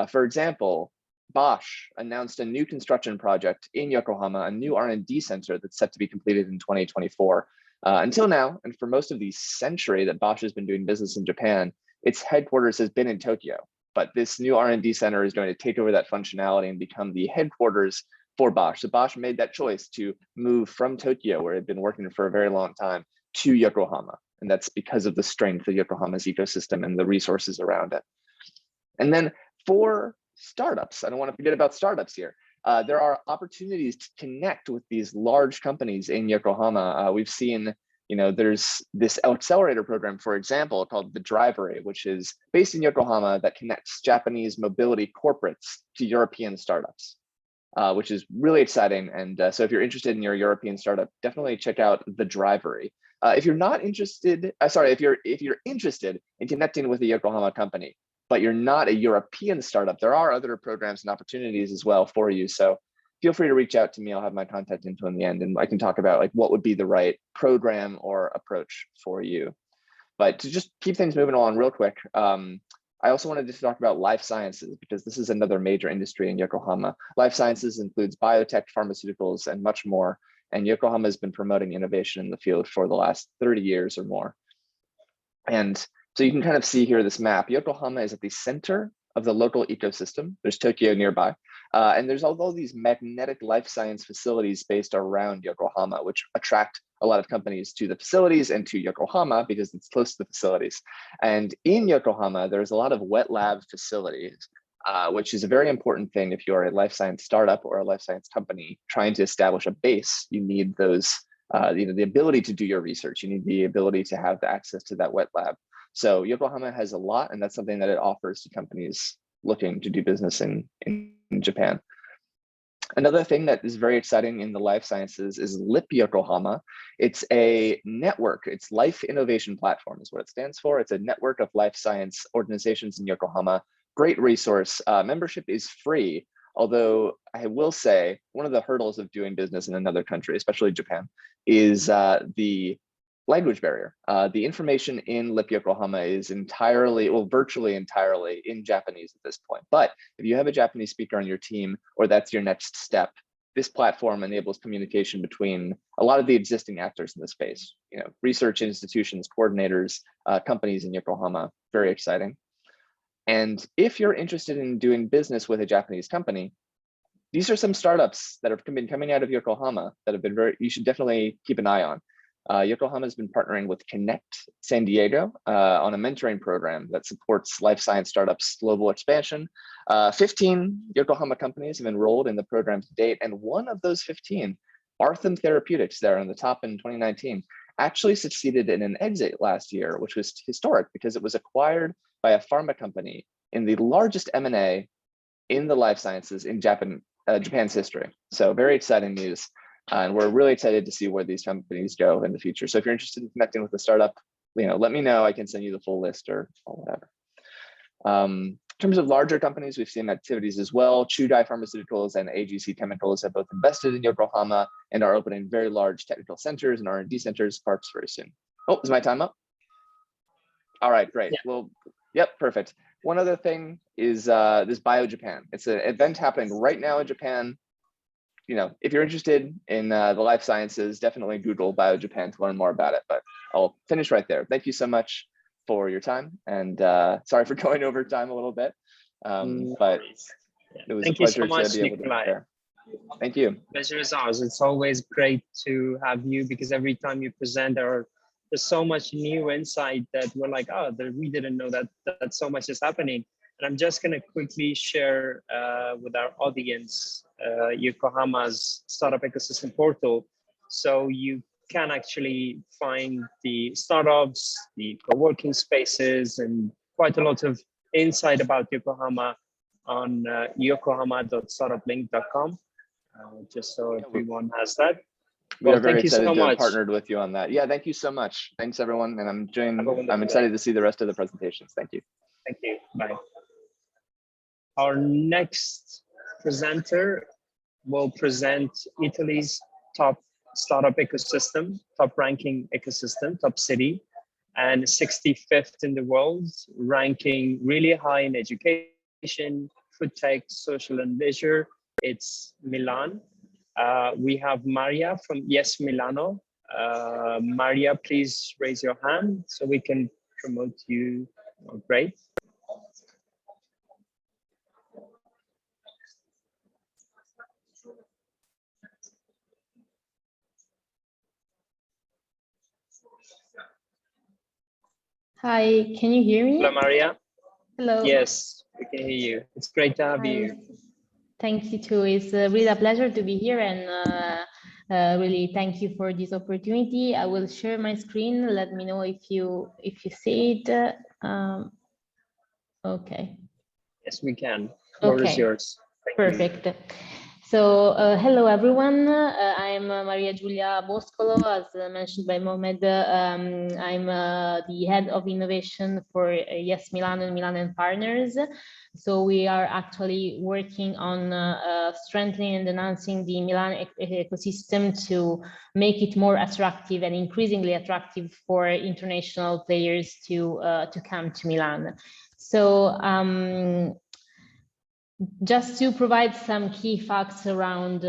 For example, Bosch announced a new construction project in Yokohama, a new R&D center that's set to be completed in 2024. Until now, and for most of the century that Bosch has been doing business in Japan, its headquarters has been in Tokyo. But this new R&D center is going to take over that functionality and become the headquarters for Bosch. So Bosch made that choice to move from Tokyo, where it had been working for a very long time, to Yokohama. And that's because of the strength of Yokohama's ecosystem and the resources around it. And then for startups, I don't want to forget about startups here. There are opportunities to connect with these large companies in Yokohama. We've seen, there's this accelerator program, for example, called the Drivery, which is based in Yokohama that connects Japanese mobility corporates to European startups, which is really exciting. And so if you're interested in your European startup, definitely check out the Drivery. If you're not interested, if you're interested in connecting with a Yokohama company, but you're not a European startup, there are other programs and opportunities as well for you. So feel free to reach out to me. I'll have my contact info in the end, and I can talk about what would be the right program or approach for you. But to just keep things moving along real quick, I also wanted to talk about life sciences, because this is another major industry in Yokohama. Life sciences includes biotech, pharmaceuticals, and much more. And Yokohama has been promoting innovation in the field for the last 30 years or more. And so you can kind of see here this map. Yokohama is at the center of the local ecosystem. There's Tokyo nearby. And there's all these magnetic life science facilities based around Yokohama, which attract a lot of companies to the facilities and to Yokohama because it's close to the facilities. And in Yokohama, there's a lot of wet lab facilities, which is a very important thing if you're a life science startup or a life science company trying to establish a base. You need those, the ability to do your research. You need the ability to have the access to that wet lab. So Yokohama has a lot, and that's something that it offers to companies looking to do business in Japan. Another thing that is very exciting in the life sciences is LIP Yokohama. It's a network. It's Life Innovation Platform is what it stands for. It's a network of life science organizations in Yokohama. Great resource. Membership is free, although I will say one of the hurdles of doing business in another country, especially Japan, is the language barrier. The information in LIP Yokohama is virtually entirely in Japanese at this point. But if you have a Japanese speaker on your team, or that's your next step, this platform enables communication between a lot of the existing actors in the space, research institutions, coordinators, companies in Yokohama. Very exciting. And if you're interested in doing business with a Japanese company, these are some startups that have been coming out of Yokohama that have been you should definitely keep an eye on. Yokohama has been partnering with Connect San Diego on a mentoring program that supports life science startups' global expansion. 15 Yokohama companies have enrolled in the program to date, and one of those 15, Artham Therapeutics, there on the top in 2019, actually succeeded in an exit last year, which was historic because it was acquired by a pharma company in the largest M&A in the life sciences in Japan's history. So very exciting news. And we're really excited to see where these companies go in the future. So if you're interested in connecting with a startup, let me know. I can send you the full list or whatever. In terms of larger companies, we've seen activities as well. Chugai Pharmaceuticals and AGC Chemicals have both invested in Yokohama and are opening very large technical centers and R&D centers parks very soon. Oh, is my time up? All right, great. Yeah. Well, yep, perfect. One other thing is this Bio Japan. It's an event happening right now in Japan. If you're interested in the life sciences, definitely Google Bio Japan to learn more about it. But I'll finish right there. Thank you so much for your time, and sorry for going over time a little bit, but it was a pleasure to be able to share. Thank you. Pleasure is ours. It's always great to have you because every time you present, there's so much new insight that we're like, oh, we didn't know that so much is happening. And I'm just going to quickly share with our audience Yokohama's startup ecosystem portal. So you can actually find the startups, the co-working spaces, and quite a lot of insight about Yokohama on yokohama.startupblink.com, just so everyone has that. We are very excited to have partnered with you on that. Yeah, thank you so much. Thanks, everyone. And I'm excited to see the rest of the presentations. Thank you. Thank you. Bye. Our next presenter will present Italy's top startup ecosystem, top ranking ecosystem, top city, and 65th in the world, ranking really high in education, food tech, social and leisure. It's Milan. We have Maria from Yes Milano. Maria, please raise your hand so we can promote you. Oh, great. Hi, can you hear me? Hello, Maria. Hello. Yes, we can hear you. It's great to have you. Thank you too. It's really a pleasure to be here, and really thank you for this opportunity. I will share my screen. Let me know if you see it. Okay. Yes, we can. The floor is yours. Perfect. So hello everyone, I'm Maria Giulia Boscolo, as mentioned by Mohamed. I'm the head of innovation for Yes Milano and Milan and Partners. So we are actually working on strengthening and enhancing the Milan ecosystem to make it more attractive and increasingly attractive for international players to come to Milan. So just to provide some key facts around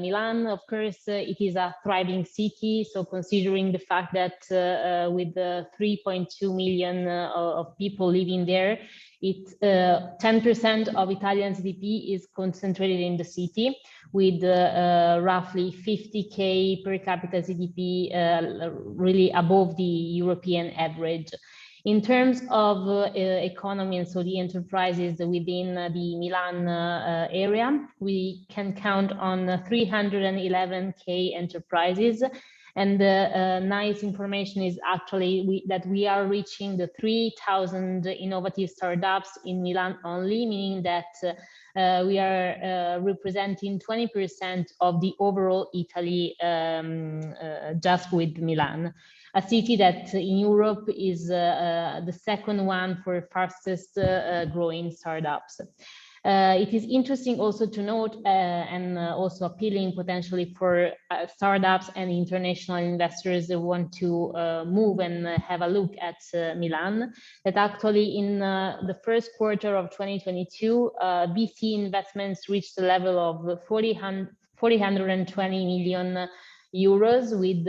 Milan, of course, it is a thriving city. So considering the fact that with 3.2 million of people living there, 10% of Italian GDP is concentrated in the city, with roughly 50K per capita GDP, really above the European average. In terms of economy, and so the enterprises within the Milan area, we can count on 311K enterprises. And the nice information is actually that we are reaching the 3,000 innovative startups in Milan only, meaning that we are representing 20% of the overall Italy just with Milan. A city that in Europe is the second one for fastest growing startups. It is interesting also to note and also appealing potentially for startups and international investors that want to move and have a look at Milan, that actually in the first quarter of 2022, VC investments reached the level of 420 million euros with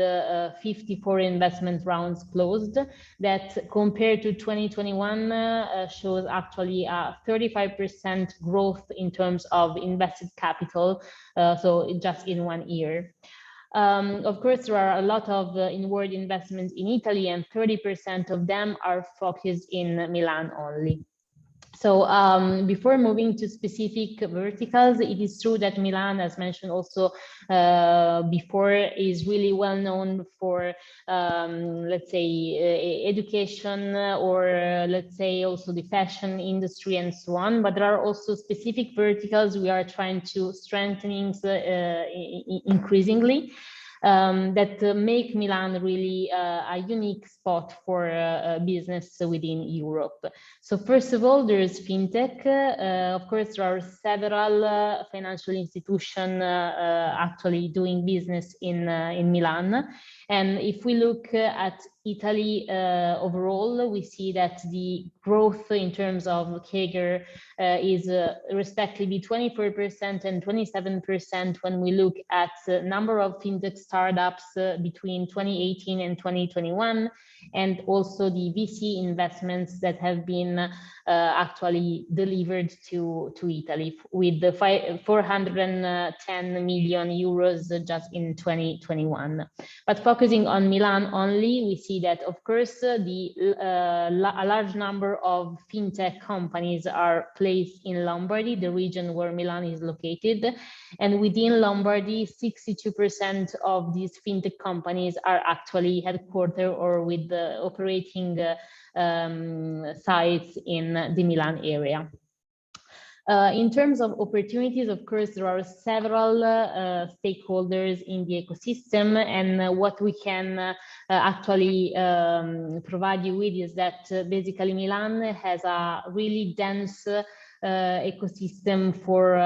54 investment rounds closed. That compared to 2021 shows actually a 35% growth in terms of invested capital, so just in 1 year. Of course, there are a lot of inward investments in Italy, and 30% of them are focused in Milan only. So before moving to specific verticals, it is true that Milan, as mentioned also before, is really well known for, let's say, education, or let's say also the fashion industry and so on. But there are also specific verticals we are trying to strengthening increasingly. That make Milan really a unique spot for business within Europe. So first of all, there is fintech. Of course, there are several financial institutions actually doing business in Milan. And if we look at Italy overall, we see that the growth in terms of CAGR is respectively 24% and 27% when we look at the number of fintech startups between 2018 and 2021, and also the VC investments that have been actually delivered to Italy with the 410 million euros just in 2021. But focusing on Milan only, we see that, of course, a large number of fintech companies are placed in Lombardy, the region where Milan is located. And within Lombardy, 62% of these fintech companies are actually headquartered or with the operating sites in the Milan area. In terms of opportunities, of course, there are several stakeholders in the ecosystem, and what we can actually provide you with is that basically Milan has a really dense ecosystem for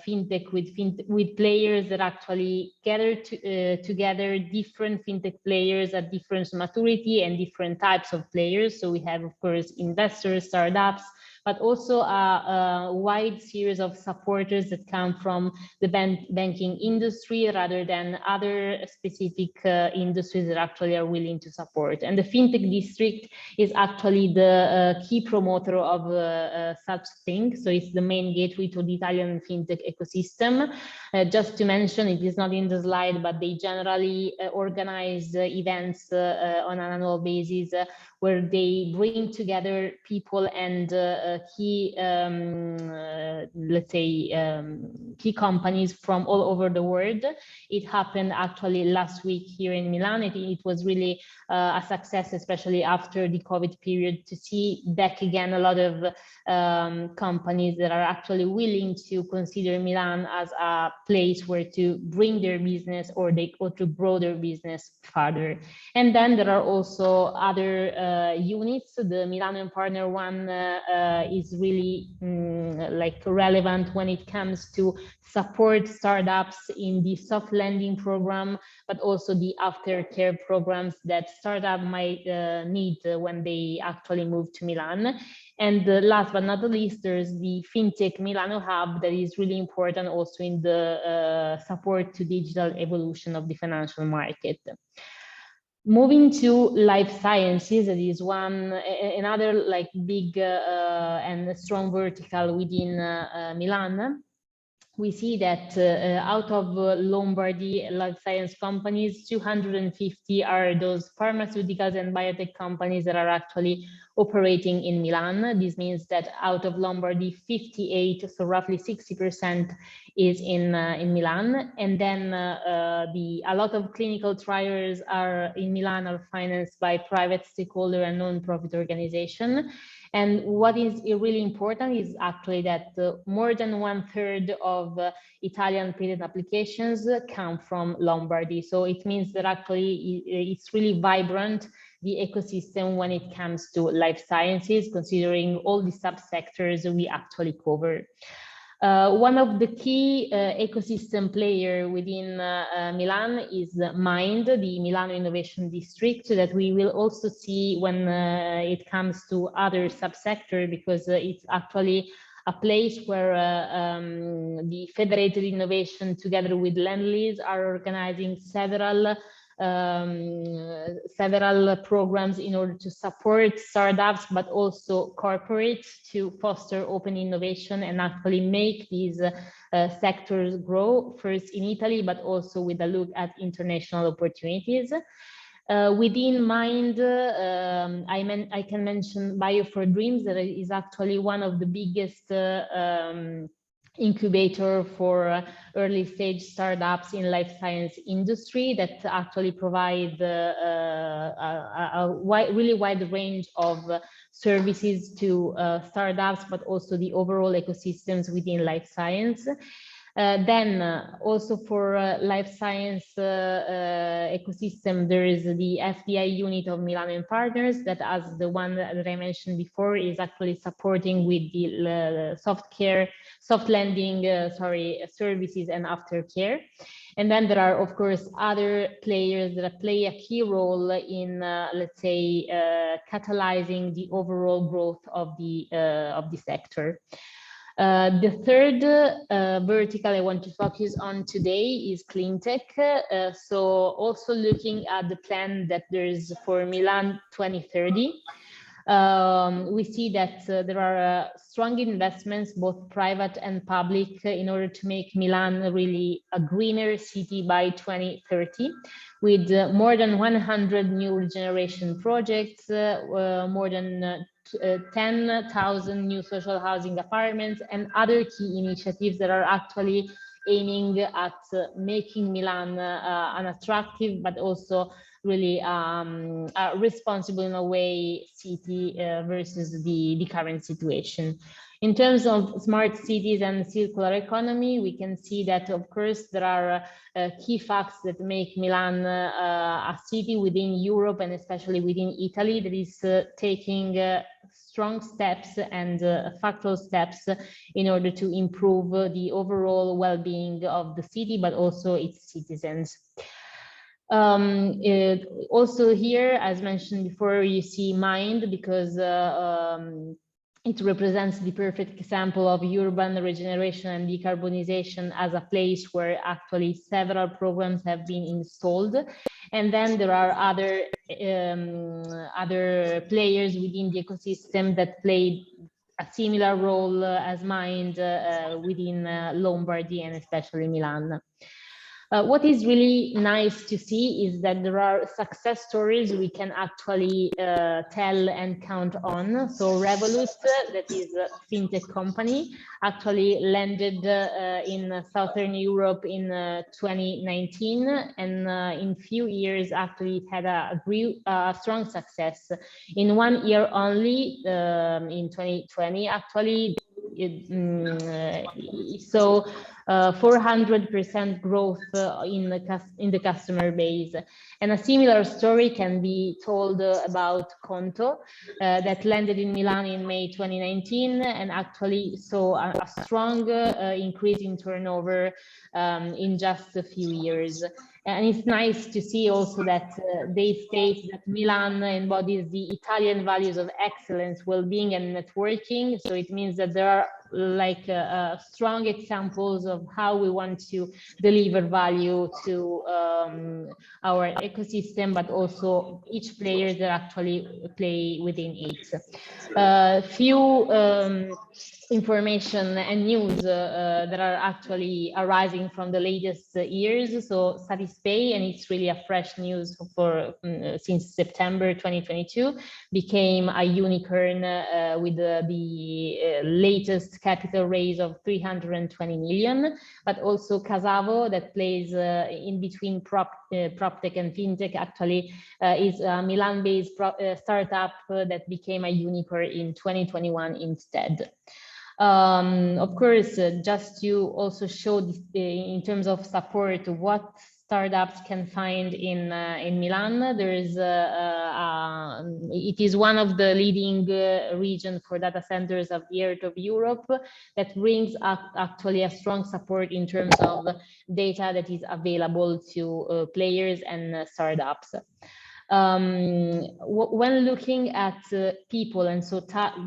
fintech with players that actually gather together different fintech players at different maturity and different types of players. So we have, of course, investors, startups, but also a wide series of supporters that come from the banking industry rather than other specific industries that actually are willing to support. And the fintech district is actually the key promoter of such things. So it's the main gateway to the Italian fintech ecosystem. Just to mention, it is not in the slide, but they generally organize events on an annual basis where they bring together people and key, let's say, key companies from all over the world. It happened actually last week here in Milan. It was really a success, especially after the COVID period, to see back again a lot of companies that are actually willing to consider Milan as a place where to bring their business or to grow their business further. And then there are also other units. The Milan Partner One is really like relevant when it comes to support startups in the soft lending program, but also the aftercare programs that startup might need when they actually move to Milan. And last but not the least, there's the FinTech Milano Hub that is really important also in the support to digital evolution of the financial market. Moving to life sciences, that is another like big and strong vertical within Milan. We see that out of Lombardy life science companies, 250 are those pharmaceuticals and biotech companies that are actually operating in Milan. This means that out of Lombardy, 58, so roughly 60% is in Milan. And then a lot of clinical trials in Milan are financed by private stakeholder and non-profit organization. And what is really important is actually that more than 1/3 of Italian patent applications come from Lombardy. So it means that actually it's really vibrant, the ecosystem when it comes to life sciences, considering all the subsectors we actually cover. One of the key ecosystem player within Milan is Mind, the Milano Innovation District, that we will also see when it comes to other subsector, because it's actually a place where the Federated Innovation together with Lendlease are organizing several several programs in order to support startups, but also corporates to foster open innovation and actually make these sectors grow, first in Italy, but also with a look at international opportunities. Within Mind, I can mention Bio for Dreams, that is actually one of the biggest incubator for early stage startups in life science industry that actually provide a really wide range of services to startups, but also the overall ecosystems within life science. Then also for life science ecosystem, there is the FDI unit of Milan and Partners that, as the one that I mentioned before, is actually supporting with the soft lending services and aftercare. And then there are, of course, other players that play a key role in, let's say, catalyzing the overall growth of the sector. The third vertical I want to focus on today is clean tech. So also looking at the plan that there is for Milan 2030, we see that there are strong investments, both private and public, in order to make Milan really a greener city by 2030, with more than 100 new regeneration projects, more than 10,000 new social housing apartments, and other key initiatives that are actually aiming at making Milan an attractive but also really responsible in a way city versus the current situation. In terms of smart cities and circular economy, we can see that, of course, there are key facts that make Milan a city within Europe and especially within Italy that is taking strong steps and factual steps in order to improve the overall well-being of the city, but also its citizens. Also here, as mentioned before, you see Mind, because it represents the perfect example of urban regeneration and decarbonization as a place where actually several programs have been installed. And then there are other players within the ecosystem that play a similar role as Mind within Lombardy and especially Milan. What is really nice to see is that there are success stories we can actually tell and count on. So Revolut, that is a fintech company, actually landed in Southern Europe in 2019, and in few years actually it had a strong success. In 1 year only, in 2020, actually, so 400% growth in the customer base. And a similar story can be told about Conto, that landed in Milan in May 2019 and actually saw a strong increase in turnover in just a few years. And it's nice to see also that they state that Milan embodies the Italian values of excellence, well-being, and networking. So it means that there are like strong examples of how we want to deliver value to our ecosystem, but also each player that actually play within it. Few information and news that are actually arising from the latest years. So Satispay, and it's really a fresh news for since September 2022, became a unicorn with the latest capital raise of 320 million, but also Casavo, that plays in between prop tech and fintech, actually is a Milan-based startup that became a unicorn in 2021 instead. Of course, just to also show this, in terms of support, what startups can find in Milan. There is it is one of the leading regions for data centers of the area of Europe that brings actually a strong support in terms of data that is available to players and startups. When looking at people and so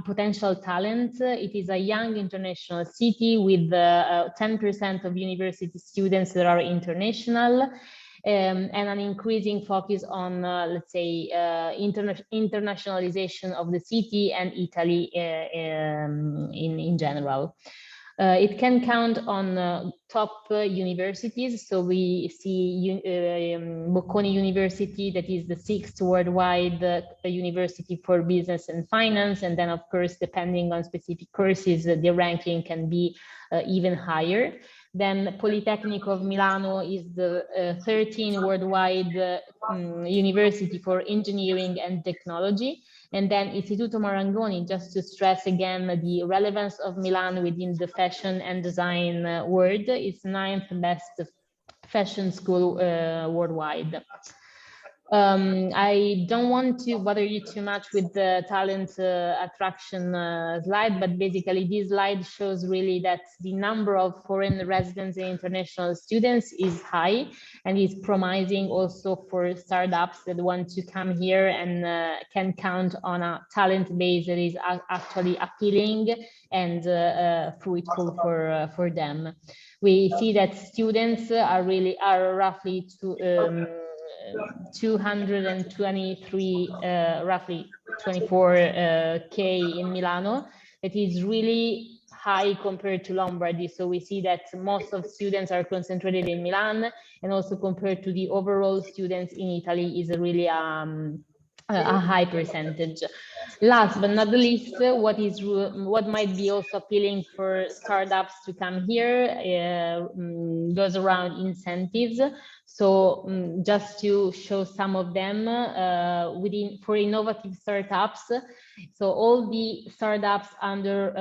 potential talent, it is a young international city with 10% of university students that are international. and an increasing focus on, let's say, internationalization of the city and Italy in general. It can count on top universities. So we see Bocconi University, that is the 6th worldwide university for business and finance. And then, of course, depending on specific courses, the ranking can be even higher. Then Polytechnic of Milano is the 13th worldwide university for engineering and technology. And then Istituto Marangoni, just to stress again the relevance of Milan within the fashion and design world, is 9th best fashion school worldwide. I don't want to bother you too much with the talent attraction slide, but basically this slide shows really that the number of foreign residents and international students is high and is promising also for startups that want to come here and can count on a talent base that is actually appealing and fruitful for them. We see that students are roughly 223, roughly 24K in Milano. It is really high compared to Lombardy. So we see that most of students are concentrated in Milan, and also compared to the overall students in Italy is really a high percentage. Last but not least, what might be also appealing for startups to come here goes around incentives. So just to show some of them for innovative startups. So all the startups under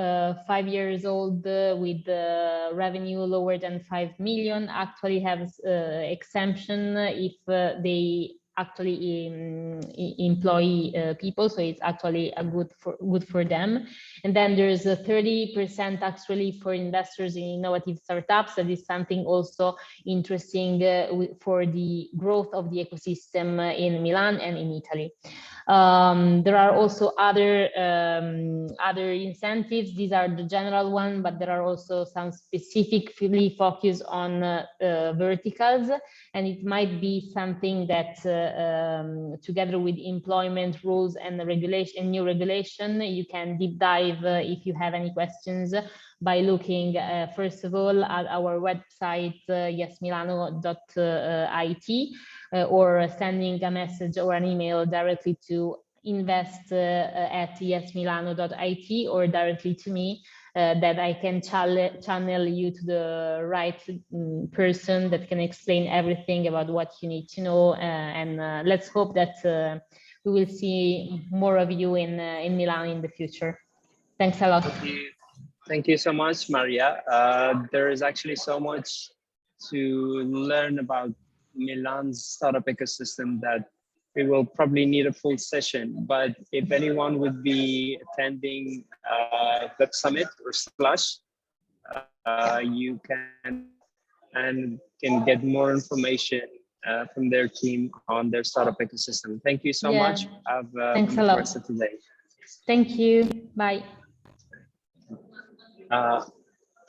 5 years old with revenue lower than 5 million actually have exemption if they actually employ people, so it's actually a good for them. And then there's a 30% tax relief for investors in innovative startups. That is something also interesting for the growth of the ecosystem in Milan and in Italy. There are also other incentives. These are the general one, but there are also some specifically focused on verticals, and it might be something that together with employment rules and new regulation, you can deep dive if you have any questions by looking first of all at our website yesmilano.it or sending a message or an email directly to invest@yesmilano.it or directly to me, that I can channel you to the right person that can explain everything about what you need to know. And let's hope that we will see more of you in Milan in the future. Thanks a lot. Thank you so much, Maria. There is actually so much to learn about Milan's startup ecosystem that we will probably need a full session. But if anyone would be attending the summit or Splash, you can get more information from their team on their startup ecosystem. Thank you so much. Have Thanks a lot. Rest of today. Thank you. Bye.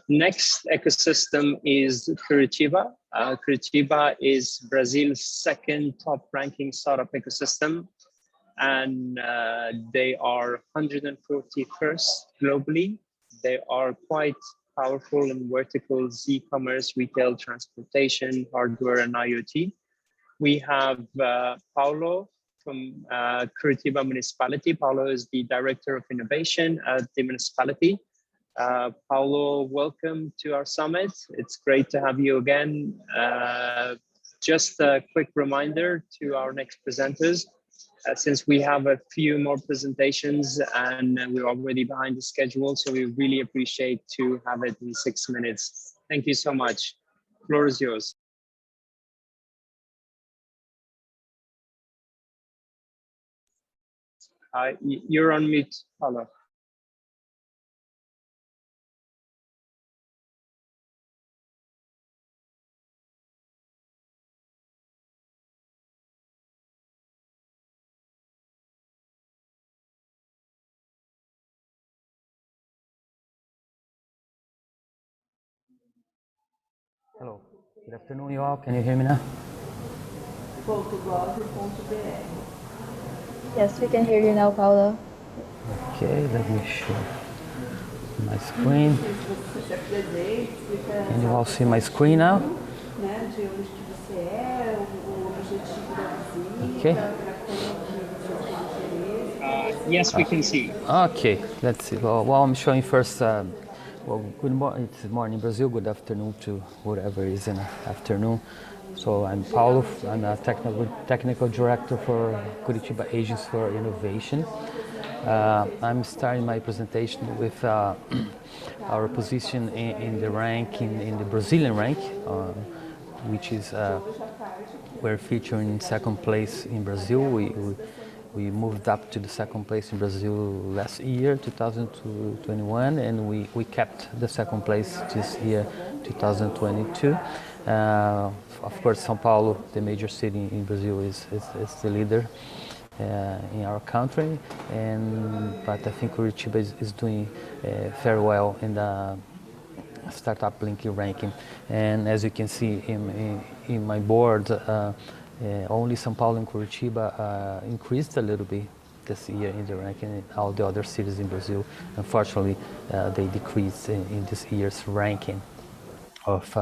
Next ecosystem is Curitiba. Curitiba is Brazil's second top ranking startup ecosystem, and they are 141st globally. They are quite powerful in verticals, e-commerce, retail, transportation, hardware, and IoT. We have Paulo from Curitiba municipality. Paulo is the Director of Innovation at the municipality. Paulo, welcome to our summit. It's great to have you again. Just a quick reminder to our next presenters, since we have a few more presentations and we're already behind the schedule, so we really appreciate to have it in 6 minutes. Thank you so much. Floor is yours. You're on mute, Paulo. Hello, good afternoon, you all. Can you hear me now? Yes, we can hear you now, Paula. Okay, let me show my screen. Can you all see my screen now? Okay. Yes, we can see. Okay, let's see. Well, I'm showing first. Well, good morning. It's morning Brazil. Good afternoon to whatever is in the afternoon. So I'm Paulo. I'm a technical director for Curitiba Agents for Innovation. I'm starting my presentation with our position in the ranking, in the Brazilian rank, which is we're featuring in second place in Brazil. We moved up to the second place in Brazil last year, 2021, and we kept the second place this year, 2022. Of course, São Paulo, the major city in Brazil, is the leader in our country, but I think Curitiba is doing very well in the StartupBlink ranking. And as you can see in my board, only São Paulo and Curitiba increased a little bit this year in the ranking. All the other cities in Brazil, unfortunately, they decreased in this year's ranking of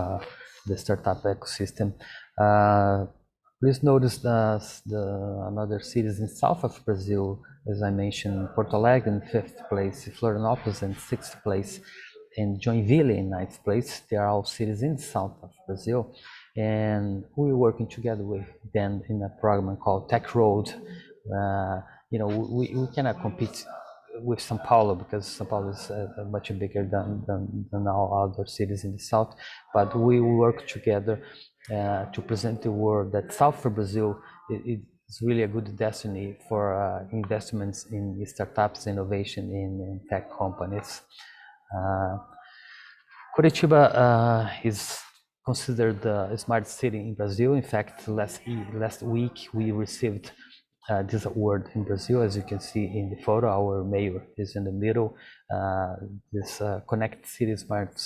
the startup ecosystem. Please notice another cities in south of Brazil, as I mentioned, Porto Alegre in 5th place, Florianópolis in 6th place, and Joinville in 9th place. They are all cities in the south of Brazil. And we're working together with them in a program called Tech Road. You know, we cannot compete with São Paulo because São Paulo is much bigger than all other cities in the south. But we work together to present the world that south of Brazil is really a good destiny for investments in startups, innovation in tech companies. Curitiba is considered a smart city in Brazil. In fact, last week we received this award in Brazil. As you can see in the photo, our mayor is in the middle. This Connect Smart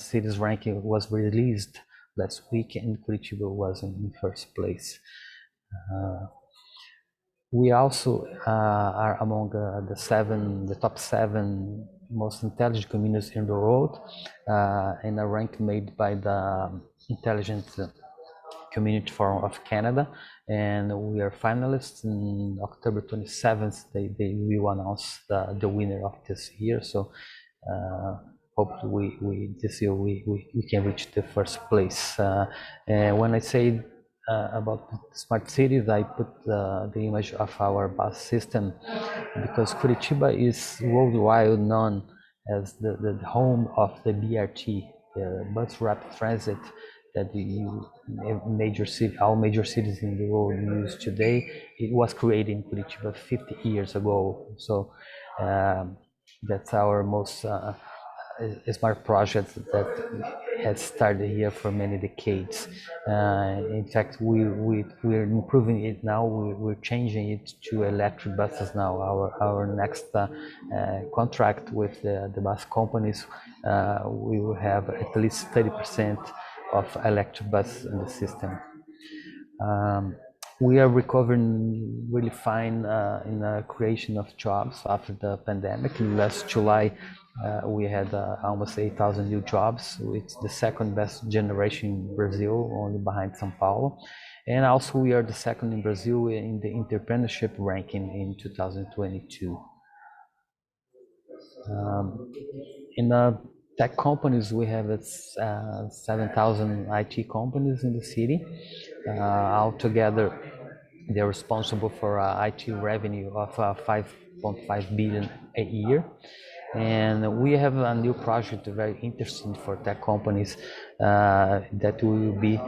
Cities ranking was released last week, and Curitiba was in first place. We also are among the top 7 most intelligent communities in the world, in a rank made by the Intelligent Community Forum of Canada, and we are finalists. On October 27th, they will announce the winner of this year. So hopefully this year we can reach the first place. When I say about smart cities, I put the image of our bus system because Curitiba is worldwide known as the home of the BRT, the bus rapid transit that all major cities in the world use today. It was created in Curitiba 50 years ago. So that's our most smart project that has started here for many decades. In fact, we're improving it now. We're changing it to electric buses now. Our next contract with the bus companies, we will have at least 30% of electric buses in the system. We are recovering really fine in the creation of jobs after the pandemic. In last July, we had almost 8,000 new jobs. It's the second best generation in Brazil, only behind São Paulo. And also we are the second in Brazil in the entrepreneurship ranking in 2022. In the tech companies, we have 7,000 IT companies in the city. Altogether, they're responsible for IT revenue of 5.5 billion a year. And we have a new project very interesting for tech companies that will be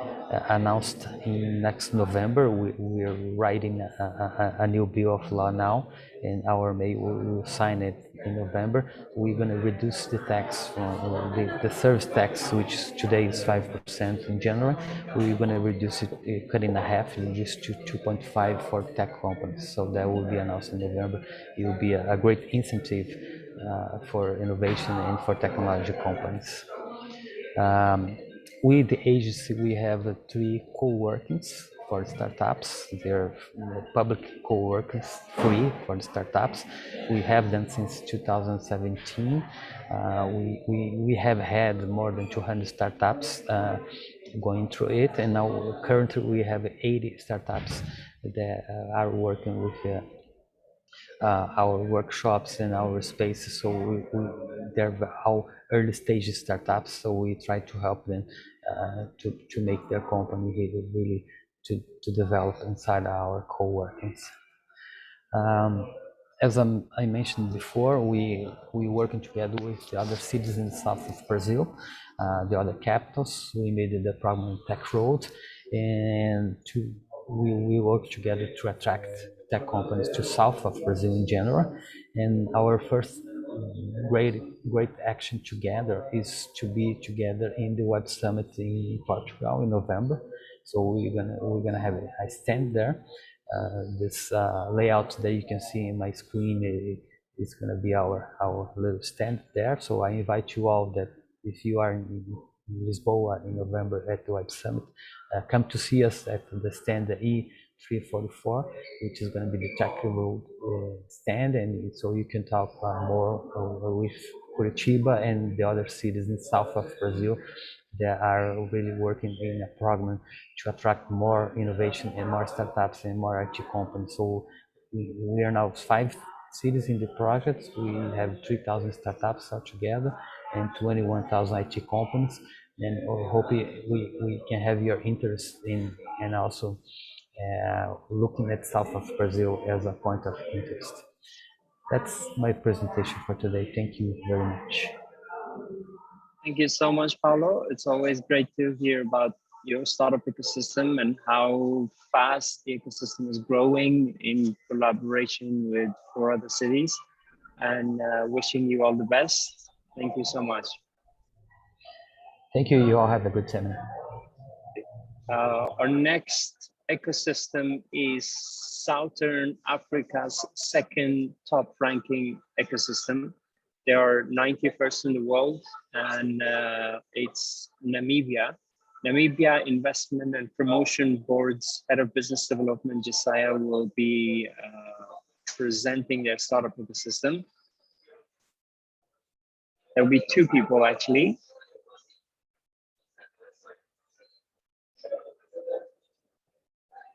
announced in next November. We're writing a new bill of law now, and our mayor will sign it in November. We're going to reduce the tax from the service tax, which today is 5% in January. We're going to reduce it, cut in half, and reduce to 2.5 for tech companies. So that will be announced in November. It will be a great incentive for innovation and for technology companies. with the agency, we have 3 co-workings for startups. They're public co-workings, free for the startups. We have them since 2017. We have had more than 200 startups going through it, and now currently we have 80 startups that are working with our workshops and our spaces. So they're all early stage startups, so we try to help them to make their company really to develop inside our co-workings. As I mentioned before, we working together with the other cities in the south of Brazil, the other capitals. We made the program Tech Road, and we work together to attract tech companies to south of Brazil in general. And our first great action together is to be together in the Web Summit in Portugal in November. So we're gonna have a stand there. This layout that you can see in my screen is going to be our little stand there. So I invite you all that if you are in Lisboa in November at the Web Summit, come to see us at the stand E344, which is going to be the Tech Road stand, and so you can talk more with Curitiba and the other cities in the south of Brazil that are really working in a program to attract more innovation and more startups and more IT companies. So we are now 5 cities in the project. We have 3,000 startups altogether and 21,000 IT companies. And hopefully we can have your interest in and also looking at south of Brazil as a point of interest. That's my presentation for today. Thank you very much. Thank you so much, Paulo. It's always great to hear about your startup ecosystem and how fast the ecosystem is growing in collaboration with 4 other cities. And wishing you all the best. Thank you so much. Thank you. You all have a good time. Our next ecosystem is Southern Africa's 2nd top ranking ecosystem. They are 91st in the world, and it's Namibia. Namibia Investment and Promotion Board's Head of Business Development, Josiah, will be presenting their startup ecosystem. There will be 2 people actually.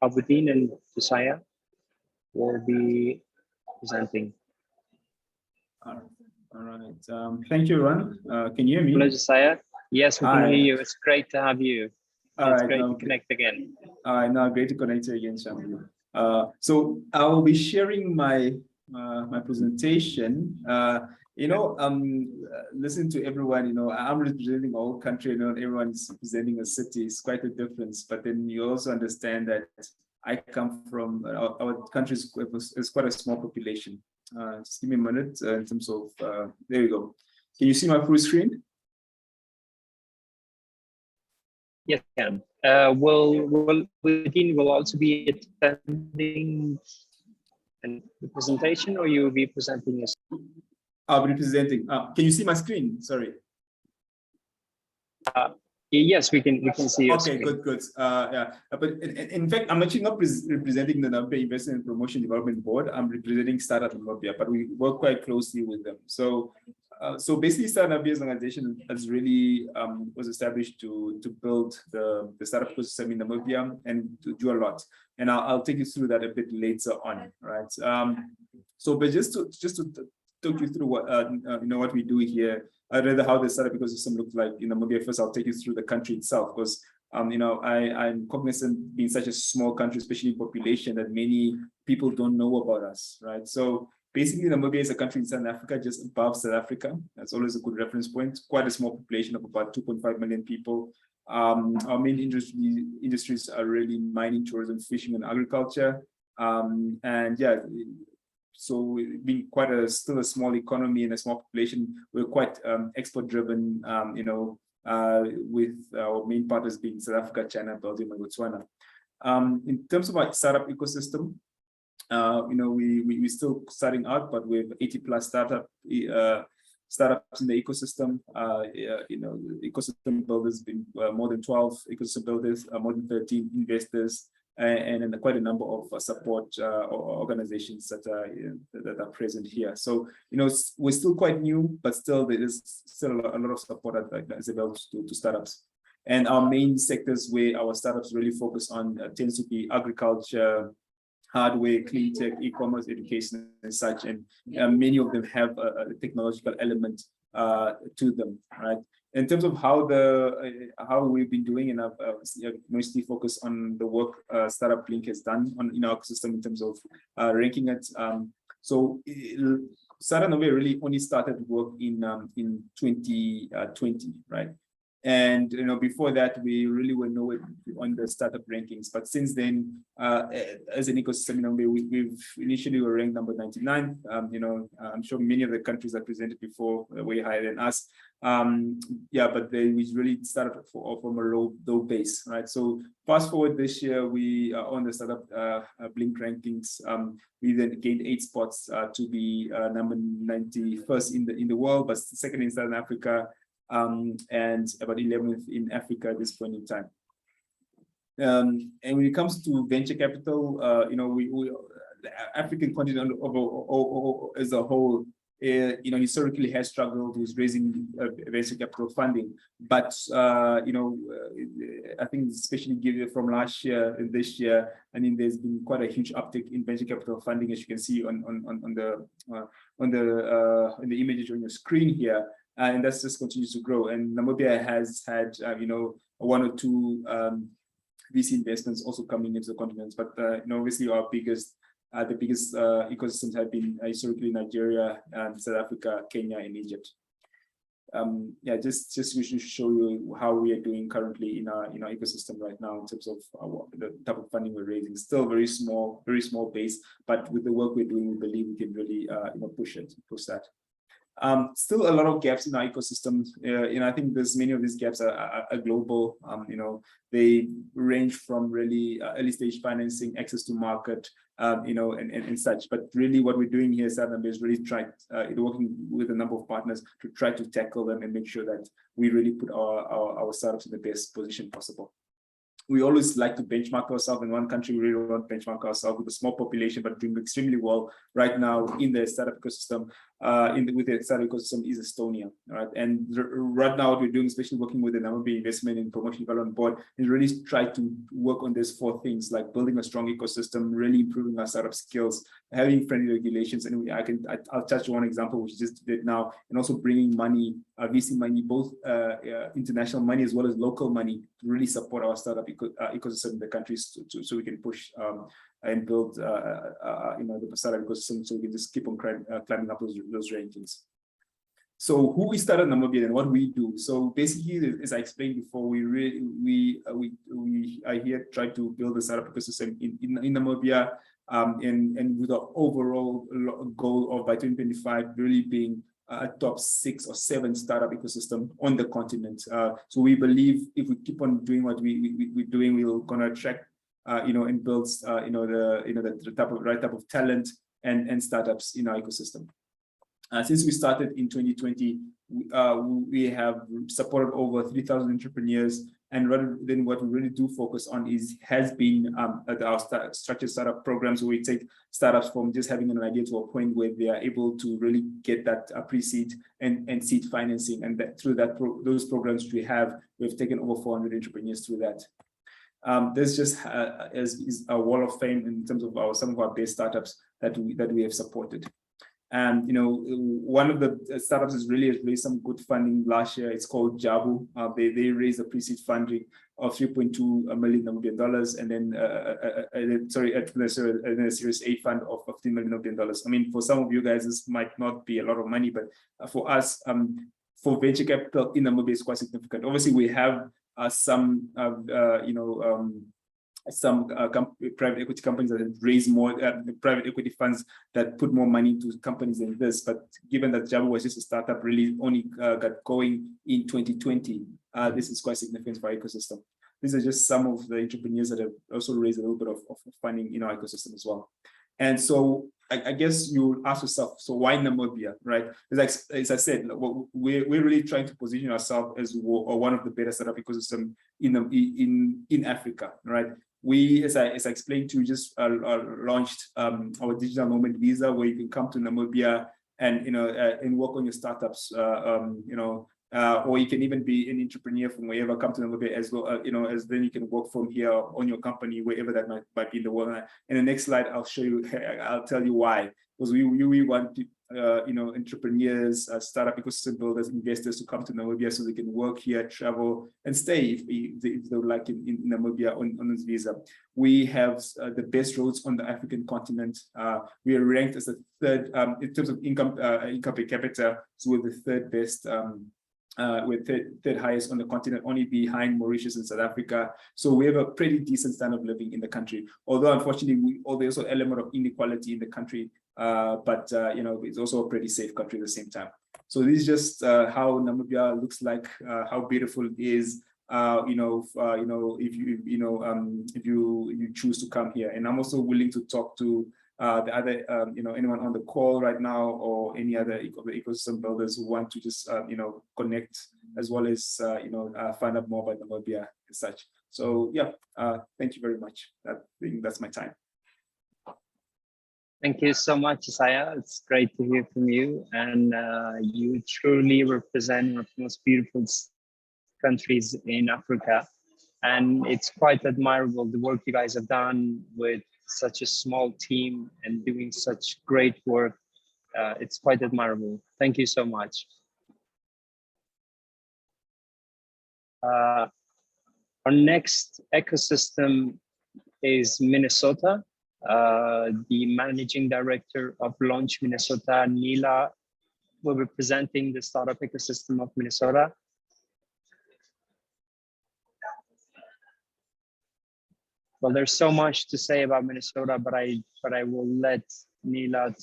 Abudin and Josiah will be presenting. All right. Thank you, Ron. Can you hear me? Hello, Josiah. Yes, we can hear you. It's great to have you. It's great to connect again. All right, now great to connect again, Sham. So I will be sharing my my presentation. Listen to everyone. I'm representing a whole country. Not everyone is representing a city. It's quite a difference. But then you also understand that I come from our country is quite a small population. Just give me a minute in terms of there you go. Can you see my full screen? Yes, I can. Within will also be attending the presentation, or you will be presenting yourself? I'll be presenting. Can you see my screen? Sorry. Yes, we can see your screen. Good. Yeah, but in fact, I'm actually not representing the Namibia Investment and Promotion Development Board. I'm representing Startup Namibia, but we work quite closely with them. So basically, Startup Namibia as an organization has really was established to build the startup ecosystem in Namibia and to do a lot. And I'll take you through that a bit later on, right? But just to talk you through what what we do here. I'd rather how the startup ecosystem looks like in Namibia. First, I'll take you through the country itself, because I'm cognizant being such a small country, especially in population, that many people don't know about us, right? So basically, Namibia is a country in Southern Africa, just above South Africa. That's always a good reference point. Quite a small population of about 2.5 million people. Our main industries are really mining, tourism, fishing, and agriculture. And yeah. So being still a small economy and a small population, we're quite export driven, with our main partners being South Africa, China, Belgium, and Botswana. In terms of our startup ecosystem, we're still starting out, but we have 80+ startup startups in the ecosystem. Ecosystem builders been more than 12 ecosystem builders, more than 13 investors, and then quite a number of support organizations that are present here. So we're still quite new, but still there is still a lot of support that is available to startups. And our main sectors where our startups really focus on tends to be agriculture, hardware, clean tech, e-commerce, education, and such. And many of them have a technological element to them, right? In terms of how we've been doing, and I've mostly focused on the work StartupBlink has done in our ecosystem in terms of ranking it. So Startup Nova really only started work in 2020, right? And before that, we really were nowhere on the startup rankings. But since then, as an ecosystem, we've initially were ranked number 99. I'm sure many of the countries that presented before were way higher than us. But we really started from a low base, right? So fast forward this year, we are on the StartupBlink rankings. We then gained 8 spots to be number 91st in the world, but second in Southern Africa. And about 11th in Africa at this point in time. And when it comes to venture capital, we the African continent as a whole, historically has struggled with raising venture capital funding. But I think especially given from last year and this year, there's been quite a huge uptick in venture capital funding, as you can see on the images on your screen here. And that just continues to grow. And Namibia has had, 1 or 2 VC investments also coming into the continent. But obviously, the biggest ecosystems have been historically Nigeria, South Africa, Kenya, and Egypt. Just to show you how we are doing currently in our ecosystem right now in terms of the type of funding we're raising. Still very small base, but with the work we're doing, we believe we can really push that. Still a lot of gaps in our ecosystem. I think there's many of these gaps are global. They range from really early stage financing, access to market, and such. But really, what we're doing here at StartupBlink is really working with a number of partners to try to tackle them and make sure that we really put our startups in the best position possible. We always like to benchmark ourselves. In one country, we really want to benchmark ourselves with a small population, but doing extremely well right now in the startup ecosystem. With the startup ecosystem is Estonia, right? And right now, what we're doing, especially working with the Namibia Investment and Promotion Development Board, is really try to work on these 4 things, like building a strong ecosystem, really improving our startup skills, having friendly regulations. And I'll touch on one example, which just did now, and also bringing money, VC money, both international money as well as local money, to really support our startup ecosystem in the countries, so we can push and build the startup ecosystem, so we can just keep on climbing up those rankings. So who we started Namibia and what we do. So basically, as I explained before, we are here try to build a startup ecosystem in Namibia, and with the overall goal of by 2025 really being a top 6 or 7 startup ecosystem on the continent. So we believe if we keep on doing what we're doing, we're gonna attract and build the right type of talent and startups in our ecosystem. Since we started in 2020, we have supported over 3,000 entrepreneurs. And rather than what we really do focus on has been our structured startup programs, where we take startups from just having an idea to a point where they are able to really get that pre-seed and seed financing. And through those programs we've taken over 400 entrepreneurs through that. There's just is a wall of fame in terms of some of our best startups that we have supported. And one of the startups has raised some good funding last year. It's called Jabu. They raised a pre-seed funding of $3.2 million Namibian dollars, and then a Series A fund of $15 million Namibian dollars. I mean, for some of you guys, this might not be a lot of money, but for us, for venture capital in Namibia, is quite significant. Obviously, we have some private equity companies that have raised more, private equity funds that put more money into companies than this. But given that Jabu was just a startup, really only got going in 2020, this is quite significant for our ecosystem. These are just some of the entrepreneurs that have also raised a little bit of funding in our ecosystem as well. And so I guess you ask yourself, so why Namibia, right? It's like, as I said, we're really trying to position ourselves as one of the better startup ecosystem in Africa, right? We, as I explained to you, just launched our digital nomad visa, where you can come to Namibia and and work on your startups, or you can even be an entrepreneur from wherever, come to Namibia as well, as then you can work from here on your company, wherever that might be in the world. In the next slide, I'll show you, I'll tell you why. Because we want entrepreneurs, startup ecosystem builders, investors to come to Namibia so they can work here, travel, and stay if they would like in Namibia on this visa. We have the best roads on the African continent. We are ranked as the third in terms of income per capita, so we're the third best. We're third highest on the continent, only behind Mauritius and South Africa. So we have a pretty decent standard of living in the country. Although unfortunately, there's also an element of inequality in the country, but it's also a pretty safe country at the same time. So this is just how Namibia looks like, how beautiful it is. If you choose to come here, and I'm also willing to talk to the other, anyone on the call right now, or any other ecosystem builders who want to just, connect, as well as, find out more about Namibia and such. So yeah, thank you very much. I think that's my time. Thank you so much, Isaiah. It's great to hear from you. And you truly represent one of the most beautiful countries in Africa. And it's quite admirable, the work you guys have done with such a small team and doing such great work. It's quite admirable. Thank you so much. Our next ecosystem is Minnesota. The managing director of Launch Minnesota, Nila, will be presenting the startup ecosystem of Minnesota. Well, there's so much to say about Minnesota, but I will let Nila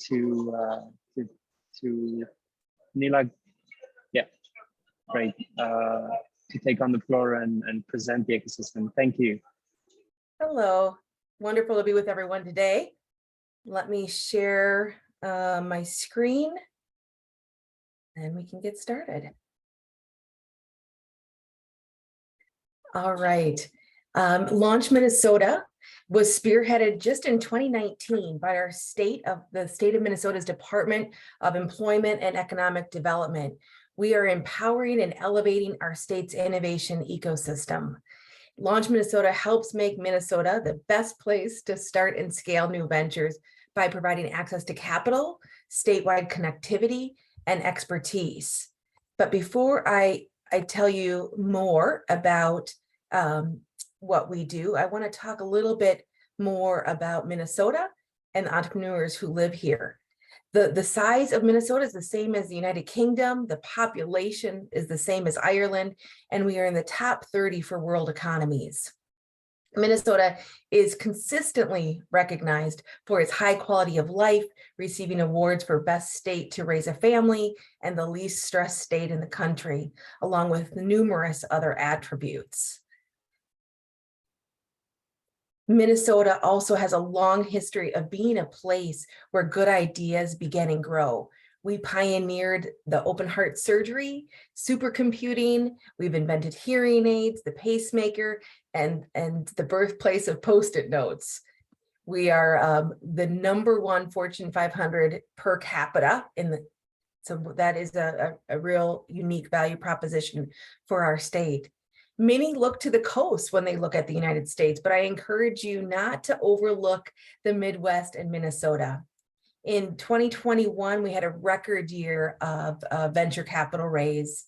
Nila, yeah, great, to take on the floor and present the ecosystem. Thank you. Hello, wonderful to be with everyone today. Let me share my screen and we can get started. All right. Launch Minnesota was spearheaded just in 2019 by the state of Minnesota's Department of Employment and Economic Development. We are empowering and elevating our state's innovation ecosystem. Launch Minnesota helps make Minnesota the best place to start and scale new ventures by providing access to capital, statewide connectivity, and expertise. But before I tell you more about what we do, I want to talk a little bit more about Minnesota and the entrepreneurs who live here. The size of Minnesota is the same as the United Kingdom. The population is the same as Ireland, and we are in the top 30 for world economies. Minnesota is consistently recognized for its high quality of life, receiving awards for best state to raise a family and the least stressed state in the country, along with numerous other attributes. Minnesota also has a long history of being a place where good ideas begin and grow. We pioneered the open heart surgery, supercomputing, we've invented hearing aids, the pacemaker, and the birthplace of Post-it notes. We are the #1 Fortune 500 per capita so that is a real unique value proposition for our state. Many look to the coast when they look at the United States, but I encourage you not to overlook the Midwest and Minnesota. In 2021, we had a record year of venture capital raise,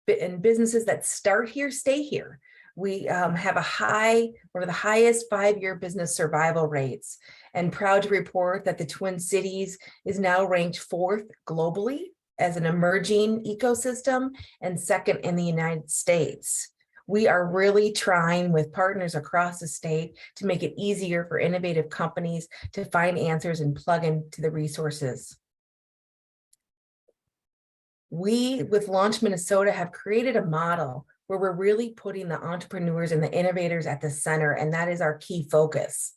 and businesses that start here stay here. We have one of the highest 5-year business survival rates, and proud to report that the Twin Cities is now ranked 4th globally as an emerging ecosystem and 2nd in the United States. We are really trying with partners across the state to make it easier for innovative companies to find answers and plug into the resources. We, with Launch Minnesota, have created a model where we're really putting the entrepreneurs and the innovators at the center, and that is our key focus.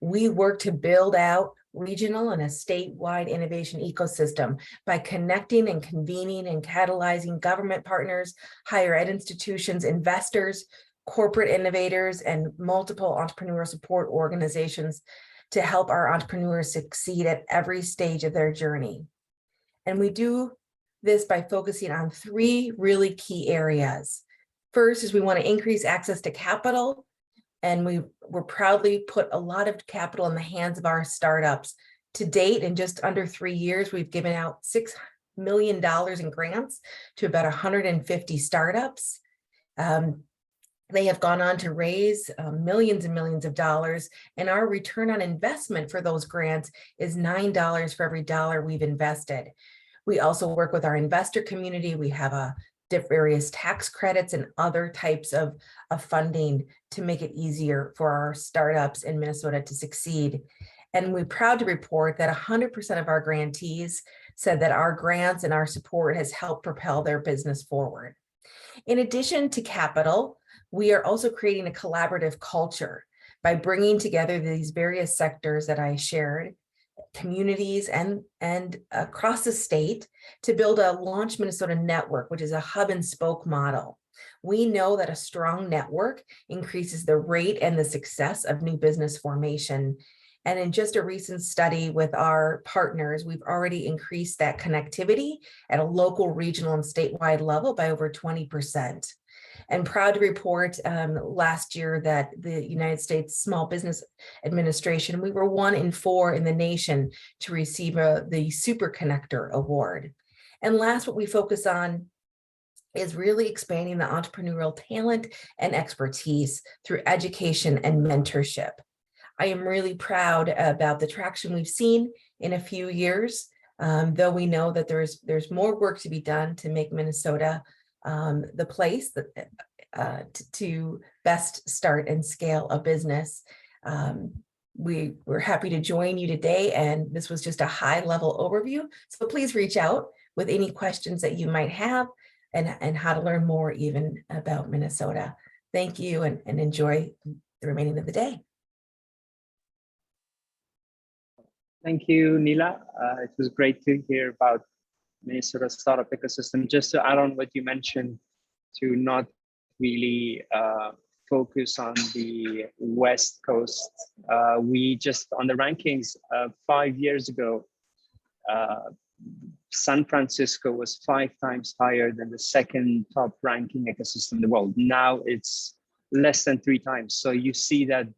We work to build out regional, and a statewide innovation ecosystem by connecting and convening and catalyzing government partners, higher ed institutions, investors, corporate innovators, and multiple entrepreneur support organizations to help our entrepreneurs succeed at every stage of their journey. And we do this by focusing on three really key areas. First is we want to increase access to capital, and we're proudly put a lot of capital in the hands of our startups. To date, in just under 3 years, we've given out $6 million in grants to about 150 startups. They have gone on to raise millions and millions of dollars, and our return on investment for those grants is $9 for every dollar we've invested. We also work with our investor community. We have various tax credits and other types of funding to make it easier for our startups in Minnesota to succeed. And we're proud to report that 100% of our grantees said that our grants and our support has helped propel their business forward. In addition to capital, we are also creating a collaborative culture by bringing together these various sectors that I shared, communities and across the state, to build a Launch Minnesota network, which is a hub and spoke model. We know that a strong network increases the rate and the success of new business formation. And in just a recent study with our partners, we've already increased that connectivity at a local, regional, and statewide level by over 20%. And proud to report last year that the United States Small Business Administration, we were 1 in 4 in the nation to receive the Super Connector Award. And last, what we focus on is really expanding the entrepreneurial talent and expertise through education and mentorship. I am really proud about the traction we've seen in a few years, though we know that there's more work to be done to make Minnesota the place that, to best start and scale a business. We're happy to join you today, and this was just a high-level overview. So please reach out with any questions that you might have and how to learn more even about Minnesota. Thank you, and enjoy the remaining of the day. Thank you, Nila. It was great to hear about Minnesota startup ecosystem. Just to add on what you mentioned, to not really focus on the West Coast. We just, on the rankings 5 years ago, San Francisco was 5 times higher than the second top ranking ecosystem in the world. Now it's less than 3 times. So you see that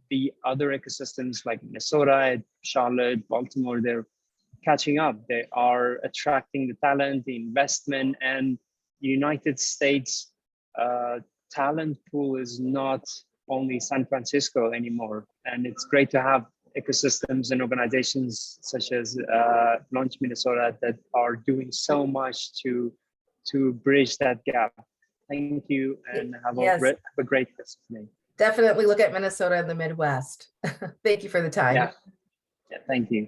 the other ecosystems like Minnesota, Charlotte, Baltimore, they're catching up. They are attracting the talent, the investment, and the United States talent pool is not only San Francisco anymore. And it's great to have ecosystems and organizations such as Launch Minnesota that are doing so much to bridge that gap. Thank you, and have a great rest of the day. Definitely look at Minnesota and the Midwest. Thank you for the time. Yeah, thank you.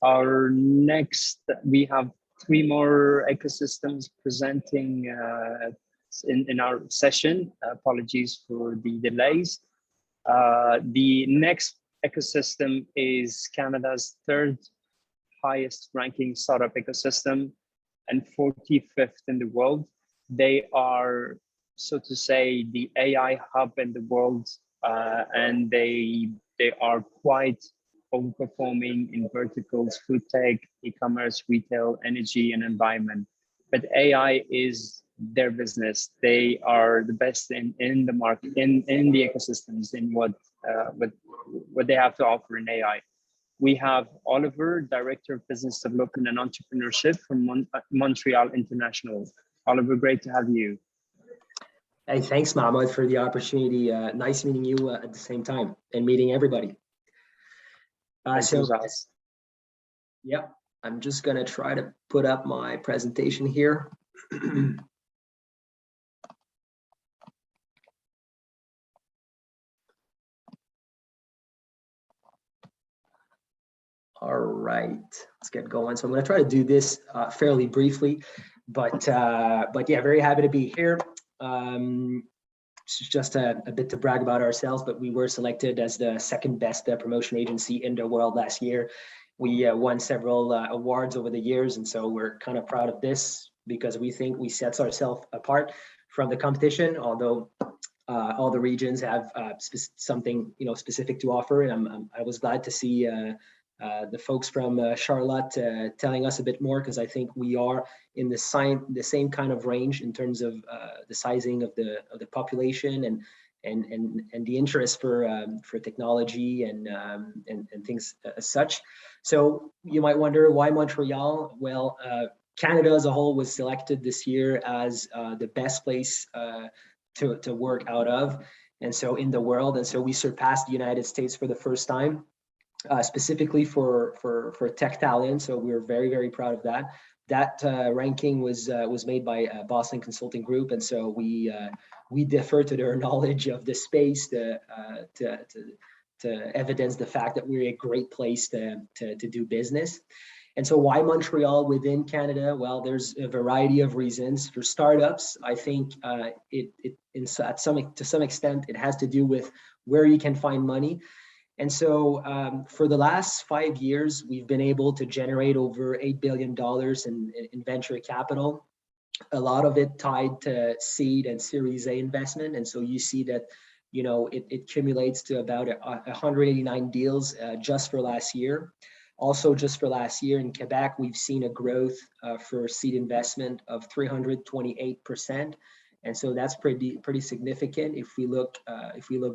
Our next, we have 3 more ecosystems presenting in our session. Apologies for the delays. The next ecosystem is Canada's 3rd highest ranking startup ecosystem and 45th in the world. They are, so to say, the AI hub in the world, and they are quite overperforming in verticals, food tech, e-commerce, retail, energy, and environment. But AI is their business. They are the best in the market, in the ecosystems, in what they have to offer in AI. We have Oliver, Director of Business Development and Entrepreneurship from Montreal International. Oliver, great to have you. Hey, thanks, Mahmoud, for the opportunity. Nice meeting you at the same time and meeting everybody. Yeah, I'm just going to try to put up my presentation here. All right, let's get going. So I'm going to try to do this fairly briefly, but yeah, very happy to be here. just a bit to brag about ourselves, but we were selected as the second best promotion agency in the world last year. We won several awards over the years, and so we're kind of proud of this because we think we set ourselves apart from the competition, although all the regions have something specific to offer. And I was glad to see the folks from Charlotte telling us a bit more, because I think we are in the same kind of range in terms of the sizing of the population and the interest for technology and things as such. So you might wonder, why Montreal? Well, Canada as a whole was selected this year as the best place to work out of, and so in the world, and so we surpassed the United States for the first time, specifically for tech talent. So we're very, very proud of that. That ranking was made by Boston Consulting Group, and so we defer to their knowledge of the space to evidence the fact that we're a great place to do business. And so why Montreal within Canada? Well, there's a variety of reasons. For startups, I think to some extent, it has to do with where you can find money. And so for the last 5 years, we've been able to generate over $8 billion in venture capital, a lot of it tied to seed and Series A investment. And so you see that, it accumulates to about 189 deals just for last year. Also, just for last year in Quebec, we've seen a growth for seed investment of 328%, and so that's pretty significant. If we look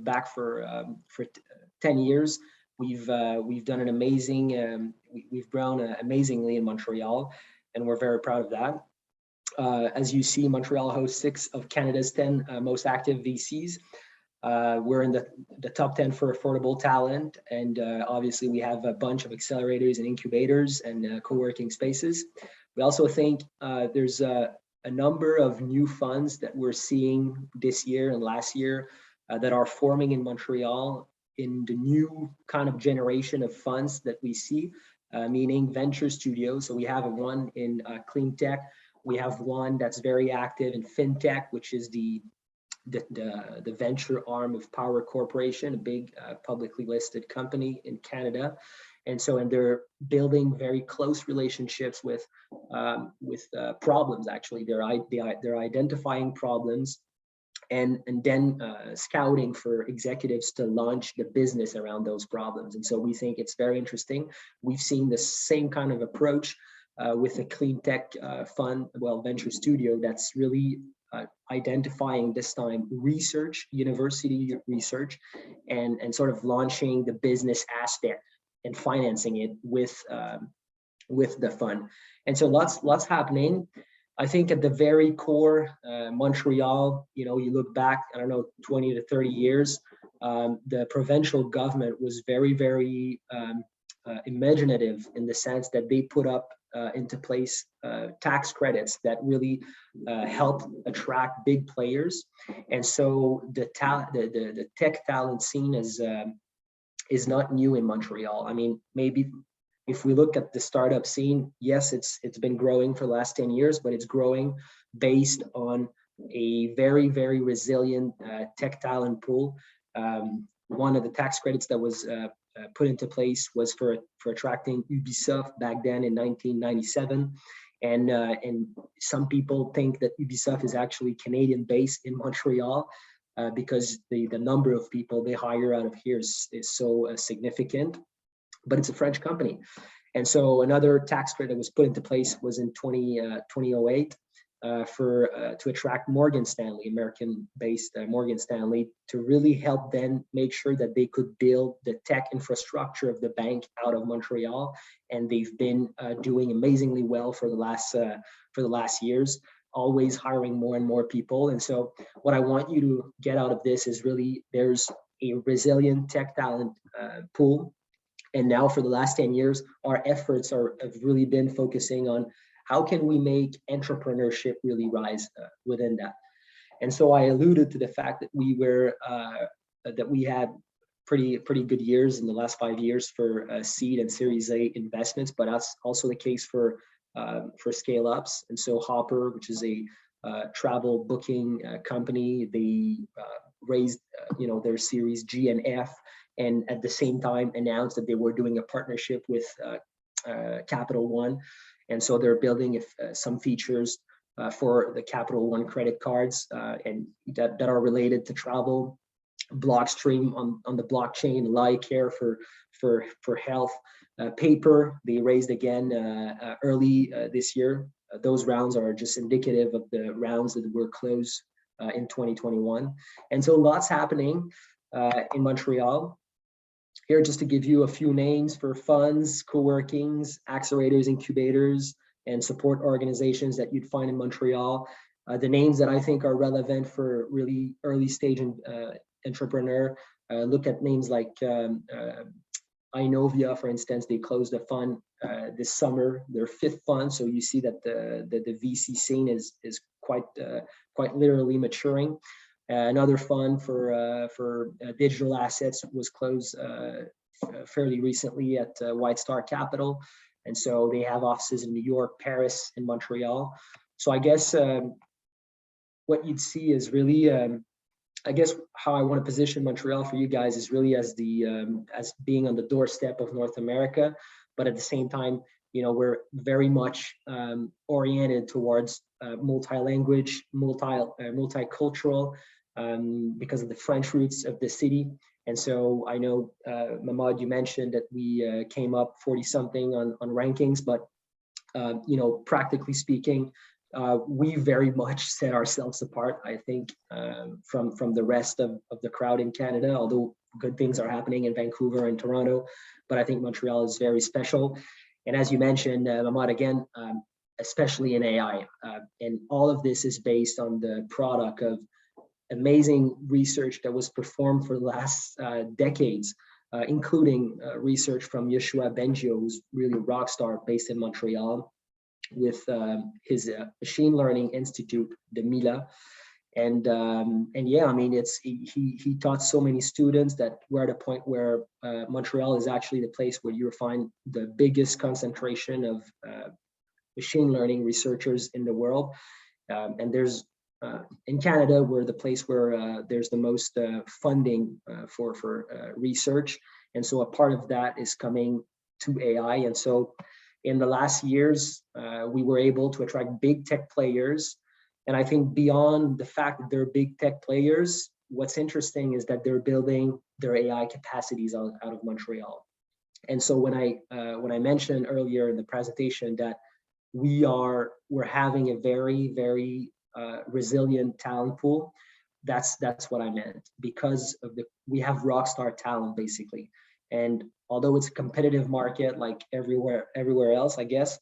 back for 10 years, we've done an amazing. We've grown amazingly in Montreal, and we're very proud of that. As you see, Montreal hosts 6 of Canada's 10 most active VCs. We're in the top 10 for affordable talent, and obviously we have a bunch of accelerators and incubators and co-working spaces. We also think there's a number of new funds that we're seeing this year and last year that are forming in Montreal in the new kind of generation of funds that we see, meaning venture studios. So we have one in clean tech. We have one that's very active in fintech, which is the venture arm of Power Corporation, a big publicly listed company in Canada. And they're building very close relationships with problems. Actually, they're identifying problems and then scouting for executives to launch the business around those problems. And so we think it's very interesting. We've seen the same kind of approach with a clean tech fund, venture studio that's really identifying this time research, university research, and sort of launching the business aspect and financing it with the fund. And so lots happening. I think at the very core, Montreal, you look back, 20 to 30 years, the provincial government was very, very imaginative in the sense that they put up into place tax credits that really help attract big players. And so the tech talent scene is not new in Montreal. I mean, maybe if we look at the startup scene, yes, it's been growing for the last 10 years, but it's growing based on a very, very resilient tech talent pool. One of the tax credits that was put into place was for attracting Ubisoft back then in 1997. And some people think that Ubisoft is actually Canadian based in Montreal because the number of people they hire out of here is so significant, but it's a French company. And so another tax credit that was put into place was in 2008 to attract Morgan Stanley, American-based Morgan Stanley, to really help them make sure that they could build the tech infrastructure of the bank out of Montreal. And they've been doing amazingly well for the last years, always hiring more and more people. And so what I want you to get out of this is really there's a resilient tech talent pool. And now for the last 10 years, our efforts have really been focusing on how can we make entrepreneurship really rise within that. And so I alluded to the fact that we had pretty good years in the last 5 years for seed and Series A investments, but that's also the case for scale ups. And so Hopper, which is a travel booking company. They raised their series G and F, and at the same time announced that they were doing a partnership with Capital One, and so they're building some features for the Capital One credit cards and that are related to travel. Blockstream on the blockchain, Care for health, Paper they raised again early this year. Those rounds are just indicative of the rounds that were closed in 2021, and so lots happening in Montreal. Here, just to give you a few names for funds, co-workings, accelerators, incubators, and support organizations that you'd find in Montreal. The names that I think are relevant for really early stage entrepreneur, look at names like Inovia, for instance. They closed a fund this summer, their 5th fund. So you see that the VC scene is quite literally maturing. Another fund for digital assets was closed fairly recently at White Star Capital, and so they have offices in New York, Paris, and Montreal. So I guess what you'd see is really, I guess how I want to position Montreal for you guys is really as being on the doorstep of North America, but at the same time, we're very much oriented towards multi-language, multicultural, because of the French roots of the city. And so I know, Mahmoud, you mentioned that we came up 40-something on rankings, but practically speaking, we very much set ourselves apart, I think, from the rest of the crowd in Canada, although good things are happening in Vancouver and Toronto, but I think Montreal is very special. And as you mentioned, Mahmoud, again, especially in AI, and all of this is based on the product of amazing research that was performed for the last decades, including research from Yoshua Bengio, who's really a rock star based in Montreal, with his machine learning institute, the Mila. And yeah, I mean, he taught so many students that we're at a point where Montreal is actually the place where you find the biggest concentration of machine learning researchers in the world. And there's in Canada, we're the place where there's the most funding for research. And so a part of that is coming to AI. And so in the last years, we were able to attract big tech players. And I think beyond the fact that they're big tech players, what's interesting is that they're building their AI capacities out of Montreal. And so when I mentioned earlier in the presentation that we're having a very, very resilient talent pool, that's what I meant, because of we have rock star talent basically. And although it's a competitive market like everywhere else, I guess,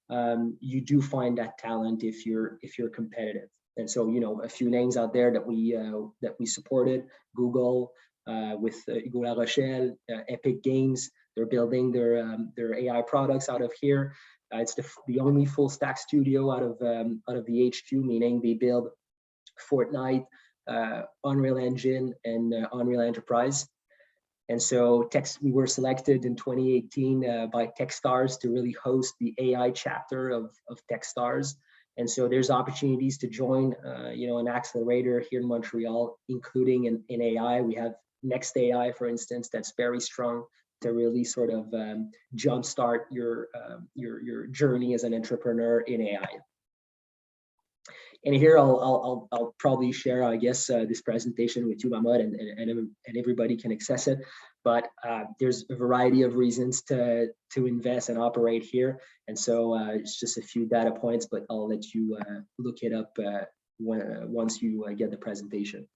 you do find that talent if you're competitive. And so, a few names out there that we supported: Google with Hugo La Rochelle, Epic Games. They're building their AI products out of here. It's the only full stack studio out of the HQ, meaning they build Fortnite, Unreal Engine, and Unreal Enterprise. And so we were selected in 2018 by Techstars to really host the AI chapter of Techstars. And so there's opportunities to join, an accelerator here in Montreal, including in AI. We have Next AI, for instance, that's very strong to really sort of jumpstart your journey as an entrepreneur in AI. And here I'll probably share, I guess, this presentation with you, Mahmoud, and everybody can access it. But there's a variety of reasons to invest and operate here. And so it's just a few data points, but I'll let you look it up once you get the presentation.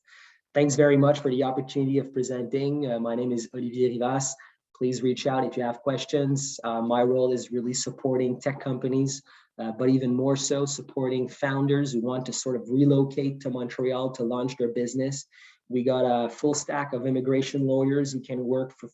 Thanks very much for the opportunity of presenting. My name is Olivier Rivas. Please reach out if you have questions. My role is really supporting tech companies, but even more so supporting founders who want to sort of relocate to Montreal to launch their business. We got a full stack of immigration lawyers who can work for,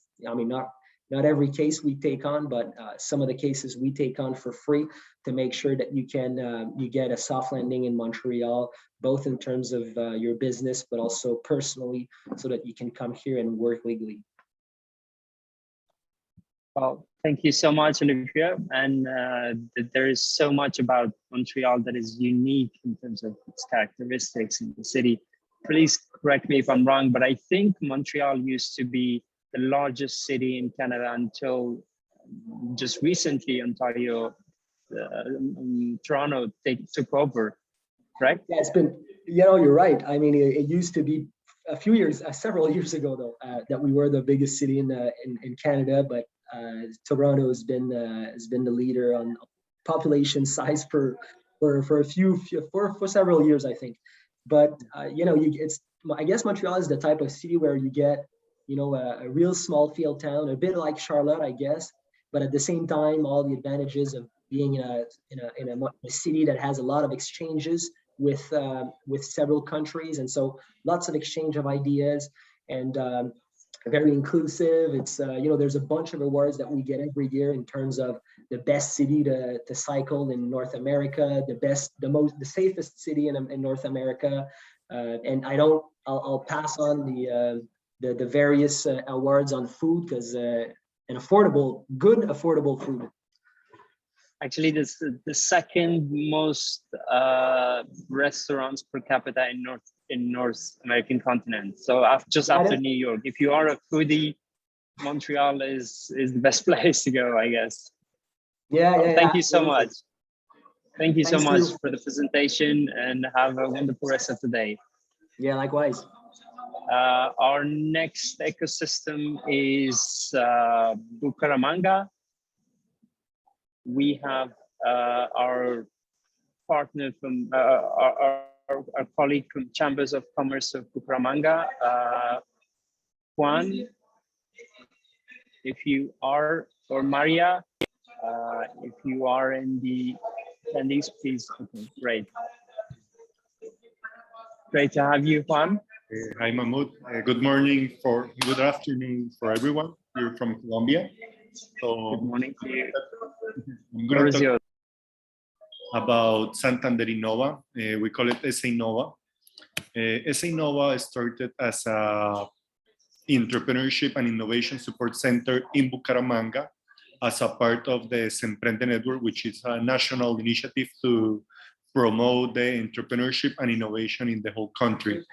not every case we take on, but some of the cases we take on for free to make sure that you get a soft landing in Montreal, both in terms of your business, but also personally, so that you can come here and work legally. Well, thank you so much, Olivia. And there is so much about Montreal that is unique in terms of its characteristics in the city. Please correct me if I'm wrong, but I think Montreal used to be the largest city in Canada until just recently Ontario, Toronto took over, correct? Yeah, it's been, you're right. I mean, it used to be a few years, several years ago though, that we were the biggest city in Canada, but Toronto has been the leader on population size for several years, I think. But I guess Montreal is the type of city where you get a real small field town, a bit like Charlotte, I guess, but at the same time, all the advantages of being in a city that has a lot of exchanges with several countries, and so lots of exchange of ideas and very inclusive. It's there's a bunch of awards that we get every year in terms of the best city to cycle in North America, the safest city in North America, and I'll pass on the various awards on food because good affordable food. Actually, this is the second most restaurants per capita in North American continent. So after New York, if you are a foodie, Montreal is the best place to go, I guess. Thank you so much. Thank you so much for the presentation, and have a wonderful rest of the day. Yeah, likewise. Our next ecosystem is Bucaramanga. We have our partner from our colleague from Chambers of Commerce of Bucaramanga, Juan, if you are, or Maria, if you are in the attendees, please. Okay, great. Great to have you, Juan. Hi, Mahmoud. Good afternoon for everyone. We're from Colombia. So, good morning to you. I'm going to talk about Santander Innova. We call it SA Innova. SA Innova started as a entrepreneurship and innovation support center in Bucaramanga as a part of the Semprende Network, which is a national initiative to promote the entrepreneurship and innovation in the whole country.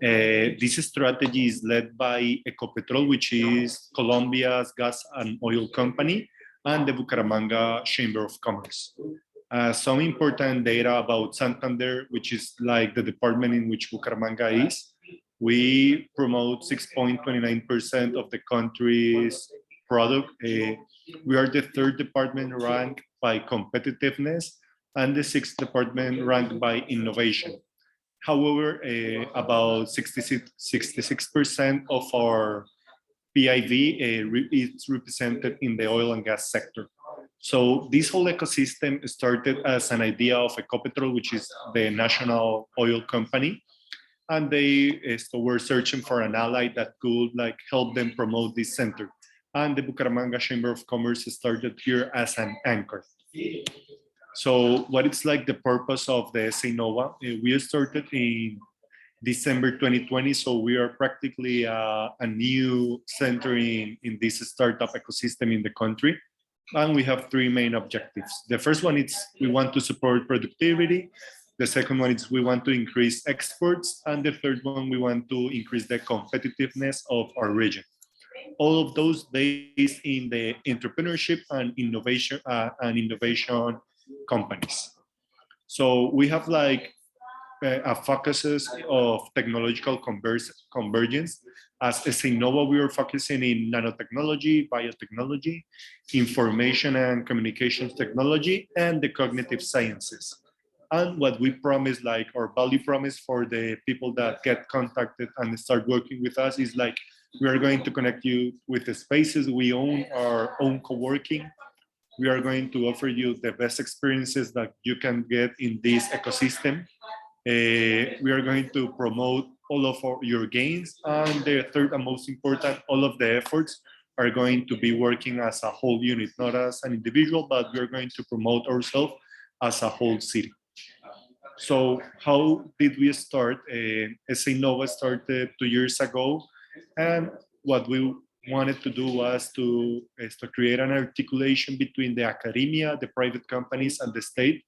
This strategy is led by Ecopetrol, which is Colombia's gas and oil company, and the Bucaramanga Chamber of Commerce. Some important data about Santander, which is like the department in which Bucaramanga is. We promote 6.29% of the country's product. We are the third department ranked by competitiveness and the sixth department ranked by innovation. However, about 66% of our PIV is represented in the oil and gas sector. So this whole ecosystem started as an idea of Ecopetrol, which is the national oil company. And they were searching for an ally that could help them promote this center. And the Bucaramanga Chamber of Commerce started here as an anchor. So what is the purpose of the SA Innova? We started in December 2020, so we are practically a new center in this startup ecosystem in the country. And we have three main objectives. The first one is we want to support productivity. The second one is we want to increase exports. And the third one, we want to increase the competitiveness of our region. All of those based in the entrepreneurship and innovation companies. So we have a focuses of technological convergence. As SA Innova, we are focusing in nanotechnology, biotechnology, information and communications technology, and the cognitive sciences. And what we promise, our value promise for the people that get contacted and start working with us is we are going to connect you with the spaces. We own our own co-working. We are going to offer you the best experiences that you can get in this ecosystem. We are going to promote all of your gains. And the third and most important, all of the efforts are going to be working as a whole unit, not as an individual, but we're going to promote ourselves as a whole city. So how did we start? SA Innova started 2 years ago. And what we wanted to do was to create an articulation between the academia, the private companies, and the state.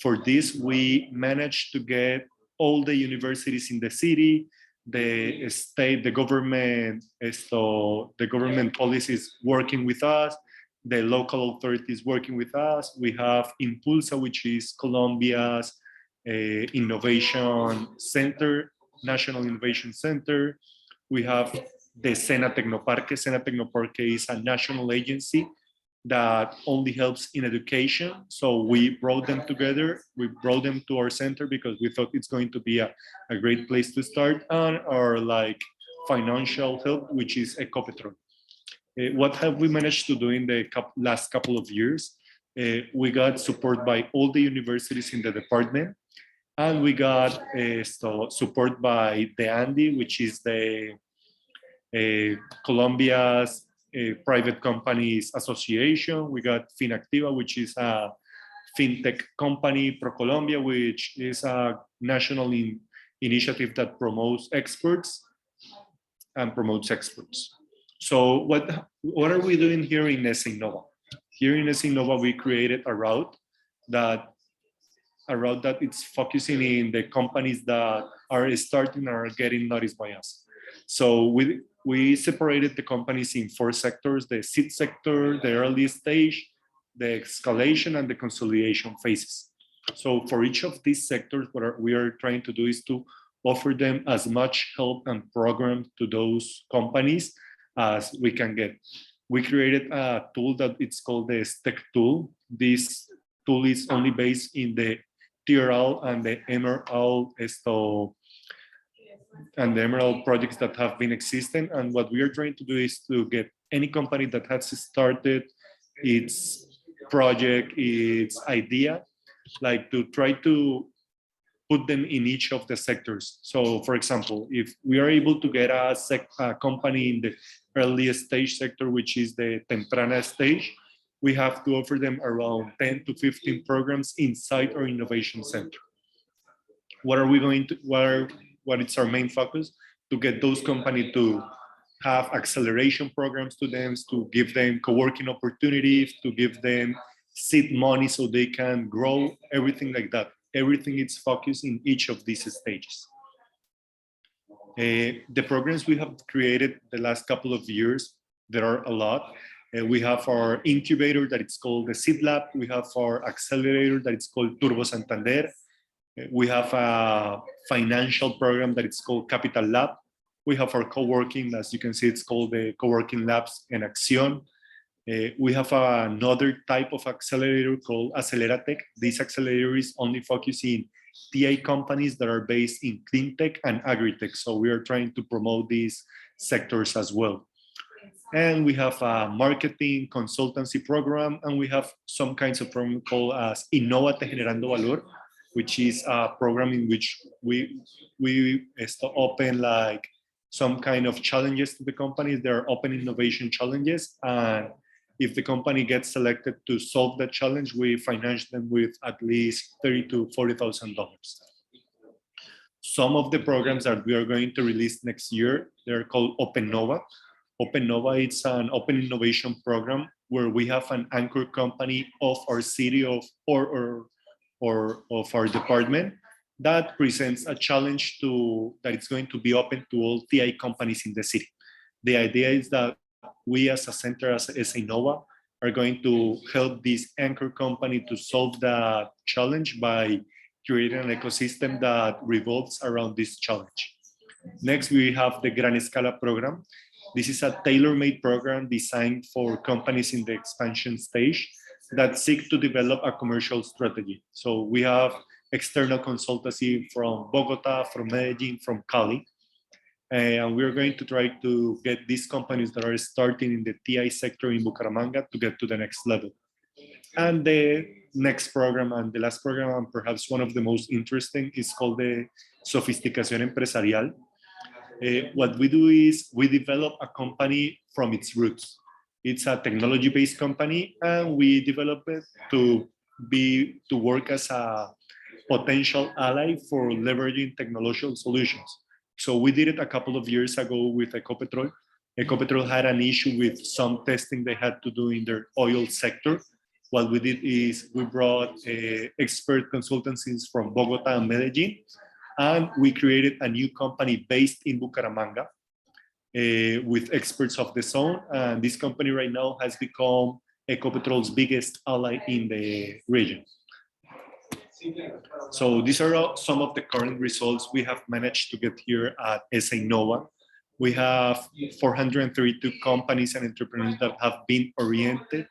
For this, we managed to get all the universities in the city, the state, the government policies working with us, the local authorities working with us. We have Impulsa, which is Colombia's innovation center, National Innovation Center. We have the Sena Tecnoparque. Sena Tecnoparque is a national agency that only helps in education. So we brought them together. We brought them to our center because we thought it's going to be a great place to start, and our like financial help, which is Ecopetrol. What have we managed to do in the last couple of years? We got support by all the universities in the department, and we got support by the ANDI, which is the Colombia's Private Companies Association. We got Finactiva, which is a fintech company, ProColombia, which is a national initiative that promotes experts and promotes experts. So what are we doing here in SINNOVA? Here in SINNOVA, we created a route that it's focusing in the companies that are starting or are getting noticed by us. So we separated the companies in 4 sectors: the seed sector, the early stage, the escalation, and the consolidation phases. So for each of these sectors, what we are trying to do is to offer them as much help and program to those companies as we can get. We created a tool that it's called the STEC tool. This tool is only based in the TRL and the MRL projects that have been existing. And what we are trying to do is to get any company that has started its project, its idea, like to try to put them in each of the sectors. So for example, if we are able to get a company in the earliest stage sector, which is the temprana stage, we have to offer them around 10 to 15 programs inside our innovation center. What is our main focus? To get those companies to have acceleration programs to them, to give them co-working opportunities, to give them seed money so they can grow, everything like that. Everything is focused in each of these stages. The programs we have created the last couple of years, there are a lot. We have our incubator that it's called the Seed Lab. We have our accelerator that it's called Turbo Santander. We have a financial program that it's called Capital Lab. We have our co-working, as you can see, it's called the Co-working Labs en Acción. We have another type of accelerator called Aceleratec. This accelerator is only focusing TI companies that are based in clean tech and agri-tech. So we are trying to promote these sectors as well. And we have a marketing consultancy program, and we have some kinds of program called as Innovate Generando Valor, which is a program in which we open like some kind of challenges to the companies. There are open innovation challenges, and if the company gets selected to solve that challenge, we finance them with at least $30,000 to $40,000. Some of the programs that we are going to release next year, they're called OpenNova. OpenNova, it's an open innovation program where we have an anchor company of our city or of our department that presents a challenge that it's going to be open to all TI companies in the city. The idea is that we as a center, as SINNOVA, are going to help this anchor company to solve that challenge by creating an ecosystem that revolves around this challenge. Next, we have the Gran Escala program. This is a tailor-made program designed for companies in the expansion stage that seek to develop a commercial strategy. So we have external consultancy from Bogota, from Medellin, from Cali. And we're going to try to get these companies that are starting in the TI sector in Bucaramanga to get to the next level. And the next program and the last program, and perhaps one of the most interesting, is called the Sofisticación Empresarial. What we do is we develop a company from its roots. It's a technology-based company, and we develop it to work as a potential ally for leveraging technological solutions. So we did it a couple of years ago with Ecopetrol. Ecopetrol had an issue with some testing they had to do in their oil sector. What we did is we brought expert consultancies from Bogota and Medellin, and we created a new company based in Bucaramanga with experts of the zone. And this company right now has become Ecopetrol's biggest ally in the region. So these are some of the current results we have managed to get here at SA Innova. We have 432 companies and entrepreneurs that have been oriented.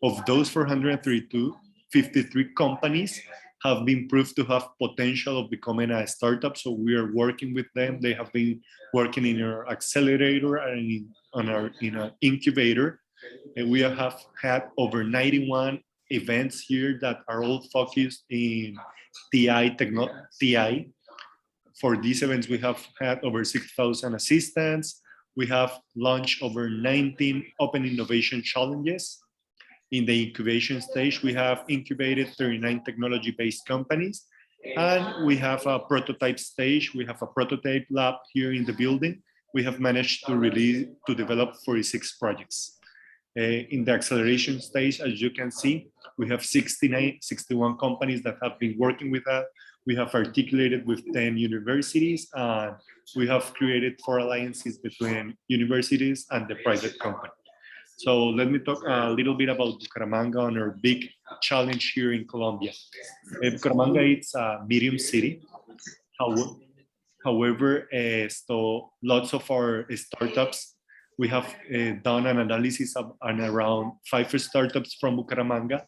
Of those 432, 53 companies have been proved to have potential of becoming a startup. So we are working with them. They have been working in our accelerator and in an incubator. And we have had over 91 events here that are all focused in TI. For these events, we have had over 6,000 assistants. We have launched over 19 open innovation challenges. In the incubation stage, we have incubated 39 technology-based companies, and we have a prototype stage. We have a prototype lab here in the building. We have managed to develop 46 projects. In the acceleration stage, as you can see, we have 61 companies that have been working with us. We have articulated with 10 universities, and we have created 4 alliances between universities and the private company. So let me talk a little bit about Bucaramanga and our big challenge here in Colombia. Bucaramanga is a medium city. However, so lots of our startups, we have done an analysis of around 5 startups from Bucaramanga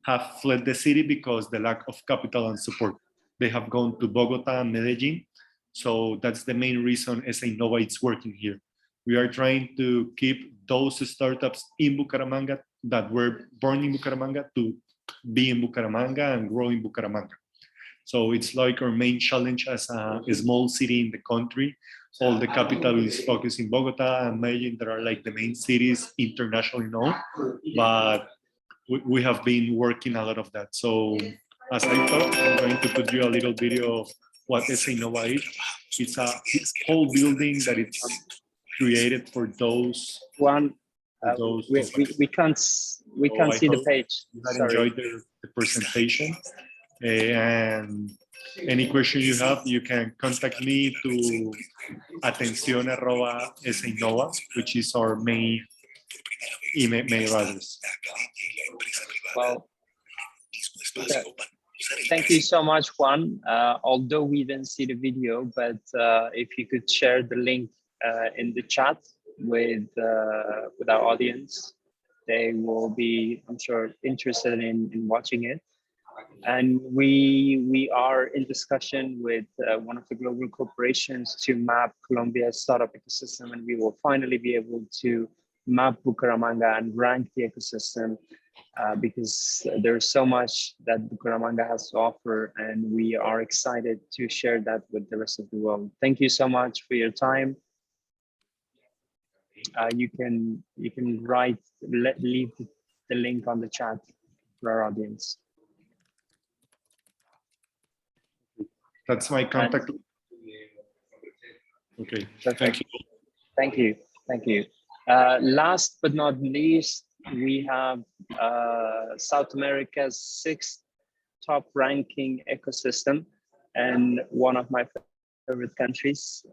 have fled the city because the lack of capital and support. They have gone to Bogota and Medellin. So that's the main reason SA Innova is working here. We are trying to keep those startups in Bucaramanga that were born in Bucaramanga to be in Bucaramanga and grow in Bucaramanga. So it's like our main challenge as a small city in the country. All the capital is focused in Bogota and Medellin. There are like the main cities internationally known, but we have been working a lot of that. So as I thought, I'm going to put you a little video of what SA Innova is. It's a whole building that it's created for those. We can't see the page. I enjoyed the presentation. And any question you have, you can contact me to atencion@sainnova, which is our main email address. Well, thank you so much, Juan. Although we didn't see the video, but if you could share the link in the chat with our audience, they will be, I'm sure, interested in watching it. And we are in discussion with one of the global corporations to map Colombia's startup ecosystem, and we will finally be able to map Bucaramanga and rank the ecosystem because there's so much that Bucaramanga has to offer, and we are excited to share that with the rest of the world. Thank you so much for your time. You can leave the link on the chat for our audience. That's my contact. Okay, thank you. Thank you. Thank you. Last but not least, we have South America's 6th top ranking ecosystem and one of my favorite countries.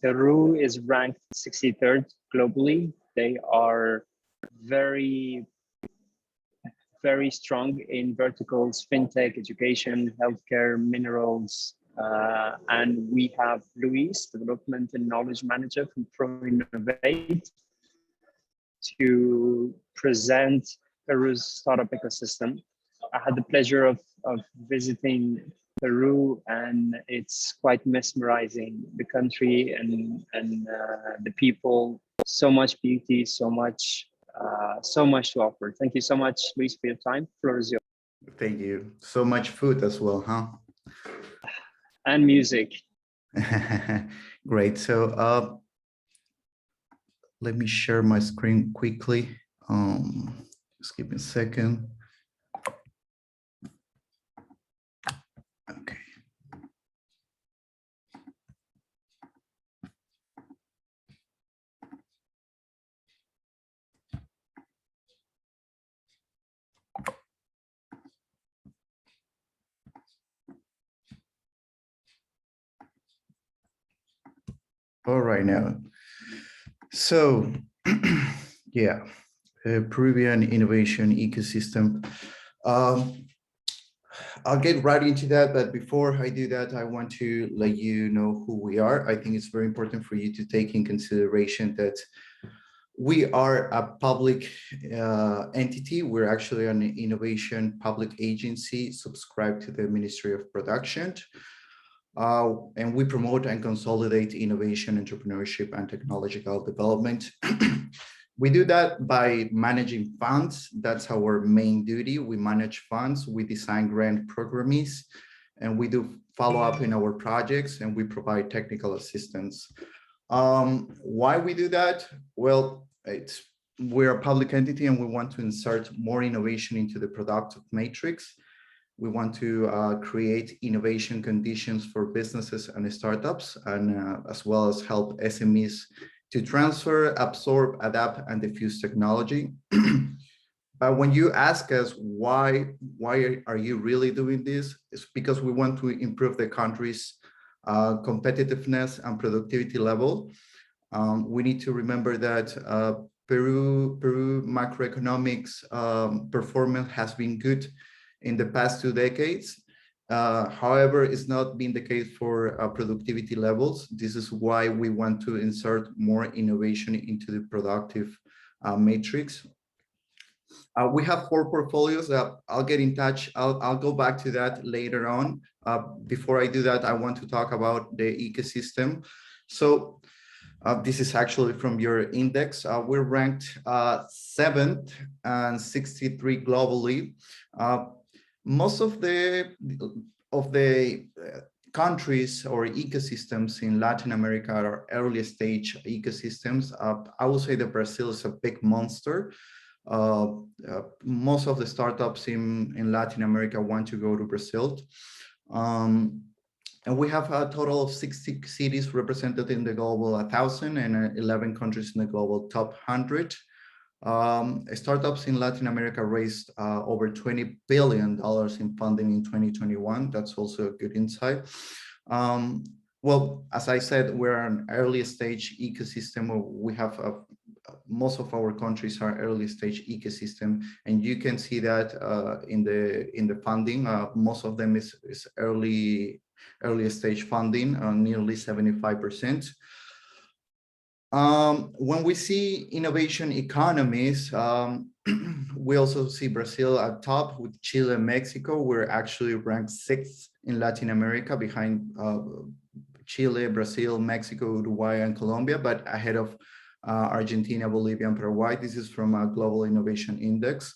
Peru is ranked 63rd globally. They are very strong in verticals, fintech, education, healthcare, minerals, and we have Luis, Development and Knowledge Manager from ProInnovate, to present Peru's startup ecosystem. I had the pleasure of visiting Peru, and it's quite mesmerizing, the country and the people. So much beauty, so much to offer. Thank you so much, Luis, for your time. Floor is yours. Thank you. So much food as well, huh? And music. Great. So let me share my screen quickly. Just give me a second. Okay. All right now. So, yeah, Peruvian innovation ecosystem. I'll get right into that, but before I do that, I want to let you know who we are. I think it's very important for you to take in consideration that we are a public entity. We're actually an innovation public agency subscribed to the Ministry of Production. And we promote and consolidate innovation, entrepreneurship, and technological development. We do that by managing funds. That's our main duty. We manage funds, we design grant programs, and we do follow up in our projects, and we provide technical assistance. Why we do that? Well, we're a public entity and we want to insert more innovation into the productive matrix. We want to create innovation conditions for businesses and startups, and as well as help SMEs to transfer, absorb, adapt, and diffuse technology. But when you ask us why are you really doing this, it's because we want to improve the country's competitiveness and productivity level. We need to remember that Peru macroeconomics performance has been good in the past 2 decades. However, it's not been the case for productivity levels. This is why we want to insert more innovation into the productive matrix. We have 4 portfolios. I'll get in touch. I'll go back to that later on. Before I do that, I want to talk about the ecosystem. So this is actually from your index. We're ranked 7th and 63 globally. Most of the countries or ecosystems in Latin America are early stage ecosystems. I would say that Brazil is a big monster. Most of the startups in Latin America want to go to Brazil. And we have a total of 60 cities represented in the global 1,000 and 11 countries in the global top 100. Startups in Latin America raised over $20 billion in funding in 2021. That's also a good insight. Well, as I said, we're an early stage ecosystem. We have most of our countries are early stage ecosystem, and you can see that in the funding. Most of them is early stage funding, nearly 75%. When we see innovation economies, we also see Brazil at top with Chile and Mexico. We're actually ranked 6th in Latin America behind Chile, Brazil, Mexico, Uruguay, and Colombia, but ahead of Argentina, Bolivia, and Paraguay. This is from a Global Innovation Index.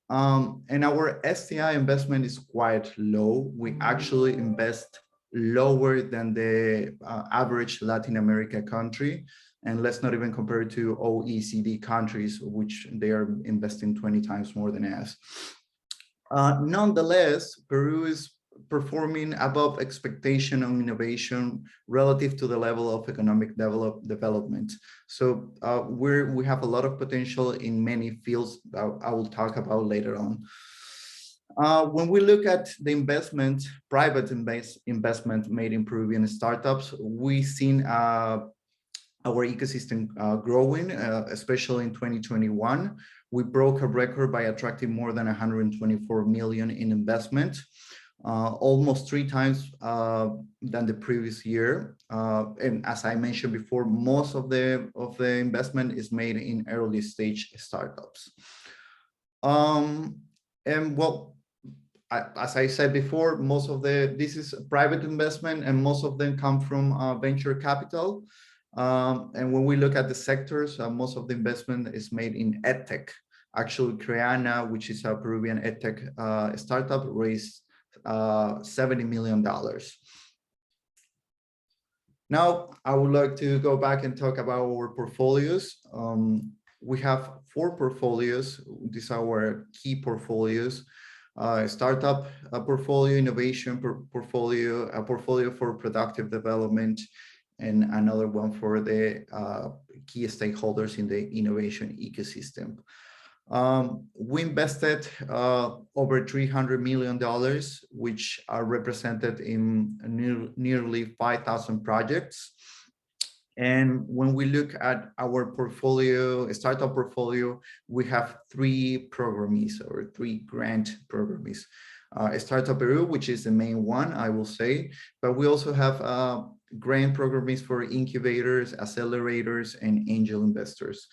And our STI investment is quite low. We actually invest lower than the average Latin America country. And let's not even compare it to OECD countries, which they are investing 20 times more than us. Nonetheless, Peru is performing above expectation on innovation relative to the level of economic development. So we have a lot of potential in many fields that I will talk about later on. When we look at the investment, private investment made in Peruvian startups, we've seen our ecosystem growing, especially in 2021. We broke a record by attracting more than 124 million in investment, almost 3 times than the previous year. And as I mentioned before, most of the investment is made in early stage startups. And well, as I said before, this is private investment, and most of them come from venture capital. And when we look at the sectors, most of the investment is made in EdTech. Actually, Creana, which is a Peruvian EdTech startup, raised $70 million. Now, I would like to go back and talk about our portfolios. We have 4 portfolios. These are our key portfolios. Startup portfolio, innovation portfolio, a portfolio for productive development, and another one for the key stakeholders in the innovation ecosystem. We invested over $300 million, which are represented in nearly 5,000 projects. And when we look at our portfolio, startup portfolio, we have 3 programmes or 3 grant programmes. Startup Peru, which is the main one, I will say, but we also have grant programmes for incubators, accelerators, and angel investors.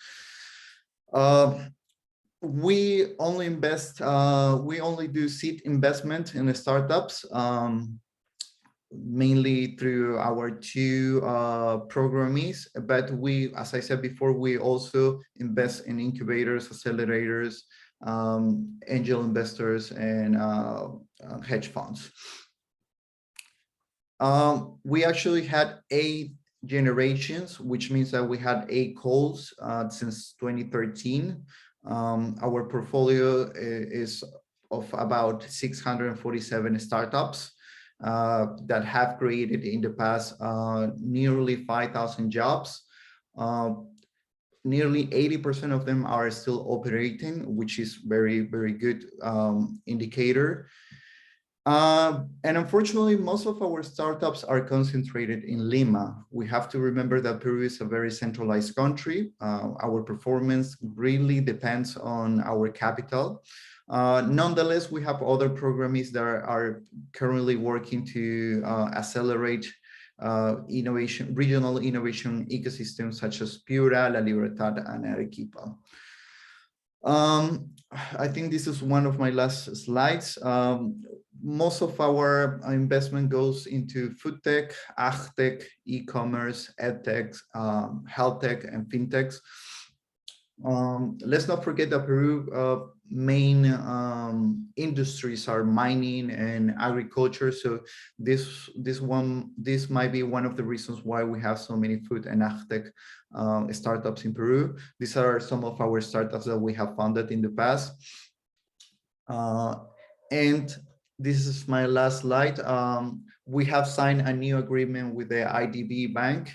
We only do seed investment in the startups, mainly through our 2 programmes, but we, as I said before, we also invest in incubators, accelerators, angel investors, and hedge funds. We actually had 8 generations, which means that we had 8 calls since 2013. Our portfolio is of about 647 startups that have created in the past nearly 5,000 jobs. Nearly 80% of them are still operating, which is very, very good indicator. And unfortunately, most of our startups are concentrated in Lima. We have to remember that Peru is a very centralized country. Our performance really depends on our capital. Nonetheless, we have other programmes that are currently working to accelerate regional innovation ecosystems such as Piura, La Libertad, and Arequipa. I think this is one of my last slides. Most of our investment goes into food tech, ag tech, e-commerce, ed tech, health tech, and fintechs. Let's not forget that Peru main industries are mining and agriculture. So this might be one of the reasons why we have so many food and ag tech startups in Peru. These are some of our startups that we have funded in the past. And this is my last slide. We have signed a new agreement with the IDB Bank.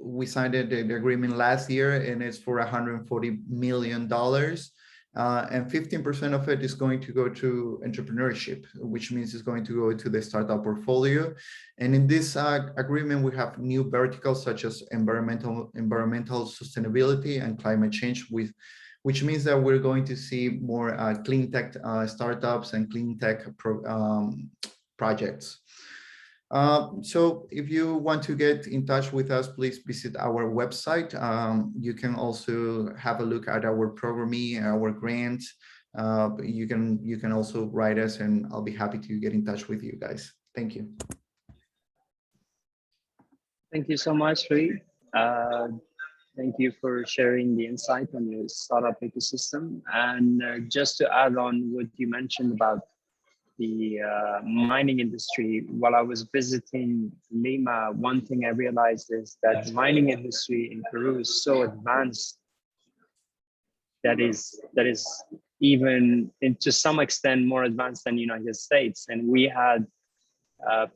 We signed the agreement last year, and it's for $140 million. And 15% of it is going to go to entrepreneurship, which means it's going to go to the startup portfolio. And in this agreement, we have new verticals such as environmental sustainability and climate change, which means that we're going to see more clean tech startups and clean tech projects. So if you want to get in touch with us, please visit our website. You can also have a look at our programme, our grants. You can also write us, and I'll be happy to get in touch with you guys. Thank you. Thank you so much, Rui. Thank you for sharing the insight on your startup ecosystem. And just to add on what you mentioned about the mining industry, while I was visiting Lima, one thing I realized is that the mining industry in Peru is so advanced that is even to some extent more advanced than the United States. And we had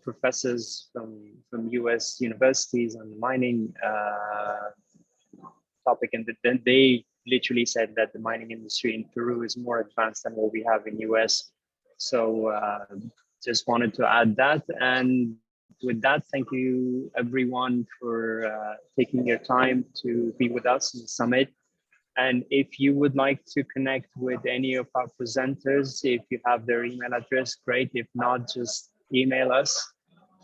professors from US universities on the mining topic, and then they literally said that the mining industry in Peru is more advanced than what we have in US. So just wanted to add that. And with that, thank you everyone for taking your time to be with us in the summit. And if you would like to connect with any of our presenters, if you have their email address, great. If not, just email us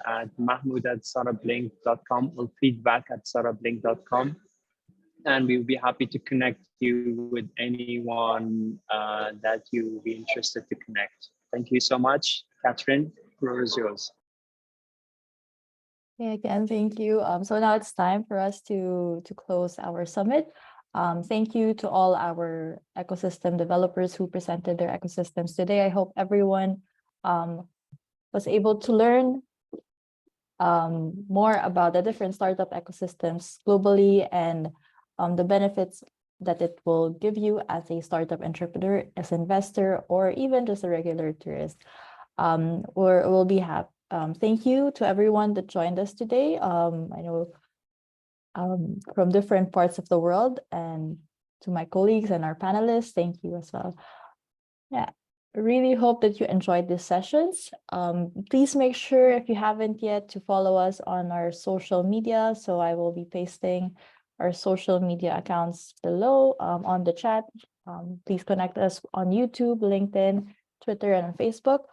at mahmoud@startupblink.com or feedback@startupblink.com. And we'll be happy to connect you with anyone that you will be interested to connect. Thank you so much. Catherine, the floor is yours. Okay, again, thank you. So now it's time for us to close our summit. Thank you to all our ecosystem developers who presented their ecosystems today. I hope everyone was able to learn more about the different startup ecosystems globally and the benefits that it will give you as a startup entrepreneur, as an investor, or even just a regular tourist. We'll be happy. Thank you to everyone that joined us today. I know from different parts of the world, and to my colleagues and our panelists, thank you as well. Yeah, really hope that you enjoyed these sessions. Please make sure, if you haven't yet, to follow us on our social media. So I will be pasting our social media accounts below on the chat. Please connect us on YouTube, LinkedIn, Twitter, and on Facebook.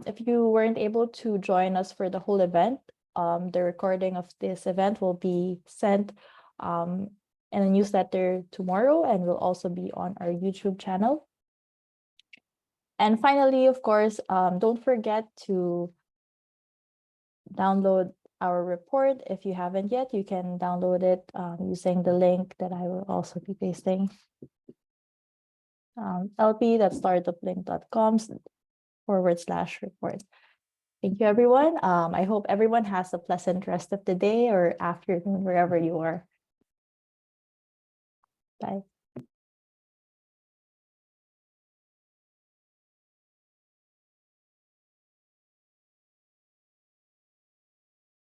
If you weren't able to join us for the whole event, the recording of this event will be sent in a newsletter tomorrow and will also be on our YouTube channel. And finally, of course, don't forget to download our report. If you haven't yet, you can download it using the link that I will also be pasting. lp.startuplink.com/report. Thank you, everyone. I hope everyone has a pleasant rest of the day or afternoon, wherever you are. Bye.